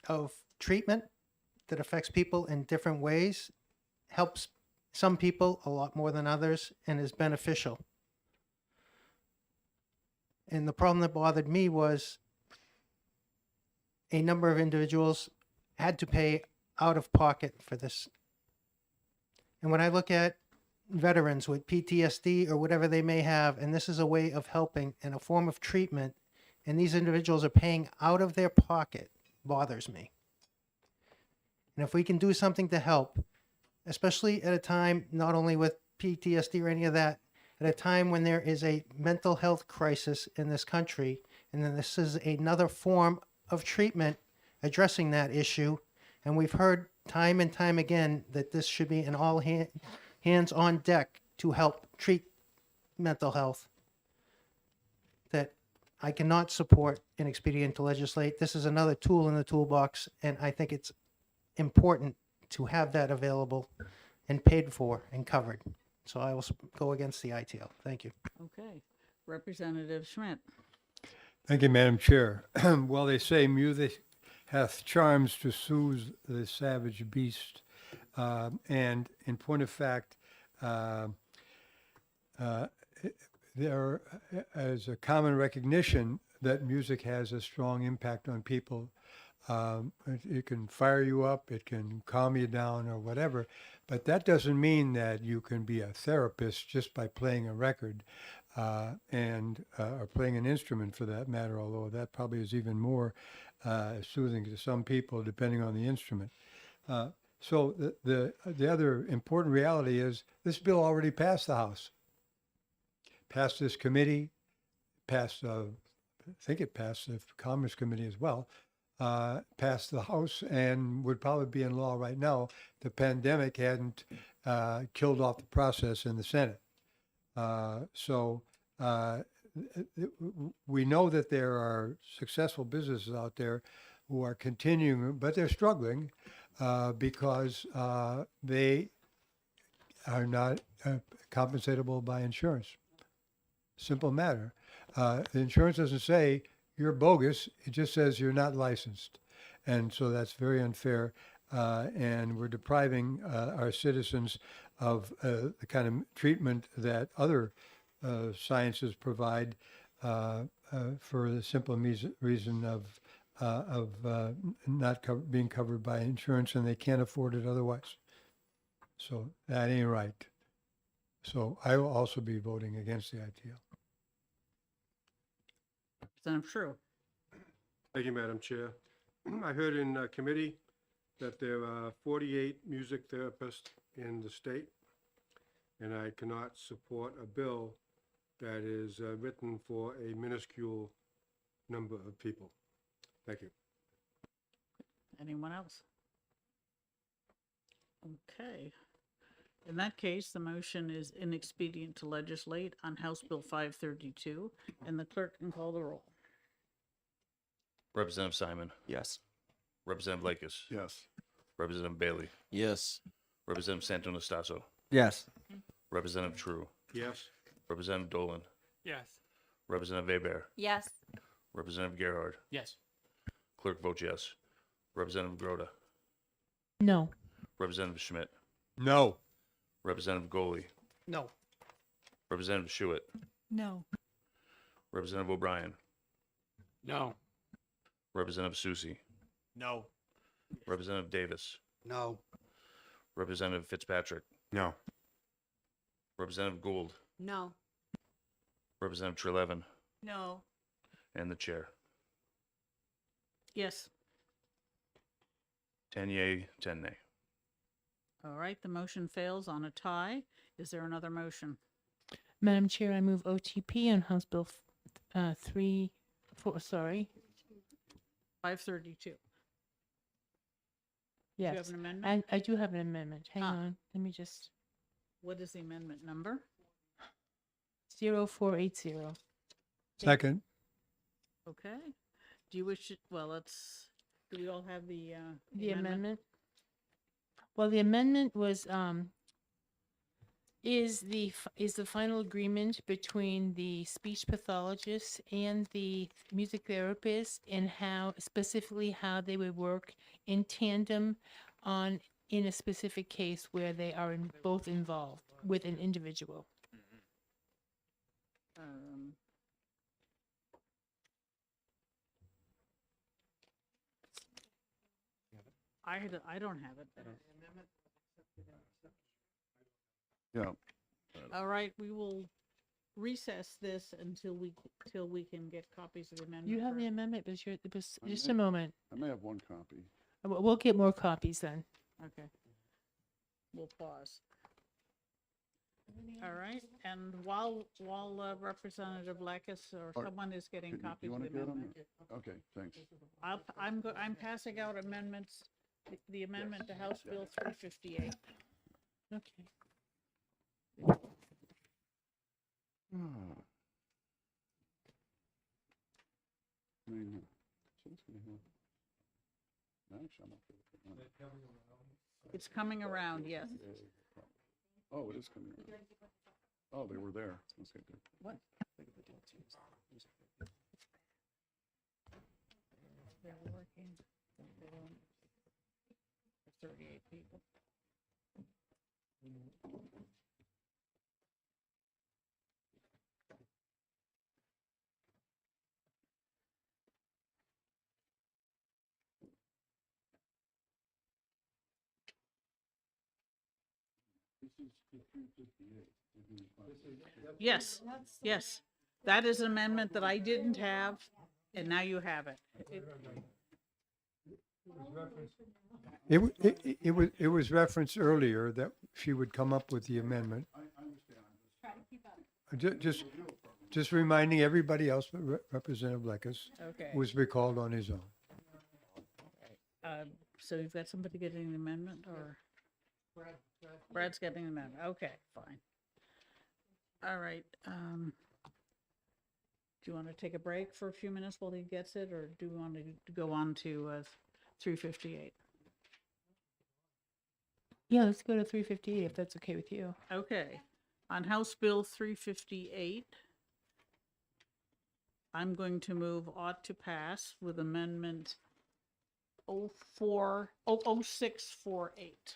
of treatment that affects people in different ways, helps some people a lot more than others, and is beneficial. And the problem that bothered me was a number of individuals had to pay out of pocket for this. And when I look at veterans with PTSD or whatever they may have, and this is a way of helping and a form of treatment, and these individuals are paying out of their pocket, bothers me. And if we can do something to help, especially at a time, not only with PTSD or any of that, at a time when there is a mental health crisis in this country, and then this is another form of treatment addressing that issue. And we've heard time and time again that this should be an all hands on deck to help treat mental health. That I cannot support inexpedient to legislate. This is another tool in the toolbox, and I think it's important to have that available and paid for and covered. So I will go against the ITL. Thank you. Okay. Representative Schmidt. Thank you, Madam Chair. Well, they say music hath charms to soothe the savage beast. And in point of fact, there is a common recognition that music has a strong impact on people. It can fire you up, it can calm you down or whatever, but that doesn't mean that you can be a therapist just by playing a record or playing an instrument for that matter, although that probably is even more soothing to some people depending on the instrument. So the other important reality is this bill already passed the House, passed this committee, passed, I think it passed the Commerce Committee as well, passed the House, and would probably be in law right now. The pandemic hadn't killed off the process in the Senate. We know that there are successful businesses out there who are continuing, but they're struggling because they are not compensatable by insurance. Simple matter. The insurance doesn't say you're bogus. It just says you're not licensed. And so that's very unfair. And we're depriving our citizens of the kind of treatment that other sciences provide for the simple reason of not being covered by insurance, and they can't afford it otherwise. So that ain't right. So I will also be voting against the ITL. Representative True. Thank you, Madam Chair. I heard in committee that there are 48 music therapists in the state, and I cannot support a bill that is written for a minuscule number of people. Thank you. Anyone else? Okay. In that case, the motion is inexpedient to legislate on House Bill 532, and the clerk can call the roll. Representative Simon. Yes. Representative Lakis. Yes. Representative Bailey. Yes. Representative Santonastasso. Yes. Representative True. Yes. Representative Dolan. Yes. Representative Weber. Yes. Representative Gerhard. Yes. Clerk votes yes. Representative Groda. No. Representative Schmidt. No. Representative Goley. No. Representative Schuett. No. Representative O'Brien. No. Representative Susie. No. Representative Davis. No. Representative Fitzpatrick. No. Representative Gould. No. Representative Trelevin, No. and the chair. Yes. 10 yea, 10 nay. All right, the motion fails on a tie. Is there another motion? Madam Chair, I move OTP on House Bill 532. Yes. Do you have an amendment? I do have an amendment. Hang Ah. on. Let me just. What is the amendment number? 0480. Second. Okay. Do you wish, do we all have the The amendment? Well, the amendment was, is the final agreement between the speech pathologist and the music therapist, and specifically how they would work in tandem in a specific case where they are both involved with an individual. I don't have it. Yeah. All right, we will recess this until we can get copies of the amendment. You have the first. amendment, but just a moment. I may have one copy. We'll get more copies then. Okay. We'll pause. All right, and while Representative Lekis or Or- someone is getting You copies of want the to get them? amendment, Okay, thanks. I'm passing out amendments, the amendment to House Bill 358. Okay. I mean, so it's gonna have- actually, I'm okay with it. It's coming around, yes. Oh, it is coming around. Oh, they were there. Okay, good. What? They're working. They're on- for 38 people. Yes, yes. That is an amendment that I didn't have, and now you have it. It was referenced earlier that she would come up with the amendment. Just reminding everybody else, but Representative Lekis Okay. was recalled on his own. So you've got somebody getting an amendment, or? Brad's getting an amendment. Okay, fine. All right. Do you want to take a break for a few minutes while he gets it, or do you want to go on to 358? Yeah, let's go to 358 if that's okay with you. Okay. On House Bill 358, I'm going to move ought to pass with amendment 0648.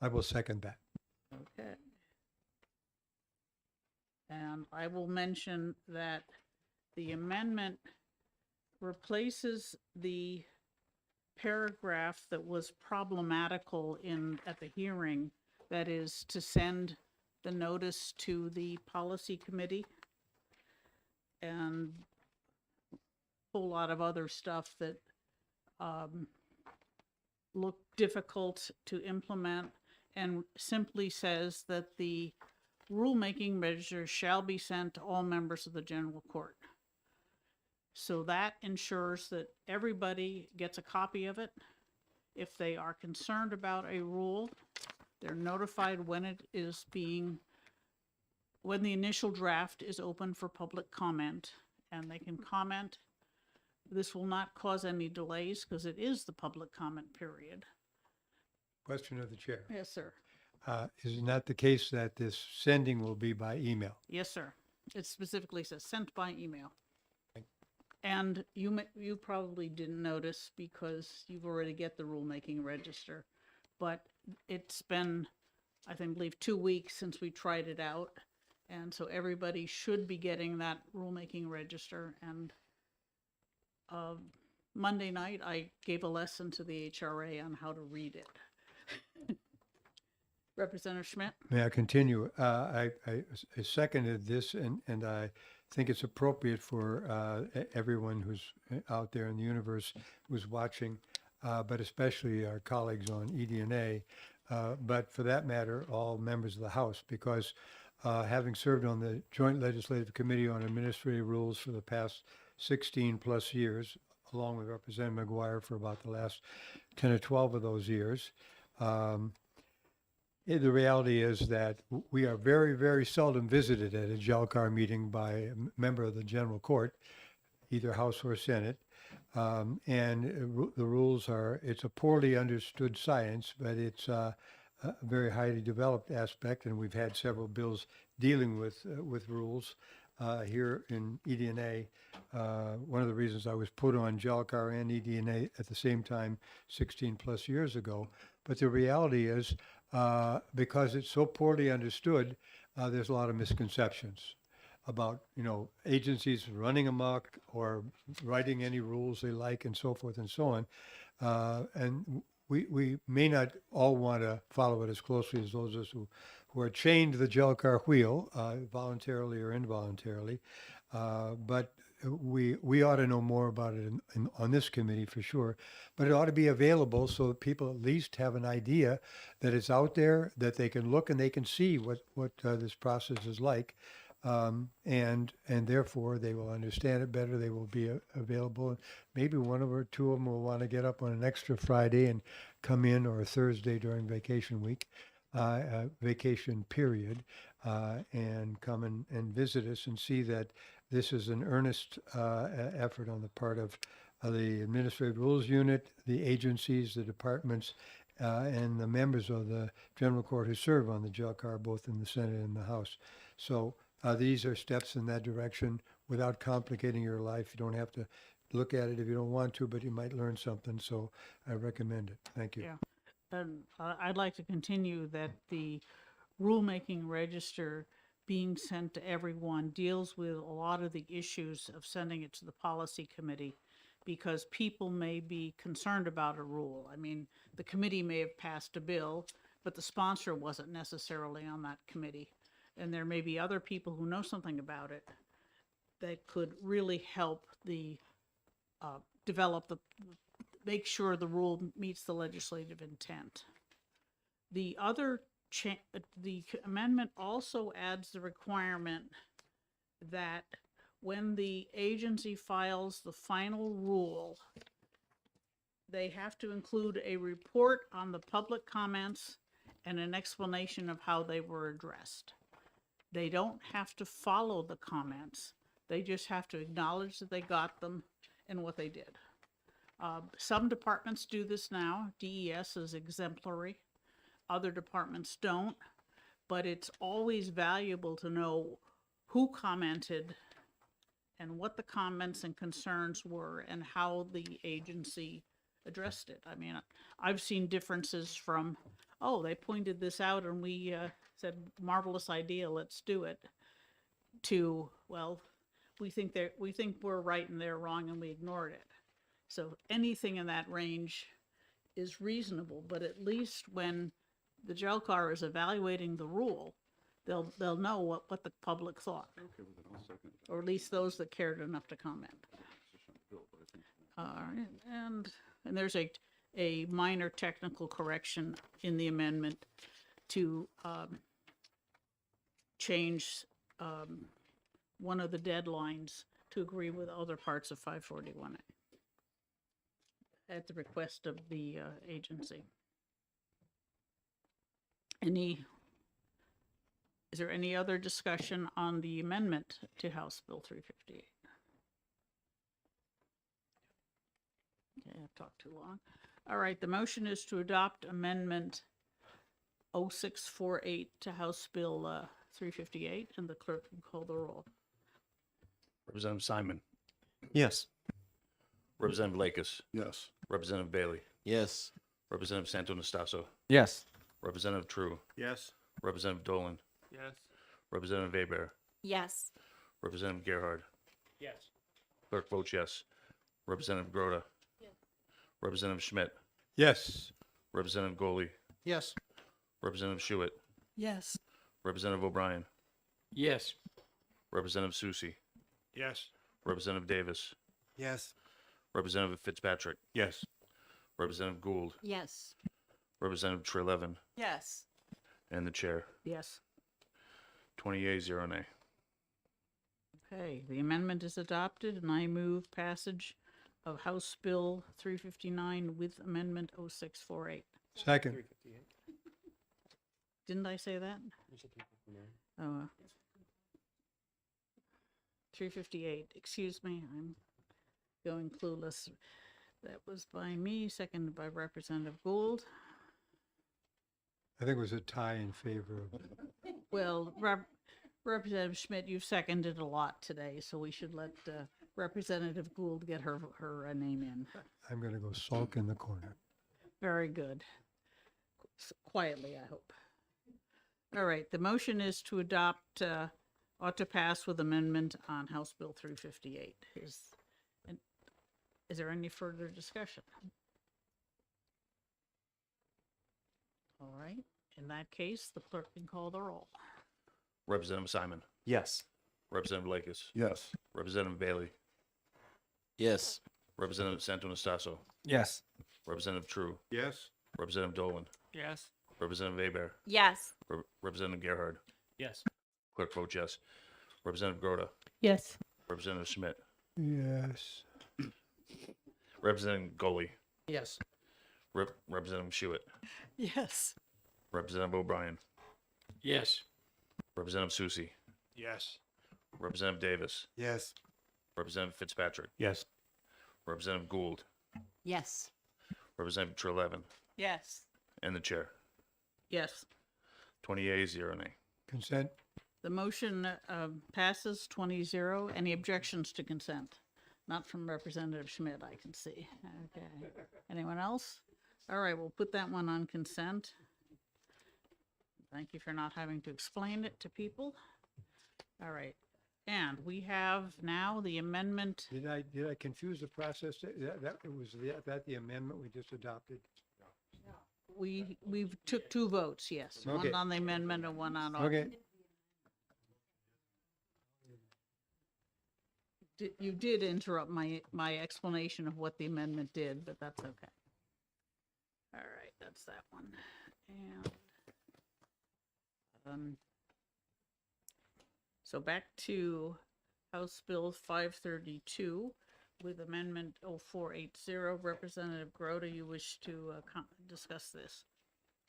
I will second that. Okay. And I will mention that the amendment replaces the paragraph that was problematical at the hearing, that is to send the notice to the policy committee, and a whole lot of other stuff that look difficult to implement, and simply says that the rulemaking measures shall be sent to all members of the general court. So that ensures that everybody gets a copy of it. If they are concerned about a rule, they're notified when the initial draft is open for public comment, and they can comment. This will not cause any delays because it is the public comment period. Question of the chair. Yes, sir. Is it not the case that this sending will be by email? Yes, sir. It specifically says sent by email. And you probably didn't notice because you've already get the rulemaking register, but it's been, I believe 2 weeks since we tried it out. And so everybody should be getting that rulemaking register. And Monday night, I gave a lesson to the HRA on how to read it. Representative Schmidt? May I continue? I seconded this, and I think it's appropriate for everyone who's out there in the universe who's watching, but especially our colleagues on EDNA, but for that matter, all members of the House, because having served on the Joint Legislative Committee on Administrative Rules for the past 16 plus years, along with Representative McGuire for about the last 10 or 12 of those years, the reality is that we are very, very seldom visited at a JELCAR meeting by a member of the General Court, either House or Senate. The rules are, it's a poorly understood science, but it's a very highly developed aspect, and we've had several bills dealing with rules here in EDNA. One of the reasons I was put on JELCAR and EDNA at the same time 16 plus years ago. But the reality is, because it's so poorly understood, there's a lot of misconceptions about, agencies running amok or writing any rules they like and so forth and so on. And we may not all want to follow it as closely as those of us who are chained to the JELCAR wheel, voluntarily or involuntarily. But we ought to know more about it on this committee for sure, but it ought to be available so that people at least have an idea that it's out there, that they can look and they can see what this process is like, and therefore they will understand it better. They will be available. Maybe one or two of them will want to get up on an extra Friday and come in, or a Thursday during vacation week, vacation period, and come and visit us and see that this is an earnest effort on the part of the Administrative Rules Unit, the agencies, the departments, and the members of the General Court who serve on the JELCAR, both in the Senate and the House. So these are steps in that direction without complicating your life. You don't have to look at it if you don't want to, but you might learn something. So I recommend it. Thank you. Yeah. And I'd like to continue that the rulemaking register being sent to everyone deals with a lot of the issues of sending it to the policy committee, because people may be concerned about a rule. I mean, the committee may have passed a bill, but the sponsor wasn't necessarily on that committee. And there may be other people who know something about it that could really help the make sure the rule meets the legislative intent. The other the amendment also adds the requirement that when the agency files the final rule, they have to include a report on the public comments and an explanation of how they were addressed. They don't have to follow the comments. They just have to acknowledge that they got them and what they did. Some departments do this now. DES is exemplary. Other departments don't, but it's always valuable to know who commented and what the comments and concerns were and how the agency addressed it. I mean, I've seen differences from, oh, they pointed this out and we said, marvelous idea, let's do it, to, well, we think we're right and they're wrong and we ignored it. So anything in that range is reasonable, but at least when the JELCAR is evaluating the rule, they'll know what the public thought, or at least those that cared enough to comment. And there's a minor technical correction in the amendment to change one of the deadlines to agree with other parts of 541A at the request of the agency. Is there any other discussion on the amendment to House Bill 358? Okay, I've talked too long. All right, the motion is to adopt Amendment 0648 to House Bill 358, and the clerk can call the roll. Representative Simon. Yes. Representative Lakis. Yes. Representative Bailey. Yes. Representative Santo Nastaso. Yes. Representative True. Yes. Representative Dolan. Yes. Representative Weber. Yes. Representative Gerhard. Yes. Clerk votes yes. Representative Groda. Yes. Representative Schmidt. Yes. Representative Goley. Yes. Representative Schuett, Yes. Representative O'Brien, Yes. Representative Susie, Yes. Representative Davis, Yes. Representative Fitzpatrick, Yes. Representative Gould, Yes. Representative Trelevin, Yes. and the chair. Yes. 20 yeas, 0 nay. Okay, the amendment is adopted, and I move passage of House Bill 359 with Amendment 0648. Second. Didn't I say that? Oh. 358, excuse me, I'm going clueless. That was by me, seconded by Representative Gould. I think it was a tie in favor of it. Well, Representative Schmidt, you've seconded a lot today, so we should let Representative Gould get her name in. I'm going to go sulk in the corner. Very good. Quietly, I hope. All right, the motion is to adopt, ought to pass with amendment on House Bill 358. Is there any further discussion? All right, in that case, the clerk can call the roll. Representative Simon, Yes. Representative Lakis, Yes. Representative Bailey, Yes. Representative Santonastasso, Yes. Representative True, Yes. Representative Dolan, Yes. Representative Abear, Yes. Representative Gerhard, Yes. Clerk votes yes. Representative Groda, Yes. Representative Schmidt, Yes. Representative Goley, Yes. Representative Schuett, Yes. Representative O'Brien, Yes. Representative Susie, Yes. Representative Davis, Yes. Representative Fitzpatrick, Yes. Representative Gould, Yes. Representative Trelevin, Yes. and the chair. Yes, 20 yeas, 0 nay. Consent? the motion passes 20-0. Any objections to consent? Not from Representative Schmidt, I can see. Okay. Anyone else? All right, we'll put that one on consent. Thank you for not having to explain it to people. All right, and we have now the amendment. Did I confuse the process? That the amendment we just adopted? We've took two votes, yes. Okay. One on the amendment and one on. Okay. You did interrupt my explanation of what the amendment did, but that's okay. All right, that's that one. And so back to House Bill 532 with Amendment 0480. Representative Groda, you wish to discuss this?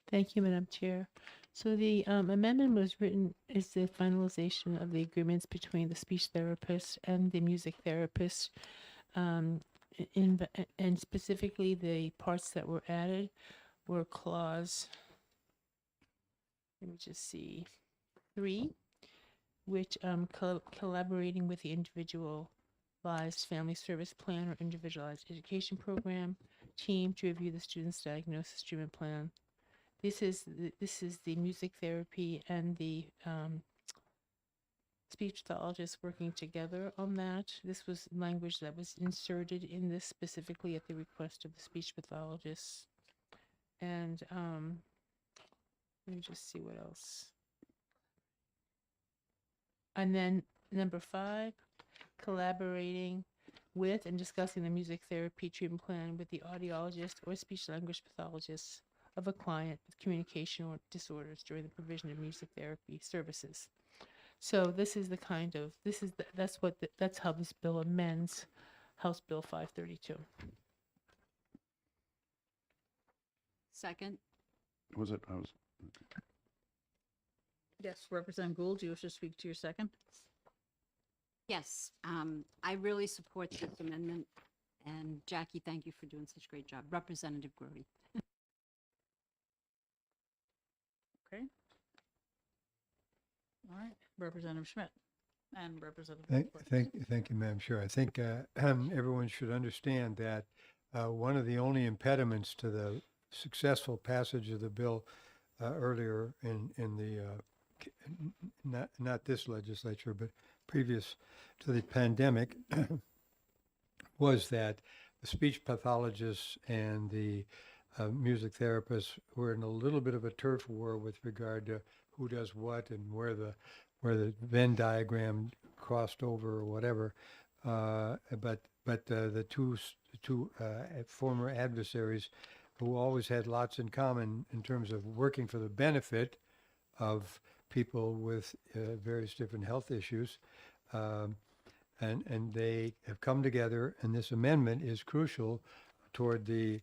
Thank you, Madam Chair. So the amendment was written is the finalization of the agreements between the speech therapist and the music therapist. And specifically the parts that were added were clause, let me just see, 3, which collaborating with the individualized family service plan or individualized education program team to review the student's diagnosis treatment plan. This is the music therapy and the speech pathologist working together on that. This was language that was inserted in this specifically at the request of the speech pathologist. And let me just see what else. And then number 5, collaborating with and discussing the music therapy treatment plan with the audiologist or speech language pathologist of a client with communication or disorders during the provision of music therapy services. So this is the kind of, that's how this bill amends House Bill 532. Second. Was it? I was. Yes, Representative Gould, do you wish to speak to your second? Yes, I really support this amendment. And Jackie, thank you for doing such a great job. Representative Grody. Okay. All right, Representative Schmidt and Representative. Thank you, Madam Chair. I think everyone should understand that one of the only impediments to the successful passage of the bill earlier in the not this legislature, but previous to the pandemic, was that the speech pathologists and the music therapists, we're in a little bit of a turf war with regard to who does what and where the Venn diagram crossed over or whatever. But the two former adversaries who always had lots in common in terms of working for the benefit of people with various different health issues. And they have come together, and this amendment is crucial toward the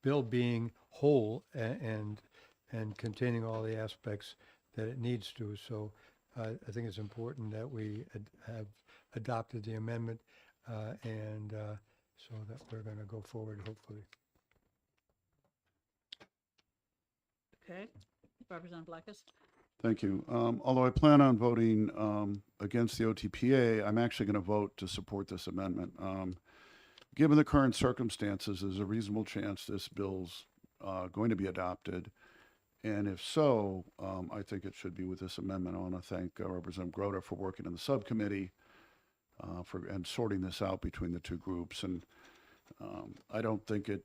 bill being whole and containing all the aspects that it needs to. So I think it's important that we have adopted the amendment, and so that we're going to go forward, hopefully. Okay, Representative Blackus? Thank you. Although I plan on voting against the OTPA, I'm actually going to vote to support this amendment. Given the current circumstances, there's a reasonable chance this bill's going to be adopted. And if so, I think it should be with this amendment. I want to thank Representative Grota for working in the subcommittee and sorting this out between the two groups. And I don't think it,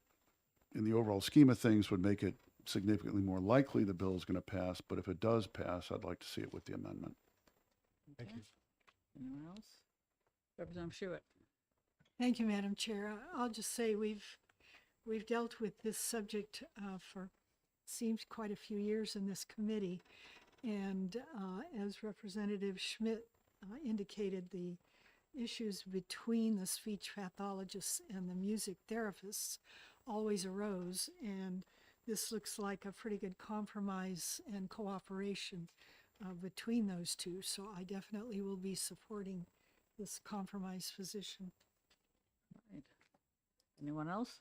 in the overall scheme of things, would make it significantly more likely the bill is going to pass. But if it does pass, I'd like to see it with the amendment. Thank you. Anyone else? Representative Schuett? Thank you, Madam Chair. I'll just say we've dealt with this subject for seems quite a few years in this committee, and as Representative Schmidt indicated, the issues between the speech pathologists and the music therapists always arose, and this looks like a pretty good compromise and cooperation between those two. So I definitely will be supporting this compromise position. Right. Anyone else?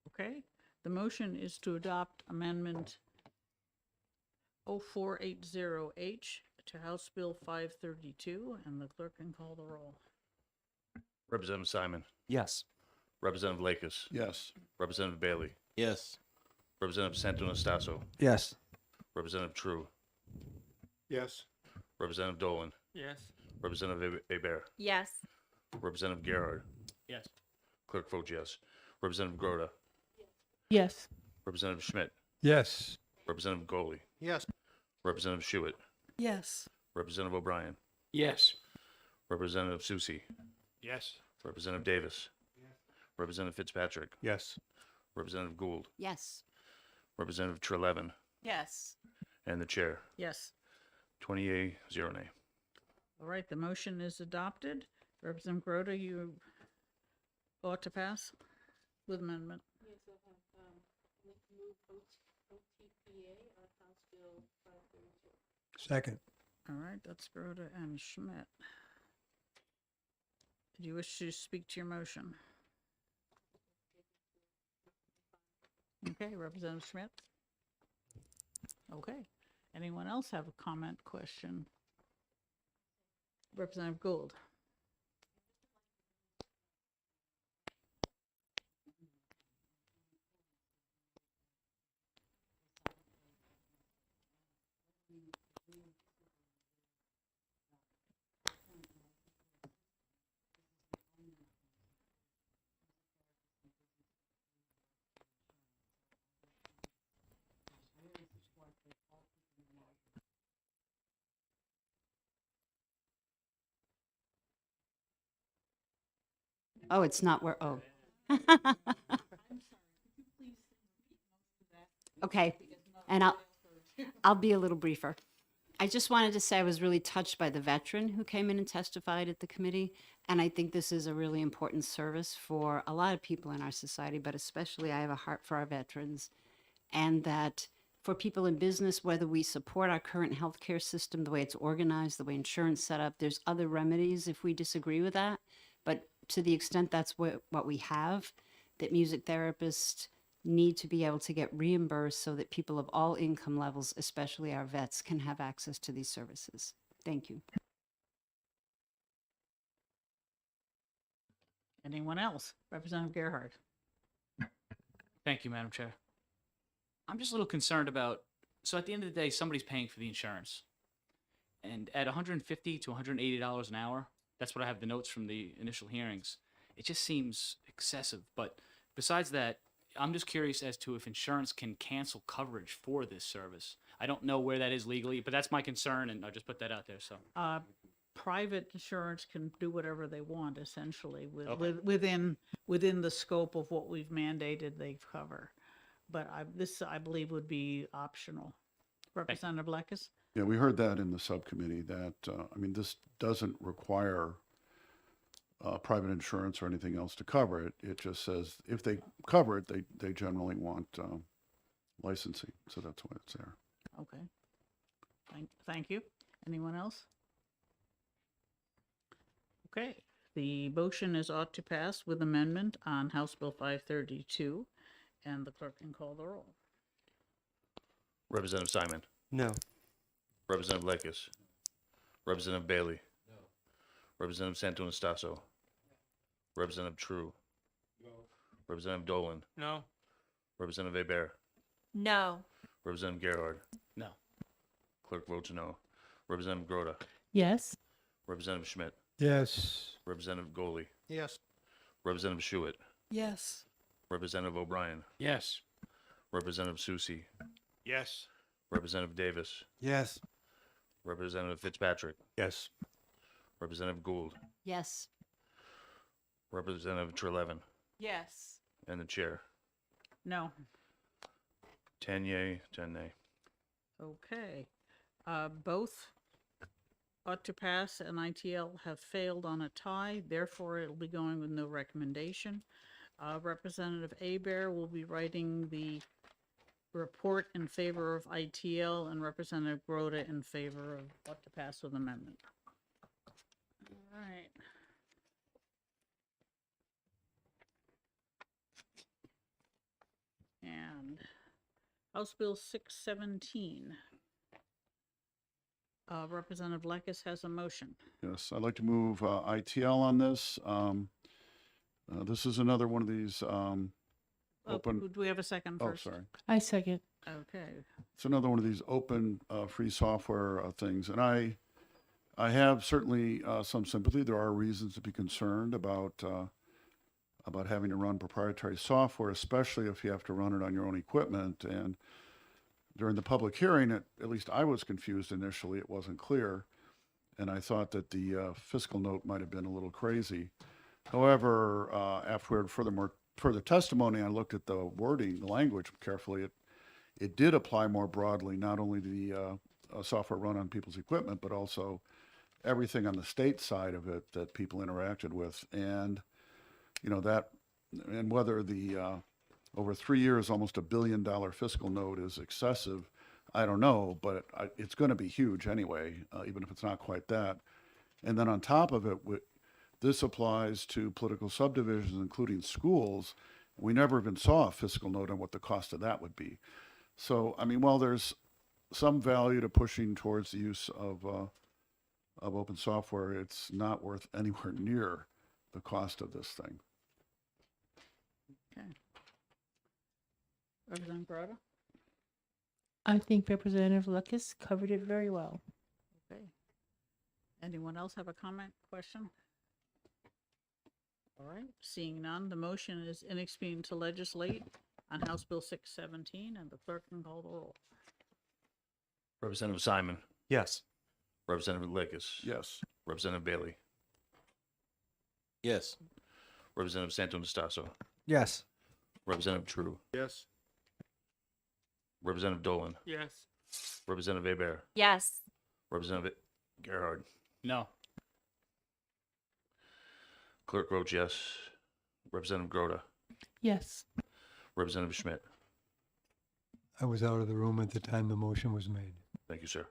Okay. The motion is to adopt Amendment 0480H to House Bill 532, and the clerk can call the roll. Representative Simon. Yes. Representative Lakis. Yes. Representative Bailey. Yes. Representative Santo-Nastasso. Yes. Representative True. Yes. Representative Dolan. Yes. Representative Hebert. Yes. Representative Gerhard. Yes. Clerk votes yes. Representative Grota. Yes. Representative Schmidt. Yes. Representative Goley. Yes. Representative Schuett. Yes. Representative O'Brien. Yes. Representative Susie. Yes. Representative Davis. Representative Fitzpatrick. Yes. Representative Gould. Yes. Representative Trelevin. Yes. And the chair. Yes. 20 yea, 0 nay. All right, the motion is adopted. Representative Grota, you ought to pass with amendment. Yes, I have move OTPA on House Bill 532. Second. All right, that's Grota and Schmidt. Do you wish to speak to your motion? Okay, Representative Schmidt? Okay. Anyone else have a comment, question? Representative Gould? Oh, it's not where, oh. Okay, and I'll be a little briefer. I just wanted to say I was really touched by the veteran who came in and testified at the committee, and I think this is a really important service for a lot of people in our society, but especially I have a heart for our veterans, and that for people in business, whether we support our current healthcare system, the way it's organized, the way insurance set up, there's other remedies if we disagree with that, but to the extent that's what we have, that music therapists need to be able to get reimbursed so that people of all income levels, especially our vets, can have access to these services. Thank you. Anyone else? Representative Gerhard? Thank you, Madam Chair. I'm just a little concerned about, so at the end of the day, somebody's paying for the insurance. And at $150 to $180 an hour, that's what I have the notes from the initial hearings. it just seems excessive. But besides that, I'm just curious as to if insurance can cancel coverage for this service. I don't know where that is legally, but that's my concern, and I'll just put that out there. So, Private insurance can do whatever they want essentially Okay. within the scope of what we've mandated they cover. But this, I believe, would be optional. Representative Lekis? Yeah, we heard that in the subcommittee that, I mean, this doesn't require private insurance or anything else to cover it. It just says if they cover it, they generally want licensing. So that's why it's there. Okay. Thank you. Anyone else? Okay, the motion is ought to pass with amendment on House Bill 532, and the clerk can call the roll. Representative Simon. No. Representative Lakis. Representative Bailey. No. Representative Santo-Anastaso. Representative True. No. Representative Dolan. No. Representative Hebert. No. Representative Gerhard. no. Clerk votes no. Representative Groda. Yes. Representative Schmidt. Yes. Representative Goley. Yes. Representative Schuett. Yes. Representative O'Brien. Yes. Representative Susie. Yes. Representative Davis. Yes. Representative Fitzpatrick. Yes. Representative Gould. Yes. Representative Trelevin. Yes. And the chair. No. 10 yea, 10 nay. Okay. Both ought to pass and ITL have failed on a tie, therefore it'll be going with no recommendation. Representative Hebert will be writing the report in favor of ITL and Representative Groda in favor of ought to pass with amendment. All right. And House Bill 617. Representative Lekis has a motion. Yes, I'd like to move ITL on this. This is another one of these open. Do we have a second Oh, first? sorry. I second. Okay. It's another one of these open free software things, and I have certainly some sympathy. There are reasons to be concerned about having to run proprietary software, especially if you have to run it on your own equipment. And during the public hearing, at least I was confused initially. It wasn't clear, and I thought that the fiscal note might have been a little crazy. However, after we heard further testimony, I looked at the wording, the language carefully. It did apply more broadly, not only to the software run on people's equipment, but also everything on the state side of it that people interacted with. And, you know, that, and whether the over 3 years, almost $1 billion fiscal note is excessive, I don't know, but it's going to be huge anyway, even if it's not quite that. And then on top of it, this applies to political subdivisions, including schools. We never even saw a fiscal note on what the cost of that would be. So, I mean, while there's some value to pushing towards the use of open software, it's not worth anywhere near the cost of this thing. Okay. Representative Groda? I think Representative Lekis covered it very well. Okay. Anyone else have a comment, question? All right, seeing none, the motion is inexpedient to legislate on House Bill 617, and the clerk can call the roll. Representative Simon. Yes. Representative Lakis. Yes. Representative Bailey. Yes. Representative Santo-Anastaso. Yes. Representative True. Yes. Representative Dolan. Yes. Representative Hebert. Yes. Representative Gerhard. No. Clerk votes yes. Representative Groda. Yes. Representative Schmidt. I was out of the room at the time the motion was made. Thank you, sir.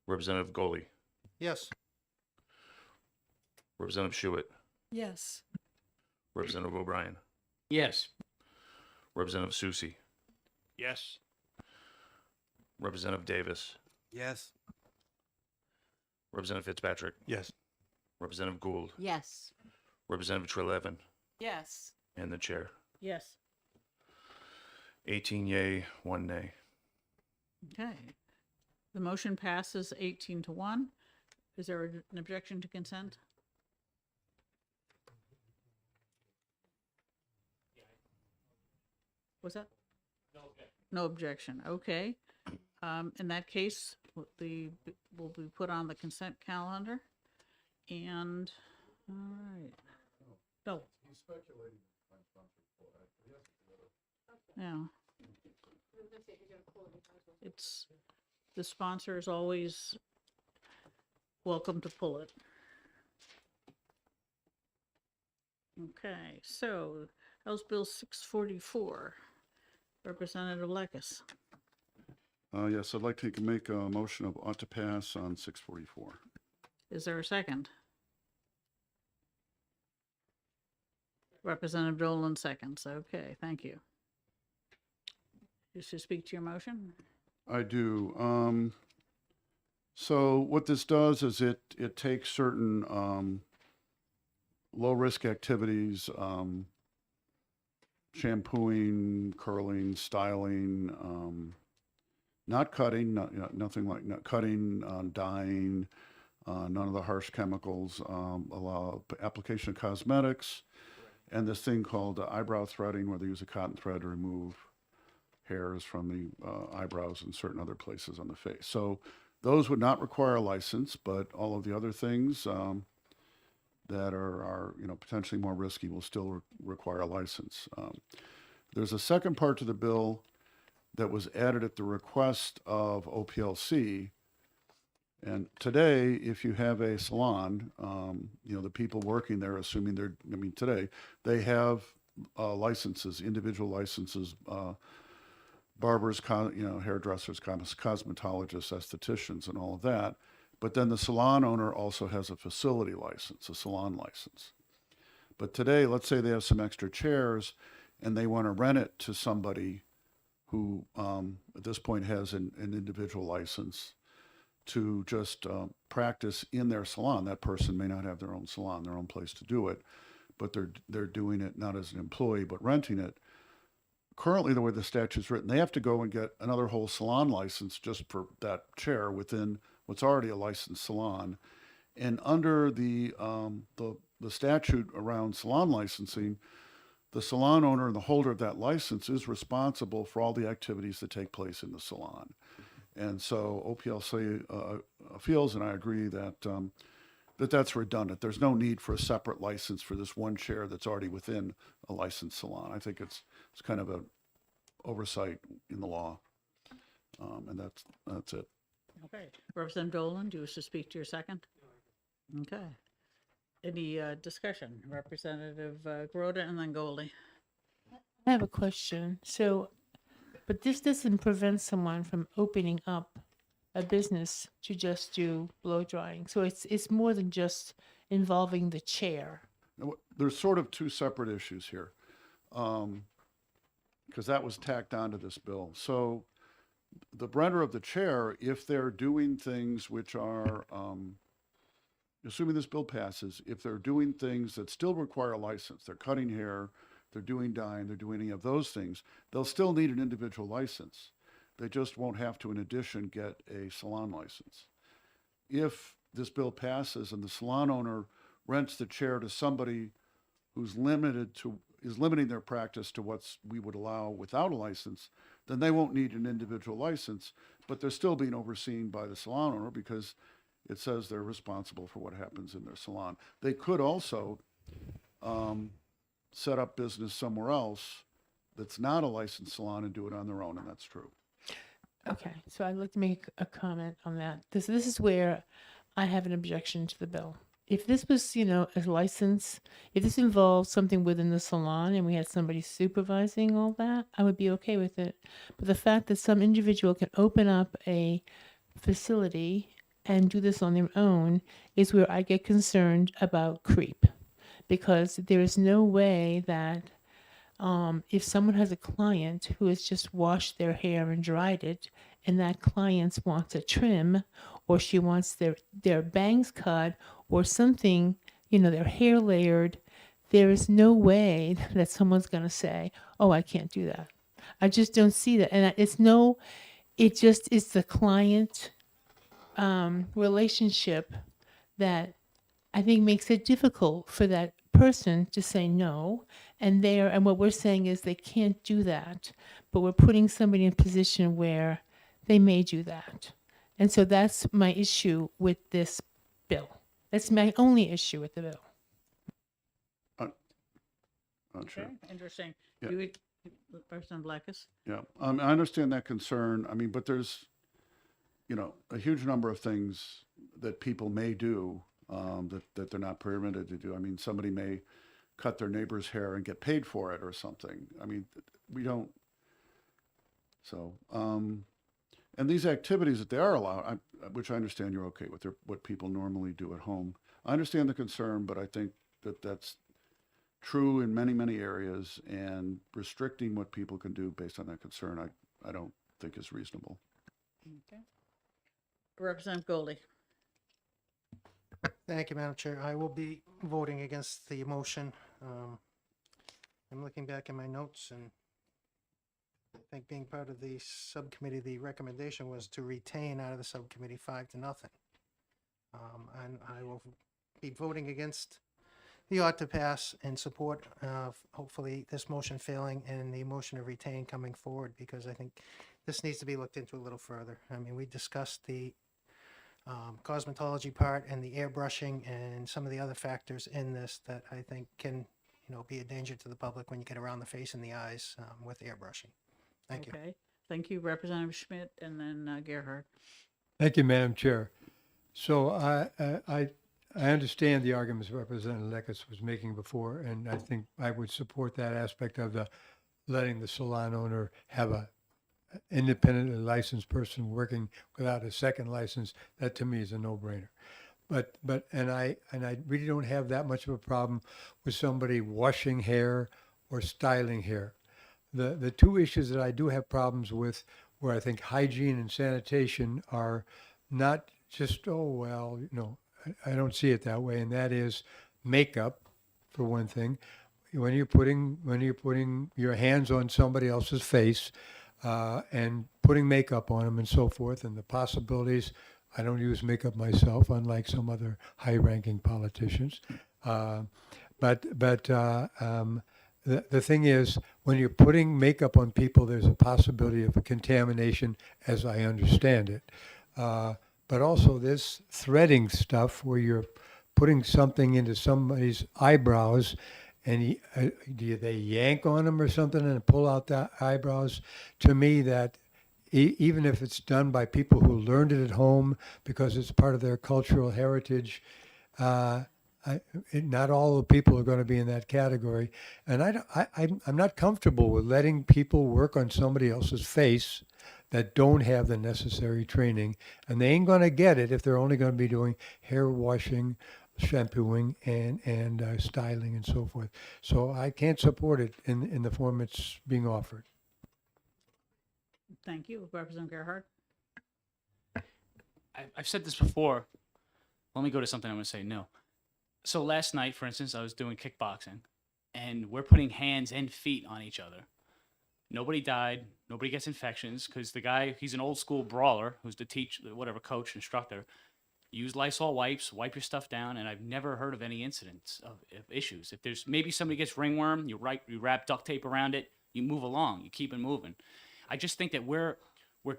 Representative Goley. Yes. Representative Schuett. Yes. Representative O'Brien. Yes. Representative Susie. Yes. Representative Davis. Yes. Representative Fitzpatrick. Yes. Representative Gould. Yes. Representative Trelevin. Yes. And the chair. Yes. 18 yea, 1 nay. Okay. The motion passes 18-1. Is there an objection to consent? Was that? No objection. Okay. In that case, will be put on the consent calendar. And, all right. No. Yeah. It's, the sponsor is always welcome to pull it. Okay, so House Bill 644, Representative Lekis. Yes, I'd like to make a motion of ought to pass on 644. Is there a second? Representative Dolan seconds. Okay, thank you. You should speak to your motion. I do. So what this does is it takes certain low-risk activities, shampooing, curling, styling, not cutting, nothing like not cutting, dyeing, none of the harsh chemicals, allow application of cosmetics, and this thing called eyebrow threading, where they use a cotton thread to remove hairs from the eyebrows and certain other places on the face. So those would not require a license, but all of the other things that are potentially more risky will still require a license. There's a second part to the bill that was added at the request of OPLC. And today, if you have a salon, the people working there, assuming today, they have licenses, individual licenses, barbers, hairdressers, cosmetologists, estheticians, and all of that. But then the salon owner also has a facility license, a salon license. But today, let's say they have some extra chairs and they want to rent it to somebody who at this point has an individual license to just practice in their salon. That person may not have their own salon, their own place to do it, but they're doing it not as an employee, but renting it. Currently, the way the statute's written, they have to go and get another whole salon license just for that chair within what's already a licensed salon. And under the statute around salon licensing, the salon owner and the holder of that license is responsible for all the activities that take place in the salon. And so OPLC feels, and I agree, that that's redundant. There's no need for a separate license for this one chair that's already within a licensed salon. I think it's kind of an oversight in the law, and that's it. Okay. Representative Dolan, do you wish to speak to your second? Okay. Any discussion? Representative Grota and then Goldie. I have a question. So, but this doesn't prevent someone from opening up a business to just do blow drying. So it's more than just involving the chair. There's sort of two separate issues here, because that was tacked onto this bill. So the renter of the chair, if they're doing things which are, assuming this bill passes, if they're doing things that still require a license, they're cutting hair, they're doing dyeing, they're doing any of those things, they'll still need an individual license. They just won't have to, in addition, get a salon license. If this bill passes and the salon owner rents the chair to somebody who's is limiting their practice to what we would allow without a license, then they won't need an individual license, but they're still being overseen by the salon owner because it says they're responsible for what happens in their salon. They could also set up business somewhere else that's not a licensed salon and do it on their own, and that's true. Okay, so I'd like to make a comment on that. This is where I have an objection to the bill. If this was, a license, if this involved something within the salon and we had somebody supervising all that, I would be okay with it. But the fact that some individual can open up a facility and do this on their own is where I get concerned about creep. Because there is no way that if someone has a client who has just washed their hair and dried it, and that client wants a trim, or she wants their bangs cut, or something, their hair layered, there is no way that someone's going to say, oh, I can't do that. I just don't see that. And it just is the client relationship that I think makes it difficult for that person to say no. and what we're saying is they can't do that, but we're putting somebody in a position where they may do that. And so that's my issue with this bill. That's my only issue with the bill. Chair. Okay, interesting. Yeah. You would, Representative Blackus? Yeah, I understand that concern. I mean, but there's, a huge number of things that people may do that they're not permitted to do. I mean, somebody may cut their neighbor's hair and get paid for it or something. I mean, we don't. So, and these activities that they are allowed, which I understand you're okay with, they're what people normally do at home. I understand the concern, but I think that that's true in many, many areas, and restricting what people can do based on that concern, I don't think is reasonable. Okay. Representative Goldie? Thank you, Madam Chair. I will be voting against the motion. I'm looking back in my notes, and I think being part of the subcommittee, the recommendation was to retain out of the subcommittee 5-0. And I will be voting against the ought to pass and support, hopefully, this motion failing and the motion to retain coming forward, because I think this needs to be looked into a little further. I mean, we discussed the cosmetology part and the airbrushing and some of the other factors in this that I think can, be a danger to the public when you get around the face and the eyes with airbrushing. Thank you. Okay, thank you, Representative Schmidt, and then Gerhard. Thank you, Madam Chair. So I understand the arguments Representative Leckis was making before, and I think I would support that aspect of letting the salon owner have a independently licensed person working without a second license. That to me is a no-brainer. But I really don't have that much of a problem with somebody washing hair or styling hair. The two issues that I do have problems with, where I think hygiene and sanitation are not just, I don't see it that way, and that is makeup, for one thing. When you're putting your hands on somebody else's face and putting makeup on them and so forth, and the possibilities. I don't use makeup myself, unlike some other high-ranking politicians. But the thing is, when you're putting makeup on people, there's a possibility of a contamination, as I understand it. But also this threading stuff where you're putting something into somebody's eyebrows and do they yank on them or something and pull out the eyebrows? To me, that even if it's done by people who learned it at home because it's part of their cultural heritage, not all the people are going to be in that category. And I'm not comfortable with letting people work on somebody else's face that don't have the necessary training. And they ain't going to get it if they're only going to be doing hair washing, shampooing, and styling and so forth. So I can't support it in the form it's being offered. Thank you, Representative Gerhard. I've said this before. Let me go to something I'm going to say no. So last night, for instance, I was doing kickboxing, and we're putting hands and feet on each other. Nobody died. Nobody gets infections because the guy, he's an old school brawler who's the coach, instructor. Use Lysol wipes, wipe your stuff down, and I've never heard of any incidents of issues. If there's maybe somebody gets ringworm, you wrap duct tape around it, you move along, you keep it moving. I just think that we're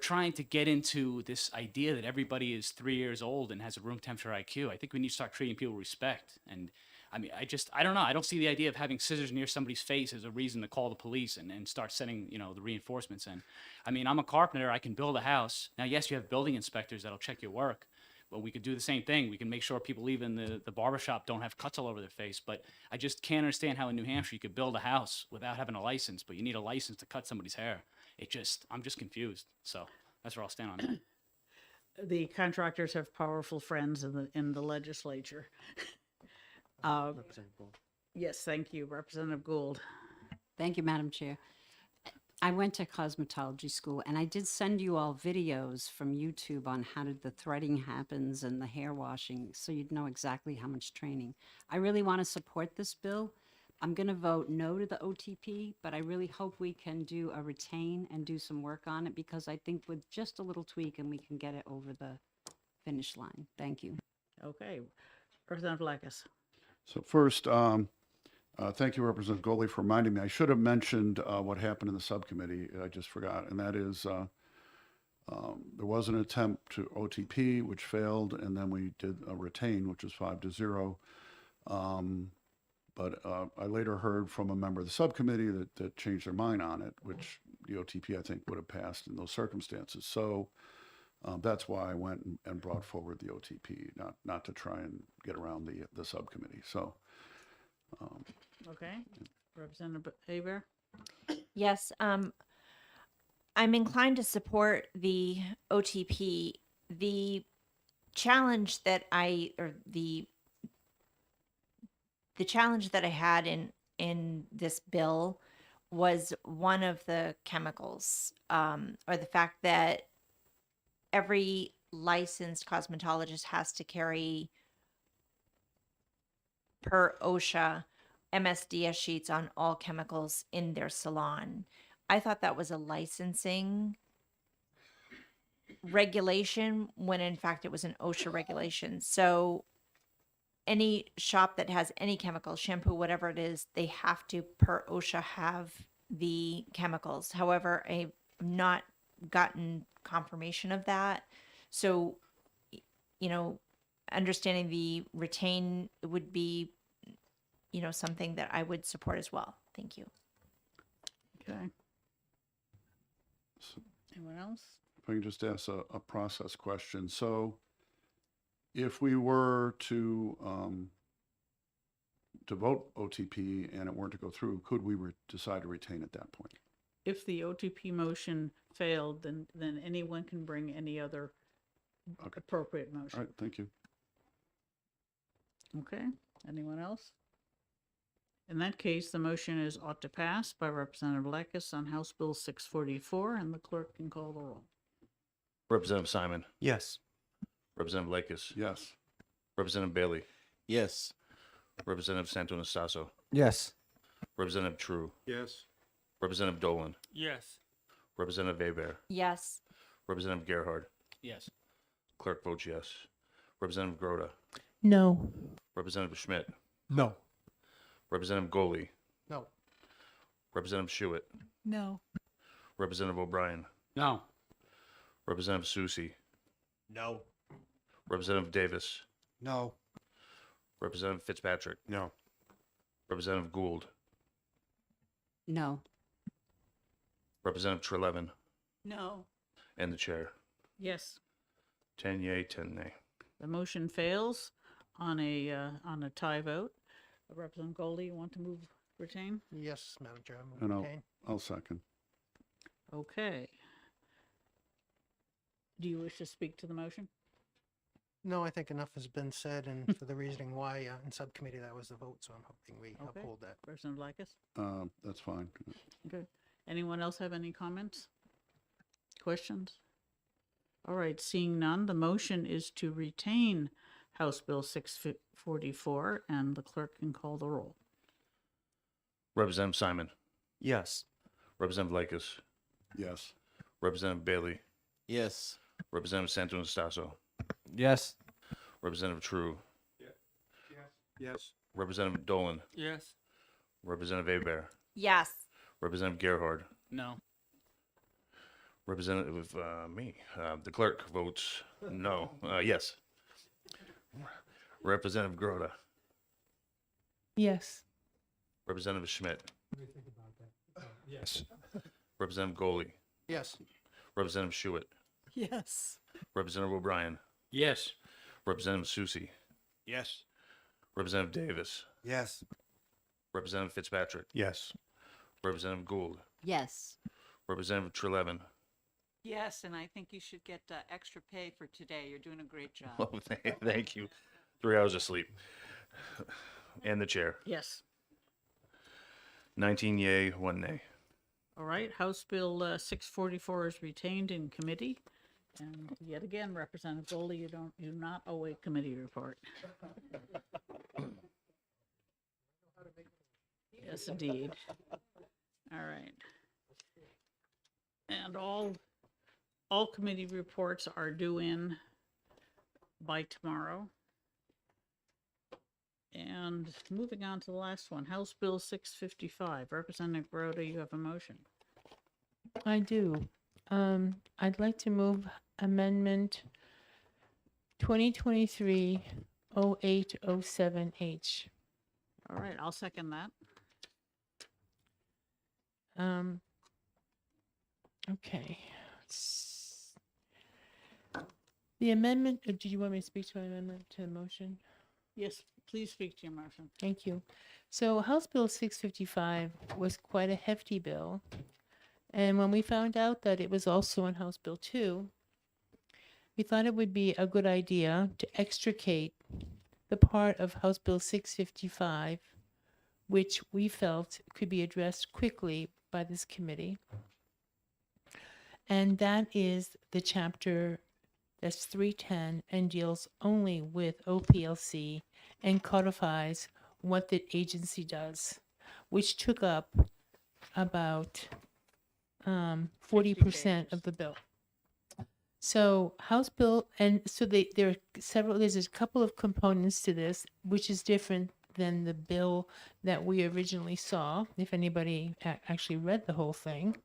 trying to get into this idea that everybody is 3 years old and has a room temperature IQ. I think we need to start treating people with respect. And I mean, I don't know. I don't see the idea of having scissors near somebody's face as a reason to call the police and start sending, the reinforcements in. I mean, I'm a carpenter. I can build a house. Now, yes, you have building inspectors that'll check your work, but we could do the same thing. We can make sure people leaving the barbershop don't have cuts all over their face. But I just can't understand how in New Hampshire you could build a house without having a license, but you need a license to cut somebody's hair. I'm just confused. So that's where I'll stand on that. The contractors have powerful friends in the legislature. Representative Gould. Yes, thank you, Representative Gould. Thank you, Madam Chair. I went to cosmetology school, and I did send you all videos from YouTube on how the threading happens and the hair washing, so you'd know exactly how much training. I really want to support this bill. I'm going to vote no to the OTP, but I really hope we can do a retain and do some work on it, because I think with just a little tweak and we can get it over the finish line. Thank you. Okay, Representative Blackus. So first, Thank you, Representative Goley, for reminding me. I should have mentioned what happened in the subcommittee. I just forgot, and that is there was an attempt to OTP, which failed, and then we did a retain, which was 5-0. But I later heard from a member of the subcommittee that changed their mind on it, which the OTP, I think, would have passed in those circumstances. So that's why I went and brought forward the OTP, not to try and get around the subcommittee. So. Okay. Representative Abear? Yes, I'm inclined to support the OTP. The challenge that I had in this bill was one of the chemicals, or the fact that every licensed cosmetologist has to carry, per OSHA, MSDS sheets on all chemicals in their salon. I thought that was a licensing regulation when in fact it was an OSHA regulation. So any shop that has any chemicals, shampoo, whatever it is, they have to, per OSHA, have the chemicals. However, I've not gotten confirmation of that. So, understanding the retain would be, something that I would support as well. Thank you. Okay. Anyone else? If I can just ask a process question. So if we were to vote OTP and it weren't to go through, could we decide to retain at that point? If the OTP motion failed, then anyone can bring any other appropriate All motion. right, thank you. Okay. Anyone else? In that case, the motion is ought to pass by Representative Lekis on House Bill 644, and the clerk can call the roll. Representative Simon. Yes. Representative Lakis. Yes. Representative Bailey. Yes. Representative Santo Anastaso. Yes. Representative True. Yes. Representative Dolan. Yes. Representative Abear. Yes. Representative Gerhard. Yes. Clerk votes yes. Representative Groda. No. Representative Schmidt. No. Representative Goley. No. Representative Schuett. No. Representative O'Brien. No. Representative Susi. No. Representative Davis. No. Representative Fitzpatrick. No. Representative Gould. No. Representative Trelevin. No. And the chair. Yes. 10 yea, 10 nay. The motion fails on a tie vote. Representative Goldie, you want to move retain? Yes, Madam Chair, I move And retain. I'll second. Okay. Do you wish to speak to the motion? No, I think enough has been said, and for the reasoning why in subcommittee that was the vote, so I'm hoping we Okay. uphold that. Representative Lakis? That's fine. Okay. Anyone else have any comments? Questions? All right, seeing none, the motion is to retain House Bill 644, and the clerk can call the roll. Representative Simon. Yes. Representative Lakis. Yes. Representative Bailey. Yes. Representative Santo Anastaso. Yes. Representative True. Yes. Representative Dolan. Yes. Representative Abear. Yes. Representative Gerhard. No. Representative me. The clerk votes no. Yes. Representative Groda. Yes. Representative Schmidt. Yes. Representative Goley. Yes. Representative Schuett. Yes. Representative O'Brien. Yes. Representative Susi. Yes. Representative Davis. Yes. Representative Fitzpatrick. Yes. Representative Gould. Yes. Representative Trelevin. Yes, and I think you should get extra pay for today. You're doing a great job. Oh, thank you. 3 hours of sleep. And the chair. Yes. 19 yea, 1 nay. All right, House Bill 644 is retained in committee. And yet again, Representative Goldie, you do not owe a committee report. Yes, indeed. All right. And all committee reports are due in by tomorrow. And moving on to the last one, House Bill 655. Representative Groda, you have a motion. I do. I'd like to move Amendment 2023-0807H. All right, I'll second that. Okay. The amendment, do you want me to speak to an amendment to the motion? Yes, please speak to your motion. Thank you. So House Bill 655 was quite a hefty bill. And when we found out that it was also in House Bill 2, we thought it would be a good idea to extricate the part of House Bill 655 which we felt could be addressed quickly by this committee. And that is the chapter that's 310 and deals only with OPLC and codifies what the agency does, which took up about 40% of the bill. So House Bill, and so there are several, there's a couple of components to this, which is different than the bill that we originally saw, if anybody actually read the whole thing.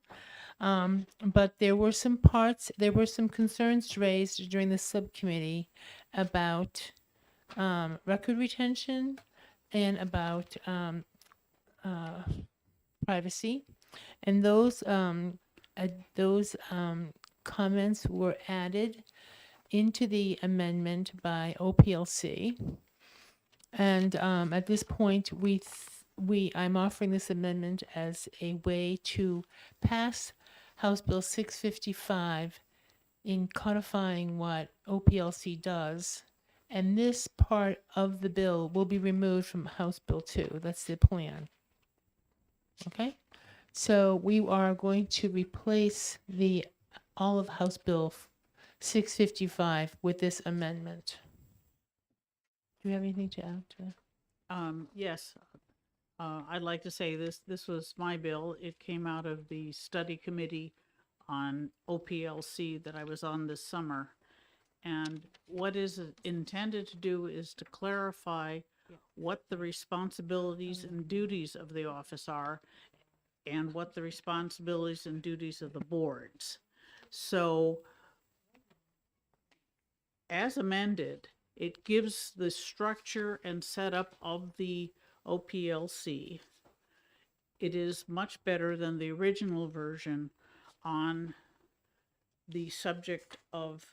But there were some parts, there were some concerns raised during the subcommittee about record retention and about privacy. And those comments were added into the amendment by OPLC. And at this point, I'm offering this amendment as a way to pass House Bill 655 in codifying what OPLC does. And this part of the bill will be removed from House Bill 2. That's the plan. Okay? So we are going to replace all of House Bill 655 with this amendment. Do you have anything to add to that? Yes, I'd like to say this was my bill. It came out of the study committee on OPLC that I was on this summer. And what is intended to do is to clarify what the responsibilities and duties of the office are and what the responsibilities and duties of the boards. So as amended, it gives the structure and setup of the OPLC. It is much better than the original version on the subject of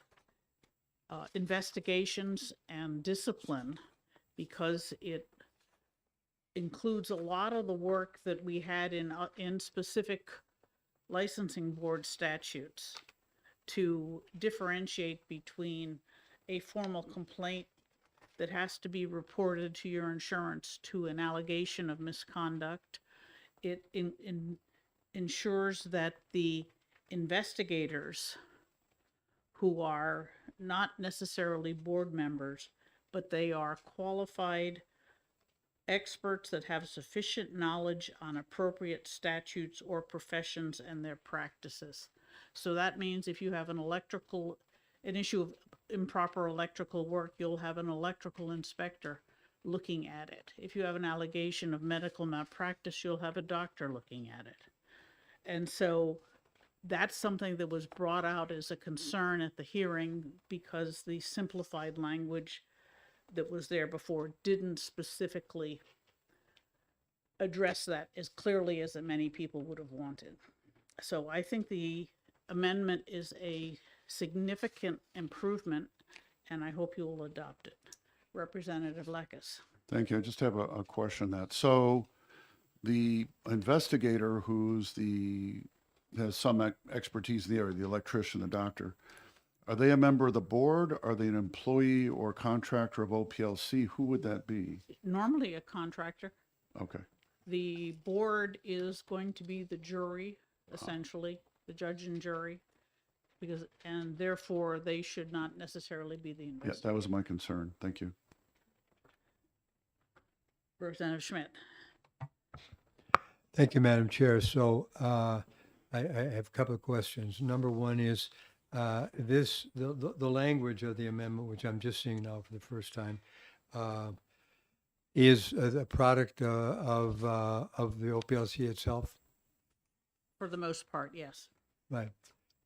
investigations and discipline, because it includes a lot of the work that we had in specific licensing board statutes to differentiate between a formal complaint that has to be reported to your insurance to an allegation of misconduct. It ensures that the investigators, who are not necessarily board members, but they are qualified experts that have sufficient knowledge on appropriate statutes or professions and their practices. So that means if you have an issue of improper electrical work, you'll have an electrical inspector looking at it. If you have an allegation of medical malpractice, you'll have a doctor looking at it. And so that's something that was brought out as a concern at the hearing, because the simplified language that was there before didn't specifically address that as clearly as many people would have wanted. So I think the amendment is a significant improvement, and I hope you will adopt it. Representative Lekes. Thank you. I just have a question on that. So the investigator has some expertise in the area, the electrician, the doctor, are they a member of the board? Are they an employee or contractor of OPLC? Who would that be? Normally a contractor. Okay. The board is going to be the jury, essentially, the judge and jury, and therefore they should not necessarily be the investigator. Yes, that was my concern. Thank you. Representative Schmidt. Thank you, Madam Chair. So I have a couple of questions. Number one is the language of the amendment, which I'm just seeing now for the first time, is a product of the OPLC itself? For the most part, yes. Right.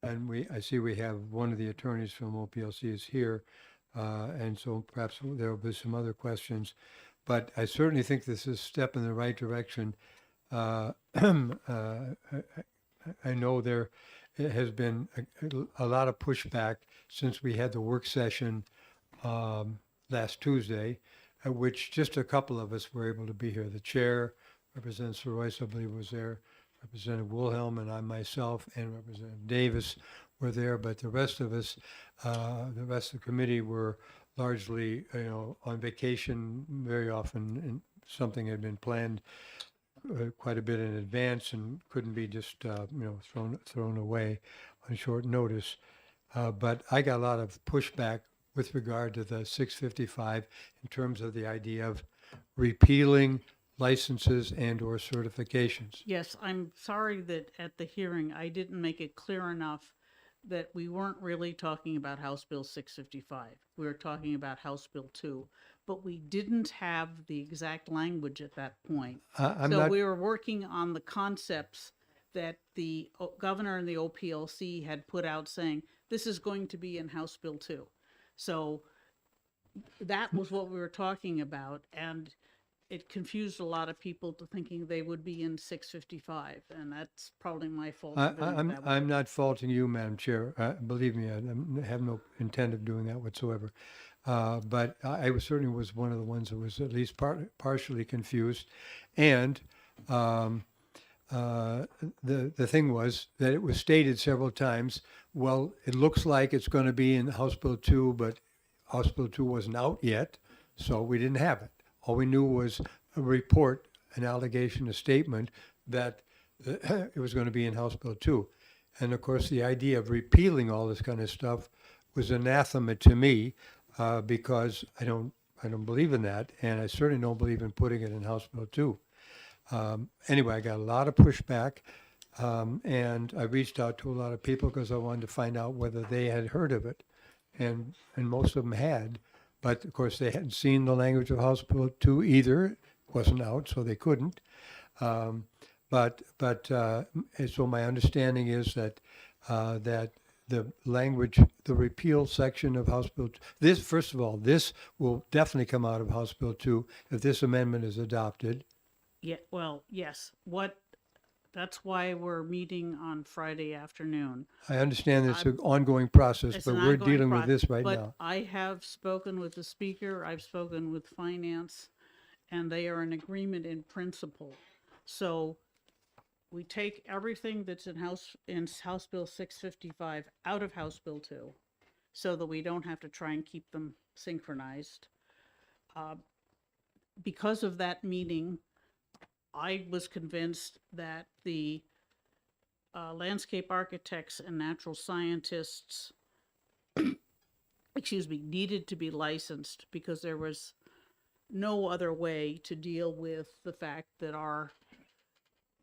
And I see we have one of the attorneys from OPLC is here, and so perhaps there will be some other questions. But I certainly think this is a step in the right direction. I know there has been a lot of pushback since we had the work session last Tuesday, at which just a couple of us were able to be here. The chair, Representative Royce, I believe, was there. Representative Wilhelm and I myself and Representative Davis were there, but the rest of us, the rest of the committee were largely, on vacation very often, and something had been planned quite a bit in advance and couldn't be just, thrown away on short notice. But I got a lot of pushback with regard to the 655 in terms of the idea of repealing licenses and or certifications. Yes, I'm sorry that at the hearing, I didn't make it clear enough that we weren't really talking about House Bill 655. We were talking about House Bill 2, but we didn't have the exact language at that point. We were working on the concepts that the governor and the OPLC had put out saying, this is going to be in House Bill 2. So that was what we were talking about, and it confused a lot of people to thinking they would be in 655, and that's probably my fault. I'm not faulting you, Madam Chair. Believe me, I have no intent of doing that whatsoever. But I certainly was one of the ones that was at least partially confused. And the thing was that it was stated several times, well, it looks like it's going to be in House Bill 2, but House Bill 2 wasn't out yet, so we didn't have it. All we knew was a report, an allegation, a statement that it was going to be in House Bill 2. And of course, the idea of repealing all this kind of stuff was anathema to me because I don't believe in that, and I certainly don't believe in putting it in House Bill 2. Anyway, I got a lot of pushback, and I reached out to a lot of people because I wanted to find out whether they had heard of it, and most of them had. But of course, they hadn't seen the language of House Bill 2 either. It wasn't out, so they couldn't. So my understanding is that the language, the repeal section of House Bill 2, first of all, this will definitely come out of House Bill 2 if this amendment is adopted. Yeah, well, yes. That's why we're meeting on Friday afternoon. I understand it's an ongoing process, It's but an we're ongoing dealing with process, this right but now. I have spoken with the speaker, I've spoken with finance, and they are in agreement in principle. So we take everything that's in House Bill 655 out of House Bill 2 so that we don't have to try and keep them synchronized. Because of that meeting, I was convinced that the landscape architects and natural scientists, needed to be licensed because there was no other way to deal with the fact that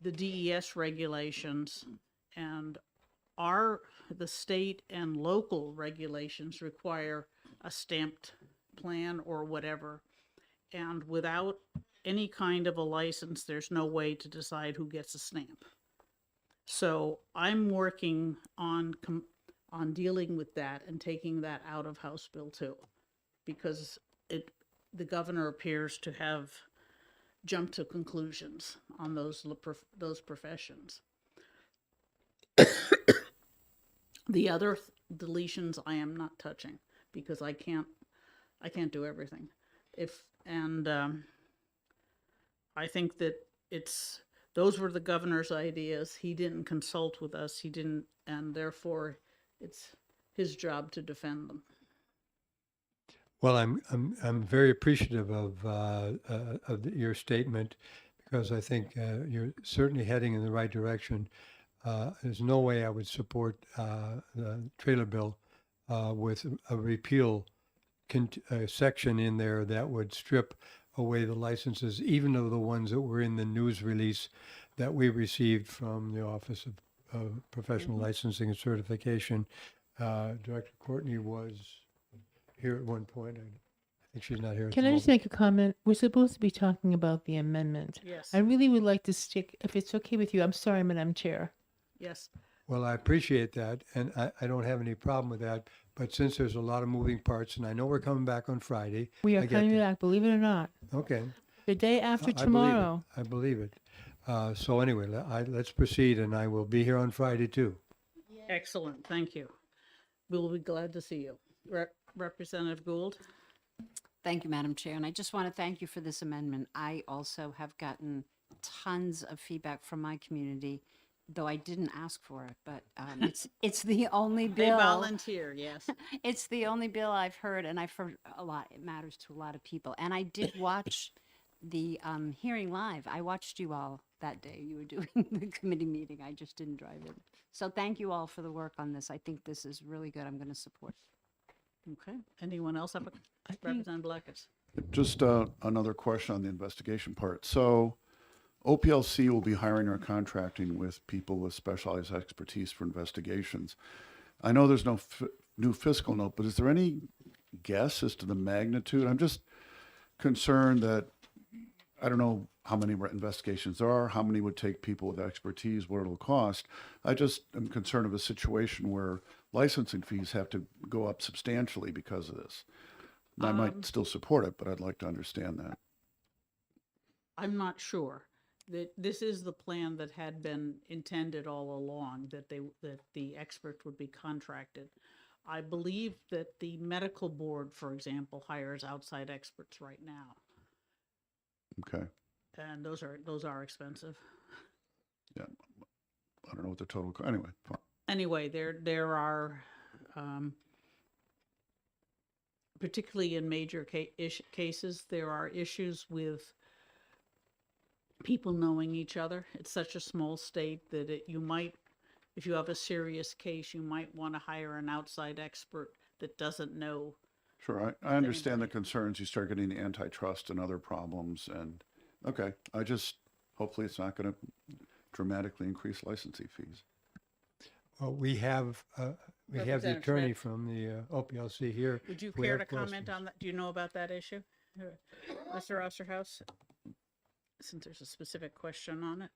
the DES regulations and the state and local regulations require a stamped plan or whatever. And without any kind of a license, there's no way to decide who gets a stamp. So I'm working on dealing with that and taking that out of House Bill 2 because the governor appears to have jumped to conclusions on those professions. The other deletions I am not touching because I can't do everything. I think that those were the governor's ideas. He didn't consult with us. He didn't, and therefore it's his job to defend them. Well, I'm very appreciative of your statement because I think you're certainly heading in the right direction. There's no way I would support the trailer bill with a repeal section in there that would strip away the licenses, even of the ones that were in the news release that we received from the Office of Professional Licensing and Certification. Director Courtney was here at one point. I think she's not here. at Can the I just moment. make a comment? We're supposed to be talking about the amendment. Yes. I really would like to stick, if it's okay with you, I'm sorry, Madam Chair. Yes. Well, I appreciate that, and I don't have any problem with that. But since there's a lot of moving parts, and I know we're coming back on Friday. We I are get coming that. back, believe it or not. Okay. The day after I believe it. tomorrow. I believe it. So anyway, let's proceed, and I will be here on Friday too. Excellent. Thank you. We'll be glad to see you. Representative Gould? Thank you, Madam Chair. And I just want to thank you for this amendment. I also have gotten tons of feedback from my community, though I didn't ask for it, but it's the only They bill. volunteer, yes. It's the only bill I've heard, and I've heard a lot. It matters to a lot of people. And I did watch the hearing live. I watched you all that day. You were doing the committee meeting. I just didn't drive in. So thank you all for the work on this. I think this is really good. I'm going to support. Okay. Anyone else have a Representative Blackett? Just another question on the investigation part. So OPLC will be hiring or contracting with people with specialized expertise for investigations. I know there's no new fiscal note, but is there any guess as to the magnitude? I'm just concerned that I don't know how many investigations there are, how many would take people with expertise, what it'll cost. I just am concerned of a situation where licensing fees have to go up substantially because of this. And I might still support it, but I'd like to understand that. I'm not sure. That this is the plan that had been intended all along, that the expert would be contracted. I believe that the medical board, for example, hires outside experts right now, Okay. and those are expensive. Yeah. I don't know what the total, anyway. Fine. Anyway, there are, particularly in major cases, there are issues with people knowing each other. It's such a small state that you might, if you have a serious case, you might want to hire an outside expert that doesn't know. Sure, I understand the concerns. You start getting antitrust and other problems, and okay, hopefully it's not going to dramatically increase licensing fees. Well, we have the Representative attorney Schmidt. from the OPLC here. Would you if we care have to comment questions. on that? Do you know about that issue, Mr. Osterhaus? Since there's a specific question on it.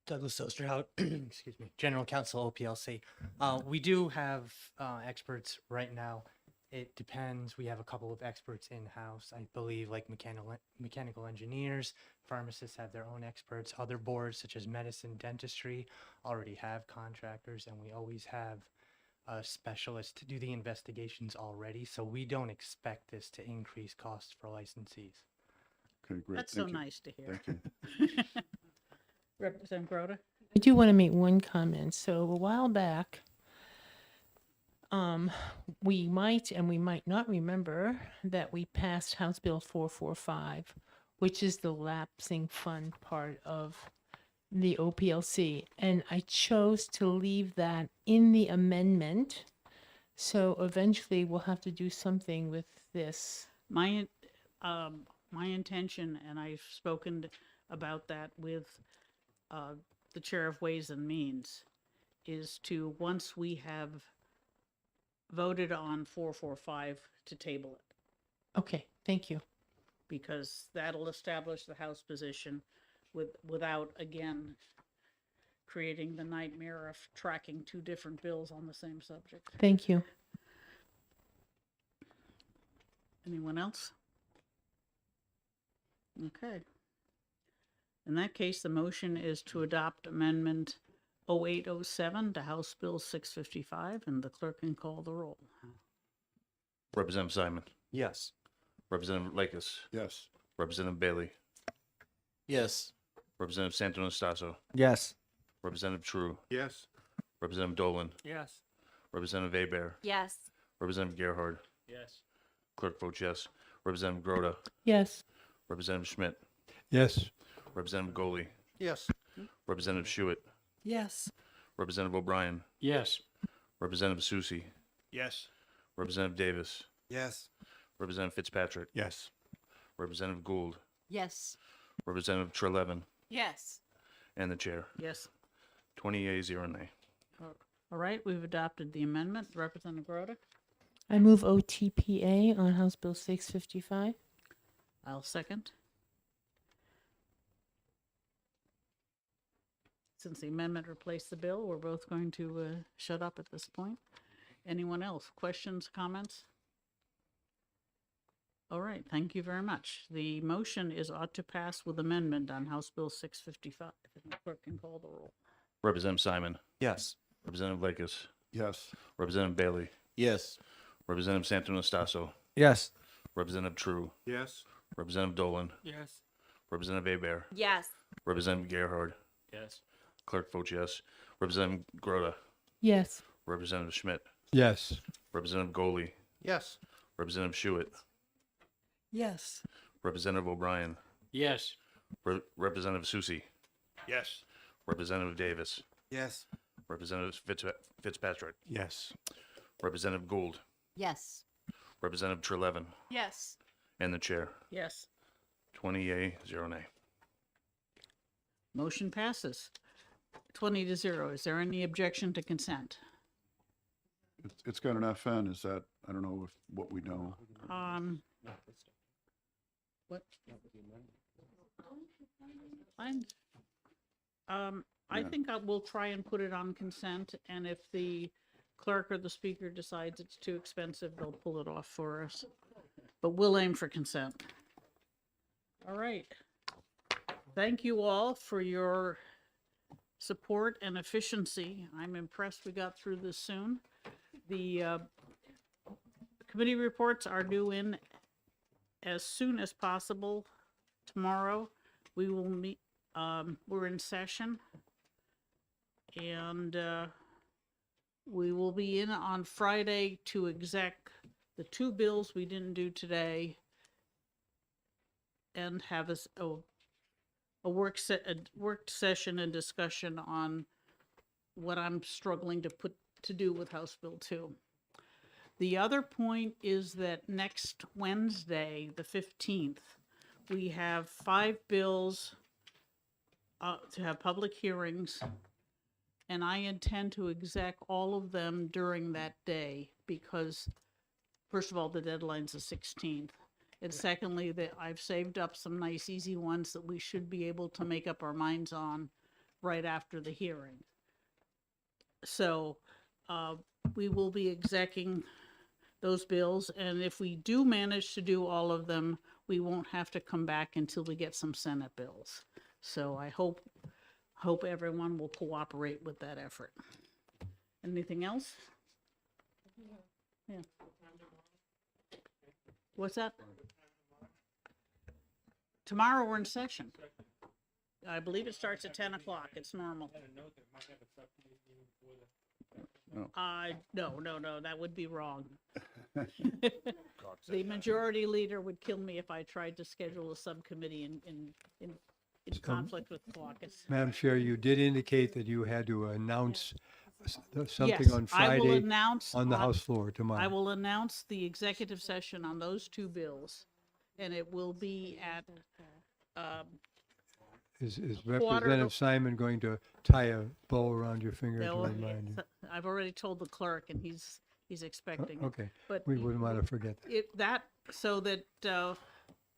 Douglas Osterhout, excuse me, General Counsel OPLC. We do have experts right now. It depends. We have a couple of experts in-house. I believe like mechanical engineers, pharmacists have their own experts. Other boards such as medicine, dentistry already have contractors, and we always have a specialist to do the investigations already. So we don't expect this to increase costs for licensees. Okay, great. That's Thank so you. nice to hear. Thank you. Representative Grota? I do want to make one comment. So a while back, we might and we might not remember that we passed House Bill 445, which is the lapsing fund part of the OPLC. And I chose to leave that in the amendment. So eventually we'll have to do something with this. My intention, and I've spoken about that with the Chair of Ways and Means, is to, once we have voted on 445, to table it, Okay, thank you. because that'll establish the House position without, again, creating the nightmare of tracking two different bills on the same subject. Thank you. Anyone else? Okay. In that case, the motion is to adopt Amendment 0807 to House Bill 655, and the clerk can call the roll. Representative Simon. Yes. Representative Lakis. Yes. Representative Bailey. Yes. Representative Santonastasso. Yes. Representative True. Yes. Representative Dolan. Yes. Representative Abear. Yes. Representative Gerhard. Yes. Clerk votes yes. Representative Grota. Yes. Representative Schmidt. Yes. Representative Goley. Yes. Representative Schuett. Yes. Representative O'Brien. Yes. Representative Susie. Yes. Representative Davis. Yes. Representative Fitzpatrick. Yes. Representative Gould. Yes. Representative Trelevin. Yes. And the chair. Yes. 20 yeas, 0 nay. All right, we've adopted the amendment. Representative Grota? I move OTPA on House Bill 655. I'll second. Since the amendment replaced the bill, we're both going to shut up at this point. Anyone else? Questions, comments? All right, thank you very much. The motion is ought to pass with amendment on House Bill 655. If the clerk can call the roll. Representative Simon. Yes. Representative Lakis. Yes. Representative Bailey. Yes. Representative Santonastaso. Yes. Representative True. Yes. Representative Dolan. Yes. Representative Abear. Yes. Representative Gerhard. Yes. Clerk votes yes. Representative Grota. Yes. Representative Schmidt. Yes. Representative Goley. Yes. Representative Schuett. Yes. Representative O'Brien. Yes. Representative Susie. Yes. Representative Davis. Yes. Representative Fitzpatrick. Yes. Representative Gould. Yes. Representative Trelevin. Yes. And the chair. Yes. 20 yea, 0 nay. Motion passes 20-0. Is there any objection to consent? It's got an FN. Is that, I don't know if, what we know. What? Fine. I Yeah. think we'll try and put it on consent, and if the clerk or the speaker decides it's too expensive, they'll pull it off for us. But we'll aim for consent. All right. Thank you all for your support and efficiency. I'm impressed we got through this soon. The committee reports are due in as soon as possible. Tomorrow, we will meet, we're in session. And we will be in on Friday to exec the two bills we didn't do today and have a work session and discussion on what I'm struggling to do with House Bill 2. The other point is that next Wednesday, the 15th, we have 5 bills to have public hearings, and I intend to exec all of them during that day because, first of all, the deadline's the 16th. And secondly, that I've saved up some nice easy ones that we should be able to make up our minds on right after the hearing. So we will be execing those bills, and if we do manage to do all of them, we won't have to come back until we get some Senate bills. So I hope everyone will cooperate with that effort. Anything else? Yeah. What's that? Tomorrow we're in session. I believe it starts at 10 o'clock. It's normal. No, that would be wrong. The majority leader would kill me if I tried to schedule a subcommittee in conflict with caucus. Madam Chair, you did indicate that you had to announce something Yes, on I will Friday announce on the House floor tomorrow. I will announce the executive session on those two bills, and it will be at Is quarter to- Representative Simon going to tie a bow around your finger to they'll- remind you? I've already told the clerk, and he's expecting. it. Okay, But we wouldn't want to forget that. so that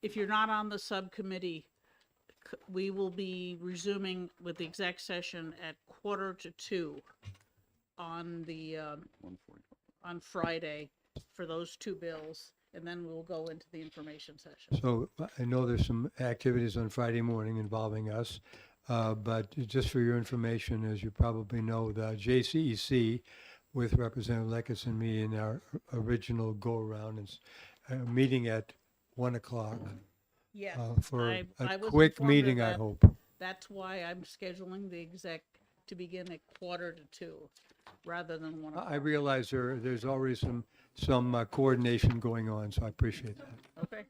if you're not on the subcommittee, we will be resuming with the exec session at 1:45 on the on Friday for those two bills, and then we'll go into the information session. So I know there's some activities on Friday morning involving us, but just for your information, as you probably know, the JCEC with Representative Lekis and me in our original go-around is meeting at 1 o'clock. Yes, For I a was quick informed of meeting, I that. hope. That's why I'm scheduling the exec to begin at 1:45 rather than 1 o'clock. I realize there's already some coordination going on, so I appreciate that. Okay.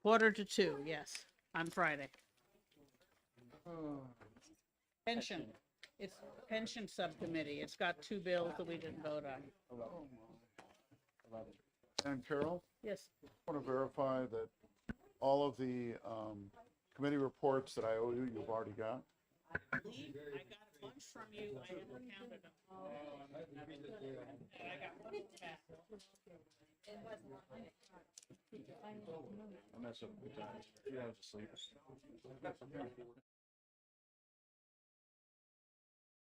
1:45, yes, on Friday. Pension, it's pension subcommittee. It's got two bills that we didn't vote on. And Carol, Yes, I want to verify that all of the committee reports that I owe you, you've already got? I believe I got a bunch from you. I never counted them. And I got one back. I mess up the time. 3 hours of sleep.